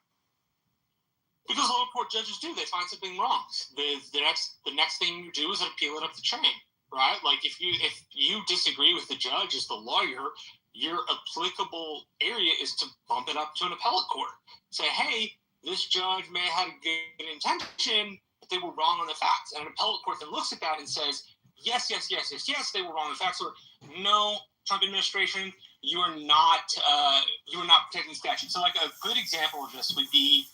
S8: Because lower court judges do. They find something wrong. The next thing you do is appeal it up the chain, right? Like if you disagree with the judge as the lawyer, your applicable area is to bump it up to an appellate court. Say, hey, this judge may have had a good intention, but they were wrong on the facts. And an appellate court then looks at that and says, yes, they were wrong on the facts. Or no, Trump administration, you are not protecting statute. So like a good example of this would be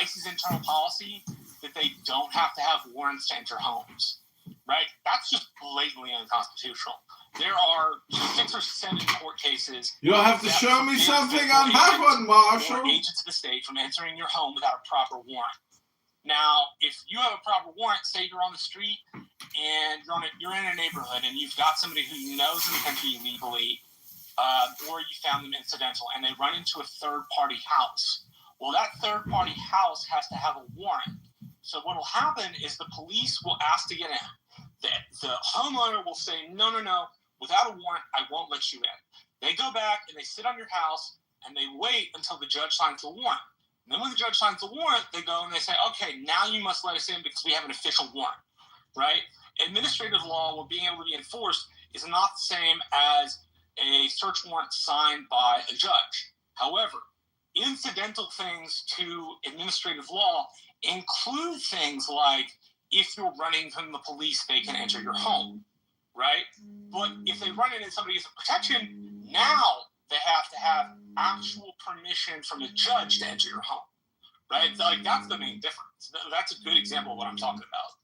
S8: ICE's internal policy that they don't have to have warrants to enter homes, right? That's just blatantly unconstitutional. There are 6 or 7 court cases.
S1: You'll have to show me something on that one, Marshall.
S8: Agents of the state from entering your home without a proper warrant. Now, if you have a proper warrant, say you're on the street and you're in a neighborhood and you've got somebody who knows in the country illegally, or you found them incidental, and they run into a third-party house. Well, that third-party house has to have a warrant. So what will happen is the police will ask to get in. The homeowner will say, no, without a warrant, I won't let you in. They go back and they sit on your house and they wait until the judge signs the warrant. And then when the judge signs the warrant, they go and they say, okay, now you must let us in because we have an official warrant, right? Administrative law, where being able to be enforced, is not the same as a search warrant signed by a judge. However, incidental things to administrative law include things like if you're running from the police, they can enter your home, right? But if they run in and somebody gets a protection, now they have to have actual permission from a judge to enter your home, right? Like, that's the main difference. That's a good example of what I'm talking about.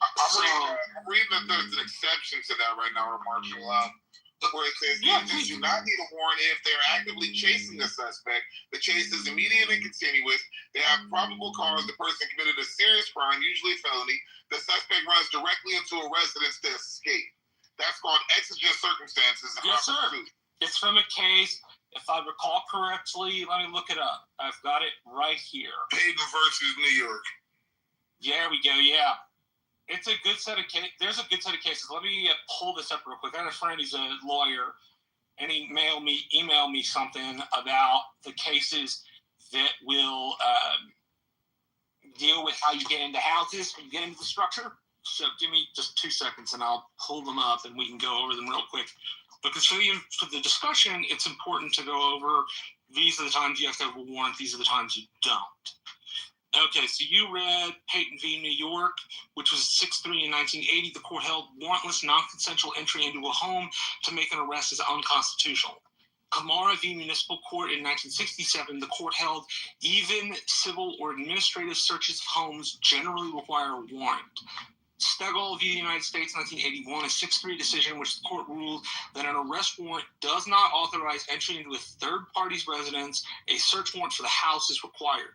S22: I'm reading that there's an exception to that right now, Marshall, where it says agents do not need a warrant if they're actively chasing a suspect. The chase is immediate and continuous. They have probable cause the person committed a serious crime, usually a felony. The suspect runs directly into a residence to escape. That's called exigent circumstances.
S8: Yes, sir. It's from a case, if I recall correctly, let me look it up. I've got it right here.
S22: Payton versus New York.
S8: There we go, yeah. It's a good set of cases. There's a good set of cases. Let me pull this up real quick. I have a friend who's a lawyer, and he emailed me something about the cases that will deal with how you get into houses, when you get into the structure. So give me just 2 seconds, and I'll pull them up, and we can go over them real quick. Because for the discussion, it's important to go over these are the times you have to have a warrant, these are the times you don't. Okay, so you read Payton v. New York, which was 6-3 in 1980. The court held warrantless, non-consensual entry into a home to make an arrest is unconstitutional. Kamara v. Municipal Court in 1967, the court held even civil or administrative searches of homes generally require a warrant. Stegall v. United States, 1981, a 6-3 decision in which the court ruled that an arrest warrant does not authorize entry into a third party's residence. A search warrant for the house is required.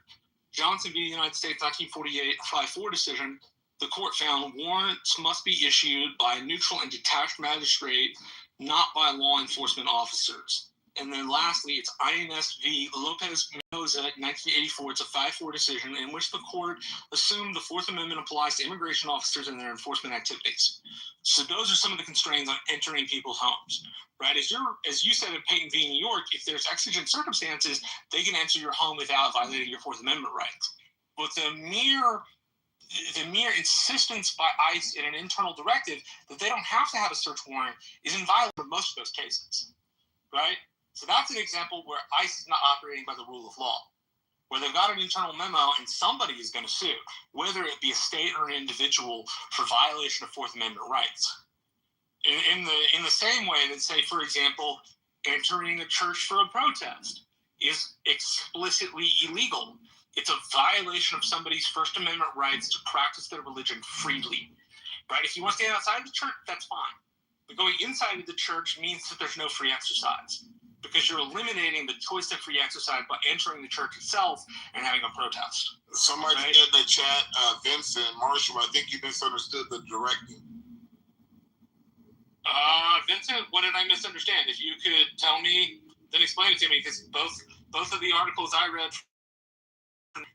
S8: Johnson v. United States, 1948, a 5-4 decision, the court found warrants must be issued by a neutral and detached magistrate, not by law enforcement officers. And then lastly, it's INS v. Lopez Mendoza, 1984. It's a 5-4 decision in which the court assumed the Fourth Amendment applies to immigration officers and their enforcement activities. So those are some of the constraints on entering people's homes, right? As you said in Payton v. New York, if there's exigent circumstances, they can enter your home without violating your Fourth Amendment rights. But the mere insistence by ICE in an internal directive that they don't have to have a search warrant is in violation of most of those cases, right? So that's an example where ICE is not operating by the rule of law, where they've got an internal memo and somebody is going to sue, whether it be a state or an individual, for violation of Fourth Amendment rights. In the same way that, say, for example, entering a church for a protest is explicitly illegal. It's a violation of somebody's First Amendment rights to practice their religion freely, right? If you want to stand outside the church, that's fine. But going inside of the church means that there's no free exercise, because you're eliminating the choice of free exercise by entering the church itself and having a protest.
S22: Somebody said in the chat, Vincent, Marshall, I think you misunderstood the directive.
S8: Vincent, what did I misunderstand? If you could tell me, then explain it to me, because both of the articles I read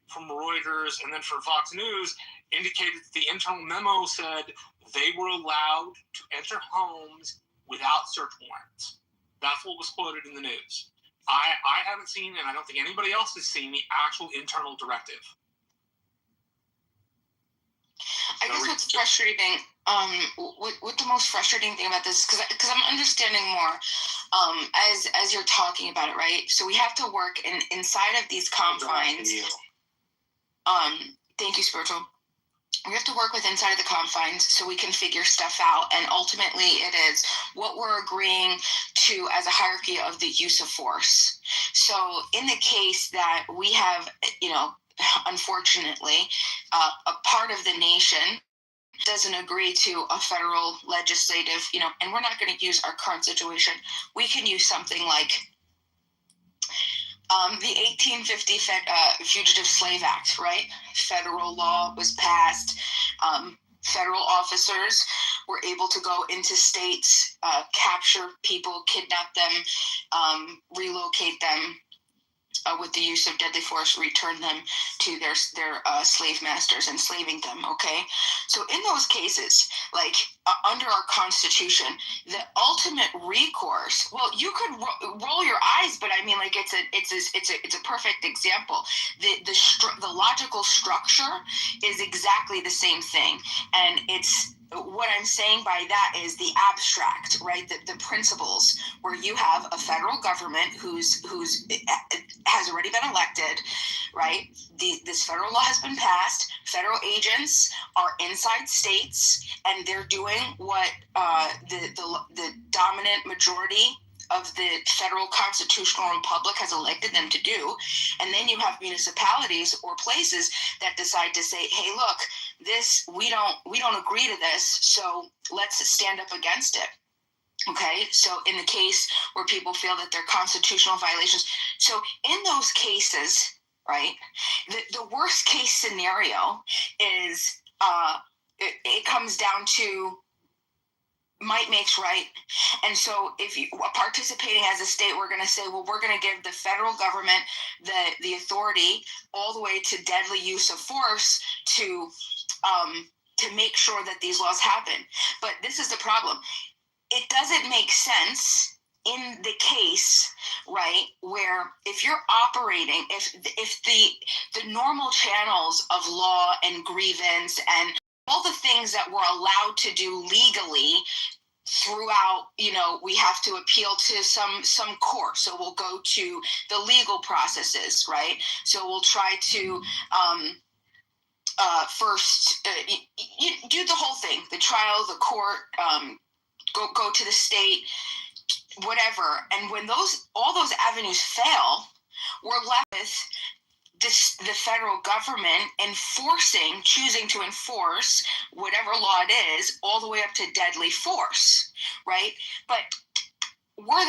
S8: from Reuters and then from Fox News indicated that the internal memo said they were allowed to enter homes without search warrants. That's what was quoted in the news. I haven't seen, and I don't think anybody else has seen, the actual internal directive.
S6: I guess what's frustrating, what the most frustrating thing about this, because I'm understanding more as you're talking about it, right? So we have to work inside of these confines. Thank you, Spiritual. We have to work with inside of the confines so we can figure stuff out. And ultimately, it is what we're agreeing to as a hierarchy of the use of force. So in the case that we have, unfortunately, a part of the nation doesn't agree to a federal legislative, and we're not going to use our current situation. We can use something like the 1850 Fugitive Slave Act, right? Federal law was passed. Federal officers were able to go into states, capture people, kidnap them, relocate them, with the use of deadly force, return them to their slave masters, enslaving them. Okay, so in those cases, like under our Constitution, the ultimate recourse. Well, you could roll your eyes, but I mean, like it's a perfect example. The logical structure is exactly the same thing, and it's. What I'm saying by that is the abstract, right? The principles, where you have a federal government who's has already been elected, right? This federal law has been passed. Federal agents are inside states, and they're doing what the dominant majority of the federal constitutional republic has elected them to do. And then you have municipalities or places that decide to say, hey, look, this we don't agree to this, so let's stand up against it. Okay, so in the case where people feel that they're constitutional violations, so in those cases, right, the worst case scenario is it comes down to might makes right. And so if you are participating as a state, we're going to say, well, we're going to give the federal government the authority all the way to deadly use of force to make sure that these laws happen. But this is the problem. It doesn't make sense in the case, right, where if you're operating, if the normal channels of law and grievance and all the things that we're allowed to do legally throughout, we have to appeal to some court. So we'll go to the legal processes, right? So we'll try to first you do the whole thing, the trial, the court, go to the state, whatever. And when all those avenues fail, we're left with the federal government choosing to enforce whatever law it is, all the way up to deadly force, right? But we're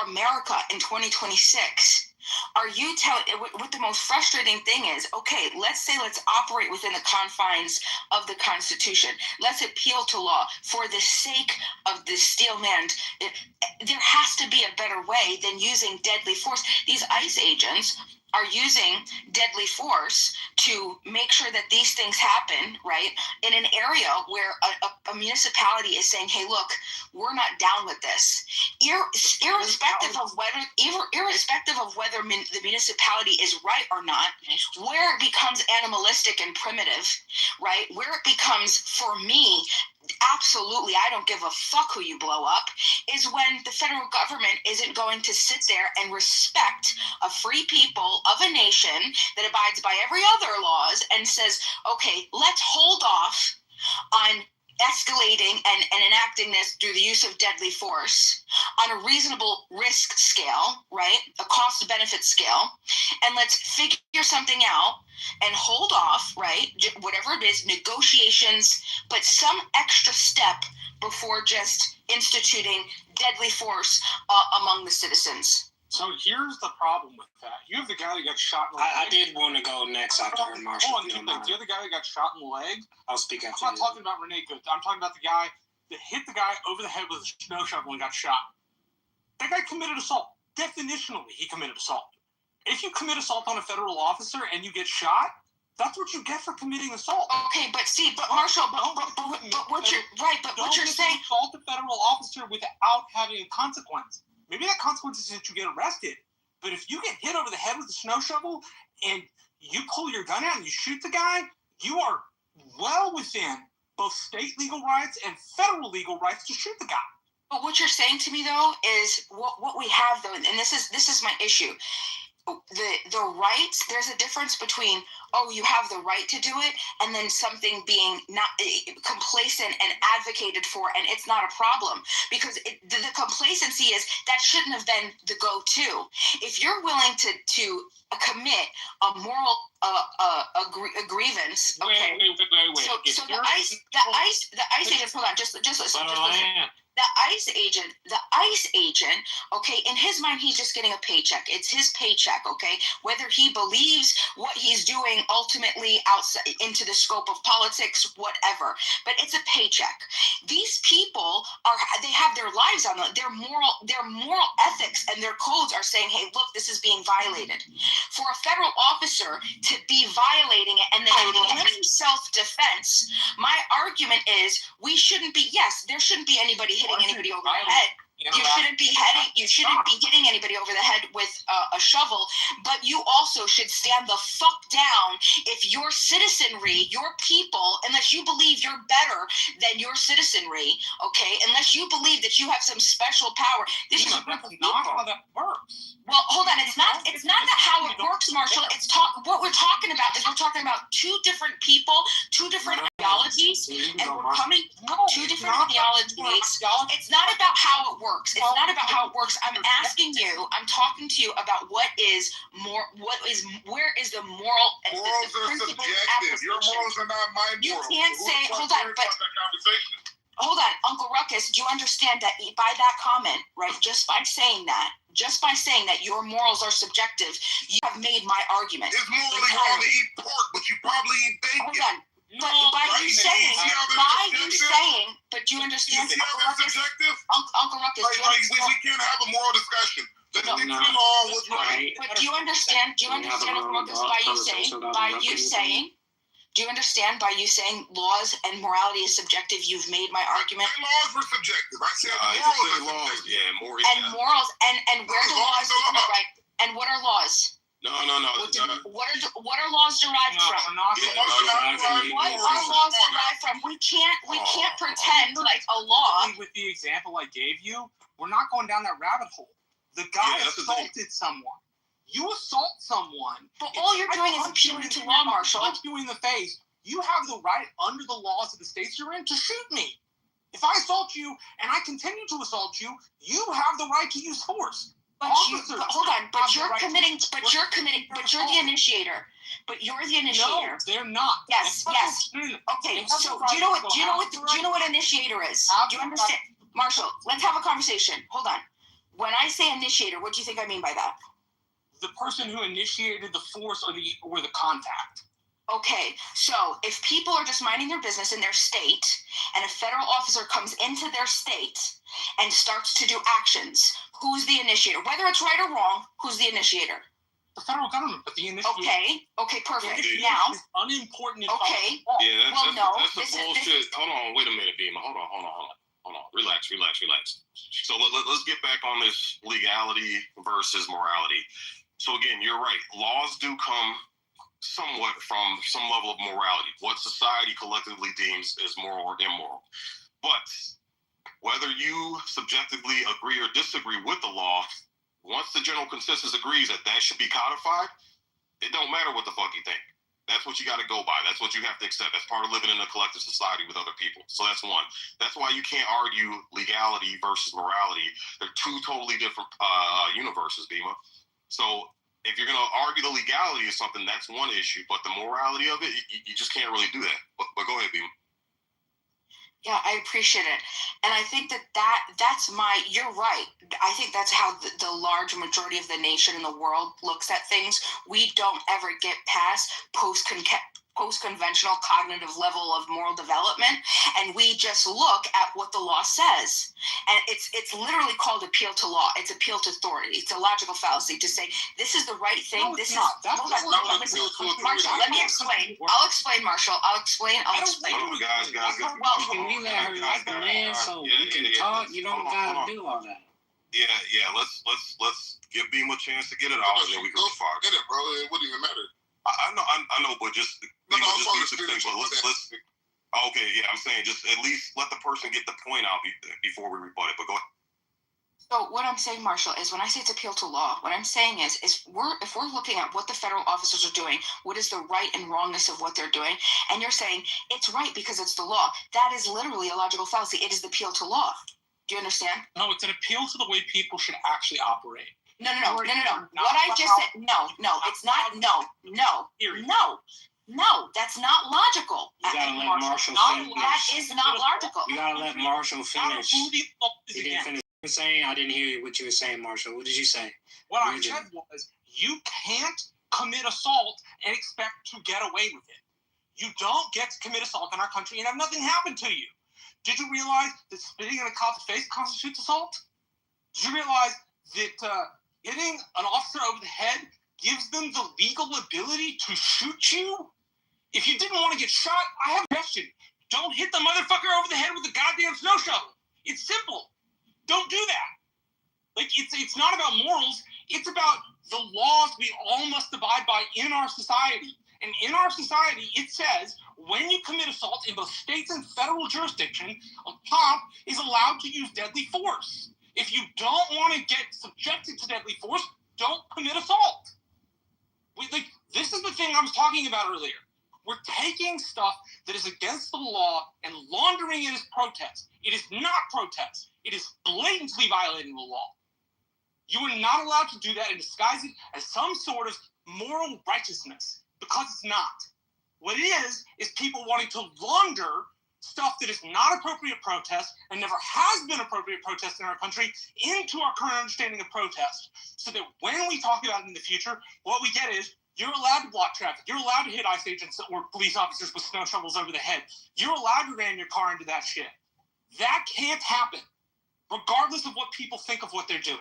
S6: America in 2026. Are you telling? What the most frustrating thing is? Okay, let's operate within the confines of the Constitution. Let's appeal to law for the sake of the steel man. There has to be a better way than using deadly force. These ICE agents are using deadly force to make sure that these things happen, right? In an area where a municipality is saying, hey, look, we're not down with this. Irrespective of whether the municipality is right or not, where it becomes animalistic and primitive, right? Where it becomes, for me, absolutely, I don't give a fuck who you blow up, is when the federal government isn't going to sit there and respect a free people of a nation that abides by every other laws and says, okay, let's hold off on escalating and enacting this through the use of deadly force on a reasonable risk scale, right? A cost-benefit scale. And let's figure something out and hold off, right? Whatever it is, negotiations, but some extra step before just instituting deadly force among the citizens.
S8: So here's the problem with that. You have the guy that got shot in the leg.
S3: I did want to go next after Marshall.
S8: Hold on, two things. The other guy that got shot in the leg.
S3: I'll speak after
S8: I'm not talking about Renee Good. I'm talking about the guy that hit the guy over the head with a snow shovel and got shot. That guy committed assault. Definitionally, he committed assault. If you commit assault on a federal officer and you get shot, that's what you get for committing assault.
S6: Okay, but Marshall, but what you're right, but what you're saying,
S8: assault a federal officer without having a consequence. Maybe that consequence is that you get arrested. But if you get hit over the head with a snow shovel and you pull your gun out and you shoot the guy, you are well within both state legal rights and federal legal rights to shoot the guy.
S6: But what you're saying to me, though, is what we have, though, and this is my issue. The rights, there's a difference between, you have the right to do it, and then something being not complacent and advocated for, and it's not a problem. Because the complacency is, that shouldn't have been the go-to. If you're willing to commit a moral a grievance, okay.
S8: Wait.
S6: So the ICE agents, hold on, just listen.
S12: The ICE agent, okay, in his mind, he's just getting a paycheck. It's his paycheck, okay? Whether he believes what he's doing ultimately outside into the scope of politics, whatever, but it's a paycheck. These people they have their lives on them. Their moral ethics and their codes are saying, hey, look, this is being violated. For a federal officer to be violating it and then claiming self-defense, my argument is there shouldn't be anybody hitting anybody over the head. You shouldn't be hitting anybody over the head with a shovel, but you also should stand the fuck down if your citizenry, your people, unless you believe you're better than your citizenry, okay, unless you believe that you have some special power. This is not how that works. Well, hold on. It's not that how it works, Marshall. What we're talking about is two different people, two different ideologies, and we're coming two different ideologies. It's not about how it works. It's not about how it works. I'm talking to you about where is the moral?
S22: Morals are subjective. Your morals are not my morals.
S12: You can't say, hold on, Uncle Ruckus, do you understand that by that comment, right, just by saying that your morals are subjective, you have made my argument.
S22: It's morally wrong to eat pork, but you probably eat bacon.
S12: Hold on. But by you saying, but do you understand?
S22: You see how that's subjective?
S12: Uncle Ruckus, do you understand?
S22: We can't have a moral discussion. Let's stick to the law. What's right?
S12: But do you understand, Uncle Ruckus, do you understand by you saying laws and morality is subjective, you've made my argument?
S22: Laws were subjective. I said morals.
S12: Morals, and where do laws, right? And what are laws?
S22: No.
S12: What are laws derived from? What are laws derived from? We can't pretend like a law.
S8: With the example I gave you, we're not going down that rabbit hole. The guy assaulted someone. You assault someone.
S12: But all you're doing is appealing to law, Marshall.
S8: Punch you in the face. You have the right, under the laws of the states you're in, to shoot me. If I assault you and I continue to assault you, you have the right to use force.
S12: But you're the initiator. But you're the initiator.
S8: No, they're not.
S12: Yes. Okay, so do you know what initiator is? Do you understand? Marshall, let's have a conversation. Hold on. When I say initiator, what do you think I mean by that?
S8: The person who initiated the force or the contact.
S12: Okay, so if people are just minding their business in their state and a federal officer comes into their state and starts to do actions, who's the initiator? Whether it's right or wrong, who's the initiator?
S8: The federal government, but the initiator.
S12: Okay, perfect. Now,
S8: unimportant.
S12: Okay.
S13: Yeah, that's the bullshit. Hold on, wait a minute, Beamer. Hold on. Relax. So let's get back on this legality versus morality. So again, you're right. Laws do come somewhat from some level of morality, what society collectively deems as moral or immoral. But whether you subjectively agree or disagree with the law, once the general consensus agrees that should be codified, it don't matter what the fuck you think. That's what you got to go by. That's what you have to accept. That's part of living in a collective society with other people. So that's one. That's why you can't argue legality versus morality. They're two totally different universes, Bima. So if you're going to argue the legality of something, that's one issue. But the morality of it, you just can't really do that. But go ahead, Bima.
S12: Yeah, I appreciate it. And I think you're right. I think that's how the large majority of the nation in the world looks at things. We don't ever get past post-conventional cognitive level of moral development, and we just look at what the law says. And it's literally called appeal to law. It's appeal to authority. It's a logical fallacy to say this is the right thing.
S8: No,
S12: this is
S8: not.
S12: Marshall, let me explain. I'll explain, Marshall. I'll explain.
S13: Oh, guys.
S12: Well,
S9: can we let her like the man so we can talk? You don't gotta do all that.
S13: Yeah. Let's give Beam a chance to get it out, and then we can fire.
S22: Get it, bro. It wouldn't even matter.
S13: I know, but just let's. Okay, yeah, I'm saying just at least let the person get the point out before we rebut it. But go ahead.
S12: So what I'm saying, Marshall, is when I say it's appeal to law, what I'm saying is if we're looking at what the federal officers are doing, what is the right and wrongness of what they're doing, and you're saying it's right because it's the law, that is literally a logical fallacy. It is the appeal to law. Do you understand?
S8: No, it's an appeal to the way people should actually operate.
S12: No. What I just said, no, it's not. No. No, that's not logical.
S3: You gotta let Marshall finish.
S12: That is not logical.
S3: You gotta let Marshall finish. He didn't finish. I didn't hear what you were saying, Marshall. What did you say?
S8: What I said was, you can't commit assault and expect to get away with it. You don't get to commit assault in our country and have nothing happen to you. Did you realize that spitting in a cop's face constitutes assault? Did you realize that hitting an officer over the head gives them the legal ability to shoot you? If you didn't want to get shot, I have a question. Don't hit the motherfucker over the head with a goddamn snow shovel. It's simple. Don't do that. Like, it's not about morals. It's about the laws we all must abide by in our society. And in our society, it says when you commit assault in both states and federal jurisdiction, a cop is allowed to use deadly force. If you don't want to get subjected to deadly force, don't commit assault. This is the thing I was talking about earlier. We're taking stuff that is against the law and laundering it as protest. It is not protest. It is blatantly violating the law. You are not allowed to do that and disguise it as some sort of moral righteousness, because it's not. What it is people wanting to launder stuff that is not appropriate protest and never has been appropriate protest in our country into our current understanding of protest, so that when we talk about it in the future, what we get is you're allowed to block traffic. You're allowed to hit ICE agents or police officers with snow shovels over the head. You're allowed to ram your car into that shit. That can't happen, regardless of what people think of what they're doing.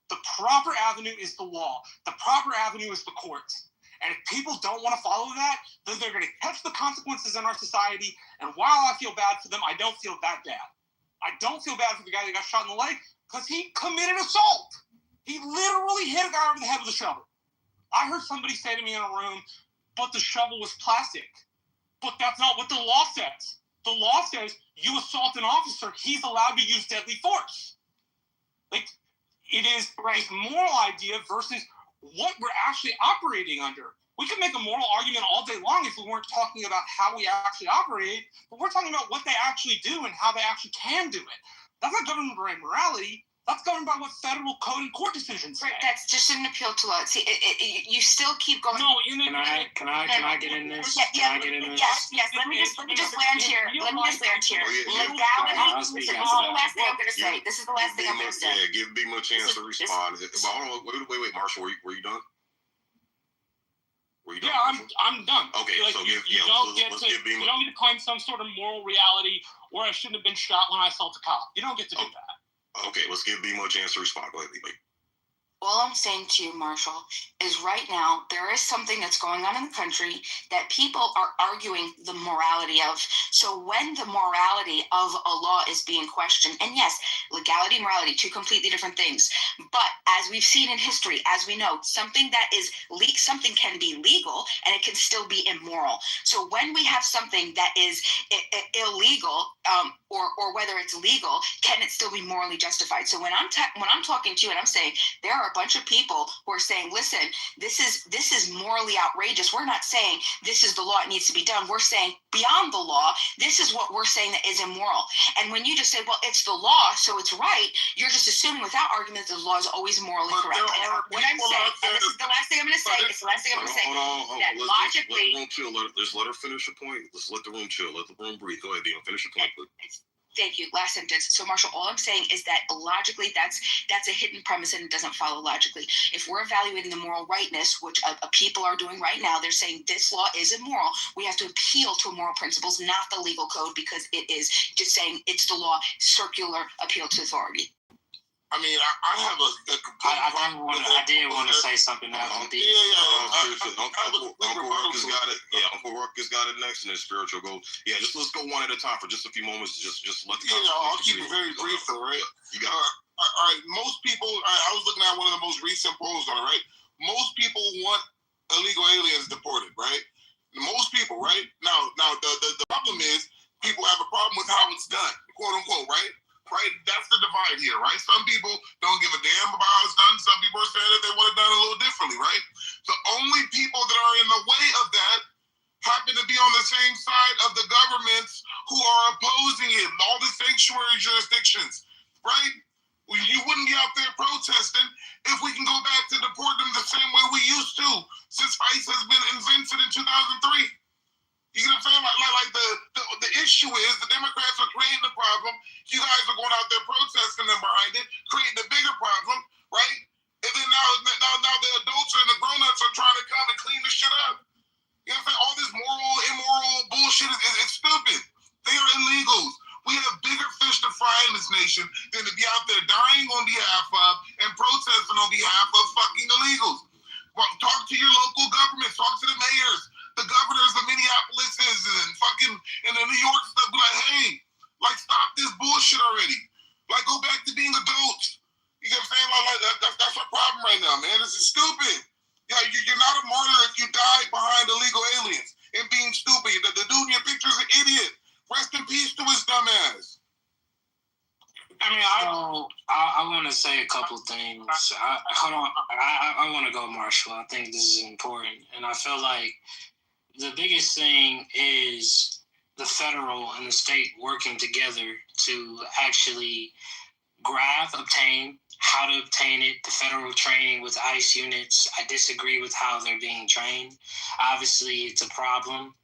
S8: The proper avenue is the law. The proper avenue is the courts. And if people don't want to follow that, then they're going to catch the consequences in our society. And while I feel bad for them, I don't feel that bad. I don't feel bad for the guy that got shot in the leg because he committed assault. He literally hit a guy over the head with a shovel. I heard somebody say to me in a room, but the shovel was plastic. But that's not what the law says. The law says you assault an officer, he's allowed to use deadly force. Like, it is this moral idea versus what we're actually operating under. We could make a moral argument all day long if we weren't talking about how we actually operate, but we're talking about what they actually do and how they actually can do it. That's not governed by morality. That's governed by what federal code and court decisions say.
S12: That's just an appeal to law. See, you still keep going.
S8: No,
S3: Can I get in this? Can I get in this?
S12: Yes. Let me just land here. Legality. This is the last thing I'm going to say. This is the last thing I'm going to say.
S13: Yeah, give B-Mo a chance to respond. But hold on, wait, Marshall, were you done?
S8: Yeah, I'm done.
S13: Okay,
S8: like,
S13: so
S8: you don't get to claim some sort of moral reality, or I shouldn't have been shot when I assaulted a cop. You don't get to do that.
S13: Okay, let's give B-Mo a chance to respond. Go ahead, B-Mo.
S12: All I'm saying to you, Marshall, is right now there is something that's going on in the country that people are arguing the morality of. So when the morality of a law is being questioned, and yes, legality and morality, two completely different things. But as we've seen in history, as we know, something that is something can be legal and it can still be immoral. So when we have something that is illegal, or whether it's legal, can it still be morally justified? So when I'm talking to you and I'm saying there are a bunch of people who are saying, listen, this is morally outrageous. We're not saying this is the law, it needs to be done. We're saying beyond the law, this is what we're saying that is immoral. And when you just say, well, it's the law, so it's right, you're just assuming without argument that the law is always morally correct. What I'm saying, and this is the last thing I'm going to say,
S13: Hold on.
S12: that logically...
S13: Let's let her finish her point. Let's let the room chill. Let the room breathe. Go ahead, Dino. Finish your point, please.
S12: Thank you. Last sentence. So, Marshall, all I'm saying is that logically, that's a hidden premise and it doesn't follow logically. If we're evaluating the moral rightness, which people are doing right now, they're saying this law is immoral. We have to appeal to moral principles, not the legal code, because it is just saying it's the law, circular appeal to authority.
S22: I mean, I have a complete
S3: I did want to say something now.
S13: Uncle Rourke has got it. Yeah, Uncle Rourke has got it next, and then spiritual go. Yeah, let's go one at a time for just a few moments. Just let the
S22: I'll keep it very brief, though, right?
S13: You got it.
S22: All right, most people. I was looking at one of the most recent polls on it, right? Most people want illegal aliens deported, right? Most people, right? Now, the problem is people have a problem with how it's done, quote unquote, right? Right, that's the divide here, right? Some people don't give a damn about how it's done. Some people are saying that they want it done a little differently, right? The only people that are in the way of that happen to be on the same side of the governments who are opposing it, all the sanctuary jurisdictions, right? You wouldn't be out there protesting if we can go back to deport them the same way we used to since ICE has been invented in 2003. now, man. This is stupid. Yeah, you're not a martyr if you die behind illegal aliens and being stupid. The dude in your picture is an idiot. Rest in peace to his dumb ass.
S3: I want to say a couple things. Hold on. I want to go, Marshall. I think this is important. And I feel like the biggest thing is the federal and the state working together to actually obtain how to obtain it, the federal training with ICE units. I disagree with how they're being trained. Obviously, it's a problem.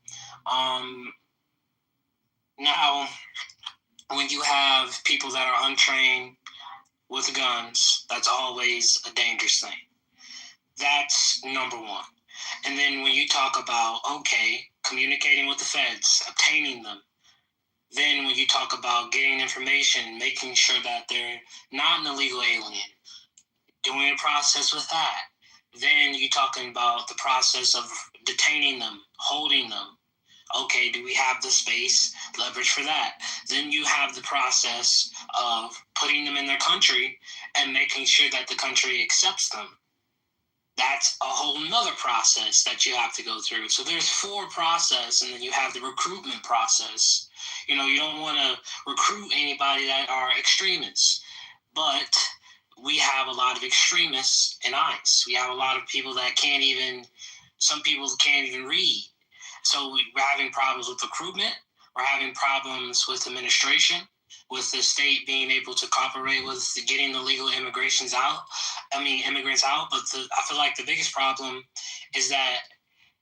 S3: Now, when you have people that are untrained with guns, that's always a dangerous thing. That's number one. And then when you talk about, communicating with the feds, obtaining them, then when you talk about getting information, making sure that they're not an illegal alien, doing a process with that. Then you're talking about the process of detaining them, holding them. Okay, do we have the space, leverage for that? Then you have the process of putting them in their country and making sure that the country accepts them. That's a whole nother process that you have to go through. So there's 4 processes, and then you have the recruitment process. You don't want to recruit anybody that are extremists, but we have a lot of extremists in ICE. We have a lot of people that some people can't even read. So we're having problems with recruitment. We're having problems with administration, with the state being able to cooperate with getting the legal immigrants out. But I feel like the biggest problem is that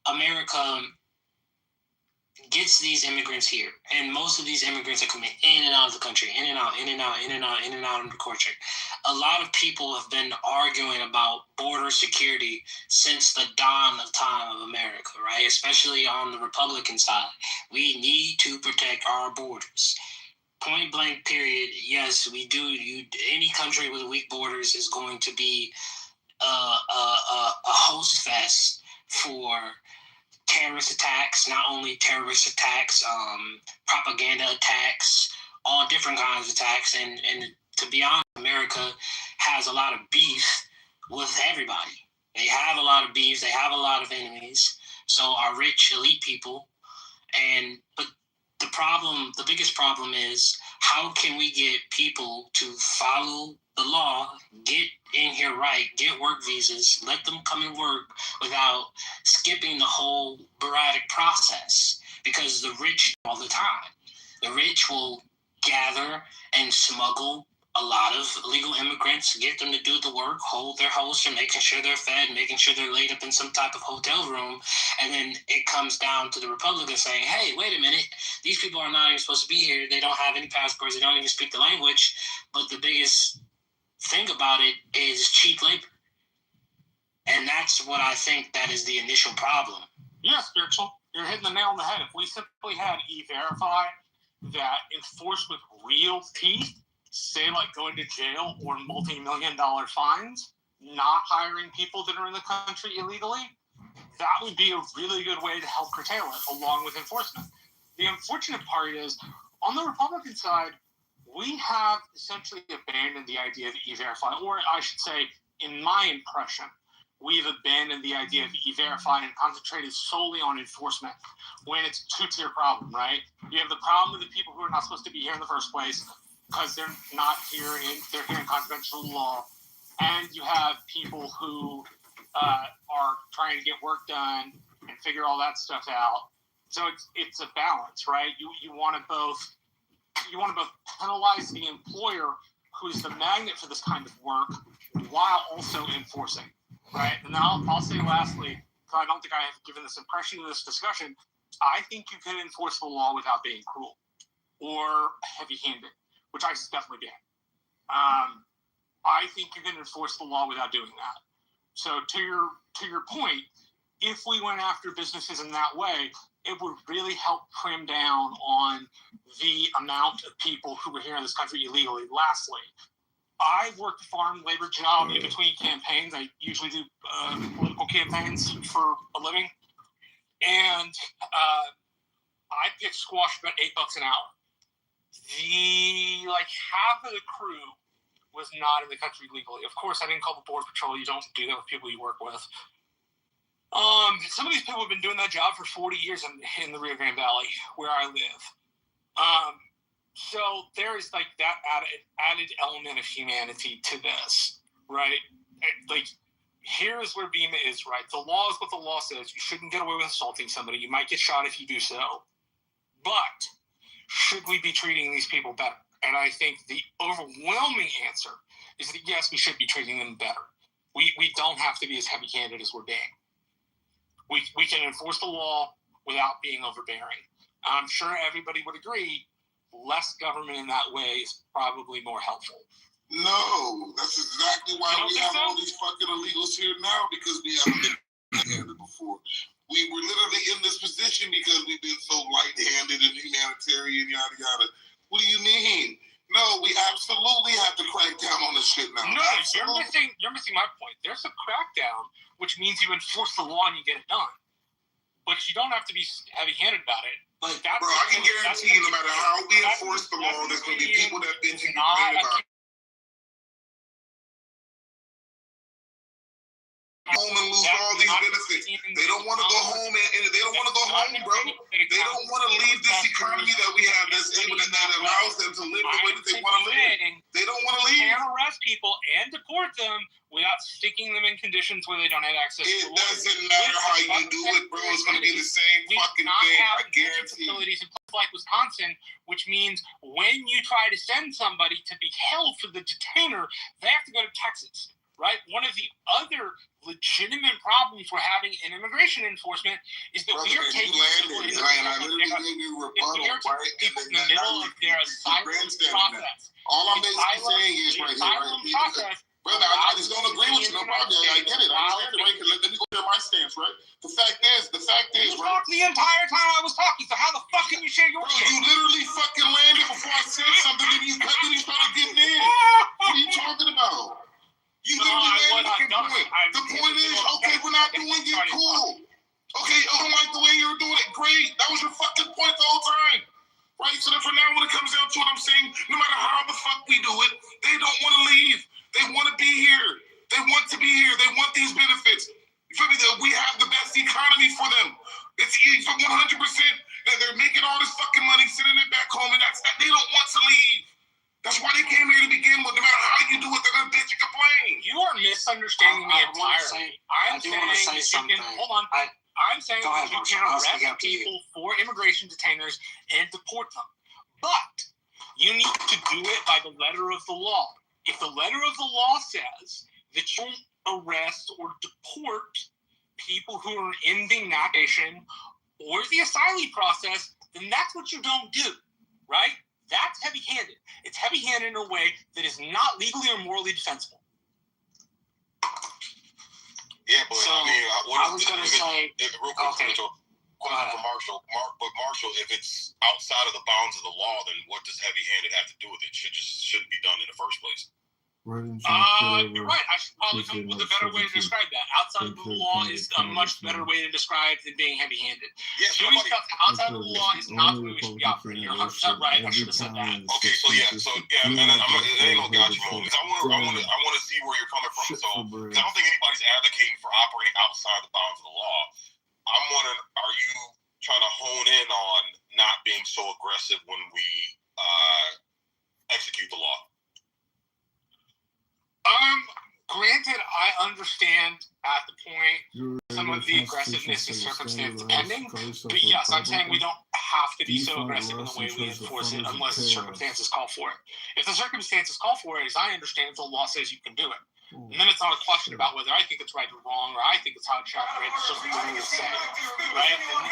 S3: America gets these immigrants here, and most of these immigrants are coming in and out of the country, in and out of the country. A lot of people have been arguing about border security since the dawn of time of America, right? Especially on the Republican side. We need to protect our borders. Point blank, period. Yes, we do. Any country with weak borders is going to be a host fest for terrorist attacks, not only terrorist attacks, propaganda attacks, all different kinds of attacks. And to be honest, America has a lot of beef with everybody. They have a lot of beefs. They have a lot of enemies. So our rich elite people. But the biggest problem is, how can we get people to follow the law, get in here right, get work visas, let them come and work without skipping the whole bureaucratic process? Because the rich all the time. The rich will gather and smuggle a lot of illegal immigrants, get them to do the work, hold their hosts, and making sure they're fed, making sure they're laid up in some type of hotel room. And then it comes down to the Republicans saying, hey, wait a minute, these people are not even supposed to be here. They don't have any passports. They don't even speak the language. But the biggest thing about it is cheap labor. And that's what I think that is the initial problem.
S8: Yeah, Spiritual. You're hitting the nail on the head. If we simply had E-Verify that enforced with real teeth, say like going to jail or multi-million-dollar fines, not hiring people that are in the country illegally, that would be a really good way to help curtail it, along with enforcement. The unfortunate part is, on the Republican side, we have essentially abandoned the idea of E-Verify, or I should say, in my impression, we've abandoned the idea of E-Verify and concentrated solely on enforcement, when it's a 2-tier problem, right? You have the problem with the people who are not supposed to be here in the first place, because they're here in contravention of law, and you have people who are trying to get work done and figure all that stuff out. So it's a balance, right? You want to both penalize the employer, who's the magnet for this kind of work, while also enforcing, right? And then I'll say lastly, because I don't think I have given this impression in this discussion, I think you can enforce the law without being cruel or heavy-handed, which I definitely can. I think you can enforce the law without doing that. So to your point, if we went after businesses in that way, it would really help trim down on the amount of people who were here in this country illegally. Lastly, I worked a farm labor job in between campaigns. I usually do political campaigns for a living. And I picked squash about $8 an hour. Half of the crew was not in the country legally. Of course, I didn't call the Border Patrol. You don't do that with people you work with. Some of these people have been doing that job for 40 years in the Rio Grande Valley, where I live. So there is like that added element of humanity to this, right? Like, here's where BEMA is, right? The law is what the law says. You shouldn't get away with assaulting somebody. You might get shot if you do so. But should we be treating these people better? And I think the overwhelming answer is that yes, we should be treating them better. We don't have to be as heavy-handed as we're being. We can enforce the law without being overbearing. I'm sure everybody would agree less government in that way is probably more helpful.
S22: No, that's exactly why we have all these fucking illegals here now, because we haven't been handed before. We were literally in this position because we've been so light-handed and humanitarian, yada yada. What do you mean? No, we absolutely have to crack down on this shit now.
S8: No, you're missing my point. There's a crackdown, which means you enforce the law and you get it done. But you don't have to be heavy-handed about it.
S22: Like, bro, I can guarantee you, no matter how we enforce the law, there's going to be people that bitch and complain about it. Home and lose all these benefits. They don't want to go home and they don't want to go home, bro. They don't want to leave this economy that we have that allows them to live the way that they want to live. They don't want to leave.
S8: You can arrest people and deport them without sticking them in conditions where they don't have access to
S22: it doesn't matter how you do it, bro. It's going to be the same fucking thing. I guarantee.
S8: Facilities in places like Wisconsin, which means when you try to send somebody to be held for the detainer, they have to go to Texas. Right? One of the other legitimate problems we're having in immigration enforcement is that we are taking people in the middle of their asylum process.
S22: All I'm basically saying is right here, brother, I just don't agree with you. No problem. I get it. I understand it. Right? Let me go to my stance, right? The fact is,
S8: you talked the entire time I was talking, so how the fuck can you share your
S22: stance? You literally fucking landed before I said something, and you started getting in. What are you talking about? You literally landed the point. The point is, okay, we're not doing it, cool. Okay, I don't like the way you were doing it, great. That was your fucking point the whole time. Right? So then for now, when it comes down to it, I'm saying, no matter how the fuck we do it, they don't want to leave. They want to be here. They want to be here. They want these benefits. You feel me? We have the best economy for them. It's 100%. They're making all this fucking money, sending it back home, and they don't want to leave. That's why they came here to begin with. No matter how you do it, they're going to bitch and complain.
S8: You are misunderstanding me entirely. I'm saying that you can arrest people for immigration detainers and deport them. But you need to do it by the letter of the law. If the letter of the law says that you arrest or deport people who are in the nation or the asylum process, then that's what you don't do, right? That's heavy-handed. It's heavy-handed in a way that is not legally or morally defensible.
S13: Yeah, but
S9: so,
S13: I mean,
S9: I was going to say...
S13: real quick, for Marshall, Marshall, if it's outside of the bounds of the law, then what does heavy-handed have to do with it? Shouldn't be done in the first place.
S8: You're right. I should probably come up with a better way to describe that. Outside of the law is a much better way to describe than being heavy-handed. Doing stuff outside of the law is not the way we should be operating. You're 100% right. I should have said that.
S13: Okay, it ain't no gotcha moment. I want to see where you're coming from. So, because I don't think anybody's advocating for operating outside the bounds of the law. I'm wondering, are you trying to hone in on not being so aggressive when we execute the law?
S8: Granted, I understand at the point some of the aggressiveness is circumstance depending, but yes, I'm saying we don't have to be so aggressive in the way we enforce it unless the circumstances call for it. If the circumstances call for it, as I understand it, the law says you can do it. And then it's not a question about whether I think it's right or wrong, or I think it's how it's operated. It's just what the rules say, right? And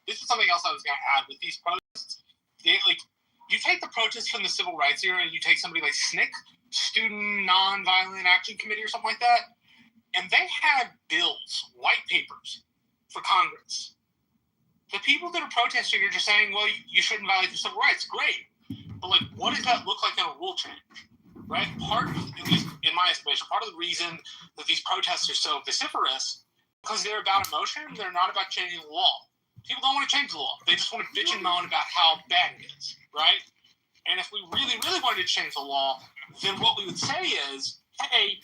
S8: this is something else I was going to add with these protests. You take the protests from the civil rights era, and you take somebody like SNCC, Student Nonviolent Action Committee or something like that, and they had bills, white papers for Congress. The people that are protesting are just saying, well, you shouldn't violate the civil rights. Great. But, what does that look like in a rule change? Right? Part of, at least in my estimation, part of the reason that these protests are so vociferous because they're about emotion, they're not about changing the law. People don't want to change the law. They just want to bitch and moan about how bad it is, right? And if we really, really wanted to change the law, then what we would say is, hey,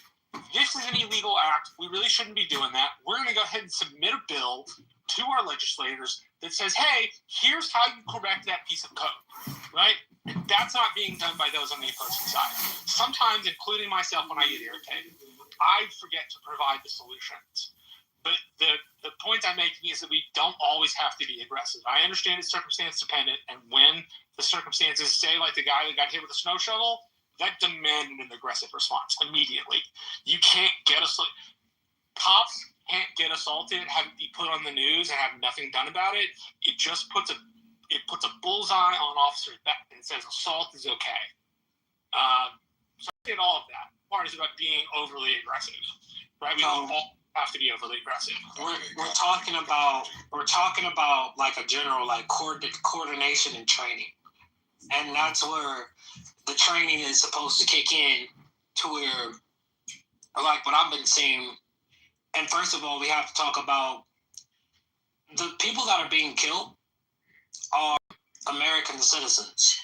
S8: this is an illegal act. We really shouldn't be doing that. We're going to go ahead and submit a bill to our legislators that says, hey, here's how you correct that piece of code, right? And that's not being done by those on the opposing side. Sometimes, including myself when I get irritated, I forget to provide the solutions. But the point I'm making is that we don't always have to be aggressive. I understand it's circumstance dependent, and when the circumstances, say like the guy that got hit with a snow shovel, that demanded an aggressive response immediately. You can't get cops can't get assaulted, have it be put on the news, and have nothing done about it. It just puts a bullseye on officers' back and says assault is okay. So I did all of that. Part is about being overly aggressive, right? We don't all have to be overly aggressive.
S3: We're talking about like a general like coordination and training, and that's where the training is supposed to kick in to where, like what I've been saying. And first of all, we have to talk about the people that are being killed are American citizens.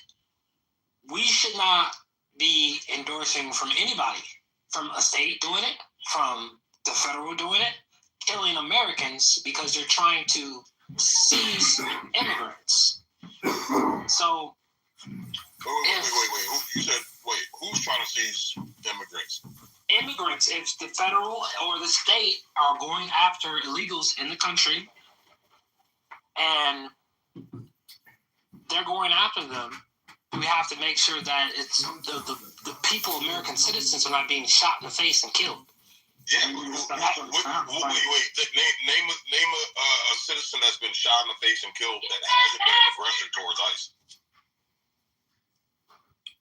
S3: We should not be endorsing from anybody, from a state doing it, from the federal doing it, killing Americans because they're trying to seize immigrants. So,
S22: wait. You said, who's trying to seize immigrants?
S3: Immigrants, if the federal or the state are going after illegals in the country and they're going after them, we have to make sure that it's the people, American citizens, are not being shot in the face and killed.
S22: Yeah, wait. Name a citizen that's been shot in the face and killed that hasn't been an aggressor towards ICE.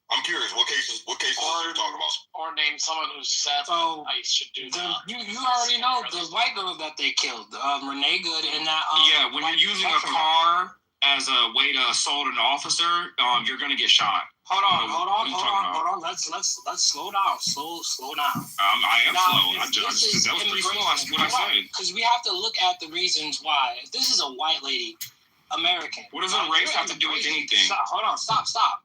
S22: I'm curious, what cases are you talking about?
S9: Or name someone who said ICE should do that.
S3: You already know the white girl that they killed, Renee Good, in that.
S11: Yeah, when you're using a car as a way to assault an officer, you're gonna get shot.
S3: Hold on. Let's slow down. Slow down.
S11: I am
S3: now,
S11: slow. That was pretty slow. That's what I said.
S3: Because we have to look at the reasons why. If this is a white lady, American.
S11: What does a race have to do with anything?
S3: Stop.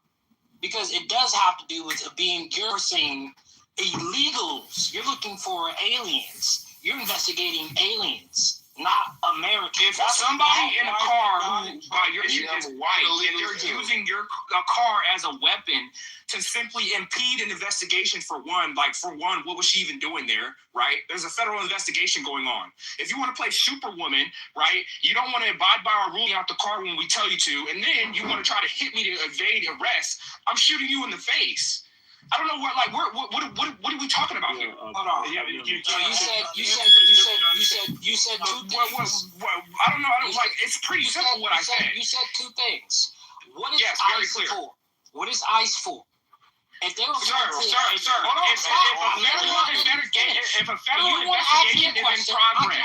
S3: Because it does have to do with you're saying illegals. You're looking for aliens. You're investigating aliens, not Americans.
S11: If somebody in a car who by your issue is white, and they're using your car as a weapon to simply impede an investigation for one, what was she even doing there, right? There's a federal investigation going on. If you want to play Superwoman, right, you don't want to abide by our ruling out the car when we tell you to, and then you want to try to hit me to evade arrest, I'm shooting you in the face. I don't know what are we talking about here?
S3: Hold on. You said two things.
S11: I don't know. It's pretty simple what I said.
S3: You said two things. What is
S11: very
S3: ICE
S11: clear.
S3: for? What is ICE for? If they were
S11: Sir. Hold on. If a federal investigation is in progress,
S3: I can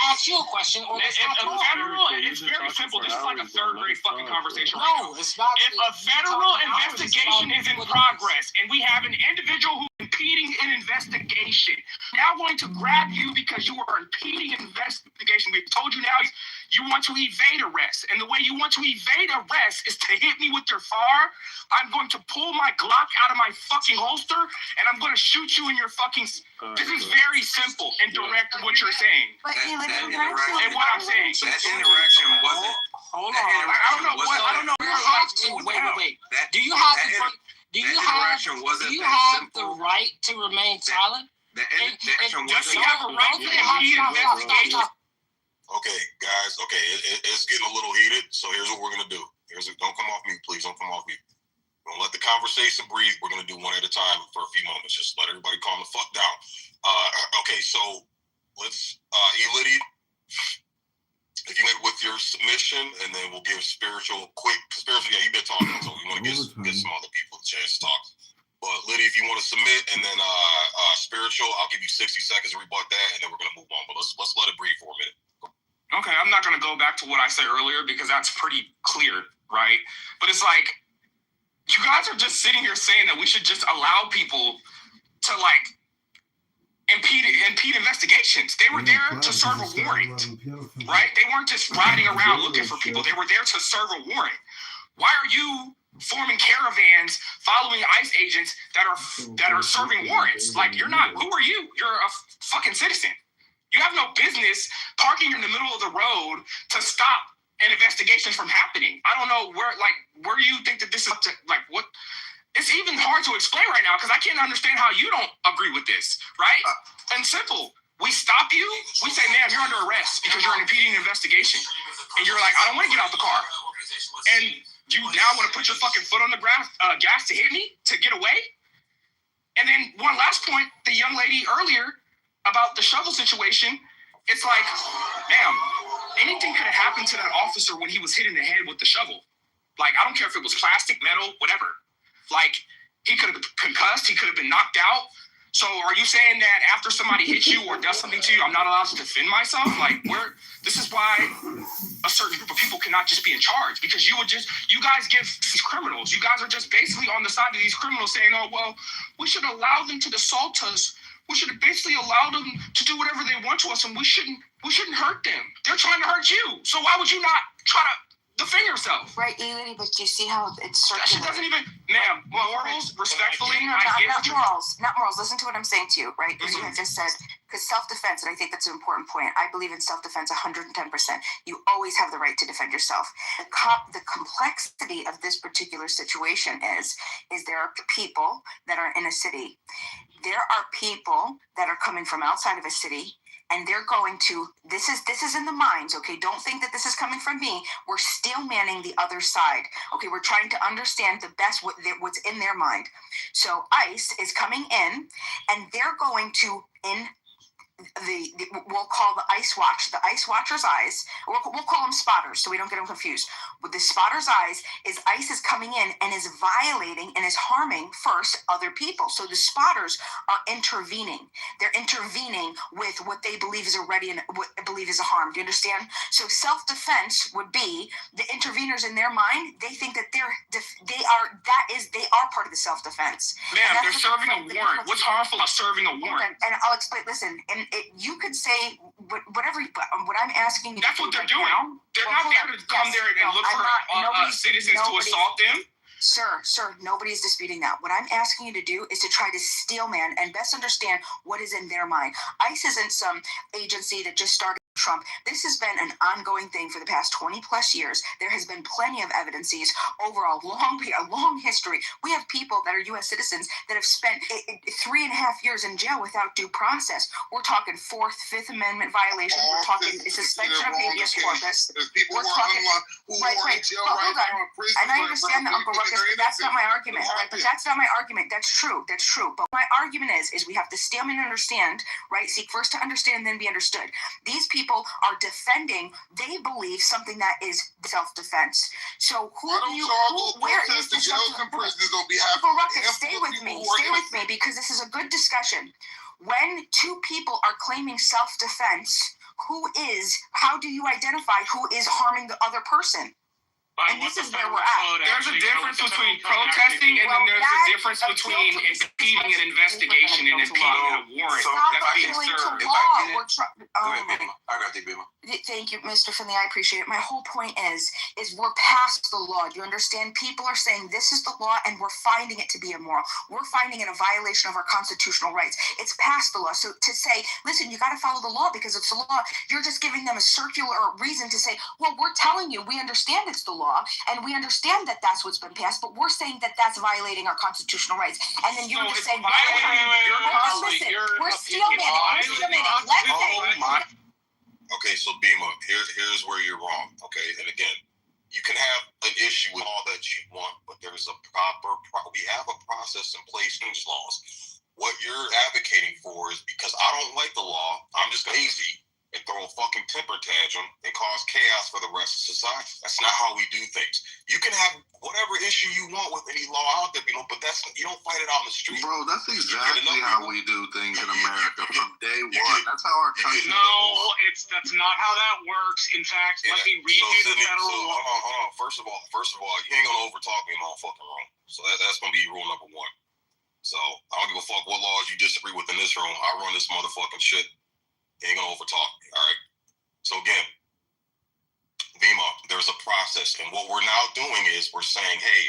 S3: ask you a question. Or
S11: it's very simple. This is like a third grade fucking conversation.
S3: No, it's not.
S11: If a federal investigation is in progress and we have an individual who's impeding an investigation, now going to grab you because you are impeding an investigation. We've told you now you want to evade arrest. And the way you want to evade arrest is to hit me with your FAR. I'm going to pull my Glock out of my fucking holster and I'm going to shoot you in your fucking... This is very simple and direct what you're saying. And what I'm saying.
S17: That interaction wasn't...
S3: Hold on.
S11: I don't know.
S3: Wait. Do you have the right to remain silent?
S11: Does he have a right to impede investigation?
S22: Okay, guys. Okay, it's getting a little heated. So here's what we're gonna do. Don't come off mute, please. Don't come off mute. We're gonna let the conversation breathe. We're gonna do one at a time for a few moments. Just let everybody calm the fuck down. Okay, so let's Liddy, if you went with your submission, and then we'll give spiritual quick. Spiritual, yeah, you've been talking, so we want to get some other people a chance to talk. But Liddy, if you want to submit, and then spiritual, I'll give you 60 seconds to rebut that, and then we're gonna move on. But let's let it breathe for a minute.
S11: Okay, I'm not going to go back to what I said earlier because that's pretty clear, right? But it's like, you guys are just sitting here saying that we should just allow people to, like, impede investigations. They were there to serve a warrant, right? They weren't just riding around looking for people. They were there to serve a warrant. Why are you forming caravans, following ICE agents that are serving warrants. Like, you're not. Who are you? You're a fucking citizen. You have no business parking in the middle of the road to stop an investigation from happening. I don't know where do you think that this is like what? It's even hard to explain right now because I can't understand how you don't agree with this, right? And simple. We stop you. We say, ma'am, you're under arrest because you're impeding an investigation. And you're like, I don't want to get out the car. And you now want to put your fucking foot on the gas to hit me, to get away? And then one last point, the young lady earlier about the shovel situation, it's like, ma'am, anything could have happened to that officer when he was hit in the head with the shovel. Like, I don't care if it was plastic, metal, whatever. Like, he could have been concussed, he could have been knocked out. So are you saying that after somebody hits you or does something to you, I'm not allowed to defend myself? Like, this is why a certain group of people cannot just be in charge, because you guys give these criminals, you guys are just basically on the side of these criminals saying, oh, well, we should allow them to assault us. We should basically allow them to do whatever they want to us, and we shouldn't hurt them. They're trying to hurt you. So why would you not try to defend yourself?
S12: Right, Eleni, but you see how it's circular.
S11: That shit doesn't even, ma'am, morals, respectfully,
S12: not morals. Listen to what I'm saying to you, right? Because you had just said, because self-defense, and I think that's an important point. I believe in self-defense 110%. You always have the right to defend yourself. The complexity of this particular situation is there are people that are in a city. There are people that are coming from outside of a city, and they're going to, this is in the minds, okay? Don't think that this is coming from me. We're still manning the other side, okay? We're trying to understand the best what's in their mind. So ICE is coming in, and they're going to, we'll call the ICE watcher's eyes, we'll call them spotters so we don't get them confused. With the spotter's eyes is ICE is coming in and is violating and is harming first other people. So the spotters are intervening. They're intervening with what they believe is what they believe is a harm. Do you understand? So self-defense would be the interveners in their mind. They think that they are part of the self-defense.
S11: Ma'am, they're serving a warrant. What's harmful about serving a warrant?
S12: And I'll explain. Listen, and you could say whatever, but what I'm asking you.
S11: That's what they're doing. They're not there to come there and look for citizens to assault them.
S12: Sir, nobody's disputing that. What I'm asking you to do is to try to steelman and best understand what is in their mind. ICE isn't some agency that just started Trump. This has been an ongoing thing for the past 20 plus years. There has been plenty of evidences over a long history. We have people that are U.S. citizens that have spent 3.5 years in jail without due process. We're talking 4th, 5th Amendment violations. We're talking suspension of habeas corpus.
S22: We're talking
S12: right. Hold on. And I understand that, Uncle Ruckus, but that's not my argument. But that's not my argument. That's true. But my argument is we have to steelman and understand, right? Seek first to understand, then be understood. These people are defending, they believe, something that is self-defense. So where is the self-defense? Stay with me, because this is a good discussion. When two people are claiming self-defense, how do you identify who is harming the other person? And this is where we're at.
S11: There's a difference between protesting and then there's a difference between impeding an investigation and impeding a warrant that's being served.
S22: I got the Bima.
S12: Thank you, Mr. Finley. I appreciate it. My whole point is we're past the law. Do you understand? People are saying this is the law and we're finding it to be immoral. We're finding it a violation of our constitutional rights. It's past the law. So to say, listen, you got to follow the law because it's the law, you're just giving them a circular reason to say, well, we're telling you, we understand it's the law and we understand that that's what's been passed, but we're saying that that's violating our constitutional rights. And then you're just saying, we're still minute. Let's say.
S22: Okay, so Bima, here's where you're wrong. Okay, and again, you can have an issue with all that you want, but there's we have a process in place in these laws. What you're advocating for is because I don't like the law, I'm just lazy and throw a fucking temper tantrum and cause chaos for the rest of society. That's not how we do things. You can have whatever issue you want with any law out there, but you don't fight it out in the street.
S5: Bro, that's exactly how we do things in America from day one. That's how our country.
S11: No, that's not how that works. In fact, let me read you the federal law.
S22: Hold on. First of all, you ain't gonna overtalk me in my fucking room. So that's gonna be rule number one. So I don't give a fuck what laws you disagree with in this room. I run this motherfucking shit. You ain't gonna overtalk me, all right? So again, Bima, there's a process, and what we're now doing is we're saying, hey,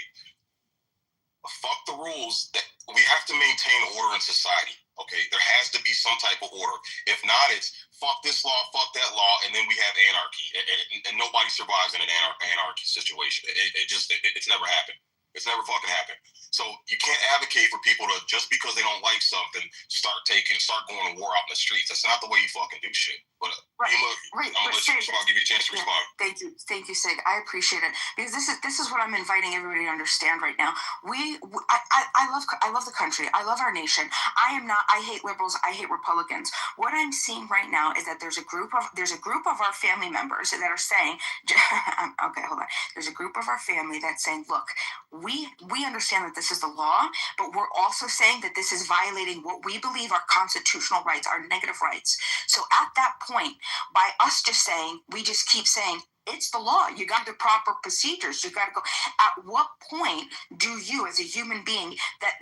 S13: Fuck the rules. We have to maintain order in society. Okay, there has to be some type of order. If not, it's fuck this law, fuck that law, and then we have anarchy, and nobody survives in an anarchy situation. It's never happened. It's never fucking happened. So you can't advocate for people to, just because they don't like something, start going to war out in the streets. That's not the way you fucking do shit. But
S12: right.
S13: I'm gonna let you respond. Give you a chance to respond.
S12: Thank you, Sig. I appreciate it, because this is what I'm inviting everybody to understand right now. I love the country. I love our nation. I hate liberals. I hate Republicans. What I'm seeing right now is that there's a group of our family members that are saying, okay, hold on. There's a group of our family that's saying, look, we understand that this is the law, but we're also saying that this is violating what we believe are constitutional rights, our negative rights. So at that point, by us just saying, we just keep saying, it's the law. You got the proper procedures. You got to go. At what point do you, as a human being, that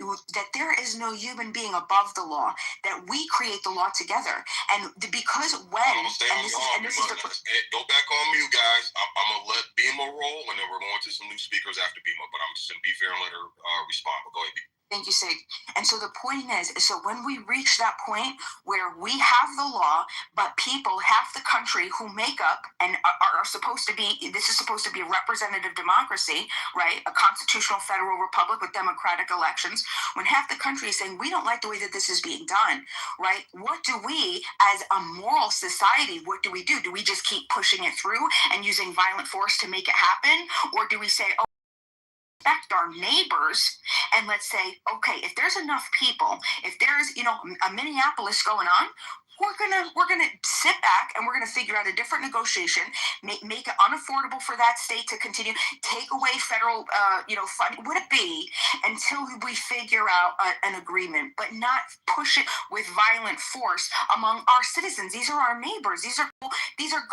S12: there is no human being above the law, that we create the law together? And because when,
S13: go back on mute, guys. I'm gonna let Bima roll, and then we're going to some new speakers after Bima. But I'm just gonna be fair and let her respond. But go ahead, Bima.
S12: Thank you, Sig. And so the point is, so when we reach that point where we have the law, but people, half the country who make up and are supposed to be, this is supposed to be a representative democracy, right? A constitutional federal republic with democratic elections. When half the country is saying, we don't like the way that this is being done, right? What do we, as a moral society, what do we do? Do we just keep pushing it through and using violent force to make it happen? Or do we say, oh, respect our neighbors, and let's say, okay, if there's enough people, if there's, a Minneapolis going on, we're gonna sit back and we're gonna figure out a different negotiation, make it unaffordable for that state to continue, take away federal funding, would it be, until we figure out an agreement, but not push it with violent force among our citizens. These are our neighbors. These are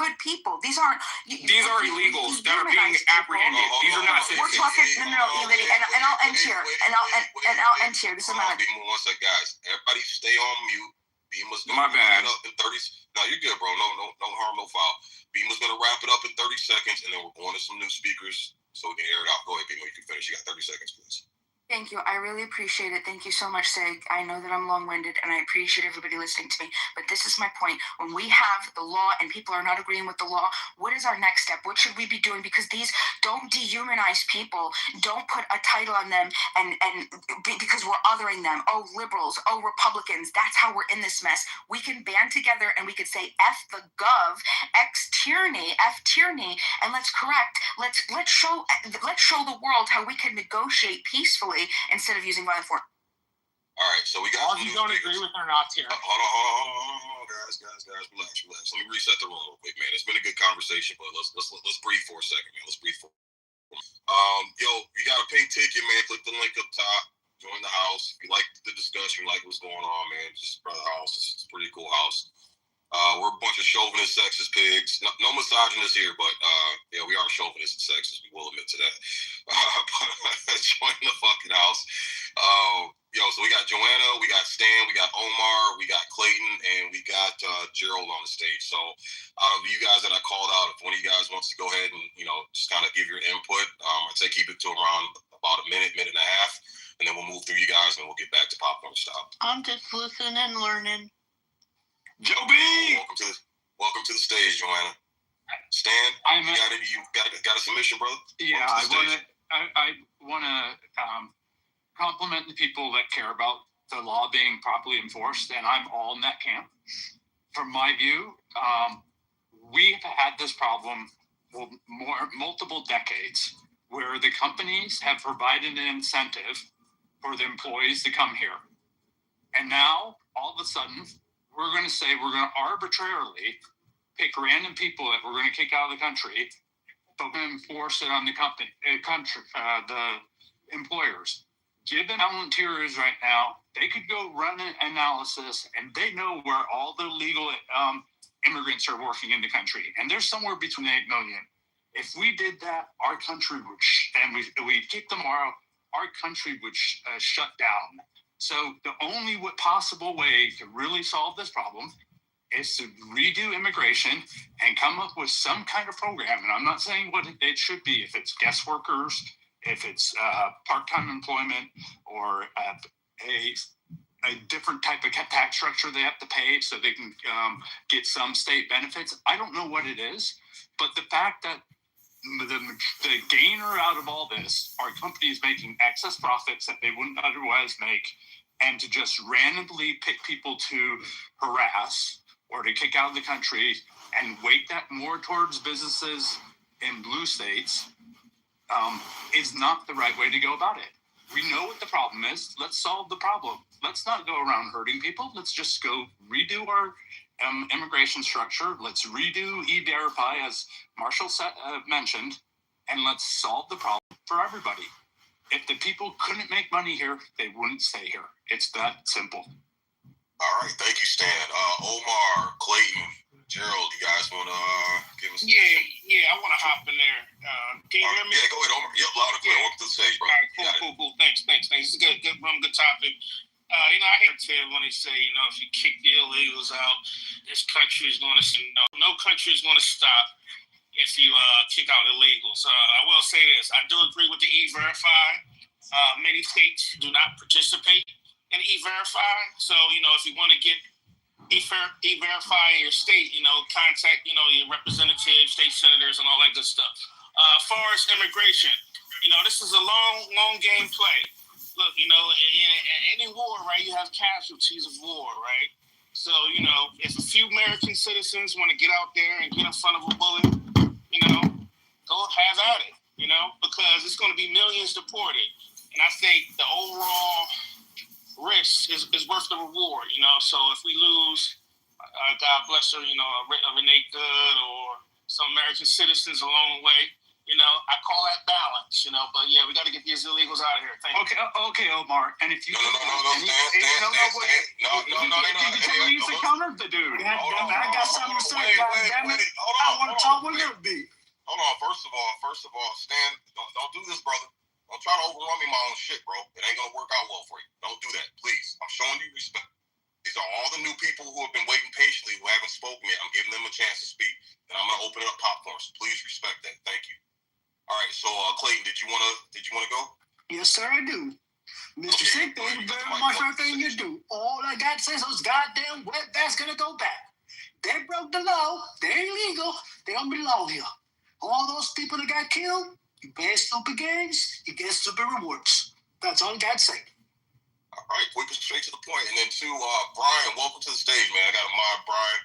S12: good people. These are
S11: illegals that are being apprehended. These are not citizens.
S12: We're talking and I'll end here. I'll end here. This is my.
S13: One sec, guys. Everybody, stay on mute. Beamer's gonna
S11: wrap it
S13: up in 30. No, you're good, bro. No harm, no foul. Beamer's gonna wrap it up in 30 seconds, and then we're going to some new speakers so we can air it out. Go ahead, Beamer. You can finish. You got 30 seconds, please.
S12: Thank you. I really appreciate it. Thank you so much, Sig. I know that I'm long-winded, and I appreciate everybody listening to me. But this is my point. When we have the law and people are not agreeing with the law, what is our next step? What should we be doing? Because these don't dehumanize people. Don't put a title on them and because we're othering them. Oh, liberals. Oh, Republicans. That's how we're in this mess. We can band together and we could say F the gov, X tyranny, F tyranny, and let's correct. Let's show the world how we can negotiate peacefully instead of using violent force.
S13: All right, so we got.
S8: All you don't agree with are not here.
S13: Hold on, guys, relax. Let me reset the room real quick, man. It's been a good conversation, but let's breathe for a second, man. Let's breathe for. Yo, you got a pay ticket, man. Click the link up top. Join the house. If you like the discussion, you like what's going on, man. Just brother house. It's a pretty cool house. We're a bunch of chauvinist, sexist pigs. No misogynists here, but yeah, we are chauvinist and sexist. We will admit to that. Join the fucking house. So we got Joanna, we got Stan, we got Omar, we got Clayton, and we got Gerald on the stage. So out of you guys that I called out, if one of you guys wants to go ahead and just kind of give your input, I'd say keep it to around about a minute and a half, and then we'll move through you guys and we'll get back to popcorn style.
S15: I'm just listening and learning.
S13: Joe B, welcome to the stage, Joanna. Stan, you got a submission, brother?
S17: Yeah, I want to compliment the people that care about the law being properly enforced, and I'm all in that camp. From my view, we've had this problem for multiple decades, where the companies have provided an incentive for the employees to come here, and now all of a sudden, we're going to say we're going to arbitrarily pick random people that we're going to kick out of the country, but we're going to enforce it on the the employers. Given volunteers right now, they could go run an analysis, and they know where all the legal immigrants are working in the country, and there's somewhere between 8 million. If we did that, our country would, and we kick them out, our country would shut down. So the only possible way to really solve this problem is to redo immigration and come up with some kind of program. And I'm not saying what it should be, if it's guest workers, if it's part-time employment or a different type of tax structure they have to pay so they can get some state benefits. I don't know what it is, but the fact that the gainer out of all this are companies making excess profits that they wouldn't otherwise make, and to just randomly pick people to harass or to kick out of the country and weight that more towards businesses in blue states is not the right way to go about it. We know what the problem is. Let's solve the problem. Let's not go around hurting people. Let's just go redo our immigration structure. Let's redo E-Verify, as Marshall mentioned, and let's solve the problem for everybody. If the people couldn't make money here, they wouldn't stay here. It's that simple.
S22: All right, thank you, Stan. Omar, Clayton, Gerald, you guys want to give us?
S11: Yeah, I want to hop in there. Can you hear me?
S22: Yeah, go ahead, Omar. Yep, loud and clear. Welcome to the stage, bro.
S11: All right, cool. Thanks. It's a good room, good topic. I hate to when they say, if you kick the illegals out, this country is going to, no country is going to stop if you kick out illegals. I will say this. I do agree with the E-Verify. Many states do not participate in E-Verify. So, if you want to get E-Verify in your state, contact, your representatives, state senators, and all that good stuff. As far as immigration, this is a long game play. Look, in any war, right, you have casualties of war, right? So, if a few American citizens want to get out there and get in front of a bullet, go have at it, because it's going to be millions deported. And I think the overall risk is worth the reward, So if we lose, God bless her, a Renee Good or some American citizens along the way, I call that balance, But yeah, we got to get these illegals out of here. Thank you.
S17: Okay, Omar. And if you
S22: No,
S17: he's a counter the dude.
S22: I got something to say. I want to talk a little bit. Hold on. First of all, Stan, don't do this, brother. Don't try to overrun me my own shit, bro. It ain't gonna work out well for you. Don't do that, please. I'm showing you respect. These are all the new people who have been waiting patiently, who haven't spoken yet. I'm giving them a chance to speak, and I'm gonna open it up popcorn. So please respect that. Thank you. All right. So, Clayton, did you wanna go?
S4: Yes, sir, I do. Mr. Sick, thank you very much for everything you do. All I got to say is those goddamn wetbacks gonna go back. They broke the law. They're illegal. They don't belong here. All those people that got killed, you play stupid games, you get stupid rewards. That's all I got to say.
S22: All right, quick and straight to the point. And then Brian, welcome to the stage, man. I got a mod, Brian.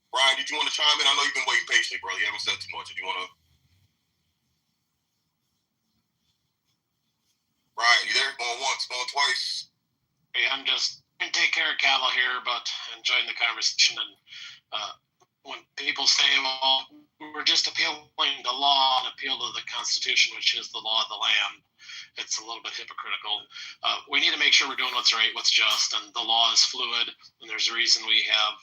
S22: Brian, did you want to chime in? I know you've been waiting patiently, bro. You haven't said too much. If you want to... Brian, you there? Going once, going twice.
S7: Hey, I'm just going to take care of cattle here, but enjoying the conversation. And when people say, well, we're just appealing the law and appeal to the Constitution, which is the law of the land, it's a little bit hypocritical. We need to make sure we're doing what's right, what's just, and the law is fluid, and there's a reason we have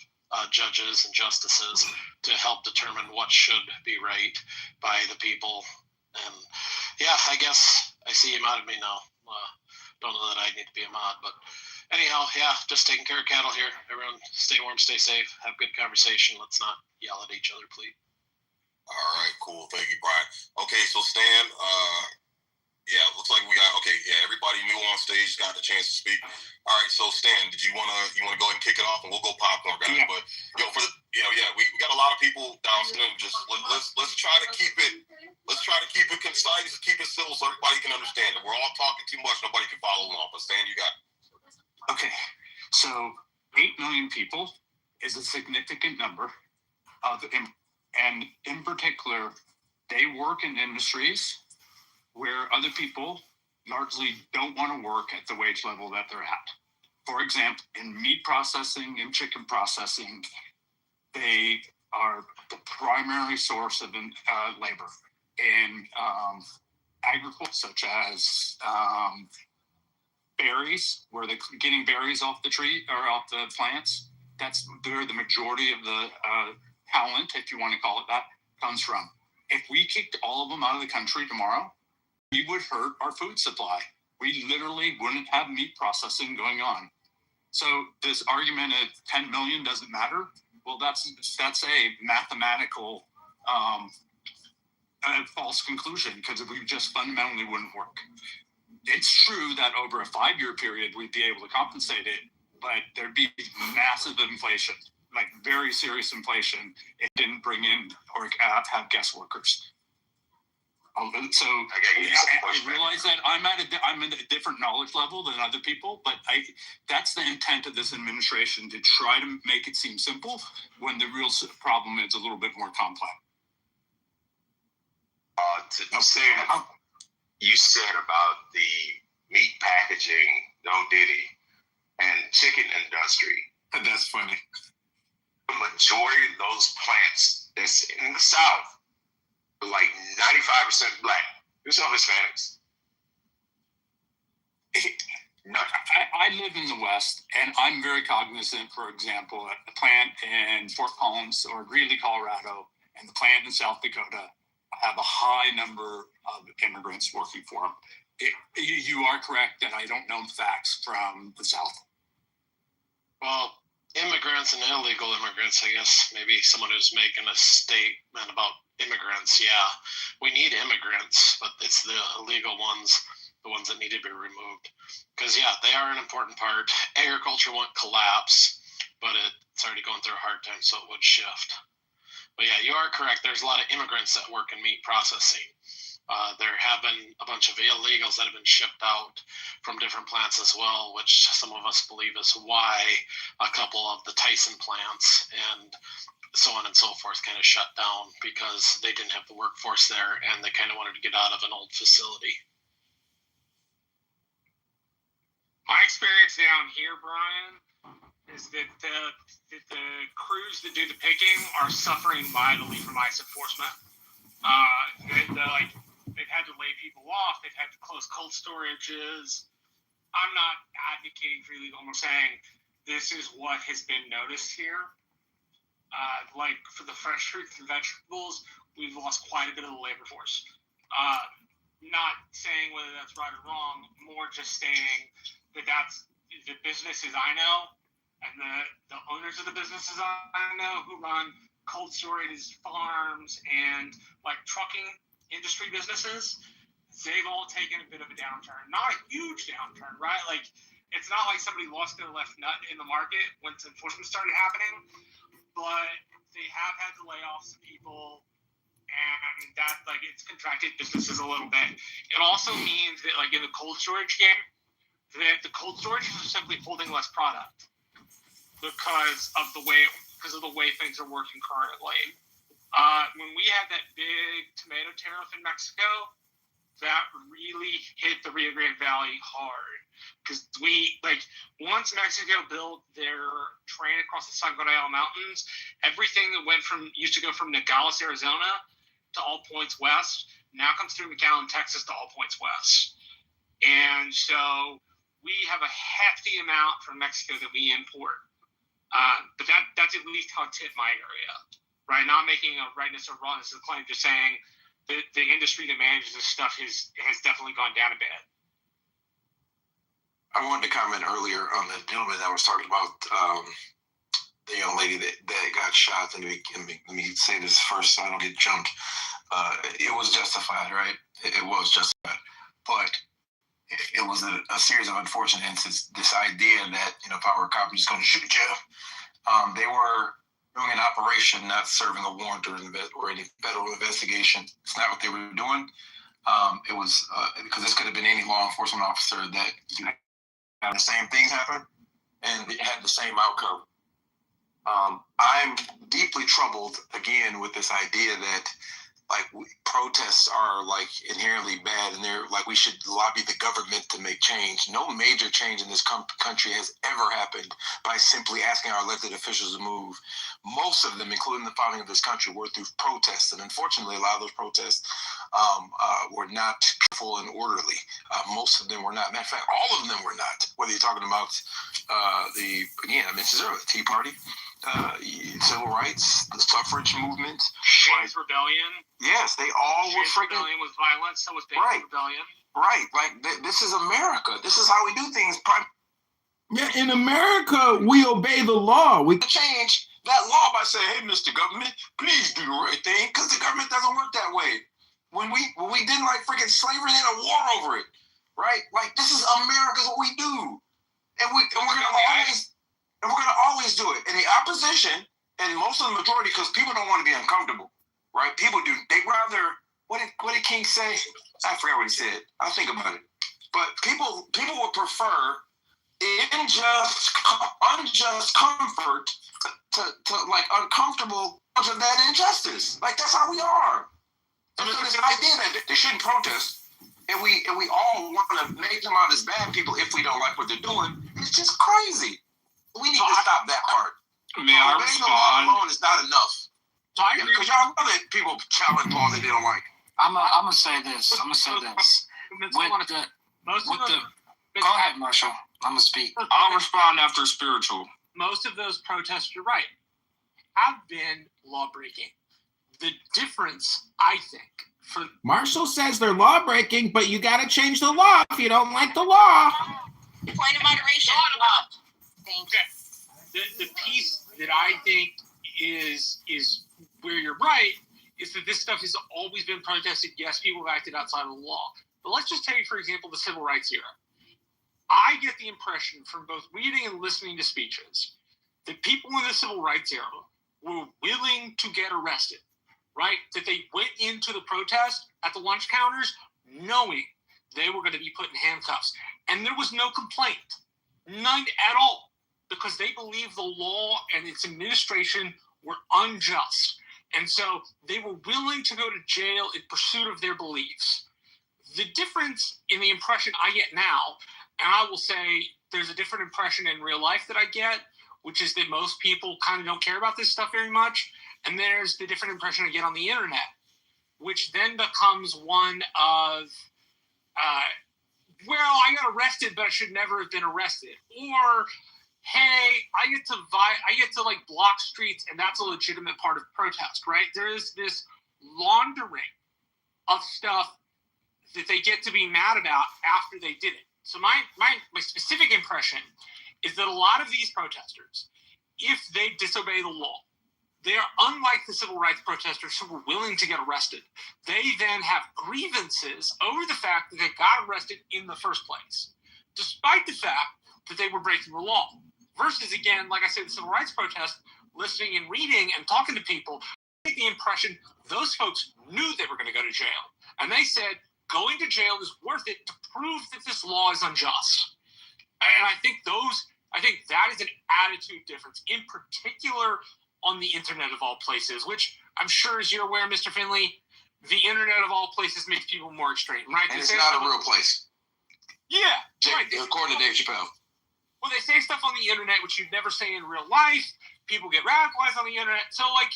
S7: judges and justices to help determine what should be right by the people. And yeah, I guess I see you modded me now. Don't know that I need to be a mod, but anyhow, yeah, just taking care of cattle here. Everyone stay warm, stay safe, have good conversation. Let's not yell at each other, please.
S22: All right, cool. Thank you, Brian. Okay, so Stan, looks like we got, everybody new on stage got the chance to speak. All right, so Stan, did you wanna go ahead and kick it off, and we'll go popcorn, guys. Yeah. But for the we got a lot of people downstairs. Just let's try to keep it. Let's try to keep it concise, keep it civil, so everybody can understand it. We're all talking too much, nobody can follow along. But Stan, you got it.
S17: Okay, so 8 million people is a significant number and in particular, they work in industries where other people largely don't want to work at the wage level that they're at. For example, in meat processing and chicken processing, they are the primary source of labor. In agriculture, such as berries, where they're getting berries off the tree or off the plants, that's where the majority of the talent, if you want to call it that, comes from. If we kicked all of them out of the country tomorrow, we would hurt our food supply. We literally wouldn't have meat processing going on. So this argument of 10 million doesn't matter, well, that's a mathematical a false conclusion because it just fundamentally wouldn't work. It's true that over a 5-year period, we'd be able to compensate it, but there'd be massive inflation, like very serious inflation. It didn't bring in or have guest workers. So I realize that I'm at a different knowledge level than other people, but that's the intent of this administration, to try to make it seem simple when the real problem is a little bit more complex.
S18: You said about the meat packaging, no diddy, and chicken industry.
S1: That's funny.
S18: The majority of those plants that's in the South are like 95% black. There's no Hispanics.
S17: I live in the West, and I'm very cognizant, for example, at the plant in Fort Collins or Greeley, Colorado, and the plant in South Dakota have a high number of immigrants working for them. You are correct that I don't know the facts from the South.
S7: Well, immigrants and illegal immigrants, I guess, maybe someone who's making a statement about immigrants. Yeah, we need immigrants, but it's the illegal ones, the ones that need to be removed. Because, yeah, they are an important part. Agriculture won't collapse, but it's already going through a hard time, so it would shift. But yeah, you are correct. There's a lot of immigrants that work in meat processing. There have been a bunch of illegals that have been shipped out from different plants as well, which some of us believe is why a couple of the Tyson plants and so on and so forth kind of shut down, because they didn't have the workforce there and they kind of wanted to get out of an old facility.
S11: My experience down here, Brian, is that the crews that do the picking are suffering mightily from ICE enforcement. They've had to lay people off. They've had to close cold storages. I'm not advocating for illegal. I'm saying this is what has been noticed here. Like for the fresh fruits and vegetables, we've lost quite a bit of the labor force. Not saying whether that's right or wrong, more just saying that that's the businesses I know and the owners of the businesses I know who run cold storage farms and like trucking industry businesses, they've all taken a bit of a downturn. Not a huge downturn, right? Like, it's not like somebody lost their left nut in the market once enforcement started happening, but they have had to lay off some people, and that, like, it's contracted businesses a little bit. It also means that, like, in the cold storage game, that the cold storage is simply holding less product because of the way things are working currently. When we had that big tomato tariff in Mexico, that really hit the Rio Grande Valley hard. Because once Mexico built their train across the San Gabriel Mountains, everything that used to go from Nogales, Arizona to All Points West, now comes through McAllen, Texas to All Points West. And so we have a hefty amount from Mexico that we import. But that's at least how it's hit my area. Right, not making a rightness or wrongness of the claim, just saying that the industry that manages this stuff has definitely gone down a bit.
S19: I wanted to comment earlier on the gentleman that was talking about the young lady that got shot. And let me say this first so I don't get jumped. It was justified, right? It was justified. But it was a series of unfortunate incidents. This idea that, if I were a cop, I'm just going to shoot you. They were doing an operation, not serving a warrant or any federal investigation. It's not what they were doing. It was because this could have been any law enforcement officer that had the same things happen and it had the same outcome. I'm deeply troubled again with this idea that protests are inherently bad and they're we should lobby the government to make change. No major change in this country has ever happened by simply asking our elected officials to move. Most of them, including the founding of this country, were through protests, and unfortunately a lot of those protests were not peaceful and orderly. Most of them were not. Matter of fact, all of them were not. Whether you're talking about I mentioned earlier, the Tea Party, civil rights, the suffrage movement,
S11: Shays Rebellion.
S19: Yes, they all were freaking.
S11: Rebellion was violent. So was Baker's Rebellion.
S19: Right. This is America. This is how we do things.
S1: Yeah, in America, we obey the law. We
S19: change that law by saying, "Hey, Mr. Government, please do the right thing," because the government doesn't work that way. when we didn't like freaking slavery, they had a war over it, right? Like this is America's what we do, and we're gonna always do it. And the opposition and most of the majority, because people don't want to be uncomfortable, right? People do. They rather what did King say? I forgot what he said. I'll think about it. But people would prefer unjust comfort to like uncomfortable of that injustice. Like that's how we are. So this idea that they shouldn't protest, and we all want to make them out as bad people if we don't like what they're doing, it's just crazy. We need to stop that part.
S8: May I respond?
S19: Alone is not enough. Because y'all know that people challenge laws that they don't like.
S9: I'm gonna say this. Go ahead, Marshall. I'm gonna speak.
S8: I'll respond after spiritual. Most of those protests, you're right, have been law breaking. The difference, I think, for
S1: Marshall says they're law breaking, but you got to change the law if you don't like the law.
S12: Point of moderation. Thank you.
S8: The piece that I think is where you're right is that this stuff has always been protested. Yes, people have acted outside of the law. But let's just take, for example, the civil rights era. I get the impression from both reading and listening to speeches that people in the civil rights era were willing to get arrested, right? That they went into the protest at the lunch counters knowing they were going to be put in handcuffs. And there was no complaint, none at all, because they believed the law and its administration were unjust. And so they were willing to go to jail in pursuit of their beliefs. The difference in the impression I get now, and I will say there's a different impression in real life that I get, which is that most people kind of don't care about this stuff very much. And there's the different impression I get on the internet, which then becomes one of, well, I got arrested, but I should never have been arrested. Or, hey, I get to like block streets, and that's a legitimate part of protest, right? There is this laundering of stuff that they get to be mad about after they did it. So my specific impression is that a lot of these protesters, if they disobey the law, they are unlike the civil rights protesters who were willing to get arrested. They then have grievances over the fact that they got arrested in the first place, despite the fact that they were breaking the law. Versus, again, like I said, the civil rights protest, listening and reading and talking to people, I get the impression those folks knew they were going to go to jail. And they said, going to jail is worth it to prove that this law is unjust. And I think that is an attitude difference, in particular on the internet of all places, which I'm sure, as you're aware, Mr. Finley, the internet of all places makes people more extreme, right?
S19: And it's not a real place.
S8: Yeah, right.
S19: According to Dave Chappelle.
S8: Well, they say stuff on the internet which you'd never say in real life. People get radicalized on the internet. So, like,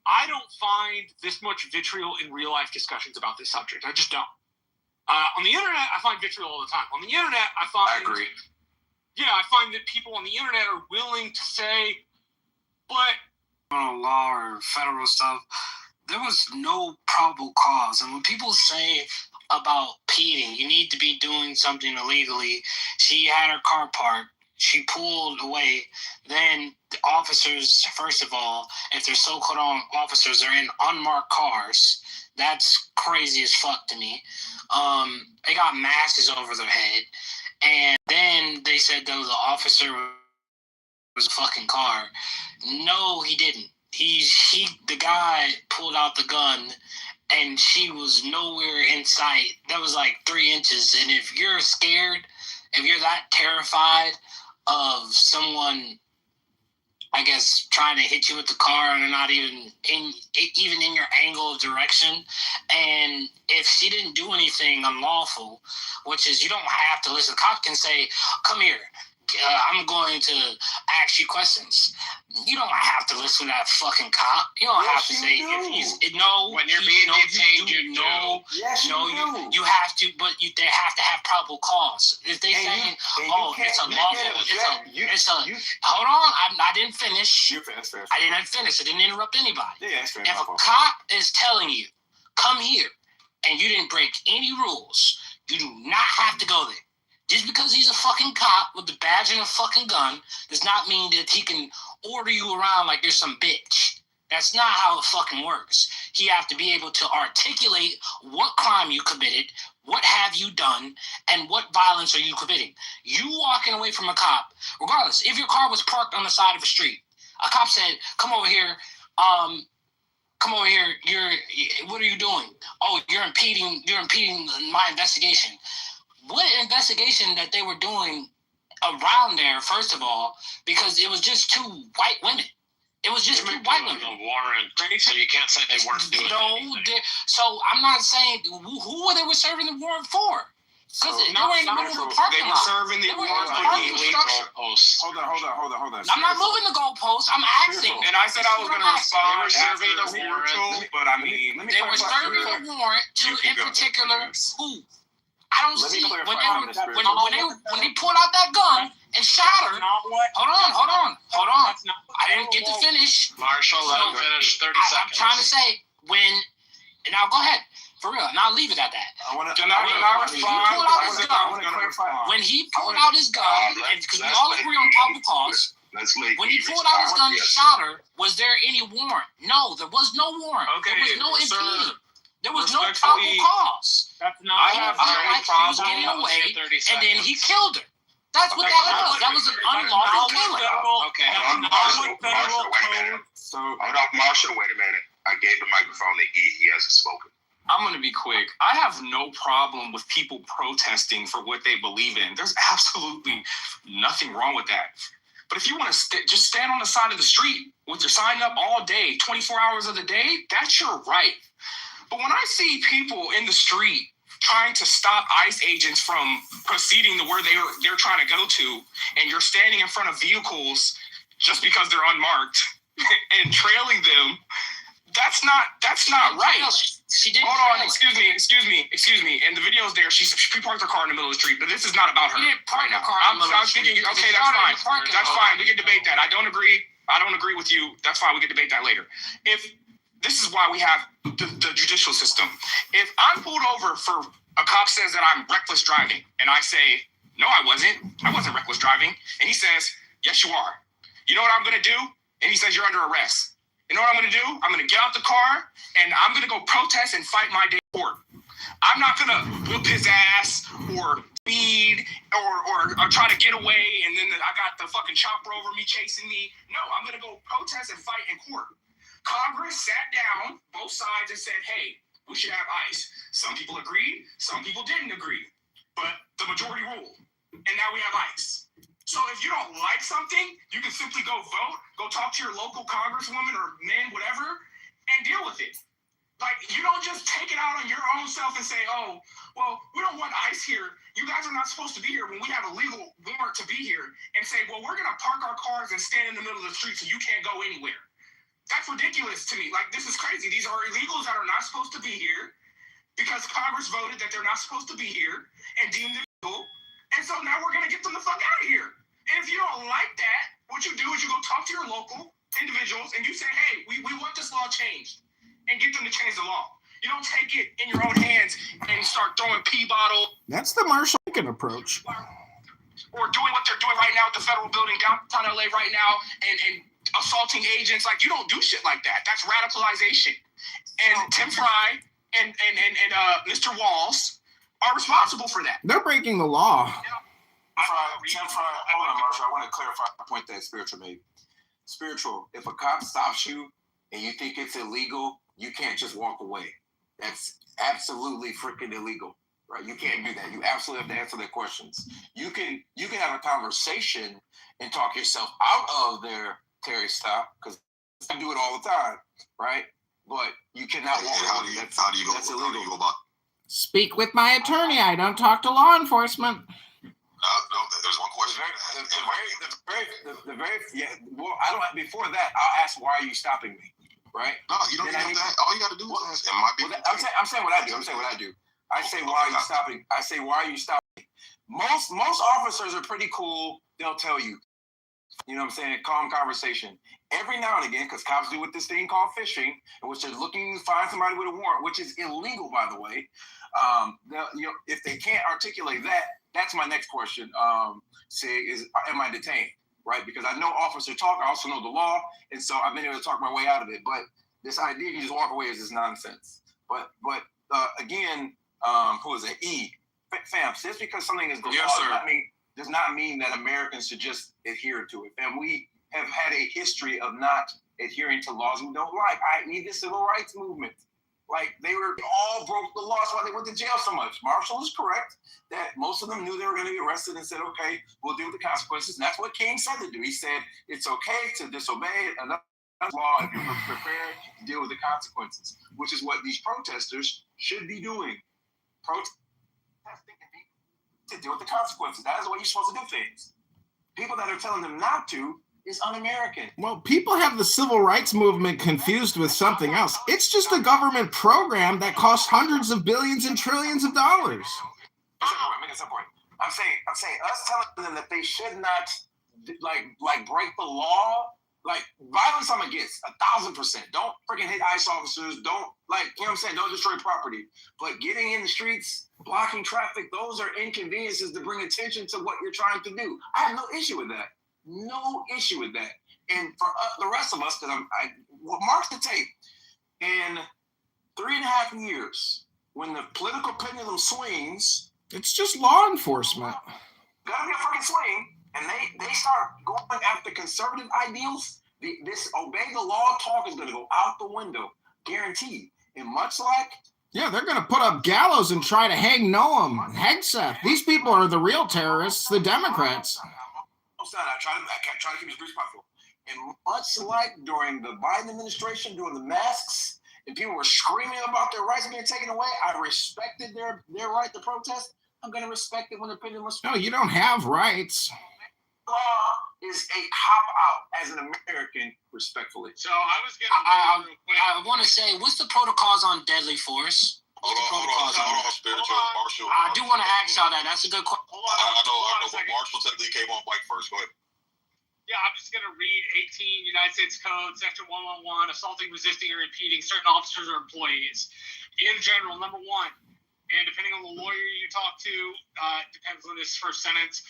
S8: I don't find this much vitriol in real life discussions about this subject. I just don't. On the internet, I find vitriol all the time. On the internet, I agree. Yeah, I find that people on the internet are willing to say, but
S9: law or federal stuff, there was no probable cause. And when people say about speeding, you need to be doing something illegally. She had her car parked. She pulled away. Then the officers, first of all, if they're so-called officers, are in unmarked cars. That's crazy as fuck to me. They got masks over their head. And then they said, though, the officer was a fucking car. No, he didn't. The guy pulled out the gun, and she was nowhere in sight. That was like 3 inches. And if you're scared, if you're that terrified of someone, I guess, trying to hit you with the car and they're not even in your angle of direction, and if she didn't do anything unlawful, which is you don't have to listen. The cop can say, come here. I'm going to ask you questions. You don't have to listen to that fucking cop. You don't have to say if he's when you're being detained. You have to, but they have to have probable cause. If they say, it's a lawful, hold on, I didn't finish. I didn't finish. I didn't interrupt anybody. If a cop is telling you, come here, and you didn't break any rules, you do not have to go there. Just because he's a fucking cop with a badge and a fucking gun does not mean that he can order you around like you're some bitch.
S3: That's not how it fucking works. You have to be able to articulate what crime you committed, what have you done, and what violence are you committing. You walking away from a cop, regardless, if your car was parked on the side of a street, a cop said, come over here, what are you doing? Oh, you're impeding my investigation. What investigation that they were doing around there, first of all, because it was just two white women. It was just two white women.
S7: A warrant, so you can't say they weren't doing anything.
S3: So I'm not saying who they were serving the warrant for. Because they were in the middle of the parking lot.
S1: They were serving the warrant for the illegal
S7: posts.
S1: Hold on.
S3: I'm not moving the goalposts. I'm asking.
S1: And I said I was going to respond.
S7: They were serving the warrant,
S1: but I mean,
S3: they were serving the warrant to, in particular, who? I don't see when they pulled out that gun and shot her. Hold on. I didn't get to finish.
S7: Marshall, let him finish. 30 seconds.
S3: I'm trying to say when. Now go ahead. For real, and I'll leave it at that. When he pulled out his gun, because we all agree on probable cause, when he pulled out his gun and shot her, was there any warrant? No, there was no warrant.
S7: Okay,
S3: there was no impeding. There was no
S7: respectfully,
S3: probable cause.
S7: That's not. I have no
S3: he was getting away, and then he killed her. That's what that was. That was an unlawful killing.
S7: Okay.
S18: Marshall, wait a minute. I gave the microphone to E. He hasn't spoken.
S8: I'm going to be quick. I have no problem with people protesting for what they believe in. There's absolutely nothing wrong with that. But if you want to just stand on the side of the street with your sign up all day, 24 hours of the day, that's your right. But when I see people in the street trying to stop ICE agents from proceeding to where they're trying to go to, and you're standing in front of vehicles just because they're unmarked and trailing them, that's not right. Hold on, excuse me. And the video's there. She parked her car in the middle of the street, but this is not about her.
S3: She didn't park her car
S8: I'm speaking. Okay, that's fine. That's fine. We can debate that. I don't agree with you. That's fine. We can debate that later. This is why we have the judicial system. If I'm pulled over for a cop says that I'm reckless driving, and I say, no, I wasn't reckless driving, and he says, yes, you are. You know what I'm going to do? And he says, you're under arrest. You know what I'm going to do? I'm going to get out the car, and I'm going to go protest and fight my day in court. I'm not going to whip his ass or speed or try to get away, and then I got the fucking chopper over me chasing me. No, I'm going to go protest and fight in court. Congress sat down, both sides, and said, hey, we should have ICE. Some people agreed, some people didn't agree, but the majority ruled, and now we have ICE. So if you don't like something, you can simply go vote, go talk to your local congresswoman or man, whatever, and deal with it. Like, you don't just take it out on your own self and say, oh, well, we don't want ICE here. You guys are not supposed to be here when we have a legal warrant to be here, and say, well, we're going to park our cars and stand in the middle of the street so you can't go anywhere. That's ridiculous to me. Like, this is crazy. These are illegals that are not supposed to be here because Congress voted that they're not supposed to be here and deemed them illegal. And so now we're going to get them the fuck out of here. And if you don't like that, what you do is you go talk to your local individuals and you say, hey, we want this law changed, and get them to change the law. You don't take it in your own hands and start throwing pee bottle.
S1: That's the Marshall Lincoln approach.
S8: Or doing what they're doing right now at the federal building downtown LA right now and assaulting agents. Like, you don't do shit like that. That's radicalization. And Tim Fry and Mr. Walls are responsible for that.
S1: They're breaking the law.
S19: Hold on, Marshall. I want to clarify a point that Spiritual made. Spiritual, if a cop stops you and you think it's illegal, you can't just walk away. That's absolutely freaking illegal, right? You can't do that. You absolutely have to answer their questions. You can have a conversation and talk yourself out of their Terry stop, because I do it all the time, right? But you cannot walk away. That's illegal.
S1: Speak with my attorney. I don't talk to law enforcement.
S19: No, there's one question. Well, I don't. Before that, I'll ask, why are you stopping me? Right?
S5: No, you don't need that. All you got to do is ask.
S19: I'm saying what I do. I say, why are you stopping? I say, why are you stopping? Most officers are pretty cool. They'll tell you. You know what I'm saying? Calm conversation. Every now and again, because cops do with this thing called fishing, in which they're looking to find somebody with a warrant, which is illegal, by the way. If they can't articulate that, that's my next question. Am I detained?
S20: right? Because I know officer talk, I also know the law, and so I've been able to talk my way out of it. But this idea you just walk away is just nonsense. But again, who is it? E. Fam, just because something is the law does not mean that Americans should just adhere to it. And we have had a history of not adhering to laws we don't like, i.e. the civil rights movement. Like, they all broke the law. That's why they went to jail so much. Marshall is correct that most of them knew they were going to be arrested and said, okay, we'll deal with the consequences. And that's what King said to do. He said, it's okay to disobey another law and prepare to deal with the consequences, which is what these protesters should be doing. Protesting to deal with the consequences. That is the way you're supposed to do things. People that are telling them not to is un-American.
S1: Well, people have the civil rights movement confused with something else. It's just a government program that costs hundreds of billions and trillions of dollars.
S20: Make some point. I'm saying us telling them that they should not like break the law. Like, violence I'm against 1,000%. Don't freaking hit ICE officers. Don't, like, you know what I'm saying? Don't destroy property. But getting in the streets, blocking traffic, those are inconveniences to bring attention to what you're trying to do. I have no issue with that. No issue with that. And for the rest of us, because what marks the tape, in 3.5 years, when the political pendulum swings,
S1: it's just law enforcement.
S20: Gotta be a freaking swing. And they start going after conservative ideals, this obey the law talk is going to go out the window, guaranteed. And much like...
S1: Yeah, they're going to put up gallows and try to hang Noam, Hegseth. These people are the real terrorists, the Democrats.
S20: I try to keep it respectful. And much like during the Biden administration, during the masks, and people were screaming about their rights being taken away, I respected their right to protest. I'm going to respect it when the pendulum was...
S1: No, you don't have rights.
S20: Law is a cop-out as an American, respectfully.
S3: So I want to say, what's the protocols on deadly force?
S22: Hold on, spiritual Marshall.
S3: I do want to ask y'all that. That's a good question.
S22: I know, but Marshall said he came on mic first. Go ahead.
S11: Yeah, I'm just going to read 18 United States Code, Section 111, assaulting, resisting, or impeding certain officers or employees. In general, number 1, and depending on the lawyer you talk to, depends on this first sentence,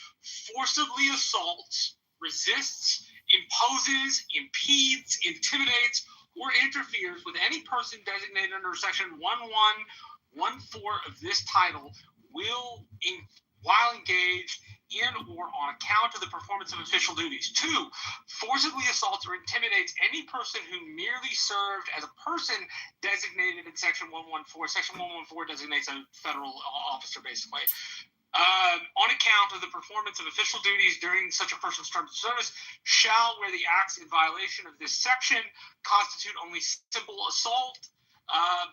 S11: forcibly assaults, resists, imposes, impedes, intimidates, or interferes with any person designated under Section 1114 of this title while engaged in or on account of the performance of official duties. 2, forcibly assaults or intimidates any person who merely served as a person designated in Section 114. Section 114 designates a federal officer, basically. On account of the performance of official duties during such a person's term of service, shall, where the acts in violation of this section constitute only simple assault,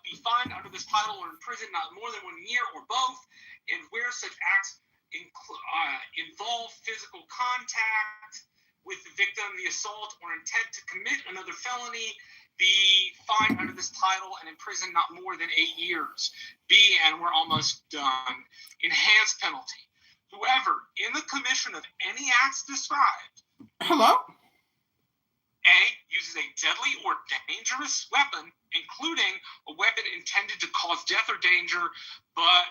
S11: be fined under this title or imprisoned not more than 1 year or both, and where such acts involve physical contact with the victim, the assault, or intent to commit another felony, be fined under this title and imprisoned not more than 8 years. B, and we're almost done, enhanced penalty. Whoever, in the commission of any acts described,
S1: Hello?
S11: A, uses a deadly or dangerous weapon, including a weapon intended to cause death or danger, but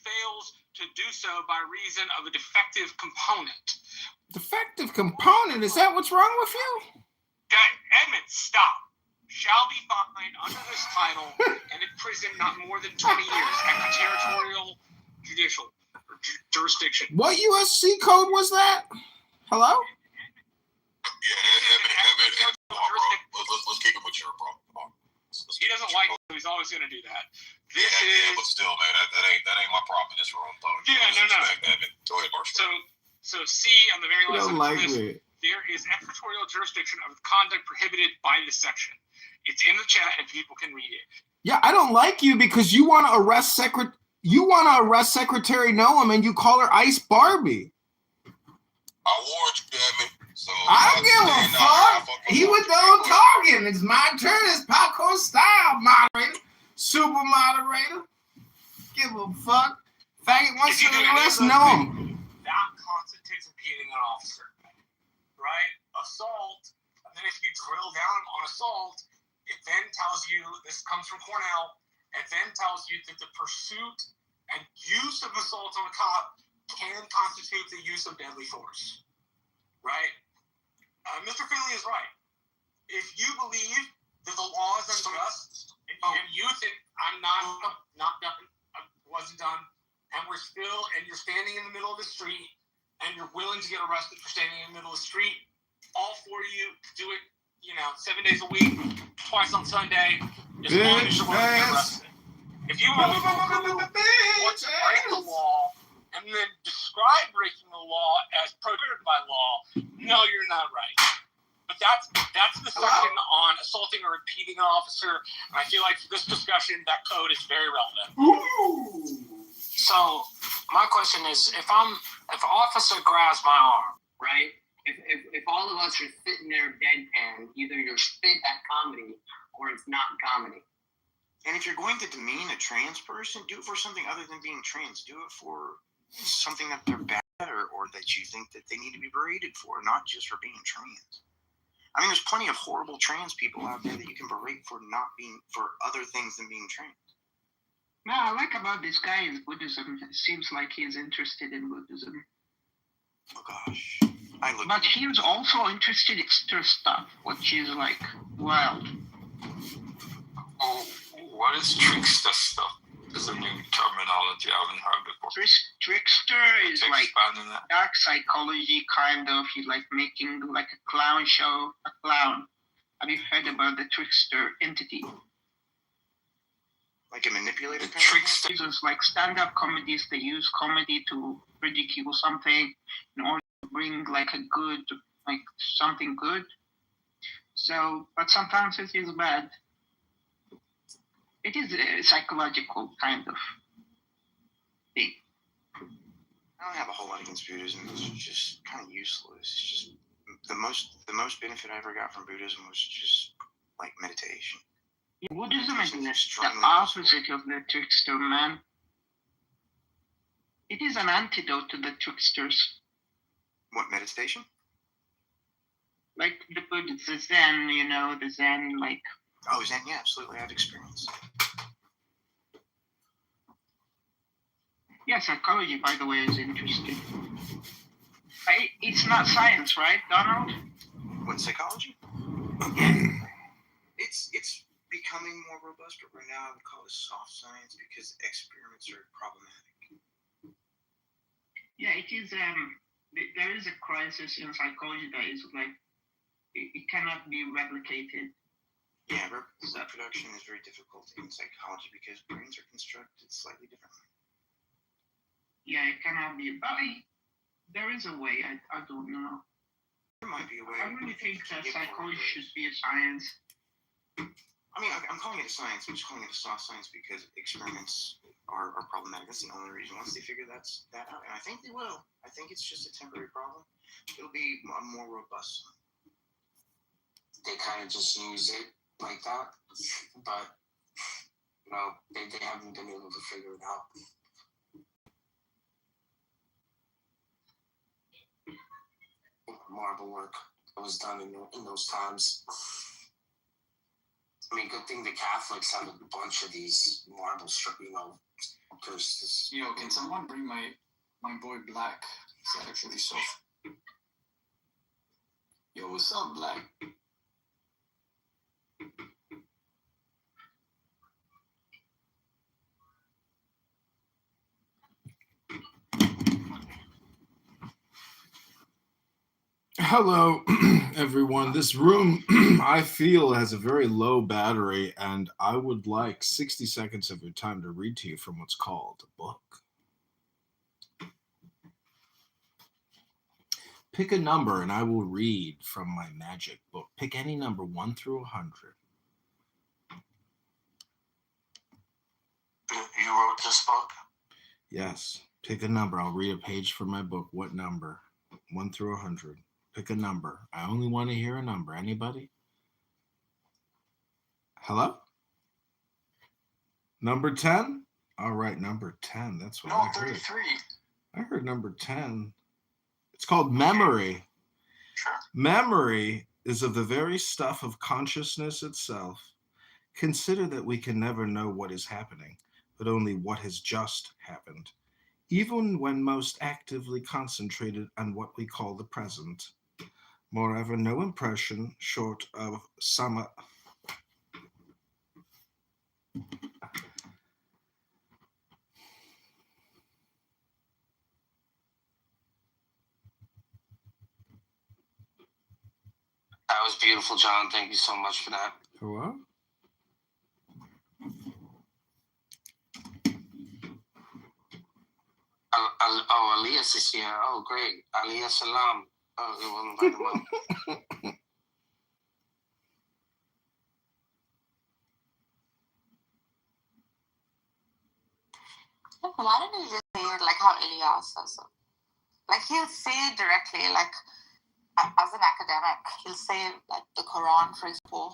S11: fails to do so by reason of a defective component.
S1: Defective component? Is that what's wrong with you?
S11: Edmund, stop. Shall be fined under this title and imprisoned not more than 20 years extraterritorial judicial jurisdiction.
S1: What USC code was that? Hello?
S22: Yeah, let's keep it mature, bro. Come on.
S11: He doesn't like it, so he's always going to do that.
S22: Yeah, but still, man, that ain't my problem in this room, though.
S11: Yeah, no.
S22: Go ahead, Marshall.
S11: So C on the very last sentence, there is extraterritorial jurisdiction of conduct prohibited by this section. It's in the chat and people can read it.
S1: Yeah, I don't like you because you want to arrest Secretary Noam and you call her Ice Barbie.
S22: I warned you, Edmund. So
S1: I don't give a fuck. He was done talking. It's my turn. It's popcorn style, moderator. Super moderator. Give a fuck. Faggot wants to arrest Noam.
S11: That constitutes impeding an officer, right? Assault, and then if you drill down on assault, it then tells you, this comes from Cornell, it then tells you that the pursuit and use of assault on a cop can constitute the use of deadly force, right?
S8: Mr. Finley is right. If you believe that the law is unjust, and you think I'm not done, I wasn't done, and you're standing in the middle of the street, and you're willing to get arrested for standing in the middle of the street, all for you, do it, 7 days a week, twice on Sunday, as long as you're willing to get arrested. If you want to break the law and then describe breaking the law as prohibited by law, no, you're not right. But that's the section on assaulting or impeding an officer. And I feel like for this discussion, that code is very relevant.
S3: Ooh. So my question is, if an officer grabs my arm, right? If all of us are sitting there deadpan, either you're spit at comedy or it's not comedy.
S14: And if you're going to demean a trans person, do it for something other than being trans. Do it for something that they're bad at or that you think that they need to be berated for, not just for being trans. I mean, there's plenty of horrible trans people out there that you can berate for other things than being trans.
S21: No, I like about this guy is Buddhism. It seems like he's interested in Buddhism.
S14: Oh gosh.
S21: But he's also interested in extra stuff, which is like wild.
S23: Oh, what is trickster stuff? Is a new terminology I haven't heard before.
S21: Trickster is like dark psychology, kind of. He's like making like a clown show, a clown. Have you heard about the trickster entity?
S14: Like a manipulator?
S21: Trickster is like stand-up comedies. They use comedy to ridicule something in order to bring like something good. So, but sometimes it is bad. It is a psychological kind of thing.
S14: I don't have a whole lot against Buddhism. It's just kind of useless. It's just the most benefit I ever got from Buddhism was just like meditation.
S21: Yeah, Buddhism is the opposite of the trickster, man. It is an antidote to the tricksters.
S14: What, meditation?
S21: Like the Zen, the Zen, like.
S14: Oh, Zen, yeah, absolutely. I've experienced.
S21: Yeah, psychology, by the way, is interesting. It's not science, right, Donald?
S14: What, psychology? It's becoming more robust, but right now I would call it soft science because experiments are problematic.
S21: Yeah, it is. There is a crisis in psychology that is like it cannot be replicated.
S14: Yeah, reproduction is very difficult in psychology because brains are constructed slightly differently.
S21: Yeah, it cannot be, but there is a way. I don't know.
S14: There might be a way.
S21: I really think that psychology should be a science.
S14: I mean, I'm calling it a science. I'm just calling it a soft science because experiments are problematic. That's the only reason. Once they figure that out, and I think they will. I think it's just a temporary problem. It'll be a more robust.
S9: They kind of just use it like that, but they haven't been able to figure it out. Marble work that was done in those times. I mean, good thing the Catholics have a bunch of these marble curses.
S17: Can someone bring my boy Black? It's actually so. Yo, what's up, Black?
S1: Hello, everyone. This room, I feel, has a very low battery, and I would like 60 seconds of your time to read to you from what's called a book. Pick a number, and I will read from my magic book. Pick any number, 1 through 100.
S9: You wrote this book?
S1: Yes. Pick a number. I'll read a page from my book. What number? 1 through 100. Pick a number. I only want to hear a number. Anybody? Hello? Number 10? All right, number 10. That's what I heard.
S17: 33.
S1: I heard number 10. It's called memory.
S17: Sure.
S1: Memory is of the very stuff of consciousness itself. Consider that we can never know what is happening, but only what has just happened, even when most actively concentrated on what we call the present. Moreover, no impression short of summer.
S9: That was beautiful, John. Thank you so much for that.
S1: For what?
S9: Oh, Elias is here. Oh, great. Elias Salam. Oh, we'll invite him up.
S6: Why didn't he just say it like how Elias says it? Like he'll say it directly, like as an academic, he'll say like the Quran, for example,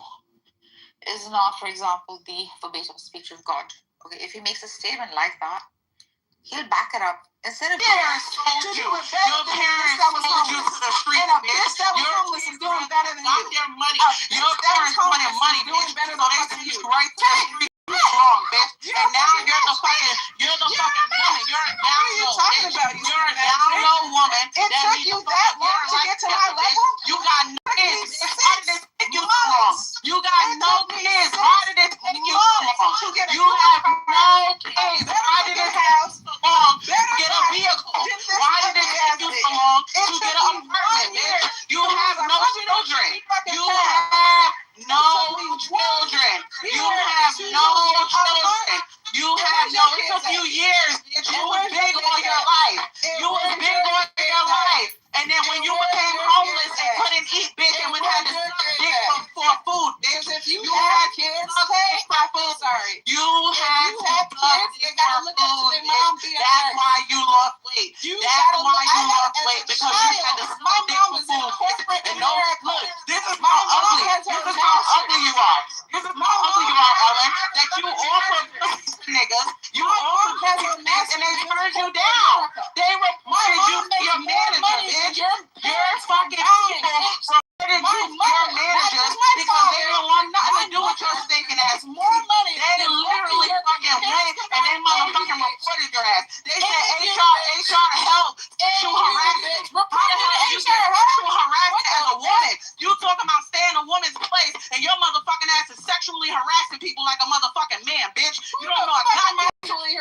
S6: is not, for example, the verbatim speech of God. Okay, if he makes a statement like that, he'll back it up. Instead of
S9: parents told you, your parents told you to the street,
S6: and a bitch that was homeless is doing better than you.
S9: Their money. Your parents wanted money, bitch, so they sent you right to the street. Wrong, bitch. And now you're the fucking woman. You're a down low bitch. You're a down low woman.
S6: It took you that long to get to my level?
S9: You got no kids. Why did it take you so long? You got no kids. Why did it take you so long? You have no kids. Why did it take so long to get a vehicle? Why did it take you so long to get an apartment, bitch? You have no children. You have no children. You have no children. You have no, it took you years, bitch. You was big all your life. You was big all your life. And then when you became homeless and couldn't eat, bitch, and we had to suck dick for food, bitch. If you had kids, for food. Sorry. You had to suck dick for food, bitch. That's why you lost weight. That's why you lost weight, because you had to suck dick for food. And no, look, this is how ugly. This is how ugly you are. This is how ugly you are, Ellen. That you offer niggas, you offer niggas, and they turned you down. They reported you to your manager, bitch. Your fucking people reported you to your managers because they don't want nothing to do with your stinking ass. More money. They literally fucking went and they motherfucking reported your ass. They said HR help to harass it. How the hell you get sexual harassment as a woman? You talking about staying in a woman's place and your motherfucking ass is sexually harassing people like a motherfucking man, bitch. You don't know a goddamn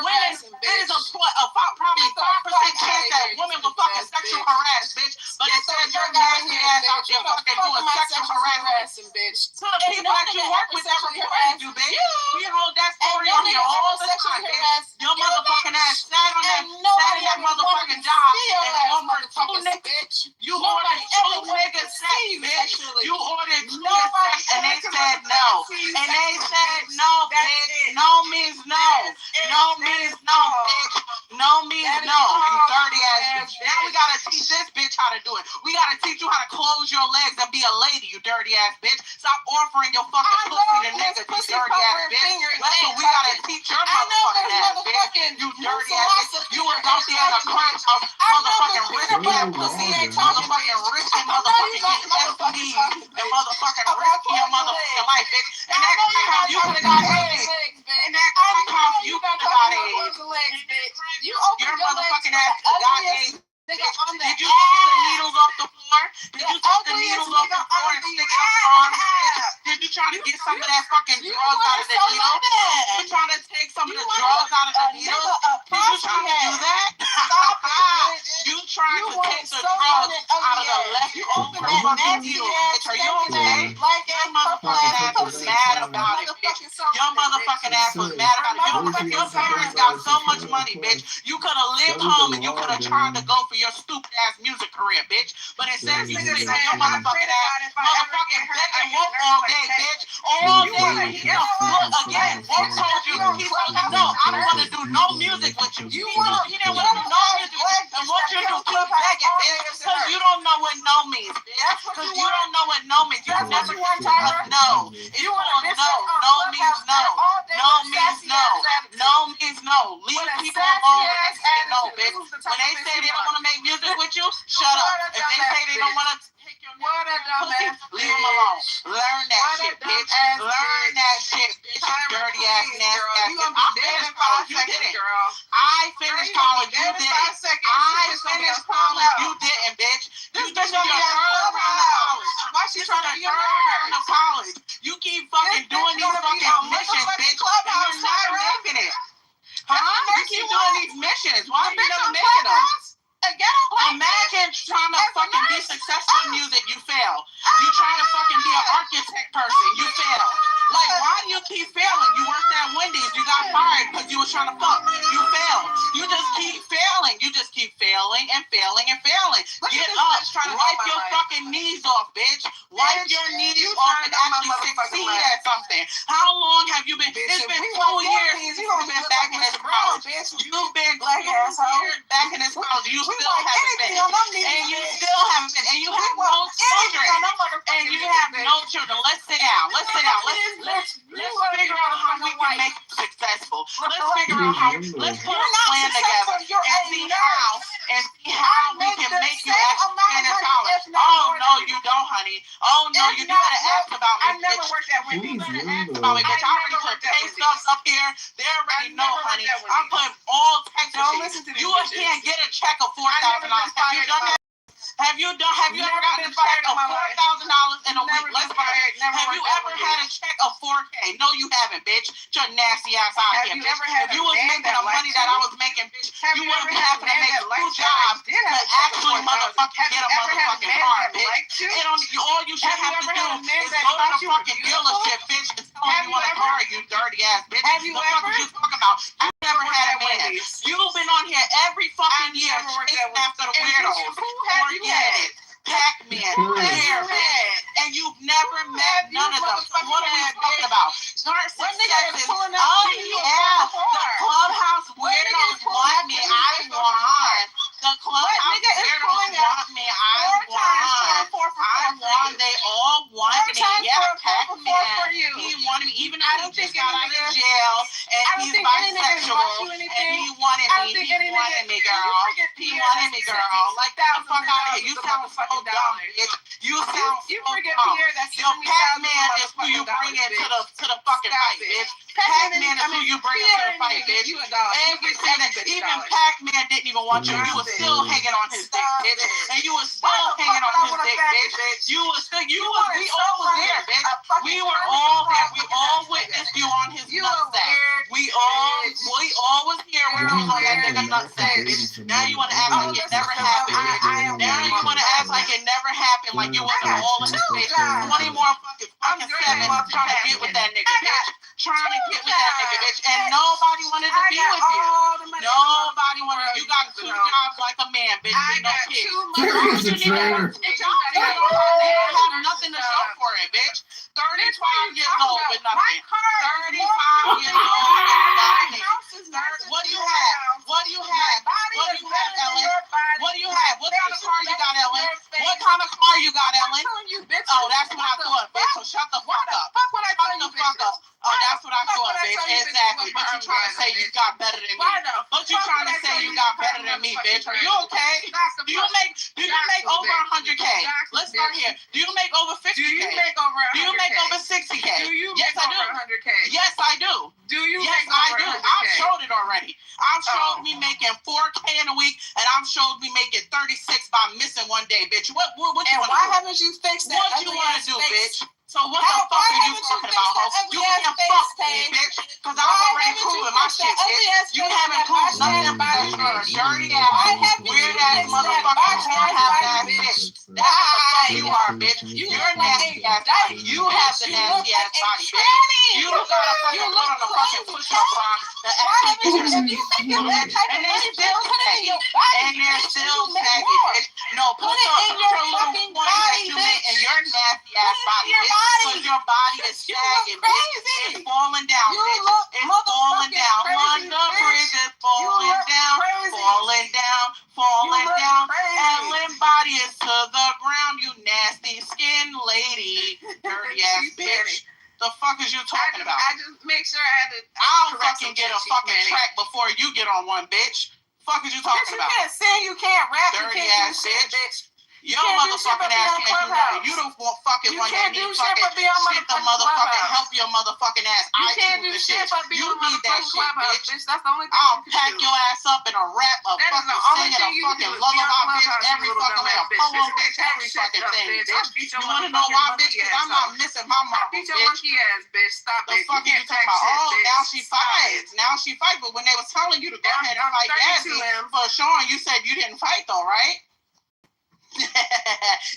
S9: women. It is probably 5% chance that women will fucking sexual harass, bitch. But instead your nasty ass out there fucking doing sexual harassment, bitch. To the people that you work with that reported you, bitch. We hold that story on here all the time, bitch. Your motherfucking ass sat in that motherfucking job and offered two niggas. You ordered two niggas sex, bitch. You ordered two niggas sex and they said no. And they said no, bitch. No means no. No means no, bitch. No means no. You dirty ass bitch. Now we gotta teach this bitch how to do it. We gotta teach you how to close your legs and be a lady, you dirty ass bitch. Stop offering your fucking pussy to niggas, you dirty ass bitch. That's what we gotta teach your motherfucking ass, bitch. You dirty ass bitch. You was out there in a crunch of motherfucking risking pussy, motherfucking risking motherfucking STDs and motherfucking risking your motherfucking life, bitch. And that time you could have got AIDS. And that time you could have got AIDS. Your motherfucking ass got AIDS. Did you take the needles off the floor? Did you take the needles off the floor and stick it up your arms? Did you try to get some of that fucking drugs out of the needle? Did you try to take some of the drugs out of the needle? Did you try to do that? You tried to take the drugs out of the left motherfucking needle. Bitch, are you okay? Your motherfucking ass was mad about it, bitch. Your motherfucking ass was mad about it. Your parents got so much money, bitch. You could have lived home and you could have tried to go for your stupid ass music career, bitch. But instead you sitting on your motherfucking ass, motherfucking begging work all day, bitch. All day. Look, again, what told you? He told you, no, I don't want to do no music with you. He didn't want to do no music with you. And what you do, keep begging, bitch. Because you don't know what no means, bitch. Because you don't know what no means. You never heard of no. If you want to know, no means no. No means no. No means no. Leave people alone when they say no, bitch. When they say they don't want to make music with you, shut up. If they say they don't want to take your pussy, leave them alone. Learn that shit, bitch. Learn that shit, bitch. You dirty ass, nasty ass. I finished college, you didn't. I finished college, you didn't. I finished college, you didn't, bitch. You just your third round of college.
S2: doing music, you fail. You trying to fucking be an architect person, you fail. Like, why do you keep failing? You worked at Wendy's, you got fired because you was trying to fuck. You failed. You just keep failing. You just keep failing and failing and failing. Get up. Wipe your fucking knees off, bitch. Wipe your knees off and actually succeed at something. How long have you been? It's been 2 years since you've been back in this college. You've been back in this college. You still haven't been. And you still haven't been. And you have no children. And you have no children. Let's sit down. Let's sit down. Let's figure out how we can make you successful. Let's figure out how. Let's put a plan together and see how we can make you actually spend in college. Oh no, you don't, honey. Oh no, you better ask about me. I never worked at Wendy's. You better ask about me, bitch. I already put pay stubs up here. They already know, honey. I put all Texas shit. You can't get a check of $4,000. Have you done that? Have you ever gotten a check of $4,000 in a week? Let's buy it. Have you ever had a check of $4K? No, you haven't, bitch. Your nasty ass out here, bitch. If you was making the money that I was making, bitch, you wouldn't be having to make 2 jobs to actually motherfucking get a motherfucking car, bitch. All you should have to do is go to the fucking dealership, bitch, and tell them you want a car, you dirty ass bitch. Have you ever? What the fuck you talking about? You never had a man. You've been on here every fucking year chasing after the weirdos. Pac-Man, and you've never met none of them. What are we talking about? Narcissism. Oh yeah, the clubhouse weirdos want me. I want. The clubhouse weirdos want me. I want. They all want me. Yeah, Pac-Man. He wanted me, even though he just got out of jail, and he's bisexual, and he wanted me. He wanted me, girl. He wanted me, girl. Like that, fuck out of here. You sound so dumb, bitch. You sound so dumb. Yo, Pac-Man is who you bring into the fucking fight, bitch. Pac-Man is who you bring into the fight, bitch. Even Pac-Man didn't even want you. You was still hanging on his dick, bitch. And you was still hanging on his dick, bitch. We all was there, bitch. We were all there. We all witnessed you on his nutsack. We all was here when you was on that nigga nutsack, bitch. Now you want to act like it never happened, bitch. Now you want to act like it never happened, like you wasn't all in his face. 20 more fucking 7 trying to get with that nigga, bitch. Trying to get with that nigga, bitch. And nobody wanted to be with you. Nobody wanted. You got 2 jobs like a man, bitch. With no kids.
S1: He's a traitor.
S2: They don't have nothing to show for it, bitch. 35 years old with nothing. 35 years old with nothing. What do you have? What do you have? What do you have, Ellen? What do you have? What kind of car you got, Ellen? What kind of car you got, Ellen? Oh, that's what I thought, bitch. So shut the fuck up. Shut the fuck up. Oh, that's what I thought, bitch. Exactly. But you trying to say you got better than me. But you trying to say you got better than me, bitch. Are you okay? Do you make over 100K? Let's start here. Do you make over 50K? Do you make over 60K? Yes, I do. 100K? Yes, I do. Do you? Yes, I do. I've showed it already. I've showed me making 4K in a week, and I've showed me making 36 by missing one day, bitch. What you want to do? And why haven't you fixed that? What you want to do, bitch? So what the fuck are you talking about, ho? You can't fuck me, bitch, because I've already proven my shit, bitch. You haven't proved nothing about your dirty ass, weird ass motherfucking whorehouse ass bitch. That's what the fuck you are, bitch. You're a nasty ass body. You have the nasty ass body, bitch. You gotta fucking put on the fucking push-up bar to actually get your and they're still saggy. And they're still saggy, bitch. No, put your little points that you make in your nasty ass body, bitch. Because your body is sagging, bitch. It's falling down, bitch. It's falling down. Honda Bridge is falling down, falling down, falling down. Ellen body is to the ground, you nasty skin lady. Dirty ass bitch. The fuck is you talking about? I just make sure I had to. I'll fucking get a fucking track before you get on one, bitch. Fuck is you talking about? You can't sing, you can't rap, dirty ass bitch. Your motherfucking ass can't do nothing. You don't fucking one that need fucking shit the motherfucking help your motherfucking ass. I do the shit. You need that shit, bitch. That's the only thing. I'll pack your ass up in a rap, a fucking singing, a fucking lullaby, bitch, every fucking way, a poem, bitch, every fucking thing, bitch. You wanna know why, bitch? Because I'm not missing my marbles, bitch. Beat your monkey ass, bitch. Stop it. The fuck you talking about? Oh, now she fights. Now she fights. But when they was telling you to go ahead and fight Yazzie for Sean, you said you didn't fight though, right?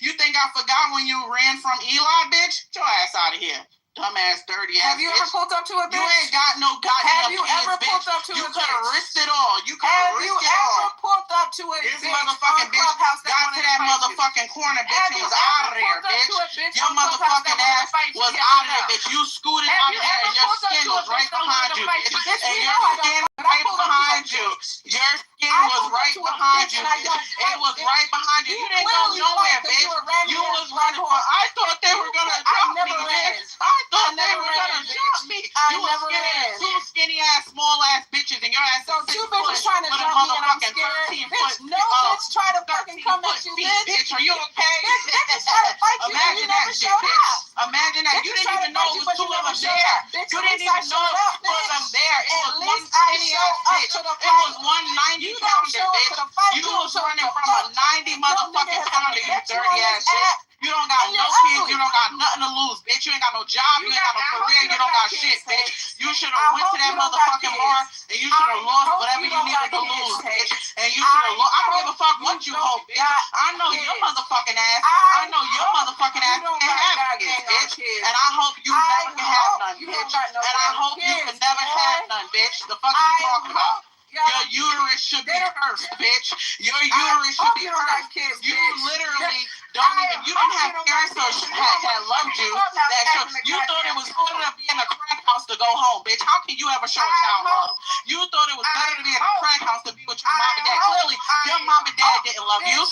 S2: You think I forgot when you ran from Eli, bitch? Get your ass out of here. Dumbass, dirty ass.
S12: Have you ever pulled up to a bitch?
S2: You ain't got no goddamn
S12: Have you ever pulled up to a bitch?
S2: You could have risked it all. You could
S12: Have
S2: have
S12: you
S2: risked it all.
S12: ever pulled up to a
S2: This
S12: bitch
S2: motherfucking
S12: on
S2: bitch
S12: Clubhouse that
S2: got
S12: wanted
S2: to that
S12: fight you?
S2: motherfucking corner, bitch,
S12: Have
S2: and
S12: you
S2: was
S12: ever
S2: out of there,
S12: pulled up
S2: bitch.
S12: to a bitch
S2: Your
S12: on Clubhouse
S2: motherfucking
S12: that wanted
S2: ass
S12: to fight you?
S2: was
S12: Yes
S2: out
S12: or
S2: of there,
S12: no?
S2: bitch. You scooted
S12: Have
S2: out
S12: you
S2: of there,
S12: ever
S2: and your
S12: pulled up
S2: skin
S12: to a
S2: was
S12: bitch
S2: right
S12: that
S2: behind
S12: wanted
S2: you,
S12: to fight
S2: bitch.
S12: you? Bitch,
S2: And
S12: we
S2: your
S12: know I
S2: skin
S12: don't, but I
S2: right
S12: pulled up to a
S2: behind you.
S12: bitch.
S2: Your skin
S12: I
S2: was
S12: pulled up
S2: right
S12: to a
S2: behind
S12: bitch
S2: you,
S12: and I
S2: bitch.
S12: don't
S2: It
S12: fight,
S2: was
S12: bitch.
S2: right behind you. You didn't go
S12: clearly
S2: nowhere,
S12: fight 'cause
S2: bitch.
S12: you were running
S2: You
S12: as
S2: was
S12: Black
S2: running for.
S12: Horse.
S2: I thought they were gonna
S12: I
S2: jump
S12: never
S2: me,
S12: ran.
S2: bitch. I thought they
S12: never
S2: were
S12: ran,
S2: gonna
S12: bitch.
S2: jump me.
S12: I
S2: You was
S12: never
S2: skinny,
S12: ran.
S2: two skinny ass, small ass bitches, and your ass
S12: So
S2: is 6
S12: two
S2: foot
S12: bitches trying to
S2: with a
S12: jump me and I'm
S2: motherfucking
S12: scared.
S2: 13
S12: Bitch,
S2: foot.
S12: no bitch try to fucking come at you, bitch.
S2: Bitch, are you okay?
S12: Bitch, bitches try to fight you and you
S2: Imagine
S12: never
S2: that,
S12: showed
S2: bitch.
S12: up.
S2: Imagine that. You
S12: Bitches
S2: didn't
S12: try to
S2: even know
S12: fight
S2: it
S12: you,
S2: was
S12: but
S2: two
S12: you
S2: of
S12: never
S2: them
S12: showed
S2: there.
S12: up. Bitch,
S2: You
S12: at
S2: didn't
S12: least I
S2: even know
S12: showed
S2: it was
S12: up,
S2: two of them
S12: bitch.
S2: there. It
S12: At
S2: was one
S12: least I
S2: skinny
S12: showed
S2: ass
S12: up
S2: bitch.
S12: to the
S2: It
S12: fight.
S2: was 190
S12: You don't
S2: pounder,
S12: show up to
S2: bitch.
S12: the fight.
S2: You
S12: You don't
S2: was
S12: show up
S2: running
S12: to
S2: from
S12: fuck.
S2: a 90
S12: No
S2: motherfucking
S12: nigga has
S2: pounder,
S12: ever
S2: you
S12: met you
S2: dirty
S12: on
S2: ass
S12: this
S2: bitch.
S12: app.
S2: You don't got
S12: And
S2: no
S12: you're
S2: kids.
S12: ugly.
S2: You don't got nothing to lose, bitch. You ain't got no job. You ain't got no
S12: I hope
S2: career.
S12: you
S2: You
S12: don't
S2: don't got
S12: got
S2: shit,
S12: kids,
S2: bitch. You should
S12: I
S2: have went to
S12: hope
S2: that
S12: you don't got
S2: motherfucking bar
S12: kids.
S2: and you should have lost
S12: hope
S2: whatever
S12: you
S2: you
S12: don't
S2: needed
S12: got
S2: to
S12: kids,
S2: lose, bitch.
S12: bitch.
S2: And you should have lost. I don't give a fuck
S12: you
S2: what you
S12: don't
S2: hope, bitch.
S12: got
S2: I know your
S12: kids.
S2: motherfucking ass. I know your
S12: hope
S2: motherfucking
S12: you
S2: ass
S12: don't
S2: can't
S12: got
S2: have
S12: goddamn
S2: kids, bitch.
S12: kids.
S2: And I hope you never can have
S12: hope
S2: none,
S12: you
S2: bitch.
S12: don't got no
S2: And I
S12: damn
S2: hope you
S12: kids,
S2: can never
S12: boy.
S2: have none, bitch. The fuck are you talking about?
S12: Y'all-
S2: Your uterus should be cursed, bitch. Your uterus should
S12: hope
S2: be
S12: you don't got
S2: cursed.
S12: kids,
S2: You
S12: bitch.
S2: literally don't even. You didn't have parents that loved you. You thought it was better to be in a crack house to go home, bitch. How can you ever show a child love? You thought it was better to be in a crack house to be with your mom and dad. Clearly, your mom and dad didn't love you.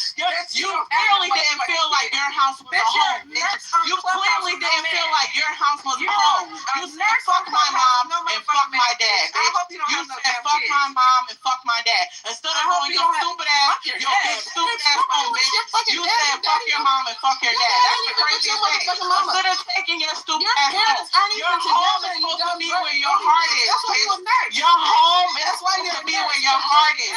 S2: You clearly didn't feel like your house was a home, bitch. You clearly didn't feel like your house was a home. You said fuck my mom and fuck my dad, bitch. You said fuck my mom and fuck my dad. Instead of going your stupid ass, your big stupid ass home, bitch. You said fuck your mom and fuck your dad. That's the craziest thing. Instead of taking your stupid ass home, your home is supposed to be where your heart is, bitch. Your home is supposed to be where your heart is.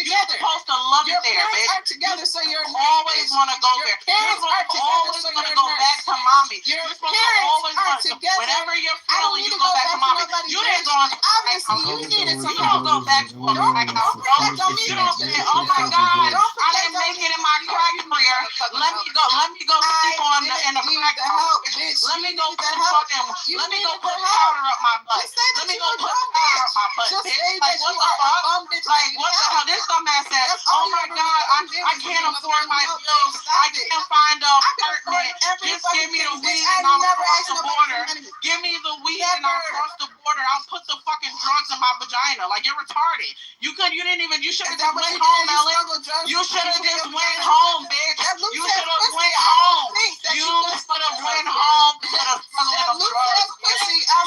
S2: You're supposed to love it there, bitch.
S12: Together, so you're
S2: Always want to go there. You're supposed to always want to go back to mommy. You're supposed to always want to. Whenever you're feeling, you go back to mommy. You didn't go on to
S12: you needed
S2: you don't go back to a crack house, bro. You don't say, oh my God, I didn't make it in my crack career. Let me go sleep in the crack house. Let me go put powder up my butt. Let me go put powder up my butt, bitch. Like, what the fuck? Like, what the hell? This dumbass said, oh my God, I can't afford my bills. I can't find an apartment. Just give me the weed and I'll cross the border. Give me the weed and I'll cross the border. I'll put the fucking drugs in my vagina. Like, you're retarded. You should have just went home, Ellen. You should have just went home, bitch. You should have went home. You should have went home instead of smuggling them drugs.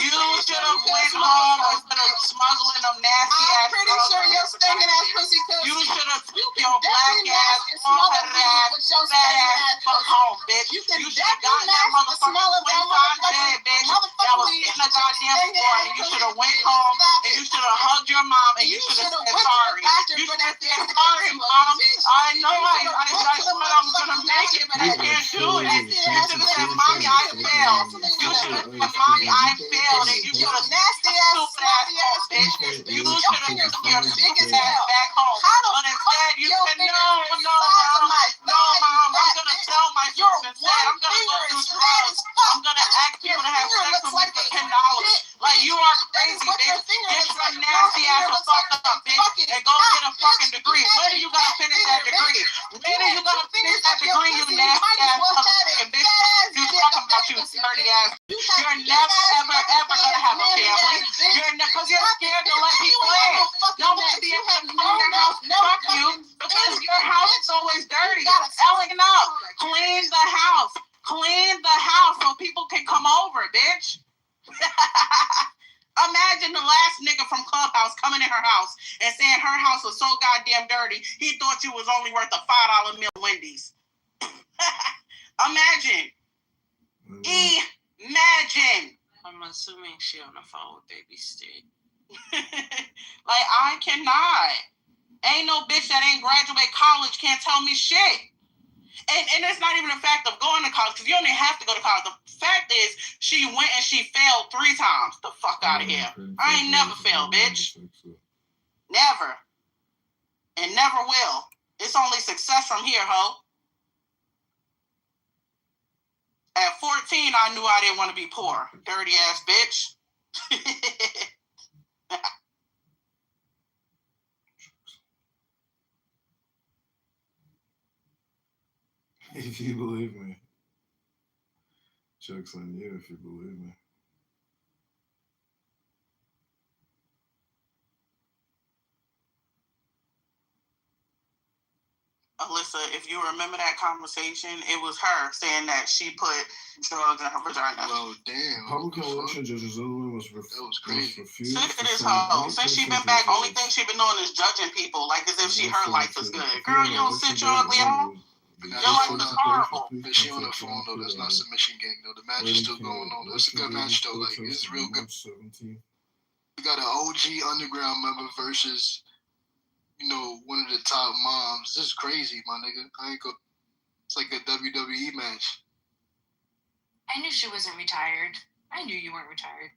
S2: You should have went home instead of smuggling them nasty ass drugs.
S12: I'm pretty sure your stinking ass pussy could.
S2: You should have took your black ass, small-headed ass, fat ass fuck home, bitch. You should have gotten that motherfucking twin-size bed, bitch, that was in the goddamn floor, and you should have went home, and you should have hugged your mom, and you should have said sorry. You should have said sorry, mom. I know I said I was gonna make it, but I can't do it. You should have said, mommy, I failed. You should have said, mommy, I failed, and you should have
S12: nasty ass,
S2: stupid ass bitch. You should have took your biggest ass back home. But instead, you said, no, mom, I'm gonna sell my stuff instead. I'm gonna go do drugs. I'm gonna ask people to have sex with me for $10. Like, you are crazy, bitch. Get your nasty ass the fuck up, bitch, and go get a fucking degree. When are you gonna finish that degree? When are you gonna finish that degree, you nasty ass motherfucking bitch? You talking about you dirty ass. You're never, ever gonna have a family. Because you're scared to let people in. No one will be able to clean your house. Fuck you. Because your house is always dirty. Ellen, no. Clean the house. Clean the house so people can come over, bitch. Imagine the last nigga from Clubhouse coming in her house and saying her house was so goddamn dirty, he thought you was only worth a $5 meal Wendy's. Imagine. Imagine.
S10: I'm assuming she on the phone with Baby Stick.
S2: Like, I cannot. Ain't no bitch that ain't graduate college can't tell me shit. And it's not even the fact of going to college, because you don't even have to go to college. The fact is, she went and she failed 3 times. The fuck out of here. I ain't never failed, bitch. Never. And never will. It's only success from here, ho. At 14, I knew I didn't want to be poor. Dirty ass bitch.
S1: If you believe me. Joke's on you if you believe me.
S2: Alyssa, if you remember that conversation, it was her saying that she put drugs in her vagina.
S13: Well, damn.
S1: Public election judge's ruling was refused.
S2: Sick of this hoe. Since she been back, only thing she been doing is judging people, like as if her life is good. Girl, you don't sit your ugly ass. Your life is horrible.
S13: But she on the phone though. That's not submission gang though. The match is still going on. It's a good match though. Like it's real good. We got an OG underground member versus, you know, one of the top moms. This is crazy, my nigga. It's like a WWE match.
S15: I knew she wasn't retired. I knew you weren't retired.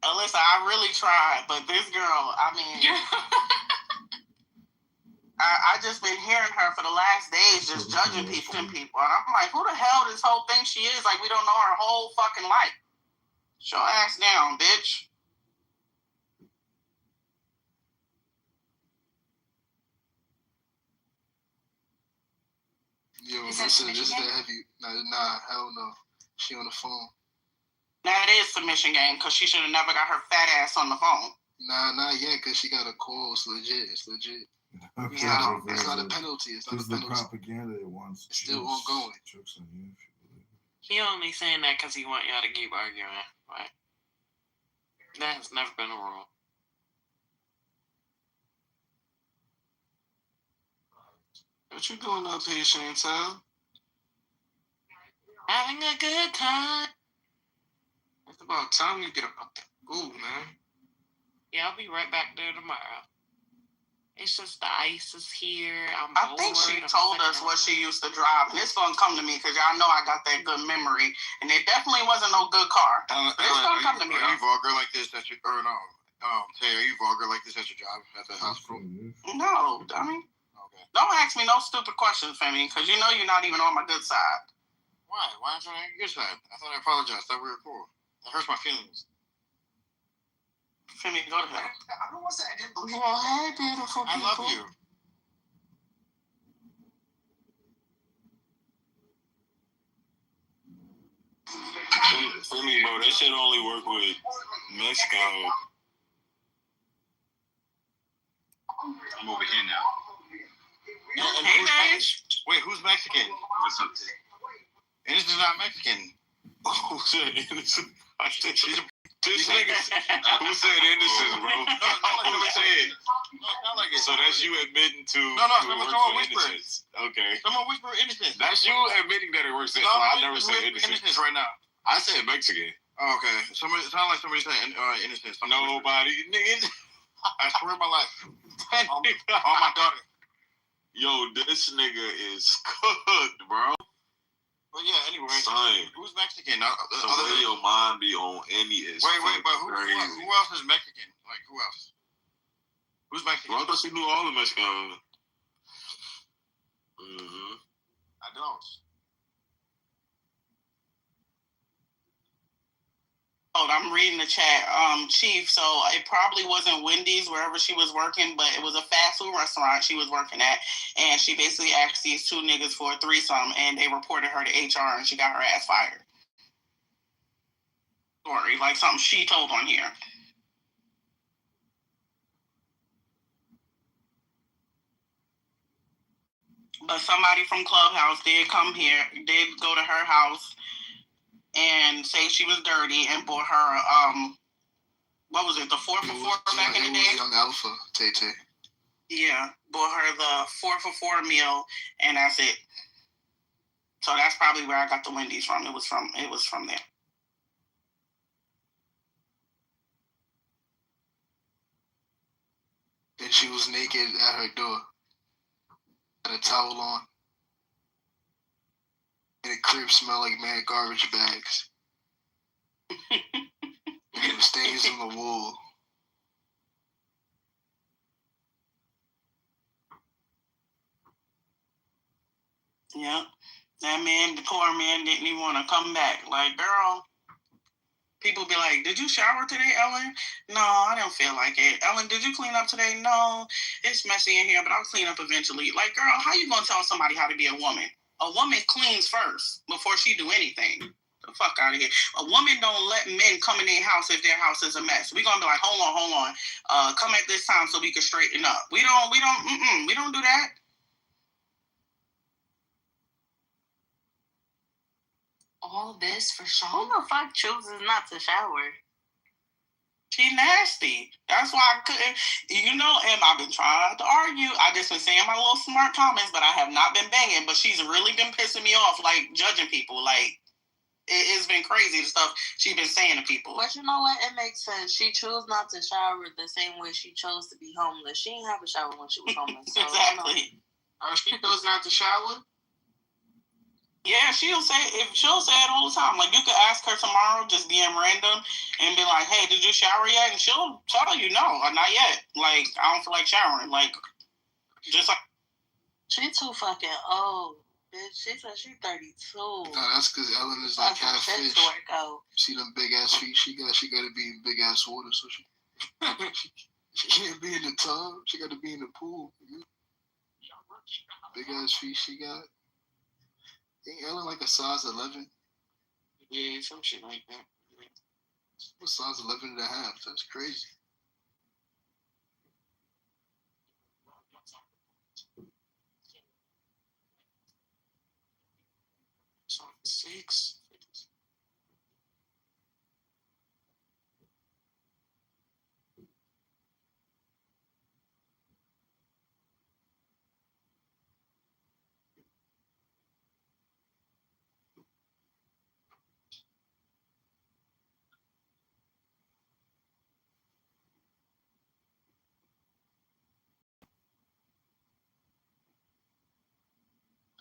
S2: Alyssa, I really tried, but this girl, I mean, I just been hearing her for the last days just judging people. And I'm like, who the hell this whole thing she is? Like, we don't know her whole fucking life. Show ass down, bitch.
S13: Yo, this is the heavy. Nah, hell no. She on the phone.
S2: That is submission game, because she should have never got her fat ass on the phone.
S13: Nah, not yet, because she got a call. It's legit.
S1: Okay,
S13: Yeah, it's not a penalty. It's not a
S1: the
S13: penalty.
S1: propaganda it wants.
S13: It's still ongoing.
S1: Jokes on you.
S10: He only saying that because he want y'all to keep arguing. Right? That has never been a rule.
S18: What you doing up here, Chantel?
S10: Having a good time.
S18: It's about time you get up there. Ooh, man.
S10: Yeah, I'll be right back there tomorrow. It's just the ice is here.
S2: I think she told us what she used to drive, and it's gonna come to me because y'all know I got that good memory, and it definitely wasn't no good car. But it's gonna come to me.
S14: Are you vulgar like this at your Tay, are you vulgar like this at your job at the hospital?
S2: No, dummy. Okay. Don't ask me no stupid questions, Femi, because you know you're not even on my good side.
S14: Why? Why aren't you on your side? I thought I apologized. I thought we were cool. That hurts my feelings.
S2: Femi, go to hell.
S14: I don't want to say I didn't believe
S2: Well, hey, beautiful people.
S14: I love you.
S16: Femi, bro, that shit only work with Mexico.
S14: I'm over here now.
S2: Hey, man.
S14: Wait, who's Mexican?
S16: What's up, Tay?
S14: Innocent's not Mexican.
S16: Who said innocent? This nigga, who said innocent, bro? Who said?
S14: Not like it.
S16: So that's you admitting to
S14: someone whisper.
S16: innocence. Okay.
S14: Someone whisper innocence.
S16: That's you admitting that it works.
S14: No,
S16: I never said
S14: innocence right now.
S16: I said Mexican.
S14: Oh, okay. It sounded like somebody saying innocence.
S16: Nobody, nigga.
S14: I swear on my life. On my daughter.
S16: Yo, this nigga is cooked, bro.
S14: Well, yeah, anyway.
S16: Same.
S14: Who's Mexican?
S16: The way your mind be on any is
S14: Wait, but who
S16: crazy.
S14: else is Mexican? Like, who else? Who's Mexican?
S16: Bro, I thought you knew all the Mexicans. Mm-hmm.
S14: I don't.
S2: Oh, I'm reading the chat. Chief, so it probably wasn't Wendy's wherever she was working, but it was a fast food restaurant she was working at, and she basically asked these two niggas for a threesome, and they reported her to HR, and she got her ass fired. Story, like something she told on here. But somebody from Clubhouse did come here, did go to her house, and say she was dirty and bought her, what was it, the 4 for 4 back in the day?
S13: Young Alpha, Tay.
S2: Yeah, bought her the 4 for 4 meal, and that's it. So that's probably where I got the Wendy's from. It was from there.
S13: And she was naked at her door. Had a towel on. And the crib smelled like mad garbage bags. And stains on the wall.
S2: Yep. That man, the poor man, didn't even want to come back. Like, girl, people be like, did you shower today, Ellen? No, I don't feel like it. Ellen, did you clean up today? No, it's messy in here, but I'll clean up eventually. Like, girl, how you going to tell somebody how to be a woman? A woman cleans first before she do anything. The fuck out of here. A woman don't let men come in their house if their house is a mess. We gonna be like, hold on. Come at this time so we can straighten up. We don't do that.
S15: All this for Sean?
S10: Who the fuck chooses not to shower?
S2: She nasty. That's why I couldn't, and I've been trying to argue. I just been saying my little smart comments, but I have not been banging. But she's really been pissing me off, like judging people. Like, it's been crazy, the stuff she's been saying to people.
S10: But you know what? It makes sense. She chose not to shower the same way she chose to be homeless. She didn't have a shower when she was homeless. So,
S2: exactly.
S14: She chose not to shower?
S2: Yeah, she'll say it all the time. Like, you could ask her tomorrow, just DM random, and be like, hey, did you shower yet? And she'll tell you, no, not yet. Like, I don't feel like showering. Like, just like...
S10: She too fucking old. Bitch, she said she's 32.
S13: No, that's because Ellen is like catfish. See them big ass feet she got? She got to be in big ass water, so she can't be in the tub. She got to be in the pool. Big ass feet she got. Ain't Ellen like a size 11?
S14: Yeah, some shit like that.
S13: What size 11 and a half? That's crazy.
S14: So 6.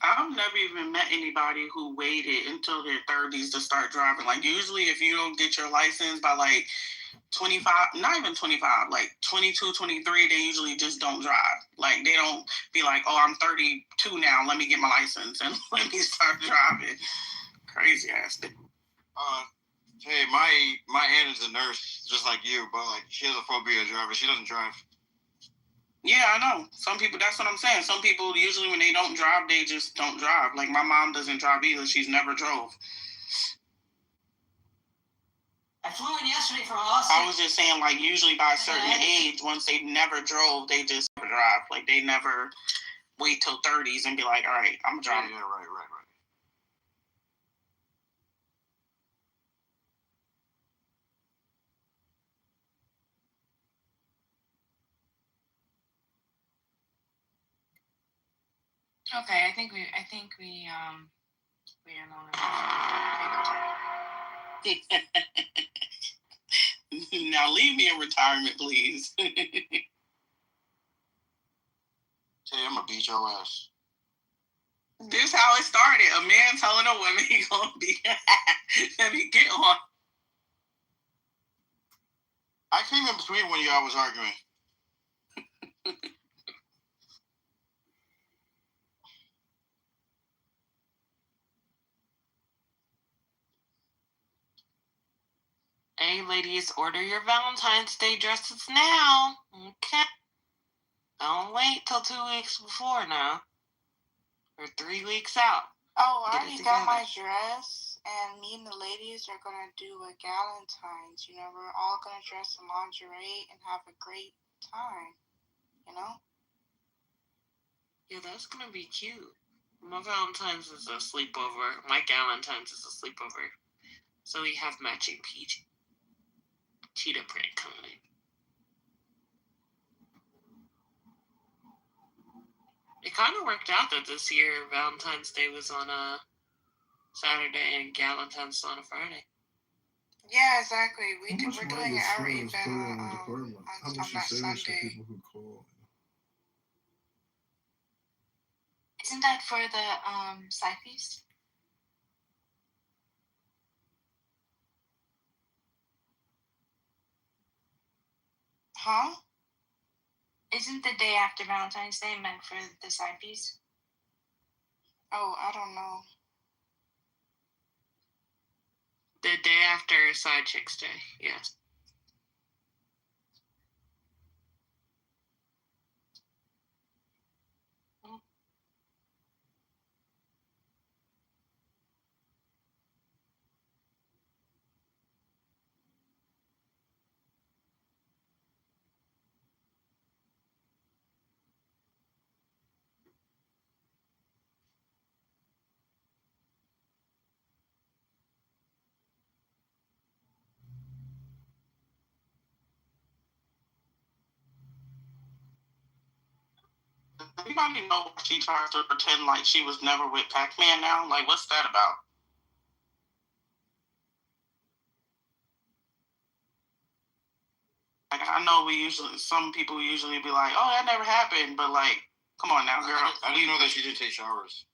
S2: I've never even met anybody who waited until their 30s to start driving. Like, usually if you don't get your license by like 25, not even 25, like 22, 23, they usually just don't drive. Like, they don't be like, oh, I'm 32 now, let me get my license and let me start driving. Crazy ass thing.
S20: Hey, my aunt is a nurse, just like you, but like she has a phobia of driving. She doesn't drive.
S2: Yeah, I know. Some people, that's what I'm saying. Some people, usually when they don't drive, they just don't drive. Like, my mom doesn't drive either. She's never drove.
S4: I flew in yesterday from Austin.
S2: I was just saying, like, usually by a certain age, once they never drove, they just never drive. Like, they never wait till 30s and be like, all right, I'm driving.
S20: Yeah, right.
S15: Okay, I think we are not.
S2: Now leave me in retirement, please.
S20: Hey, I'm gonna beat your ass.
S2: This how it started. A man telling a woman he's gonna be. Let me get on.
S20: I came in between when y'all was arguing.
S10: Hey, ladies, order your Valentine's Day dresses now. Okay. Don't wait till 2 weeks before now. Or 3 weeks out.
S6: Oh, I already got my dress, and me and the ladies are gonna do a Galentine's. You know, we're all gonna dress in lingerie and have a great time. You know?
S10: Yeah, that's gonna be cute. My Valentine's is a sleepover. My Galentine's is a sleepover. So we have matching cheetah print coming. It kind of worked out that this year Valentine's Day was on a Saturday and Galentine's on a Friday.
S6: Yeah, exactly. We're doing every event on that Sunday.
S15: Isn't that for the side piece?
S6: Huh?
S15: Isn't the day after Valentine's Day meant for the side piece?
S2: Oh, I don't know.
S10: The day after Side Chicks Day, yes.
S2: Anybody know why she tries to pretend like she was never with Pac-Man now? Like, what's that about? Like, I know some people usually be like, oh, that never happened, but like, come on now, girl.
S20: I didn't know that she did take showers.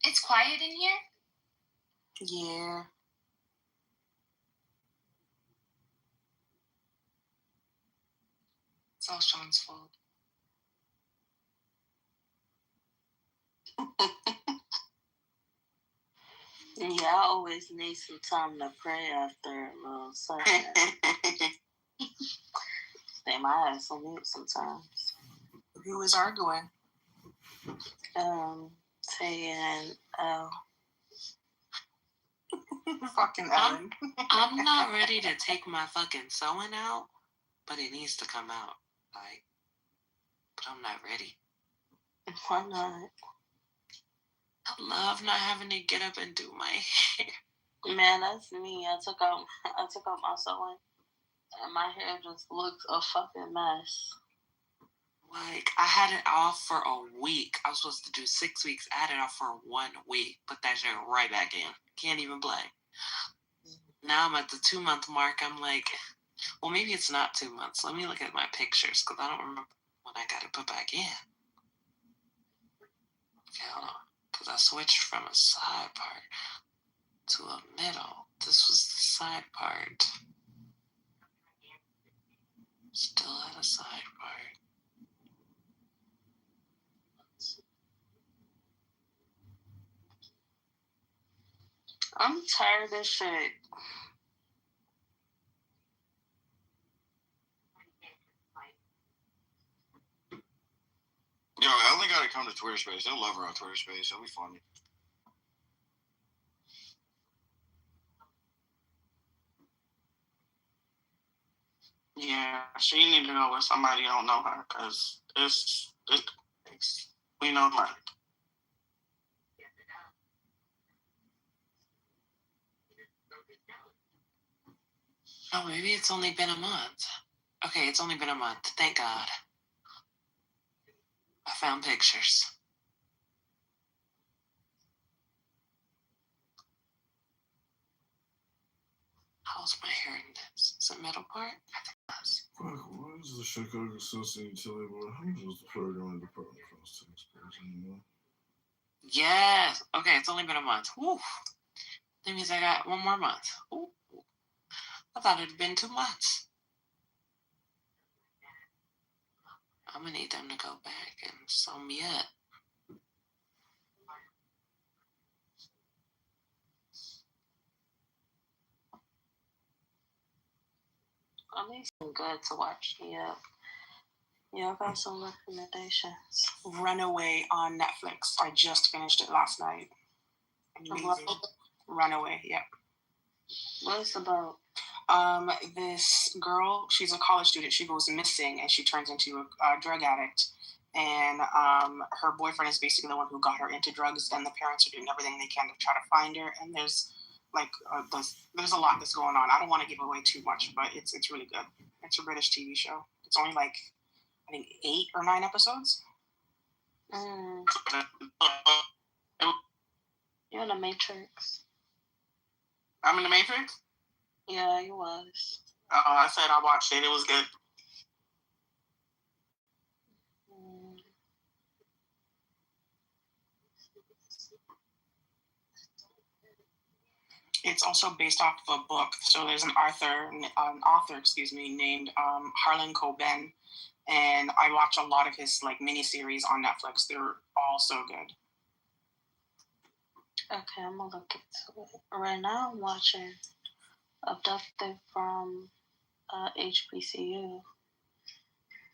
S15: It's quiet in here?
S2: Yeah.
S15: It's all Sean's fault.
S10: Yeah, I always need some time to pray after a little sermon. Stay my ass on mute sometimes.
S2: Who was arguing?
S10: Saying,
S2: fucking Ellen.
S10: I'm not ready to take my fucking sewing out, but it needs to come out. Like, but I'm not ready. Why not? I love not having to get up and do my hair. Man, that's me. I took out my sewing, and my hair just looks a fucking mess. Like, I had it off for a week. I was supposed to do 6 weeks. I had it off for 1 week. Put that shit right back in. Can't even play. Now I'm at the 2-month mark. I'm like, well, maybe it's not 2 months. Let me look at my pictures, because I don't remember when I got it put back in. Okay, hold on. Because I switched from a side part to a middle. This was the side part. Still had a side part. I'm tired of shit.
S1: come to Twitter Space. They'll love her on Twitter Space. It'll be funny.
S2: Yeah, she need to go with somebody who don't know her, because we know her.
S10: Oh, maybe it's only been a month. Okay, it's only been a month. Thank God. I found pictures. How's my hair in this? Is it middle part? I think it does.
S1: What is the Chicago Associated Utility Board? How much is the program department cost taxpayers anymore?
S10: Yes. Okay, it's only been a month. Woo. That means I got one more month. Ooh. I thought it had been 2 months. I'm gonna need them to go back and sum me up. I need some good to watch. Yeah. Yeah, I got some recommendations.
S2: Runaway on Netflix. I just finished it last night. Amazing. Runaway, yep.
S10: What is it about?
S2: This girl, she's a college student. She goes missing and she turns into a drug addict. And her boyfriend is basically the one who got her into drugs, and the parents are doing everything they can to try to find her. And there's like there's a lot that's going on. I don't want to give away too much, but it's really good. It's a British TV show. It's only like I think 8 or 9 episodes.
S10: You're in the Matrix.
S2: I'm in the Matrix?
S10: Yeah, you was.
S2: I said I watched it. It was good. It's also based off of a book. So there's an author, named Harlan Coben, and I watch a lot of his like miniseries on Netflix. They're all so good.
S10: Okay, I'm gonna look into it. Right now, I'm watching Abducted from HBCU.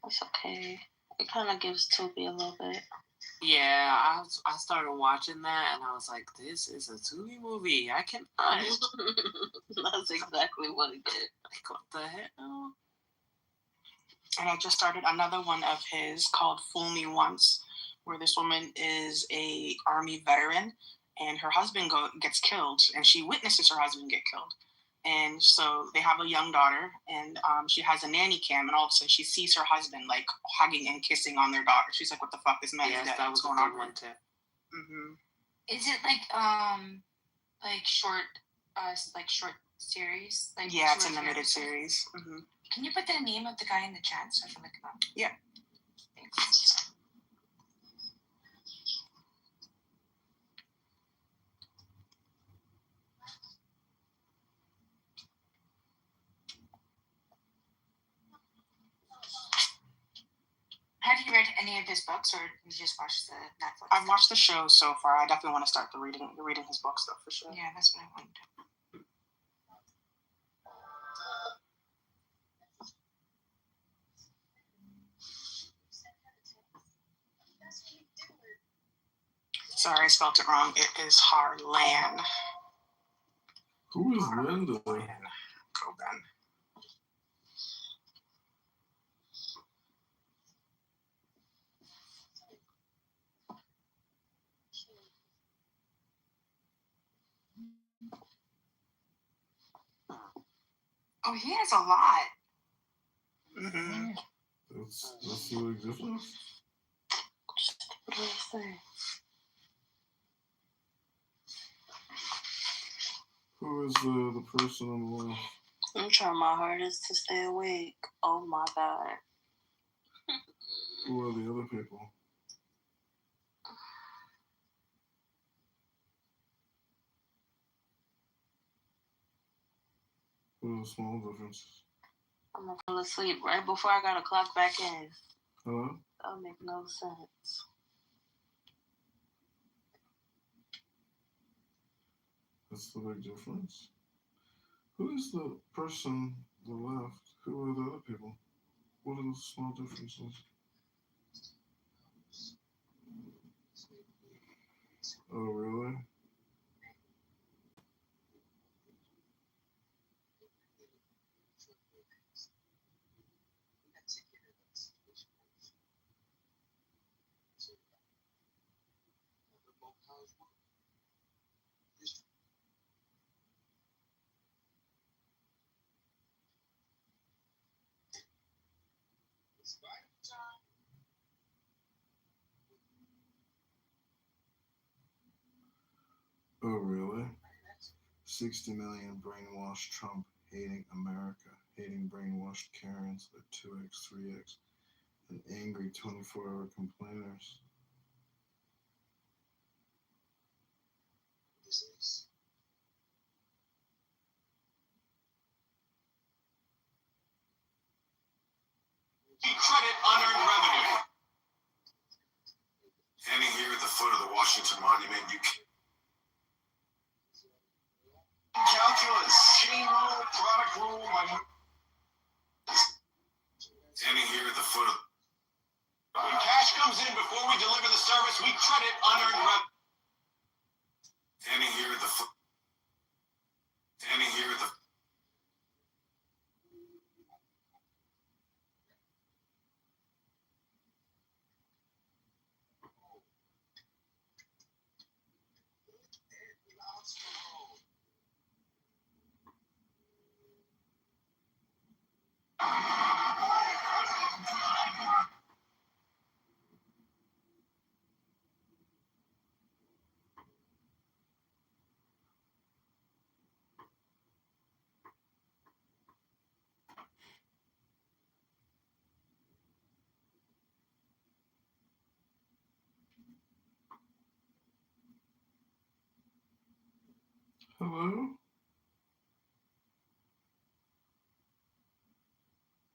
S10: That's okay. It kind of gives Tubi a little bit. Yeah, I started watching that and I was like, this is a Tubi movie. I cannot. That's exactly what it did. Like, what the hell?
S2: And I just started another one of his called Fool Me Once, where this woman is a Army veteran and her husband gets killed, and she witnesses her husband get killed. And so they have a young daughter, and she has a nanny cam, and all of a sudden she sees her husband like hugging and kissing on their daughter. She's like, "What the fuck? This man is dead.
S10: That was
S2: What's
S10: a
S2: going
S10: good
S2: on?"
S10: one too.
S2: Mm-hmm.
S15: Is it like short series? Like
S2: yeah, it's a
S15: short
S2: limited
S15: episodes?
S2: series. Mm-hmm.
S15: Can you put the name of the guy in the chat so I can look him up?
S2: Yeah.
S15: Thanks. Have you read any of his books, or you just watched the Netflix?
S2: I've watched the show so far. I definitely want to start reading his books though, for sure.
S15: Yeah, that's what I wanted to.
S2: Sorry, I spelled it wrong. It is Harlan.
S1: Who is Linda?
S2: Coben.
S15: Oh, he has a lot.
S2: Mm-hmm.
S1: That's the big difference.
S10: What do I say?
S1: Who is the person on the left?
S10: I'm trying my hardest to stay awake. Oh my God.
S1: Who are the other people? What are the small differences?
S10: I'm gonna fall asleep right before I gotta clock back in.
S1: Hello?
S10: That'll make no sense.
S1: That's the big difference. Who is the person on the left? Who are the other people? What are the small differences? Oh, really? Oh, really? 60 million brainwashed Trump, hating America, hating brainwashed Karens at 2x, 3x, and angry 24-hour complainers.
S5: Credit unearned revenue. Standing here at the foot of the Washington Monument, you can calculus, chain rule, product rule, standing here at the foot of when cash comes in before we deliver the service, we credit unearned revenue. Standing here at the foot. Standing here at the.
S1: Hello?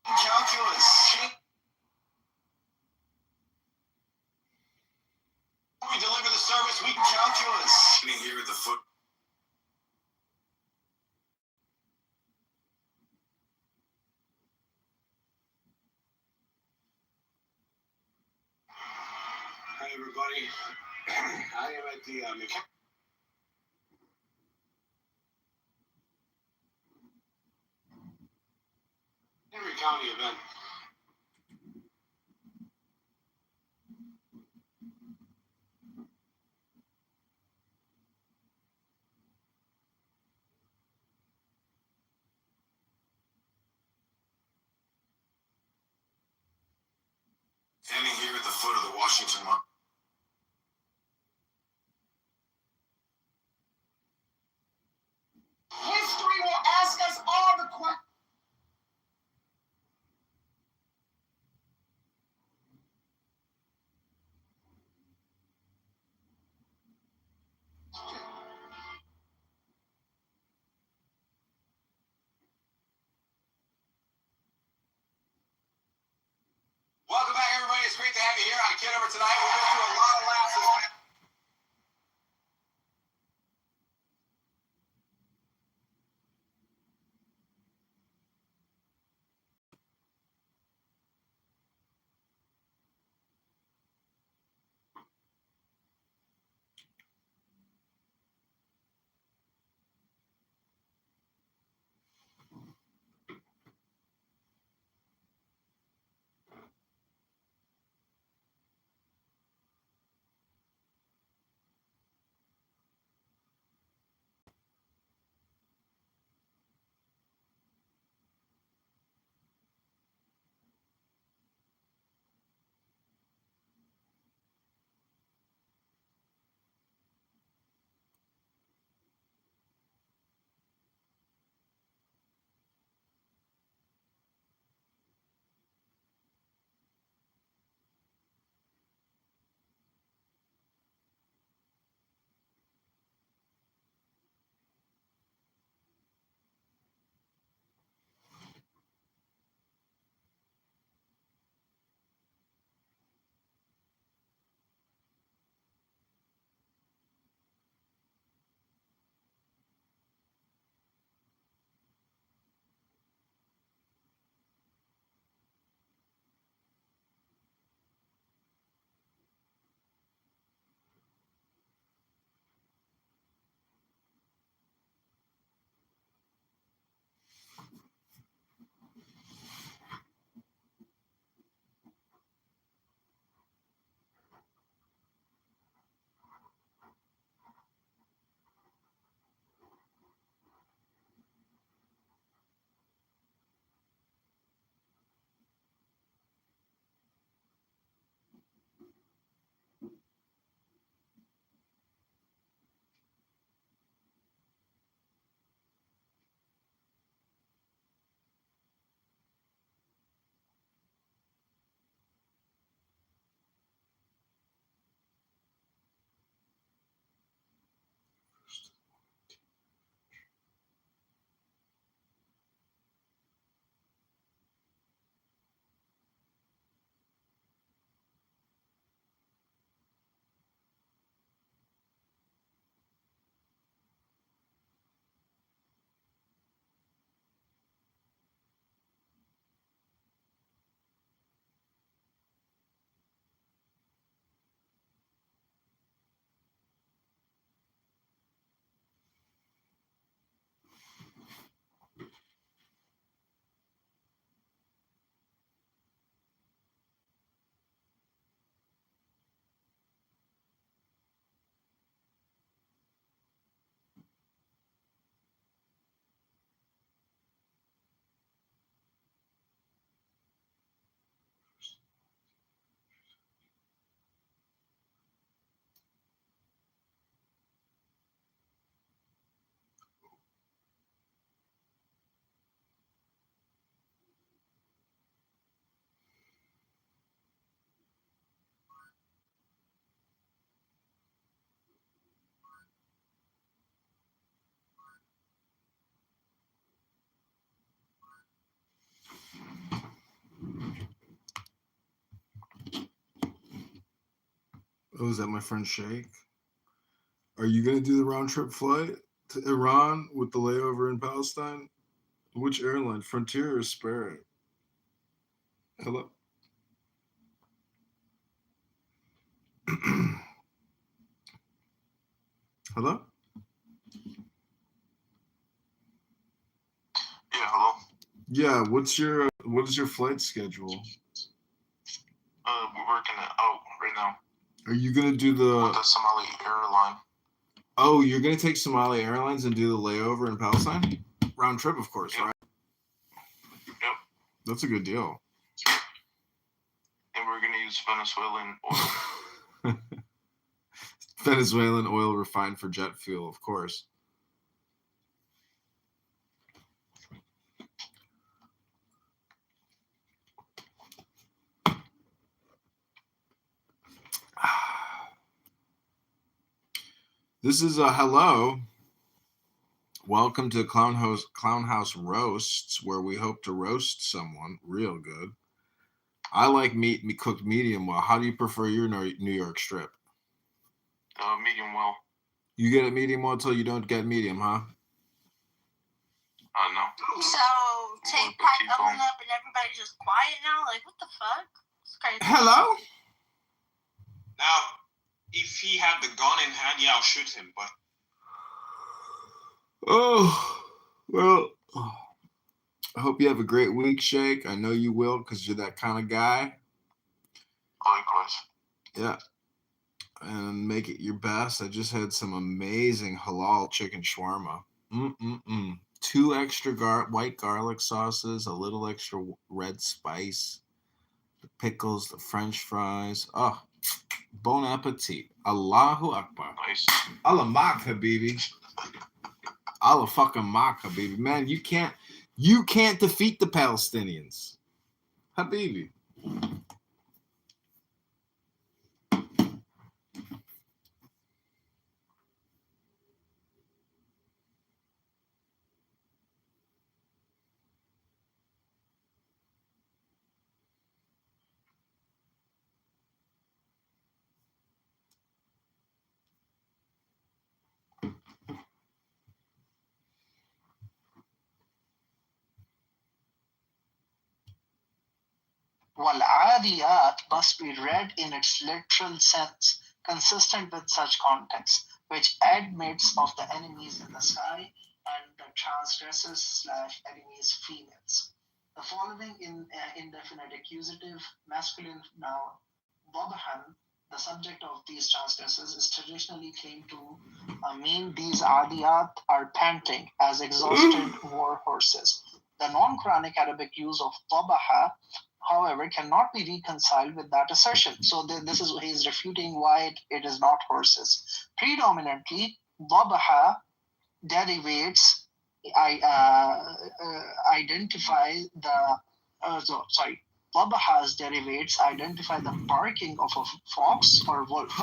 S5: Calculus. When we deliver the service, we calculus. Standing here at the foot. Hi, everybody. I am at the Henry County event. Standing here at the foot of the Washington Monument. History will ask us all the questions. Welcome back, everybody. It's great to have you here on Kitover tonight.
S1: Oh, is that my friend Sheikh? Are you going to do the round trip flight to Iran with the layover in Palestine? Which airline, Frontier or Spirit? Hello? Hello?
S16: Yeah, hello.
S1: Yeah, what is your flight schedule?
S16: We're working it out right now.
S1: Are you going to do the
S16: With the Somali airline.
S1: Oh, you're going to take Somali Airlines and do the layover in Palestine? Round trip, of course, right?
S16: Yep.
S1: That's a good deal.
S16: And we're going to use Venezuelan oil.
S1: Venezuelan oil refined for jet fuel, of course. This is a hello. Welcome to Clown House Roasts, where we hope to roast someone real good. I like meat cooked medium well. How do you prefer your New York strip?
S16: Medium well.
S1: You get it medium well till you don't get medium, huh?
S16: No.
S7: So, take pack open up and everybody's just quiet now? Like, what the fuck? It's crazy.
S1: Hello?
S19: Now, if he had the gun in hand, yeah, I'll shoot him, but...
S1: Oh, well, I hope you have a great week, Shake. I know you will because you're that kind of guy.
S16: Likewise.
S1: Yeah. And make it your best. I just had some amazing halal chicken shawarma. 2 extra white garlic sauces, a little extra red spice, the pickles, the French fries. Oh, bon appetit. Allahu Akbar.
S16: Nice.
S1: Allah mak, habibi. Allah fucking mak, habibi. Man, you can't defeat the Palestinians. Habibi.
S21: Wal-adiyat must be read in its literal sense, consistent with such context, which admits of the enemies in the sky and the transgressors/enemies females. The following indefinite accusative masculine noun, Bobahan, the subject of these transgressors, is traditionally claimed to mean these adiyat are panting as exhausted war horses. The non-Quranic Arabic use of Tabaha, however, cannot be reconciled with that assertion. So this is he's refuting why it is not horses. Predominantly, Tabaha derivates identify the Tabaha's derivates identify the barking of a fox or wolf,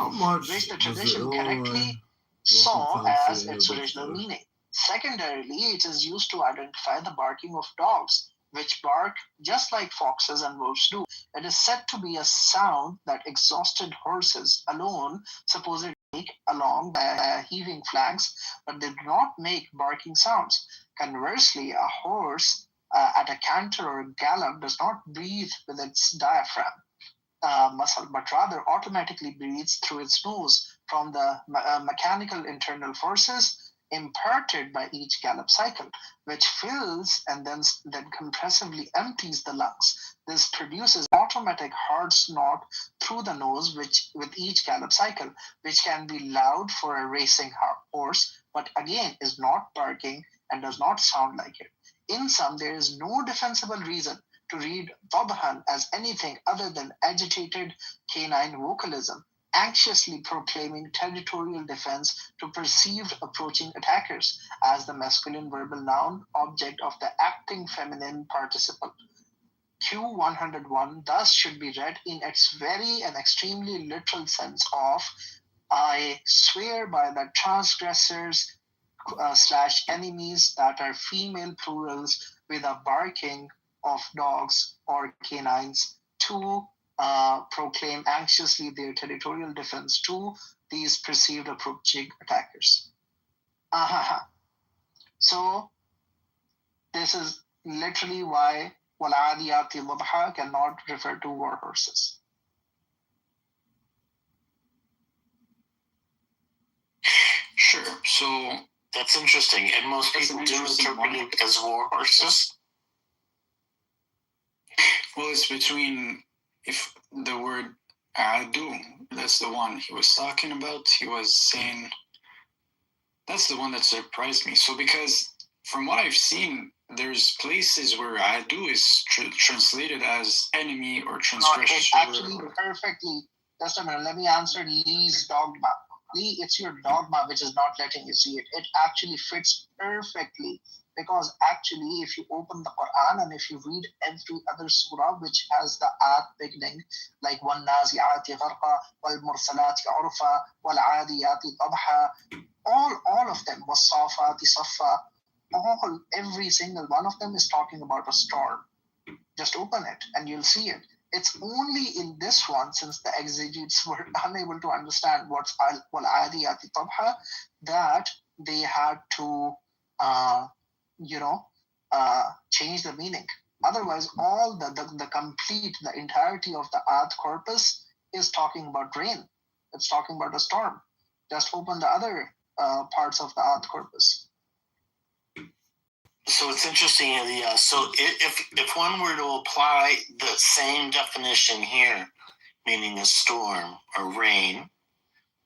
S21: which the tradition correctly saw as its original meaning. Secondarily, it is used to identify the barking of dogs, which bark just like foxes and wolves do. It is said to be a sound that exhausted horses alone supposedly make along their heaving flanks, but they do not make barking sounds. Conversely, a horse at a canter or gallop does not breathe with its diaphragm muscle, but rather automatically breathes through its nose from the mechanical internal forces imparted by each gallop cycle, which fills and then compressively empties the lungs. This produces automatic hard snort through the nose, which with each gallop cycle, which can be loud for a racing horse, but again is not barking and does not sound like it. In sum, there is no defensible reason to read Tabahan as anything other than agitated canine vocalism, anxiously proclaiming territorial defense to perceived approaching attackers as the masculine verbal noun object of the acting feminine participle. Q101 thus should be read in its very and extremely literal sense of, I swear by the transgressors / enemies that are female plurals with a barking of dogs or canines, 2
S8: proclaim anxiously their territorial defense to these perceived approaching attackers. So this is literally why وَالْعَادِيَاتِ ضَبْحًا cannot refer to war horses.
S9: Sure. So that's interesting. And most people do interpret it as war horses.
S11: Well, it's between, if the word adu, that's the one he was talking about. He was saying, that's the one that surprised me. So because from what I've seen, there's places where adu is translated as enemy or transgressor.
S8: It's actually perfectly, just a minute, let me answer Lee's dogma. Lee, it's your dogma which is not letting you see it. It actually fits perfectly, because actually if you open the Quran and if you read every other surah which has the ayat beginning, like وَالنَّازِعَاتِ غَرْقًا وَالْمُرْسَلَاتِ عُرْفًا وَالْعَادِيَاتِ ضَبْحًا, all of them, وَالصَّافَاتِ صَفًّا, every single one of them is talking about a storm. Just open it and you'll see it. It's only in this one, since the exegetes were unable to understand what's al-adiyati tabha, that they had to, change the meaning. Otherwise, all the entirety of the ayat corpus is talking about rain. It's talking about a storm. Just open the other parts of the ayat corpus.
S9: So it's interesting, so if one were to apply the same definition here, meaning a storm or rain,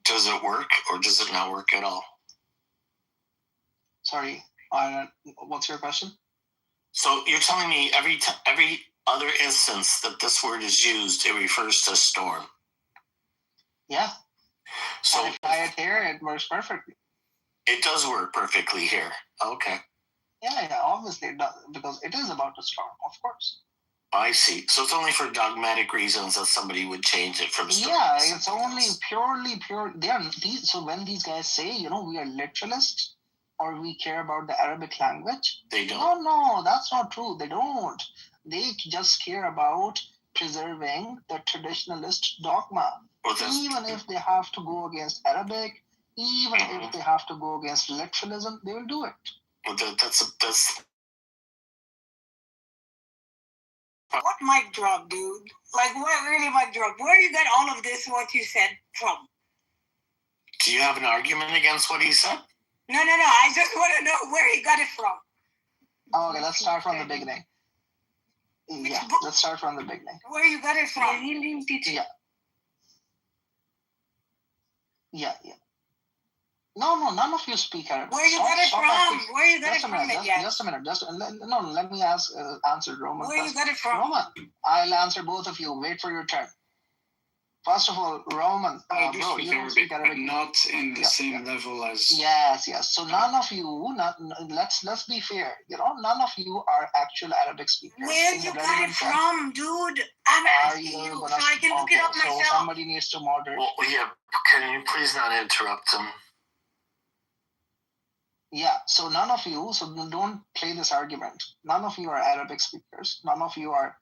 S9: does it work or does it not work at all?
S8: Sorry, what's your question?
S9: So you're telling me every other instance that this word is used, it refers to storm.
S8: Yeah.
S9: So
S8: if I it here, it works perfectly.
S9: It does work perfectly here. Okay.
S8: Yeah, obviously it does, because it is about a storm, of course.
S9: I see. So it's only for dogmatic reasons that somebody would change it from storm.
S8: Yeah, it's only pure. So when these guys say, we are literalists or we care about the Arabic language,
S9: they don't.
S8: No, that's not true. They don't. They just care about preserving the traditionalist dogma. Even if they have to go against Arabic, even if they have to go against literalism, they will do it.
S9: Well, that's
S4: What mic drop, dude? Like, what really mic drop? Where you got all of this, what you said from?
S9: Do you have an argument against what he said?
S4: No. I just want to know where he got it from.
S8: Okay, let's start from the beginning. Yeah, let's start from the beginning.
S4: Where you got it from?
S8: Yeah. No, none of you speak Arabic.
S4: Where you got it from? Where you got it from?
S8: Just a minute. Let me answer Roman.
S4: Where you got it from?
S8: Roman, I'll answer both of you. Wait for your turn. First of all, Roman,
S11: I do speak Arabic, but not in the same level as.
S8: Yes. So none of you. Let's be fair. None of you are actual Arabic speakers.
S4: Where you got it from, dude? I'm asking you, so I can look it up myself.
S8: So somebody needs to moderate.
S9: Well, yeah. Can you please not interrupt him?
S8: Yeah, so none of you, so don't play this argument. None of you are Arabic speakers. None of you are,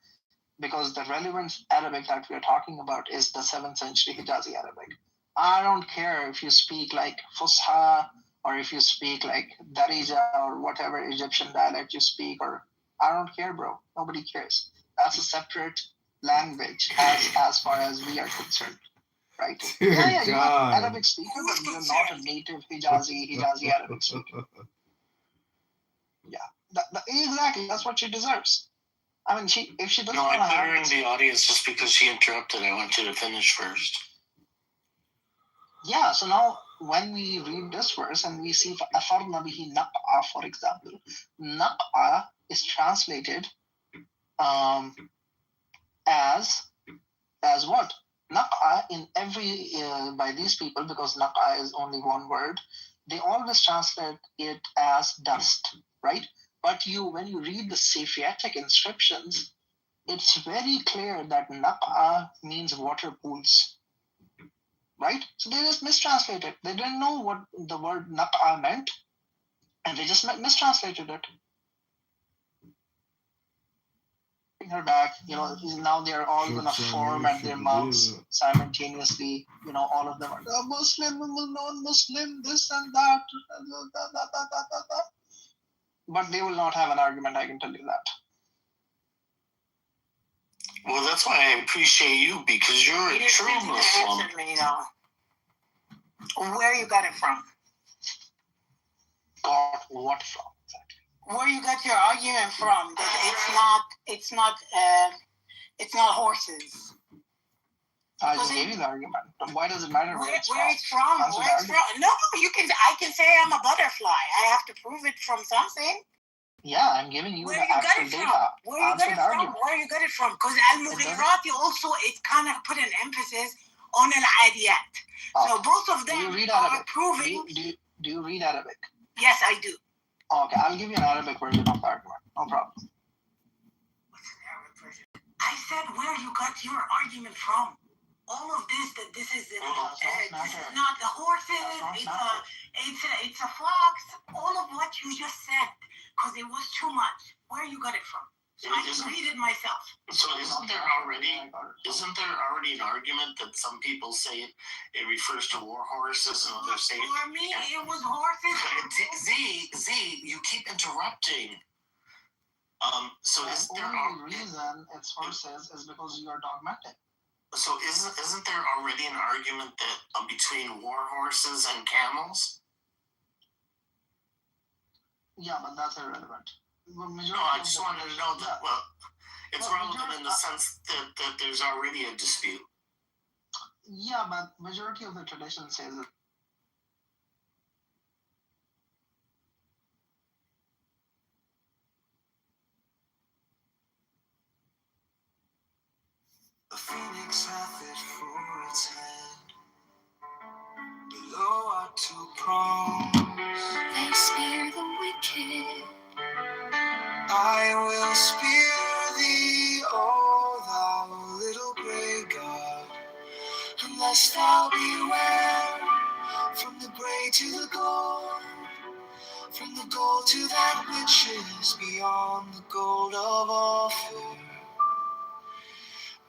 S8: because the relevant Arabic that we are talking about is the 7th century Hijazi Arabic. I don't care if you speak like Fusha or if you speak like Darija or whatever Egyptian dialect you speak, or I don't care, bro. Nobody cares. That's a separate language as far as we are concerned. Right? Yeah, you're an Arabic speaker, but you're not a native Hijazi Arabic speaker. Yeah, exactly. That's what she deserves. I mean, if she doesn't.
S9: No, I put her in the audience just because she interrupted. I want you to finish first.
S8: Yeah. So now, when we read this verse and we see فَأَثَرْنَ بِهِ نَقْعَ, for example, naq'a is translated as what? Naq'a in every by these people, because naq'a is only one word, they always translate it as dust, right? But when you read the Safietic inscriptions, it's very clear that naq'a means water pools, right? So they just mistranslated. They didn't know what the word naq'a meant, and they just mistranslated it. bring her back. Now they're all gonna form at their mouths simultaneously. All of them are Muslim, non-Muslim, this and that. But they will not have an argument, I can tell you that.
S9: Well, that's why I appreciate you, because you're a true Muslim.
S4: Answer me, where you got it from?
S8: Got what from?
S4: Where you got your argument from that it's not horses?
S8: I just gave you the argument. Why does it matter
S4: where it's from? No, I can say I'm a butterfly. I have to prove it from something.
S8: Yeah, I'm giving you
S4: Where
S8: the
S4: you got
S8: actual
S4: it from?
S8: data.
S4: Where you got it from? Where you got it from? Because al-Mughirat also it kind of put an emphasis on al-Adiyat. So both of them are proving.
S8: Do you read Arabic?
S4: Yes, I do.
S8: Okay, I'll give you an Arabic version of the argument. No problem.
S4: What's an Arabic version? I said where you got your argument from. All of this is not the horses. It's a fox. All of what you just said, because it was too much. Where you got it from? So I repeated myself.
S9: So isn't there already an argument that some people say it refers to war horses and others say
S4: For me, it was horses.
S9: Z, you keep interrupting. So is
S8: the
S9: there
S8: only reason it's horses is because you are dogmatic.
S9: So isn't there already an argument that between war horses and camels?
S8: Yeah, but that's irrelevant.
S9: No, I just wanted to know that. Well, it's relevant in the sense that there's already a dispute.
S8: Yeah, but majority of the tradition says it.
S5: A phoenix hath it for its head, below are two prongs.
S3: They spear the wicked.
S5: I will spear thee, O thou little grey god, unless thou beware. From the grey to the gold, from the gold to that which is beyond the gold of Ophir.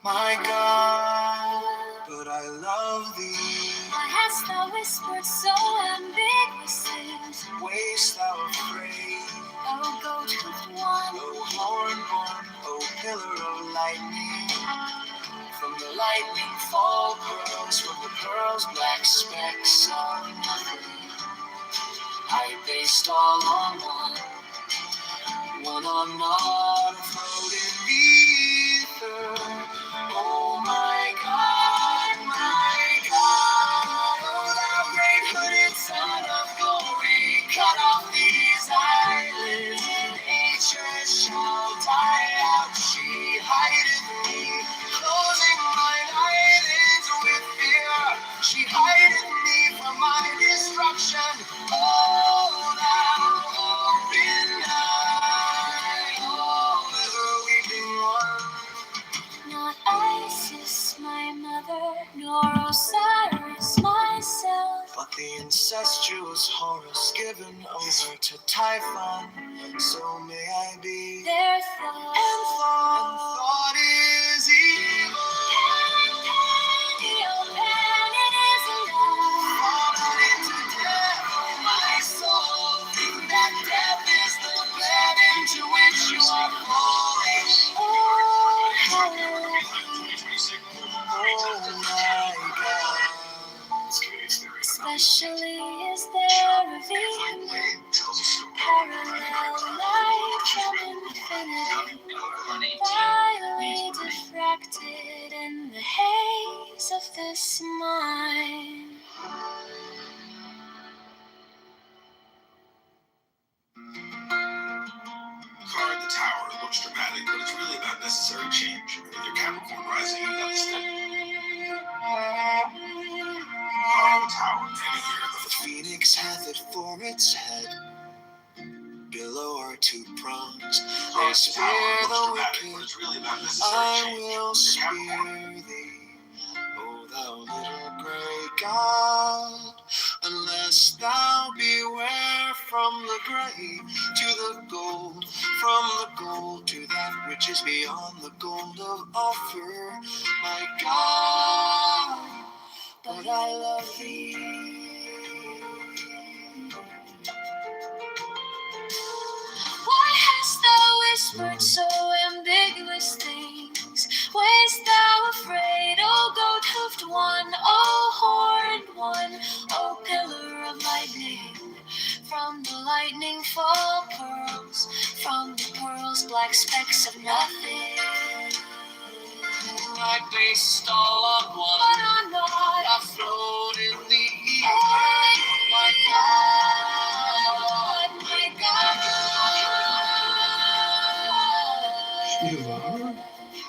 S5: My God, but I love thee.
S3: Why hast thou whispered so ambiguous?
S5: Waste thou afraid,
S3: O goat with one,
S5: O horn born, O pillar of lightning. From the lightning fall pearls, from the pearls black specks are nothing. I based all on one on not afloat in the ether. Oh my God, oh thou great hooded son of glory, cut off these eyelids, nature shall die out. She hideth me, closing mine eyelids with fear. She hideth me from my destruction. Oh thou open eye, oh ever weeping one.
S3: not Isis, my mother, nor Osiris, myself.
S5: But the incestuous Horus given over to Typhon, so may I be.
S3: Their thought
S5: And thought is evil. Fallen into death, oh my soul, think that death is the bed into which you are falling. Oh my God.
S3: Especially is there a view parallel light from infinity, vilely diffracted in the haze of this mind.
S5: Guard the tower looks dramatic, but it's really about necessary change. With your Capricorn rising, you got the steady. Guard the tower, the phoenix hath it for its head. Below are two prongs. They spear the wicked. I will spear thee, O thou little grey god, unless thou beware. from the gray to the gold, from the gold to that which is beyond the gold of offer. My God, but I love thee.
S3: Why hast thou whispered so ambiguous things? Wast thou afraid, O goat-hoofed one, O horned one, O pillar of lightning? From the lightning fall pearls, from the pearls black specks of nothing.
S5: I based all on one,
S3: But I'm not.
S5: I float in the ether. My God,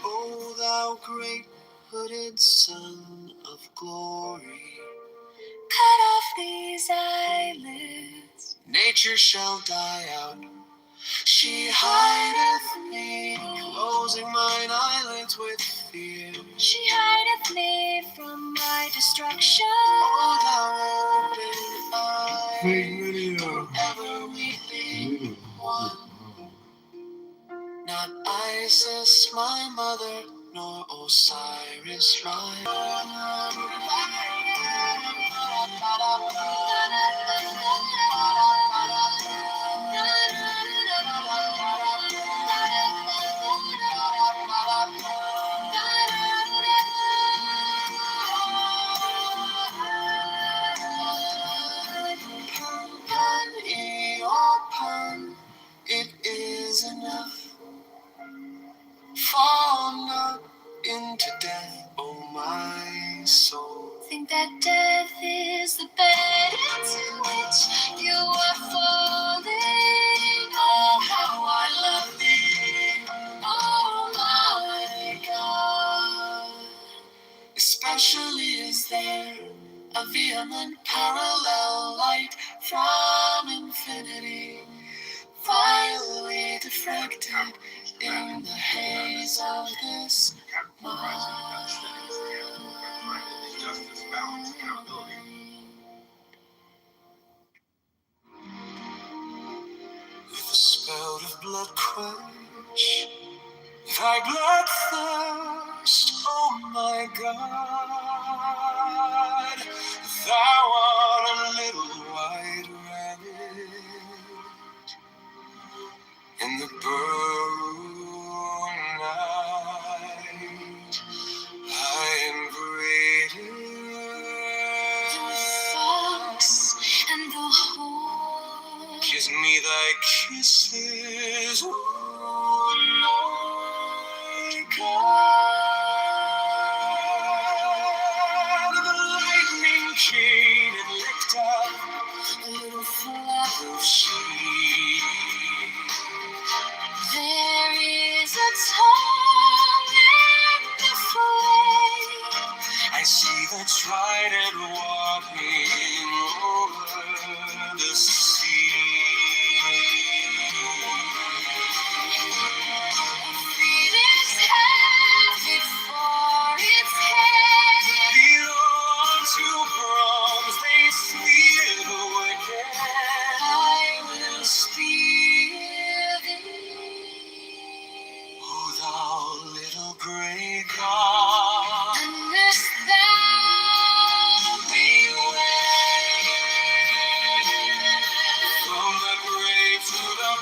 S5: O thou great hooded Son of glory,
S3: Cut off these eyelids.
S5: nature shall die out. She hideth me, closing mine eyelids with fear.
S3: She hideth me from my destruction.
S5: O thou open eye, ever weeping one. Not Isis, my mother, nor Osiris, my it is enough. Fall not into death, O my soul.
S3: Think that death is the bed into which you are falling. Oh, how I love thee. Oh, my God.
S5: Especially is there a vehement parallel light from infinity, vilely diffracted in the haze of this mind.
S18: Justice, balance, accountability.
S5: With the spout of blood quench thy blood thirst, oh my God. Thou art a little white rabbit in the burning night. I am greater.
S3: The fox and the whore.
S5: Kiss me thy kisses, oh my God. The lightning came and licked up a little flower of sheep.
S3: There is a tongue in the flame.
S5: I see the trident walking over the sea.
S3: Phoenix has before its head.
S5: Belong to bronze, they spear the wicked.
S3: I will spear thee.
S5: O thou little grey God,
S3: Unless thou beware.
S5: from the grave to the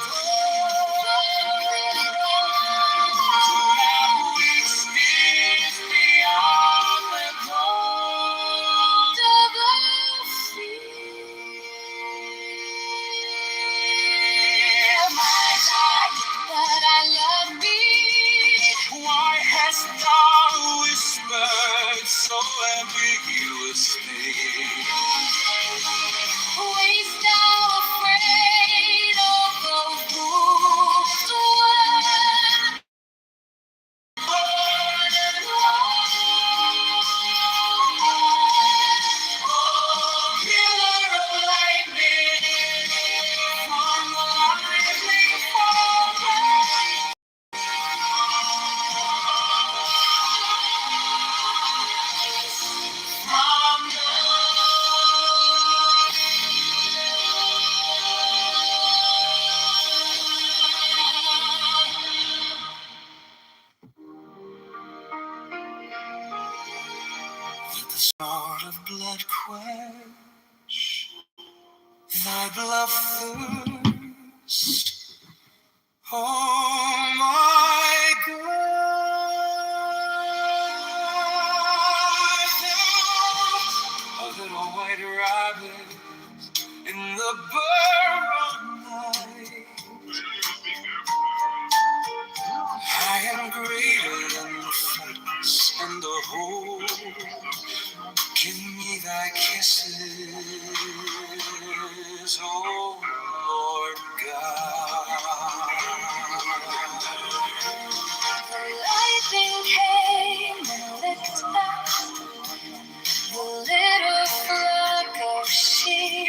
S5: why hast thou whispered so ambiguously?
S3: Waste thou afraid of the wolves away?
S5: Pillar of lightning, from the lightning fall. From the
S3: Lord of blood quench thy blood thirst. Oh my God, a little white rabbit in the bourbon night. I am greater than the floods and the whole. Give me thy kisses, oh Lord God. The lightning came and licked back the little flock of sheep.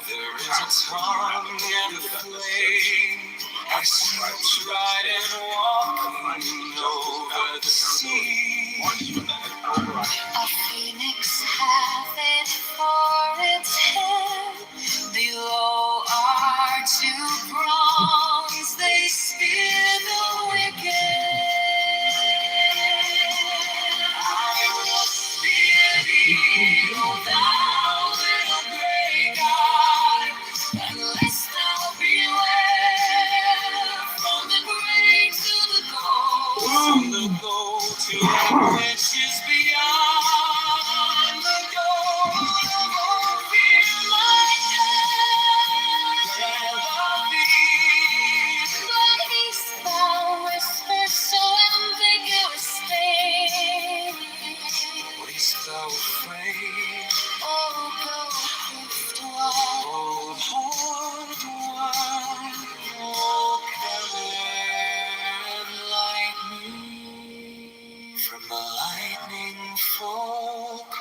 S3: There is a tongue and a flame. I slept right and walking over the sea. A phoenix hath it for its head. Below are two prongs. They spear the wicked. I will spear thee, O thou little grey God, unless thou beware from the grey to the gold, from the gold to that which is beyond the gold. Oh, fear my death and the beast. But haste thou whispers so ambiguous things. Waste thou afraid, oh gold-hoofed one, gold-horned one, oh cavern lightning, from the lightning folk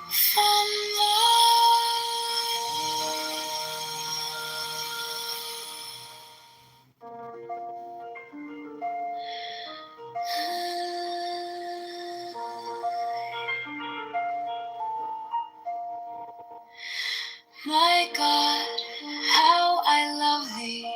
S3: from the My God, how I love thee.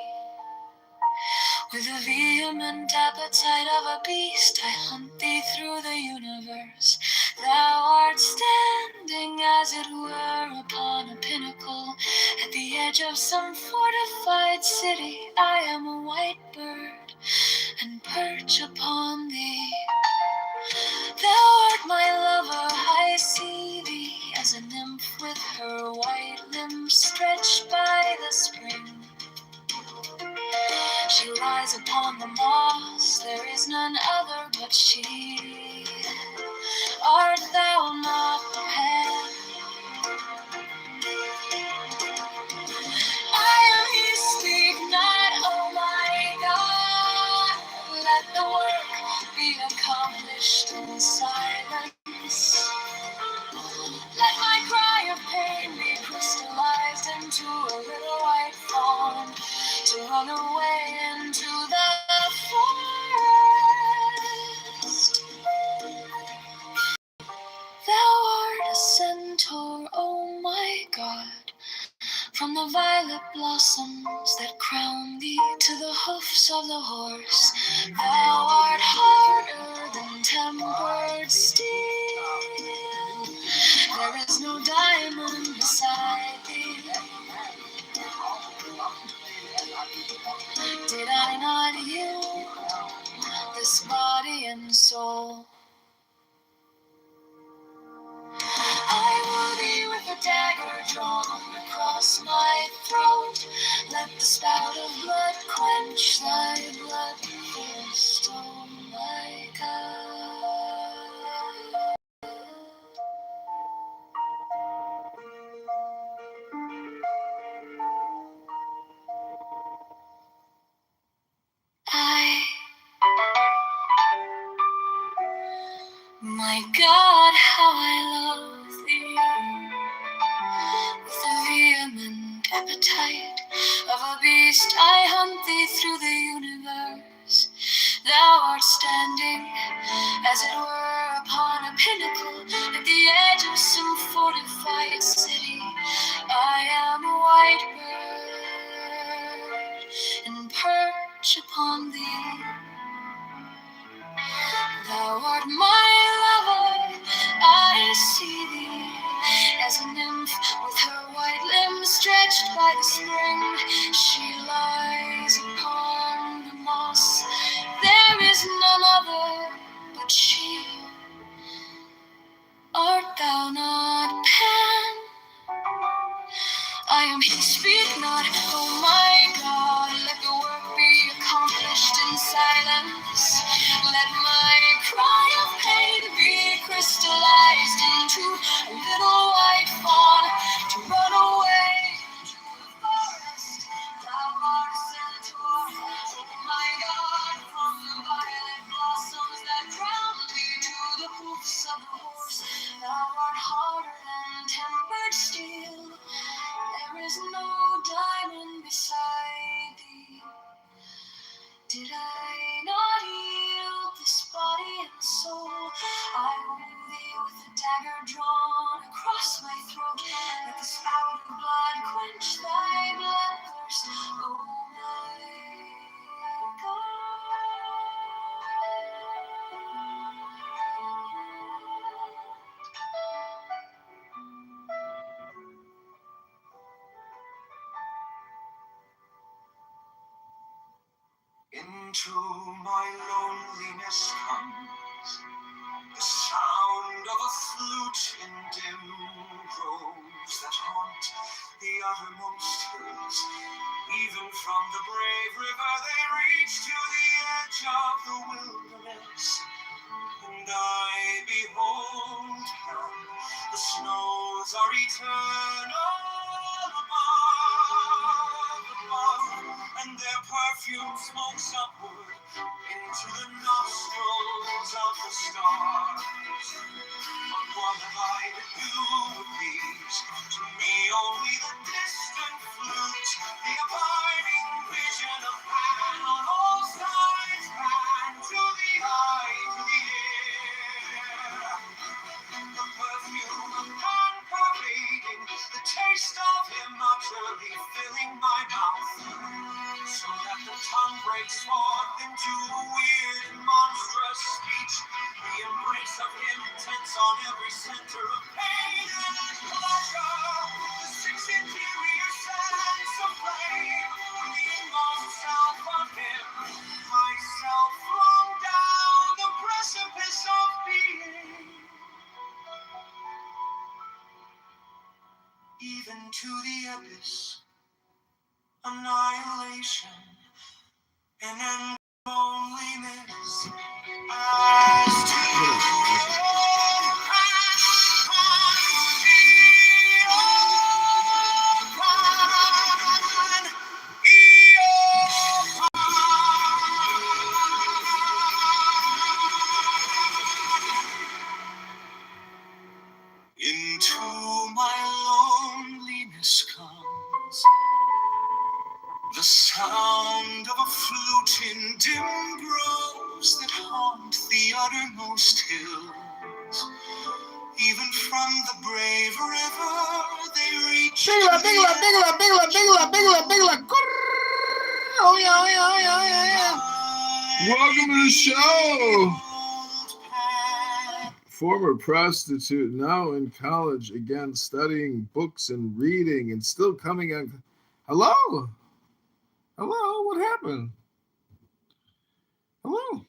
S3: With the vehement appetite of a beast, I hunt thee through the universe. Thou art standing, as it were, upon a pinnacle. At the edge of some fortified city, I am a white bird, and perch upon thee. Thou art my lover, I see thee as a nymph with her white limbs stretched by the spring. She lies upon the moss, there is none other but she. Art thou not prepared? I am his, speak not, oh my God. Let the work be accomplished in silence. Let my cry of pain be crystallized into a little white fawn to run away into the forest. Thou art a centaur, oh my God, from the violet blossoms that crown thee to the hoofs of the horse. Thou art harder than tempered steel. There is no diamond beside thee. Did I not yield this body and soul? I will thee with a dagger drawn across my throat. Let the spout of blood quench thy blood thirst, oh my God. My God, how I love thee. With the vehement appetite of a beast, I hunt thee through the universe. Thou art standing, as it were, upon a pinnacle at the edge of some fortified city. I am a white bird, and perch upon thee. Thou art my lover, refreshed by the spring. She lies upon the moss. There is none other but she. Art thou not Pan? I am he, speak not, oh my God. Let the work be accomplished in silence. Let my cry of pain be crystallized into a little white fawn to run away to the forest. Thou art a centaur, oh my God, from the violet blossoms that drown me to the hoofs of the horse. Thou art harder than tempered steel. There is no diamond beside thee. Did I not yield this body and soul? I woo thee with a dagger drawn across my throat. Let the spout of blood quench thy bloodthirst, oh my God.
S5: Into my loneliness comes the sound of a flute in dim groves that haunt the uttermost hills. Even from the brave river they reach to the edge of the wilderness. And I behold them, the snows are eternal above, and their perfume smokes upward into the nostrils of the stars. But what have I to do with these? To me only the distant flute, the abiding vision of Pan on all sides, Pan to the eye, to the ear. The perfume of Pan pervading, the taste of him utterly filling my mouth, so that the tongue breaks forth into weird and monstrous speech. The embrace of him intense on every center of pain and pleasure. The six interior sands of flame, the inmost self of him, myself flung down the precipice of being, even to the abyss, annihilation, and then loneliness. As to into my loneliness comes the sound of a flute in dim groves that haunt the uttermost hills. Even from the brave river they reach.
S1: Oh yeah, Welcome to the show. Former prostitute, now in college again, studying books and reading, and still coming on. Hello, what happened? Hello.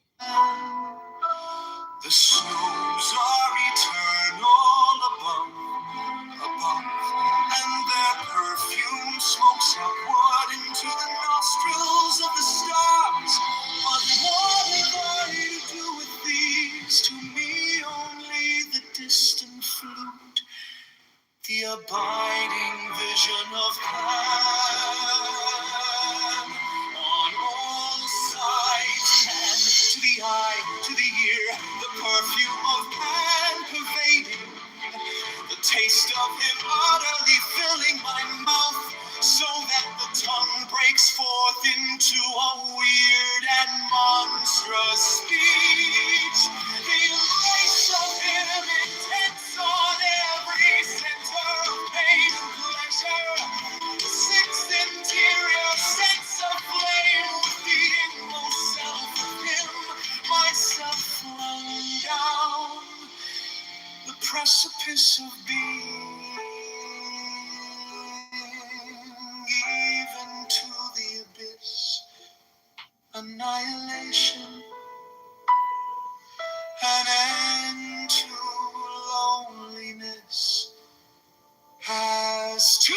S5: The snows are eternal above, and their perfume smokes upward into the nostrils of the stars. But what have I to do with these? To me only the distant flute, the abiding vision of Pan on all sides, and to the eye, to the ear, the perfume of Pan pervading, the taste of him utterly filling my mouth, so that the tongue breaks forth into a weird and monstrous speech. The embrace of him intense on every center of pain and pleasure. The sixth interior sense of flame with the inmost self of him, myself flung down the precipice of being.
S3: annihilation, an end to loneliness has to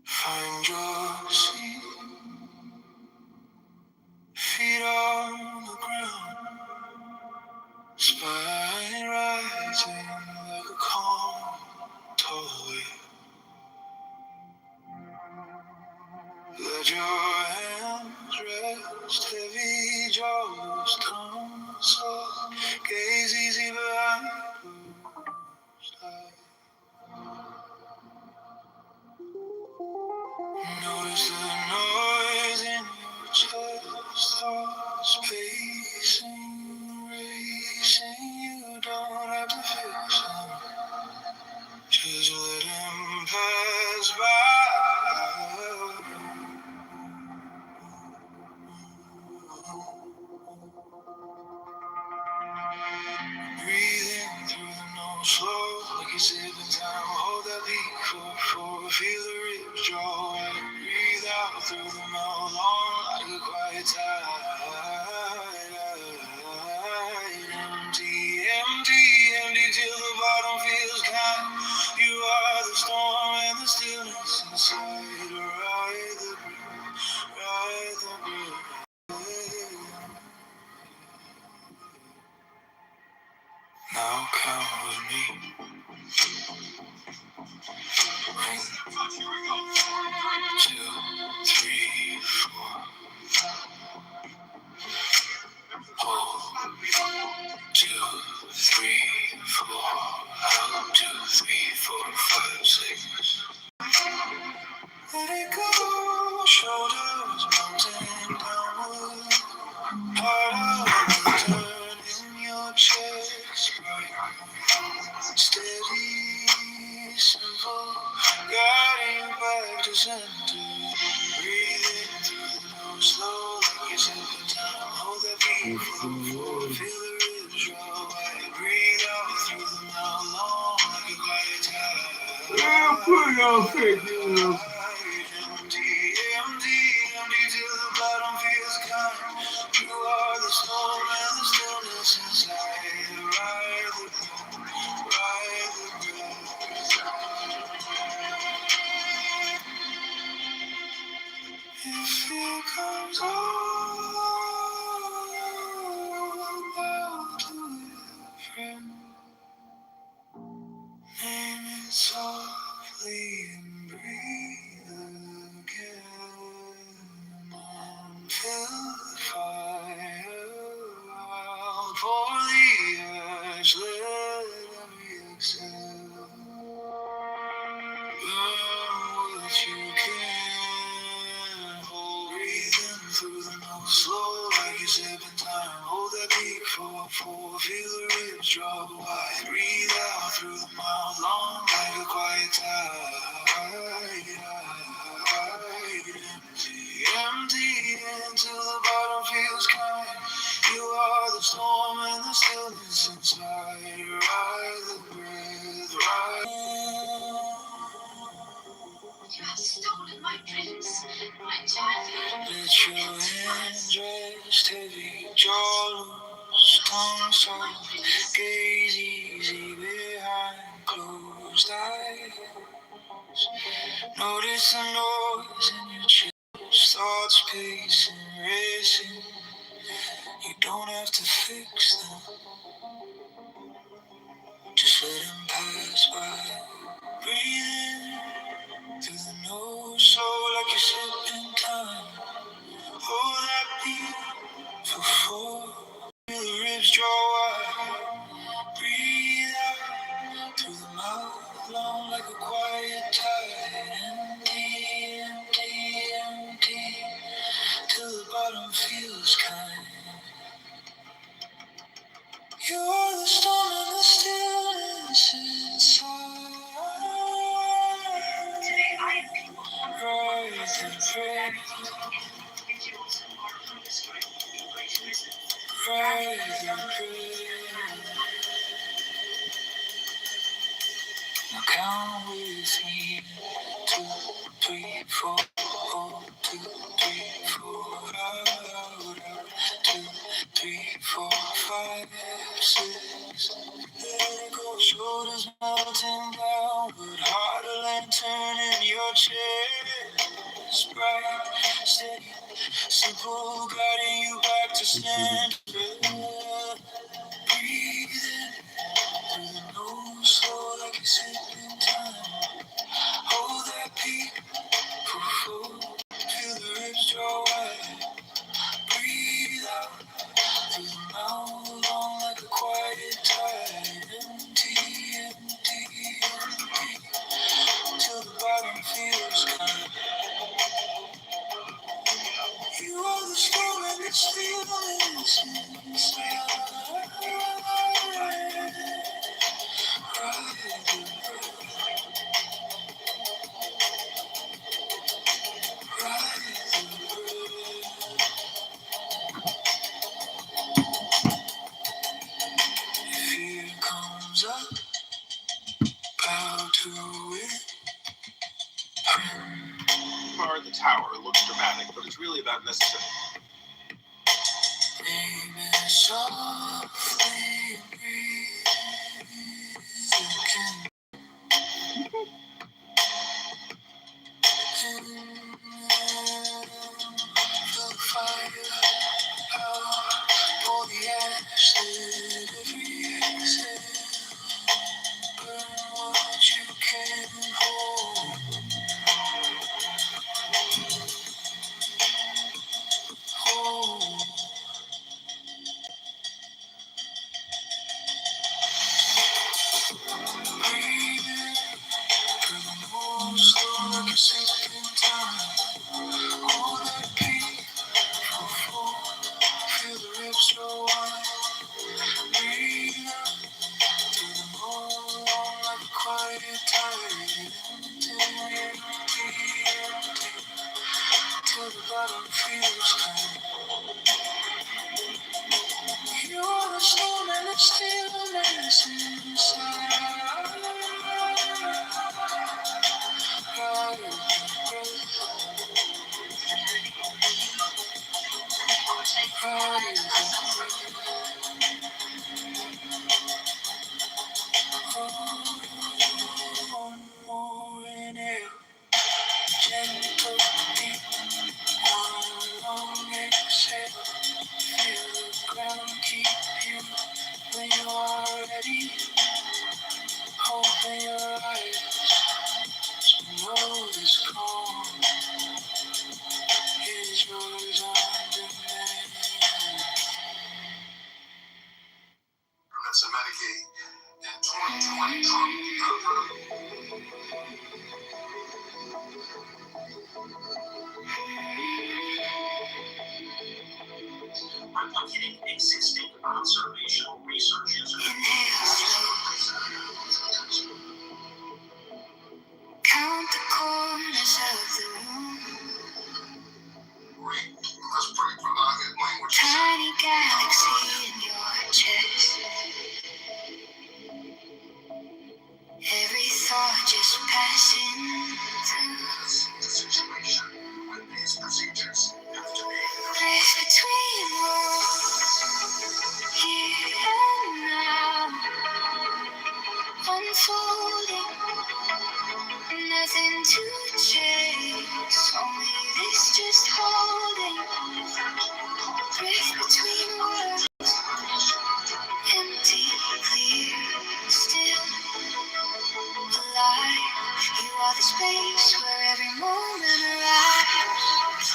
S3: find your seat, feet on the ground, spine rising like a calm, tall wave. Let your hands rest heavy, jaws come soft, gaze easy behind closed eyes. Notice the noise in your chest, thoughts pacing, racing. You don't have to fix them, just let them pass by. Breathing through the nose, slow, like you're sipping time. Hold that beat for feel the ribs draw. Breathe out through the mouth, long like a quiet tide. Empty, empty, empty till the bottom feels kind. You are the storm and the stillness inside. Ride the breeze, ride the breeze. Now count with me. 1, 2, 3, 4. Hold. 2, 3, 4. Out. 2, 3, 4, 5, 6. Let it go. Shoulders mounting downward. Heart out. Turn in your chest. Right. Steady. Simple. Guiding back to center. Breathing through the nose, slow like you're sipping time. Hold that beat for the floor. Feel the ribs draw wide. Breathe out through the mouth, long like a quiet tide. Yeah, put it on Facebook. Empty, empty, empty till the bottom feels kind. You are the storm and the stillness inside. Ride the wind, ride the breeze. If it comes all about to a friend, name it softly and breathe again. Until the fire out, pour the ash, let every exhale. Burn what you can. Hold, breathing through the nose, slow like you're sipping time. Hold that beat for 4. Feel the ribs draw wide. Breathe out through the mouth, long like a quiet tide. Empty, empty until the bottom feels kind. You are the storm and the stillness inside. Ride the breath, ride. You have stolen my dreams, my childhood. Let your hands rest heavy, jaw loose, tongue soft, gaze easy behind closed eyes. Notice the noise in your chest, thoughts pacing, racing. You don't have to fix them, just let them pass by. Breathe in. Through the nose, slow like you're slipping time. Hold that beat for 4. Feel the ribs draw wide. Breathe out through the mouth. long like a quiet tide. Empty, empty, empty, till the bottom feels kind. You're the storm and the stillness inside. Rise and pray. Rise and pray. Now count with me. 2, 3, 4. 2, 3, 4. Out. 2, 3, 4, 5, 6. Let it go. Shoulders melting downward. Heart a lantern in your chest. Bright, steady, simple, guiding you back to center. Breathe in through the nose, slow like you're sipping time. Hold that beat, full, feel the ribs draw wide. Breathe out through the mouth, long like a quiet tide. Empty, empty, empty, till the bottom feels kind. You are the storm and the stillness inside. Fear comes up, bow to it.
S19: Bar the tower looks dramatic, but it's really about necessary.
S3: Name it softly, breathe again. Feel the fire out, pour the ash, let every exhale burn what you can hold. Hold. Breathe in through the nose, slow like you're sinking time. Hold that beat, full, feel the ribs go wide. Breathe out through the moon, like a quiet tide. Till the bottom feels kind. You're the storm and the stillness inside. One more inhale, gentle deep. One long exhale, feel the ground keep you when you are ready. Open your eyes, know this calm is yours on demand.
S5: That's a Medicaid in 2020 Trump. Replicating existing observational research users.
S3: Count the corners of the room.
S5: Let's pray for the language.
S3: Tiny galaxy in your chest. Every thought just passing through.
S5: The situation with these procedures have to be.
S3: Drift between worlds, here and now. Unfolding, nothing to chase. Only this just holding. Drift between worlds, empty, clear, still alive. You are the space where every moment arrives.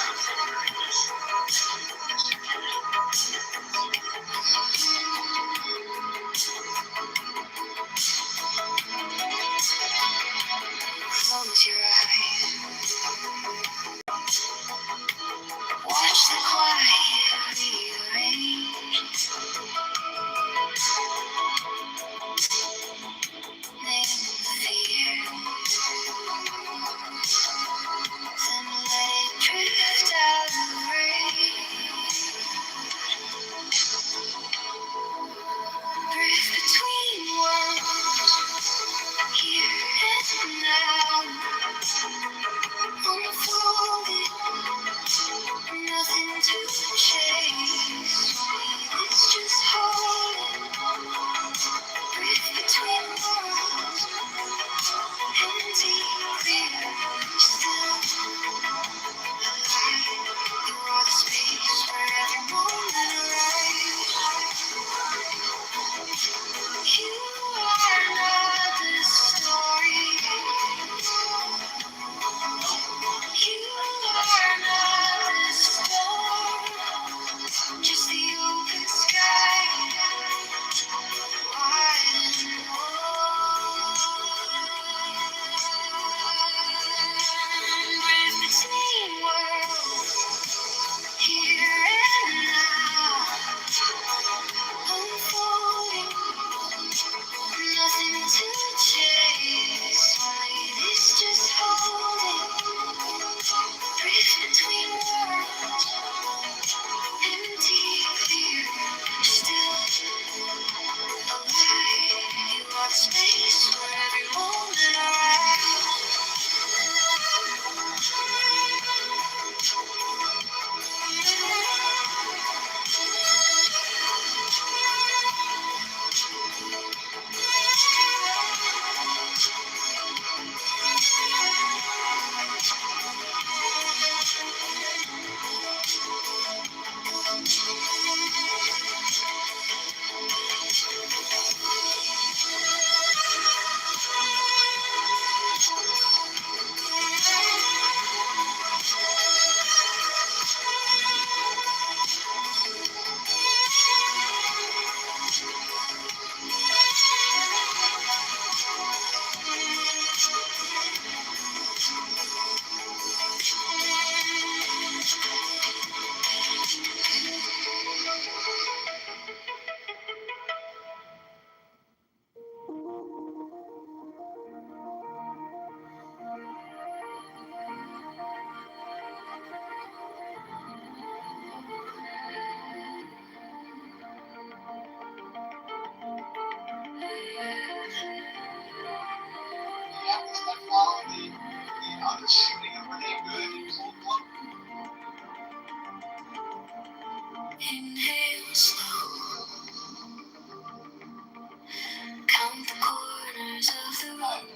S3: Nothing to chase. It's just holding. Breathe between worlds. Empty, clear, still alive. You are the space where every moment arrives. You are not the story. You are not the storm. Just the open sky. Wide and warm. Between worlds. Here and now. Unfolding. Nothing to chase. It's just holding. Breathe between worlds. Empty, clear, still alive. You are the space where every moment arrives. Inhale slow. Count the corners of the room.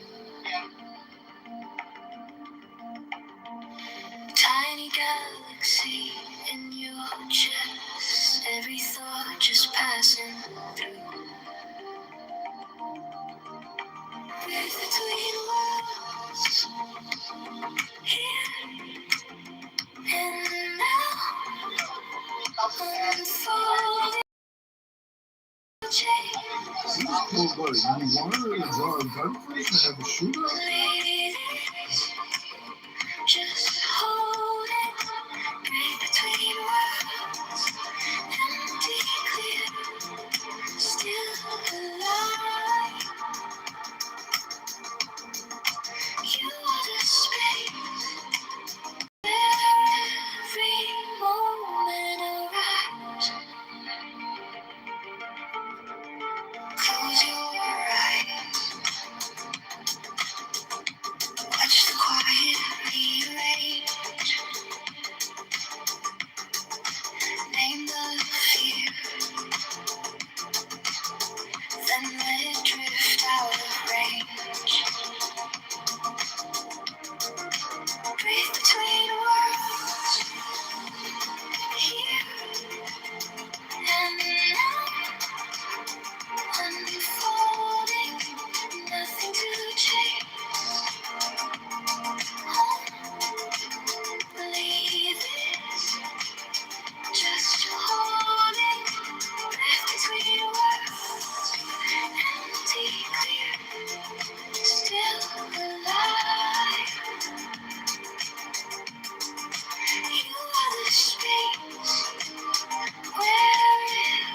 S3: Tiny galaxy in your chest. Every thought just passing through. Breathe between worlds. Here and now. Unfolding.
S1: Oh, buddy, you want her to draw a gun first and have a shootout?
S3: Just hold it. Breathe between worlds. Empty, clear, still alive. You are the space where every moment arrives. Close your eyes. Watch the quiet rearrange. Name the fear. Then let it drift out of range. Breathe between worlds. Here and now. Unfolding. Nothing to chase. Believe it. Just holding. Breath between worlds. Empty, clear. Still alive. You are the space where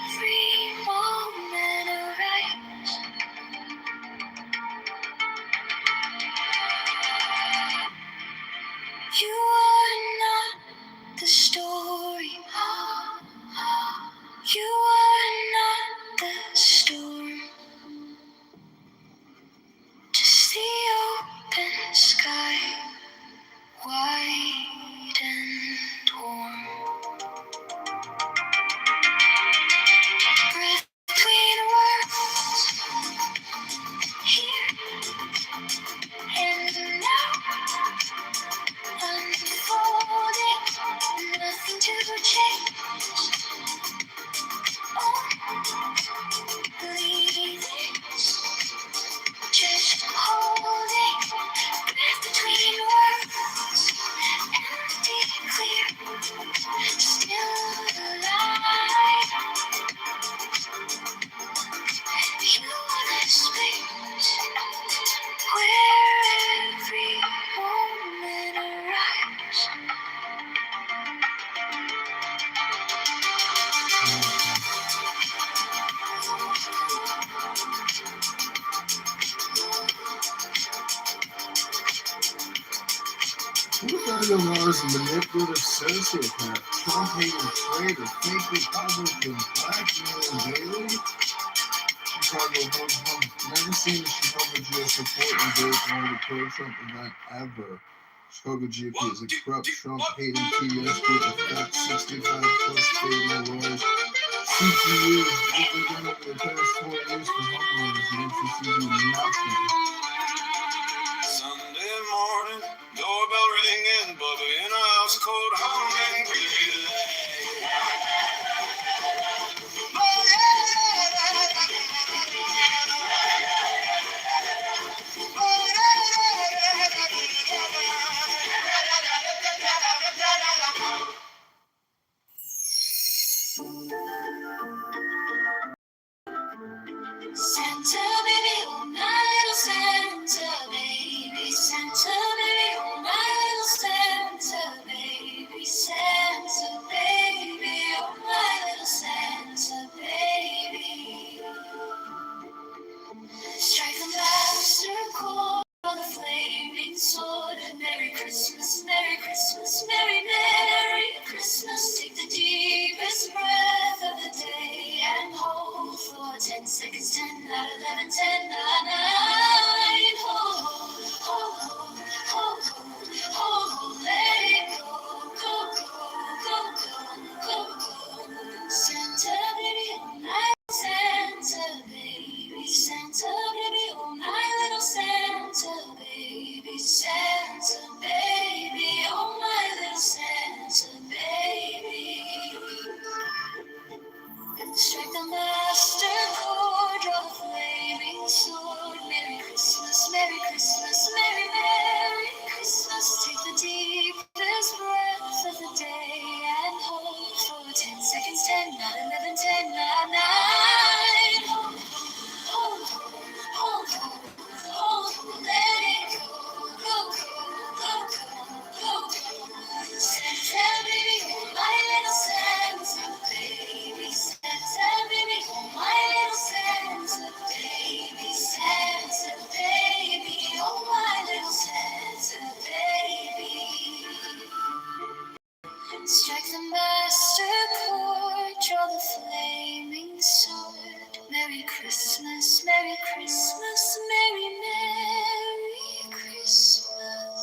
S3: every moment arrives. You are not the story. You are not the storm. Just the open sky, wide and warm.
S1: Mario Mars, a manipulative sociopath, Trump-hating traitor, fake Republican, blackmailing Bailey. Chicago Home. Never seen the Chicago GOP support engage in a pro-Trump event ever. Chicago GOP is a corrupt, Trump-hating PBS group of fat 65-plus dating lawyers. CTU has been done over the past 4 years for homeowners and MCC do nothing.
S5: Sunday morning, doorbell ringing, Bubba in a house cold home and breathing.
S3: Santa baby, oh my little Santa baby, Santa baby, oh my little Santa baby, Santa baby, oh my little Santa baby. Strike the master chord on the flaming sword. Merry Christmas, Merry Christmas, Merry Merry Christmas. Take the deepest breath of the day and hold for 10 seconds. 10, 9, 11, 10, 9, 9. Hold, hold, hold, hold, hold, hold, let it go, go, go, go, go, go. Santa baby, oh my Santa baby, Santa baby, oh my little Santa baby, Santa baby, oh my little Santa baby. Strike the master chord, draw the flaming sword. Merry Christmas, Merry Christmas, Merry Merry Christmas. Take the deepest breath of the day and hold for 10 seconds. 10, 9, 11, 10, 9, 9. Hold, hold, hold, hold, let it go, go, go, go, go, go. Santa baby, oh my little Santa baby, Santa baby, oh my little Santa baby, Santa baby, oh my little Santa baby. Strike the master chord, draw the flaming sword. Merry Christmas, Merry Christmas, Merry Merry Christmas.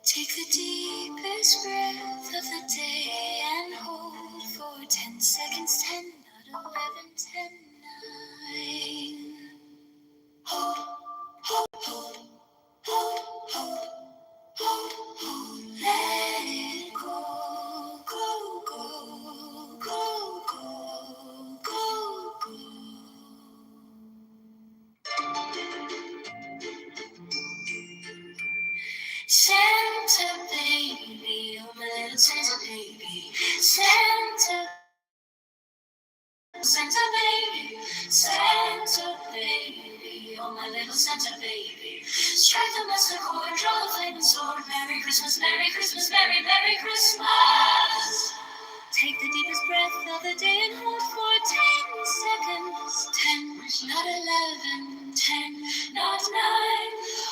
S3: Take the deepest breath of the day and hold for 10 seconds. 10, not 11, 10, 9. Hold, hold, hold, hold, hold, hold, hold. Let it go, go, go, go, go, go, go. Santa baby, oh my little Santa baby, Santa, Santa baby, Santa baby, oh my little Santa baby. Strike the master chord, draw the flaming sword. Merry Christmas, Merry Christmas, Merry Merry Christmas. Take the deepest breath of the day and hold for 10 seconds. 10, not 11, 10, not 9.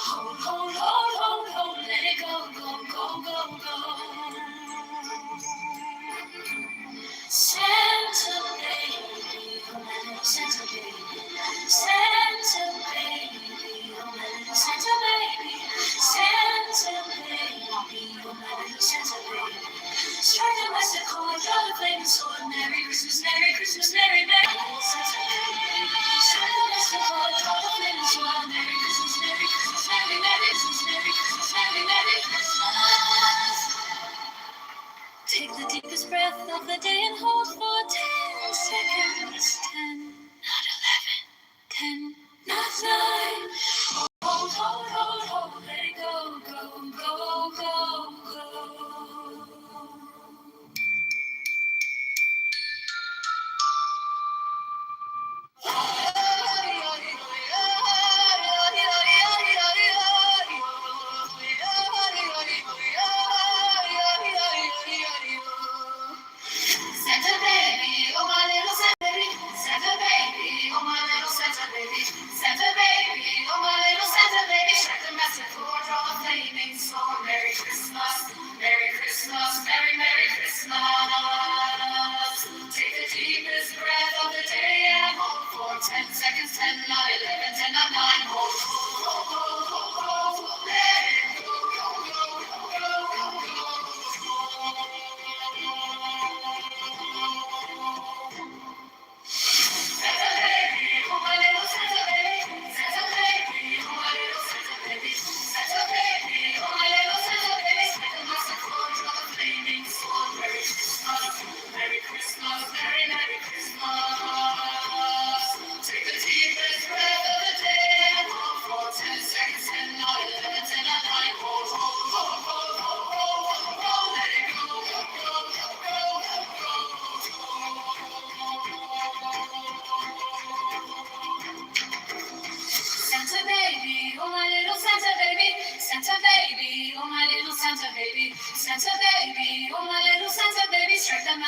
S3: Hold, hold, hold, hold, hold, let it go, go, go, go, go. Santa baby, oh my little Santa baby, Santa baby, oh my little Santa baby, Santa baby, oh my little Santa baby. Strike the master chord, draw the flaming sword. Merry Christmas, Merry Christmas, Merry Merry Christmas. Strike the master chord, draw the flaming sword. Merry Christmas, Merry Christmas,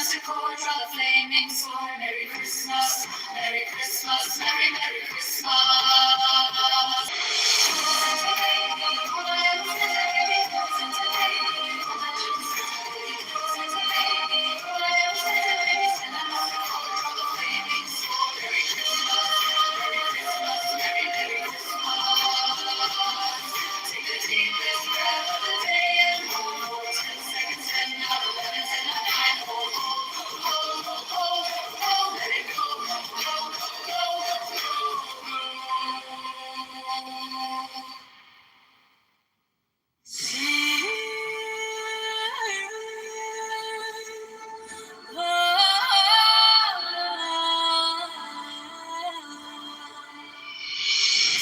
S3: master chord, draw the flaming sword. Merry Christmas, Merry Christmas, Merry Merry Christmas.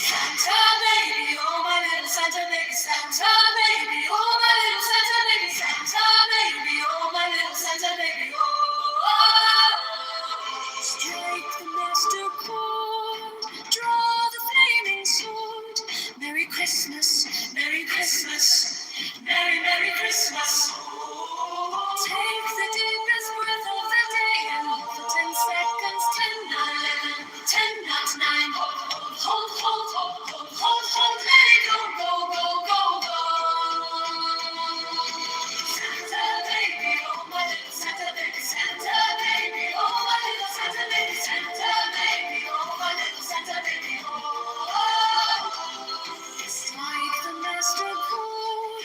S3: Santa baby, oh my little Santa baby, Santa baby, oh my little Santa baby, Santa baby, oh my little Santa baby, oh. Strike the master chord, draw the flaming sword. Merry Christmas, Merry Christmas, Merry Merry Christmas. Take the deepest breath of the day and hold for 10 seconds, 10, 9, 11, 10, not 9, hold, let it go, go, go, go, go. Santa baby, oh my little Santa baby, Santa baby, oh my little Santa baby, Santa baby, oh my little Santa baby, oh. Strike the master chord,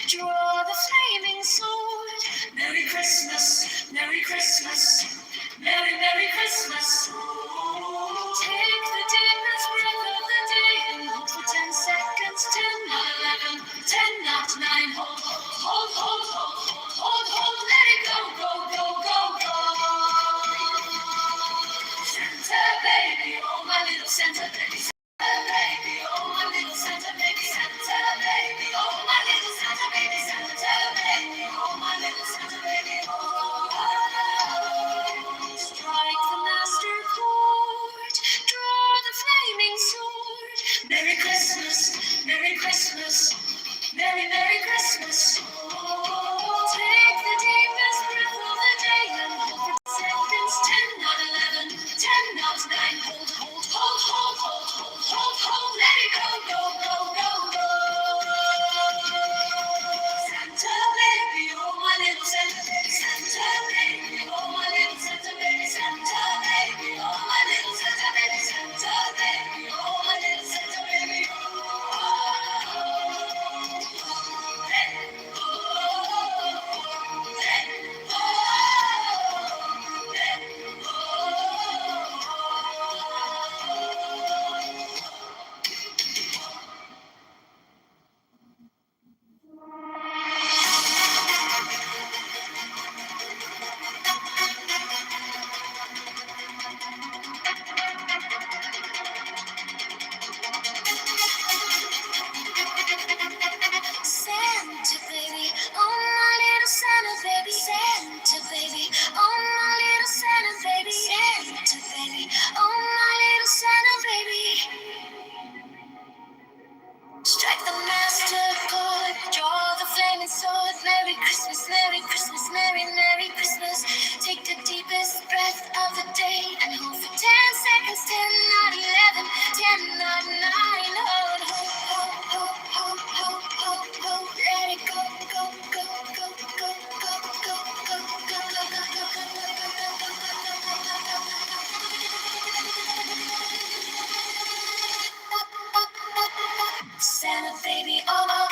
S3: draw the flaming sword. Merry Christmas, Merry Christmas, Merry Merry Christmas. Take the deepest breath of the day and hold for 10 seconds, 10, not 11, 10, not 9, hold, let it go, go, go, go, go. Santa baby, oh my little Santa baby, Santa baby, oh my little Santa baby, Santa baby, oh my little Santa baby, Santa baby, oh my little Santa baby, oh. Strike the master chord, draw the flaming sword. Merry Christmas, Merry Christmas, Merry Merry Christmas. Take the deepest breath of the day and hold for seconds, 10, not 11, 10, not 9, hold, let it go, go, go, go, go. Santa baby, oh my little Santa baby, Santa baby, oh my little Santa baby, Santa baby, oh my little Santa baby, Santa baby, oh my little Santa baby, Santa baby, oh my little Santa baby, Santa baby, oh my little Santa baby, Santa baby, oh my little Santa baby. Strike the master chord, draw the flaming sword. Merry Christmas, Merry Christmas, Merry Merry Christmas. Take the deepest breath of the day and hold for 10 seconds, 10, not 11, 10, not 9, hold, let it go, go, go, go, go, go, go, go, go, Santa baby, oh,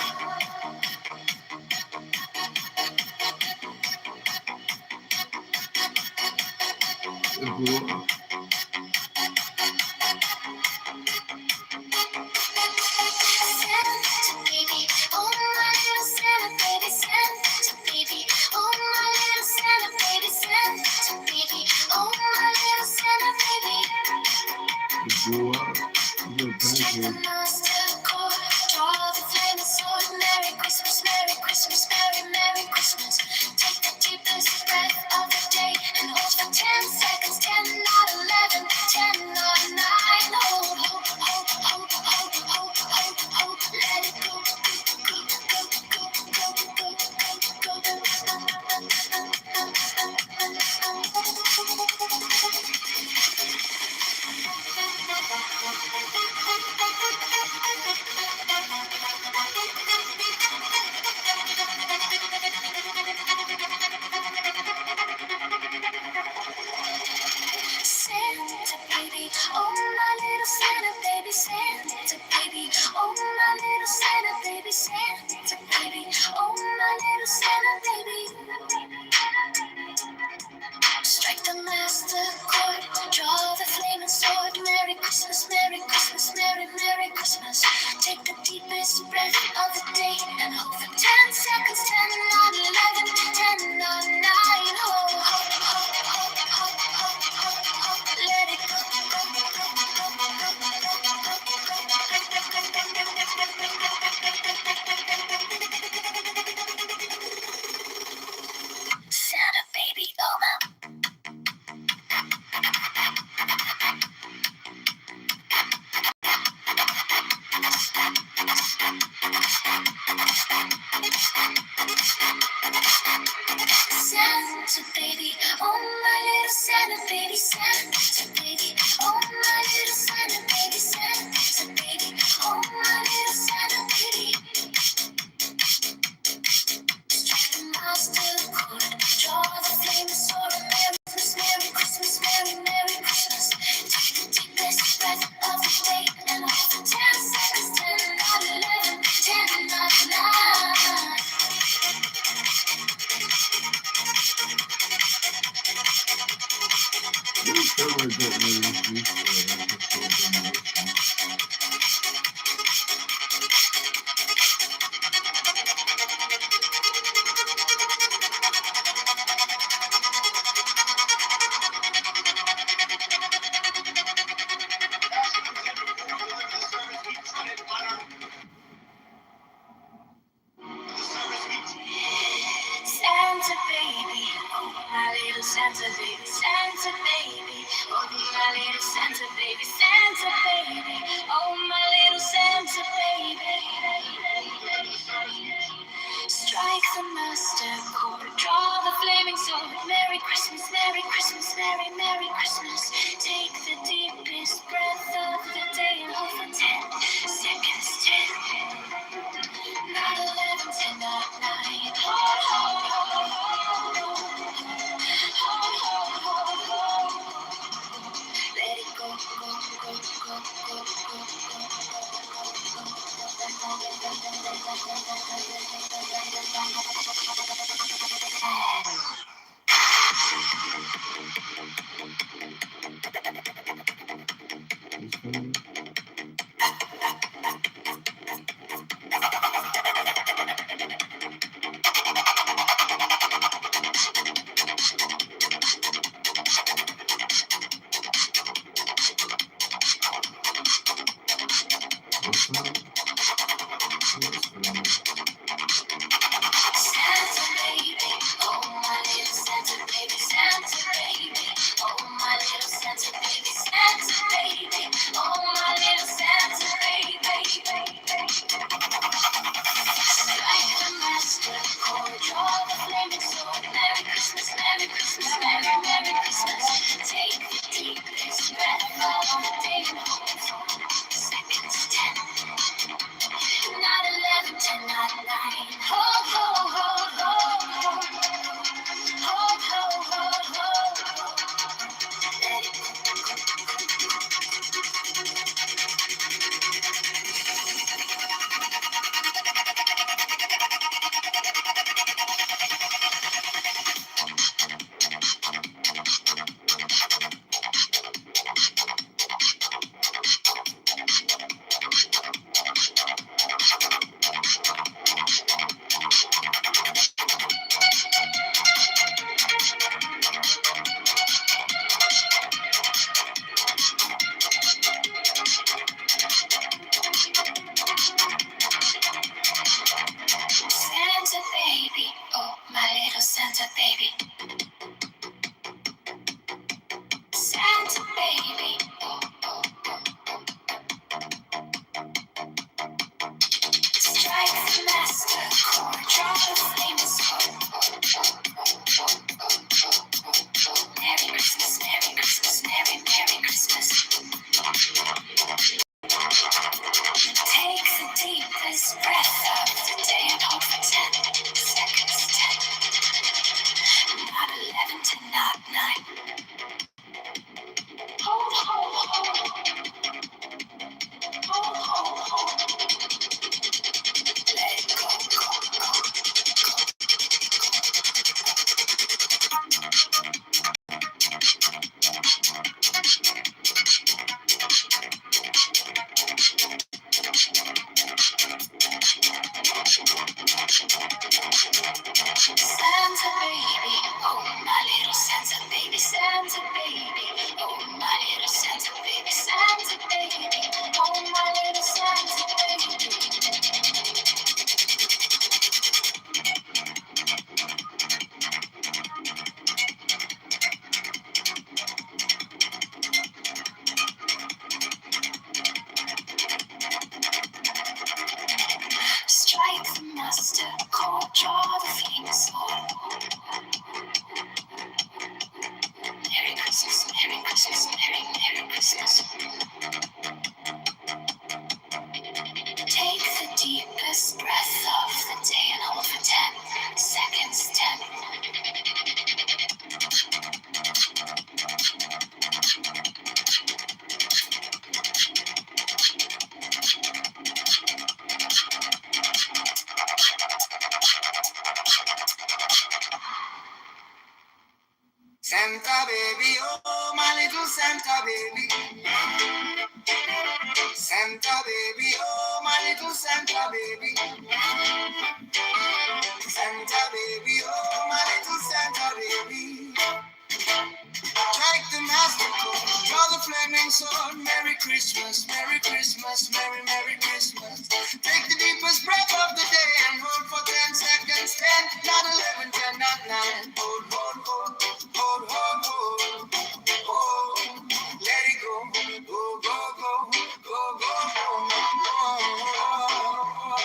S3: Santa baby, oh my little Santa baby, Santa baby, oh my little Santa baby, Santa baby, oh my little Santa baby. Strike the master chord, draw the flaming sword. Merry Christmas, Merry Christmas, Merry Merry Christmas. Take the deepest breath of the day and hold for 10 seconds, 10, not 11, 10, not 9, hold, let it go, go, go, go, go, go, go, go, go. breath of the day and hold for 10 seconds. 10, 9, 11, 10, 9, 9. Hold, let it go. Santa baby, Santa baby, oh my little Santa baby, Santa baby, oh my little Santa baby, Santa baby, oh my little Santa baby. Strike the master chord, draw the flame, soar. Merry Christmas, Merry Christmas, Merry Merry Christmas. Take the deepest breath of the day and hold for 10 seconds. 10, 9, 11, 10, 9, 9. Santa baby, oh my little Santa baby, Santa baby, oh my little Santa baby, Santa baby, oh my little Santa baby. Strike the master chord, draw the flaming sword. Merry Christmas, Merry Christmas, Merry Merry Christmas. Take the deepest breath of the day and hold for 10 seconds. 10, not 11, 10, not 9. Hold, hold, hold, hold, hold, hold, hold, hold. Let it go, go, go, go, go, go, Santa baby, oh my little Santa baby, Santa baby, oh my little Santa baby, Santa baby, oh my little Santa baby. Strike the master chord, draw the flaming sword. Merry Christmas, Merry Christmas, Merry Merry Christmas. Take the deepest breath of the day and hold for seconds. 10, not 11, 10, not 9. Hold, hold, hold, hold, hold, hold, hold, hold, hold. Let it Santa baby, oh my little Santa baby. Santa baby, oh, oh, oh. Strike the master chord, draw the flaming sword. Merry Christmas, Merry Christmas, Merry Merry Christmas. Take the deepest breath of the day and hold for 10 seconds. 10, not 11, 10, not 9. Hold, hold, hold. Hold, hold, hold. Let it go, go, go, go, Santa baby, oh my little Santa baby, Santa baby, oh my little Santa baby, Santa baby, oh my little Santa baby. Strike the master chord, draw the flame sword. Merry Christmas, Merry Christmas, Merry Christmas. Take the deepest breath of the day and hold for 10 seconds, 10.
S5: Santa baby, oh my little Santa baby. Santa baby, oh my little Santa baby. Santa baby, oh my little Santa baby. Strike the master chord, draw the flaming sword. Merry Christmas, Merry Christmas, Merry Merry Christmas. Take the deepest breath of the day and hold for 10 seconds. 10, not 11, 10, not 9. Hold, hold, hold, hold, hold, hold, hold. Let it go, go, go, go, go, go, go.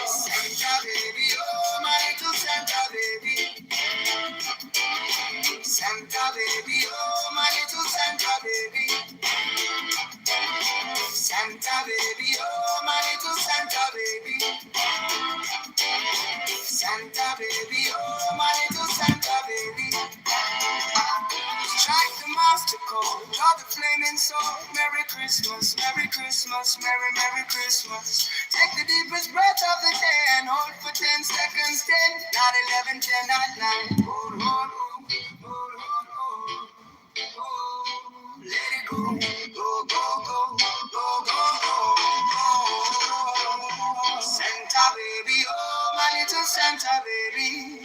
S5: Santa baby, oh my little Santa baby. Santa baby, oh my little Santa baby. Santa baby, oh my little Santa baby. Santa baby, oh my little Santa baby. Strike the master chord, draw the flaming sword. Merry Christmas, Merry Christmas, Merry Merry Christmas. Take the deepest breath of the day and hold for 10 seconds. 10, not 11, 10, not 9. Hold, hold, hold, hold, hold, hold. Let it go, go, go, go, go, go, go. Santa baby, oh my little Santa baby.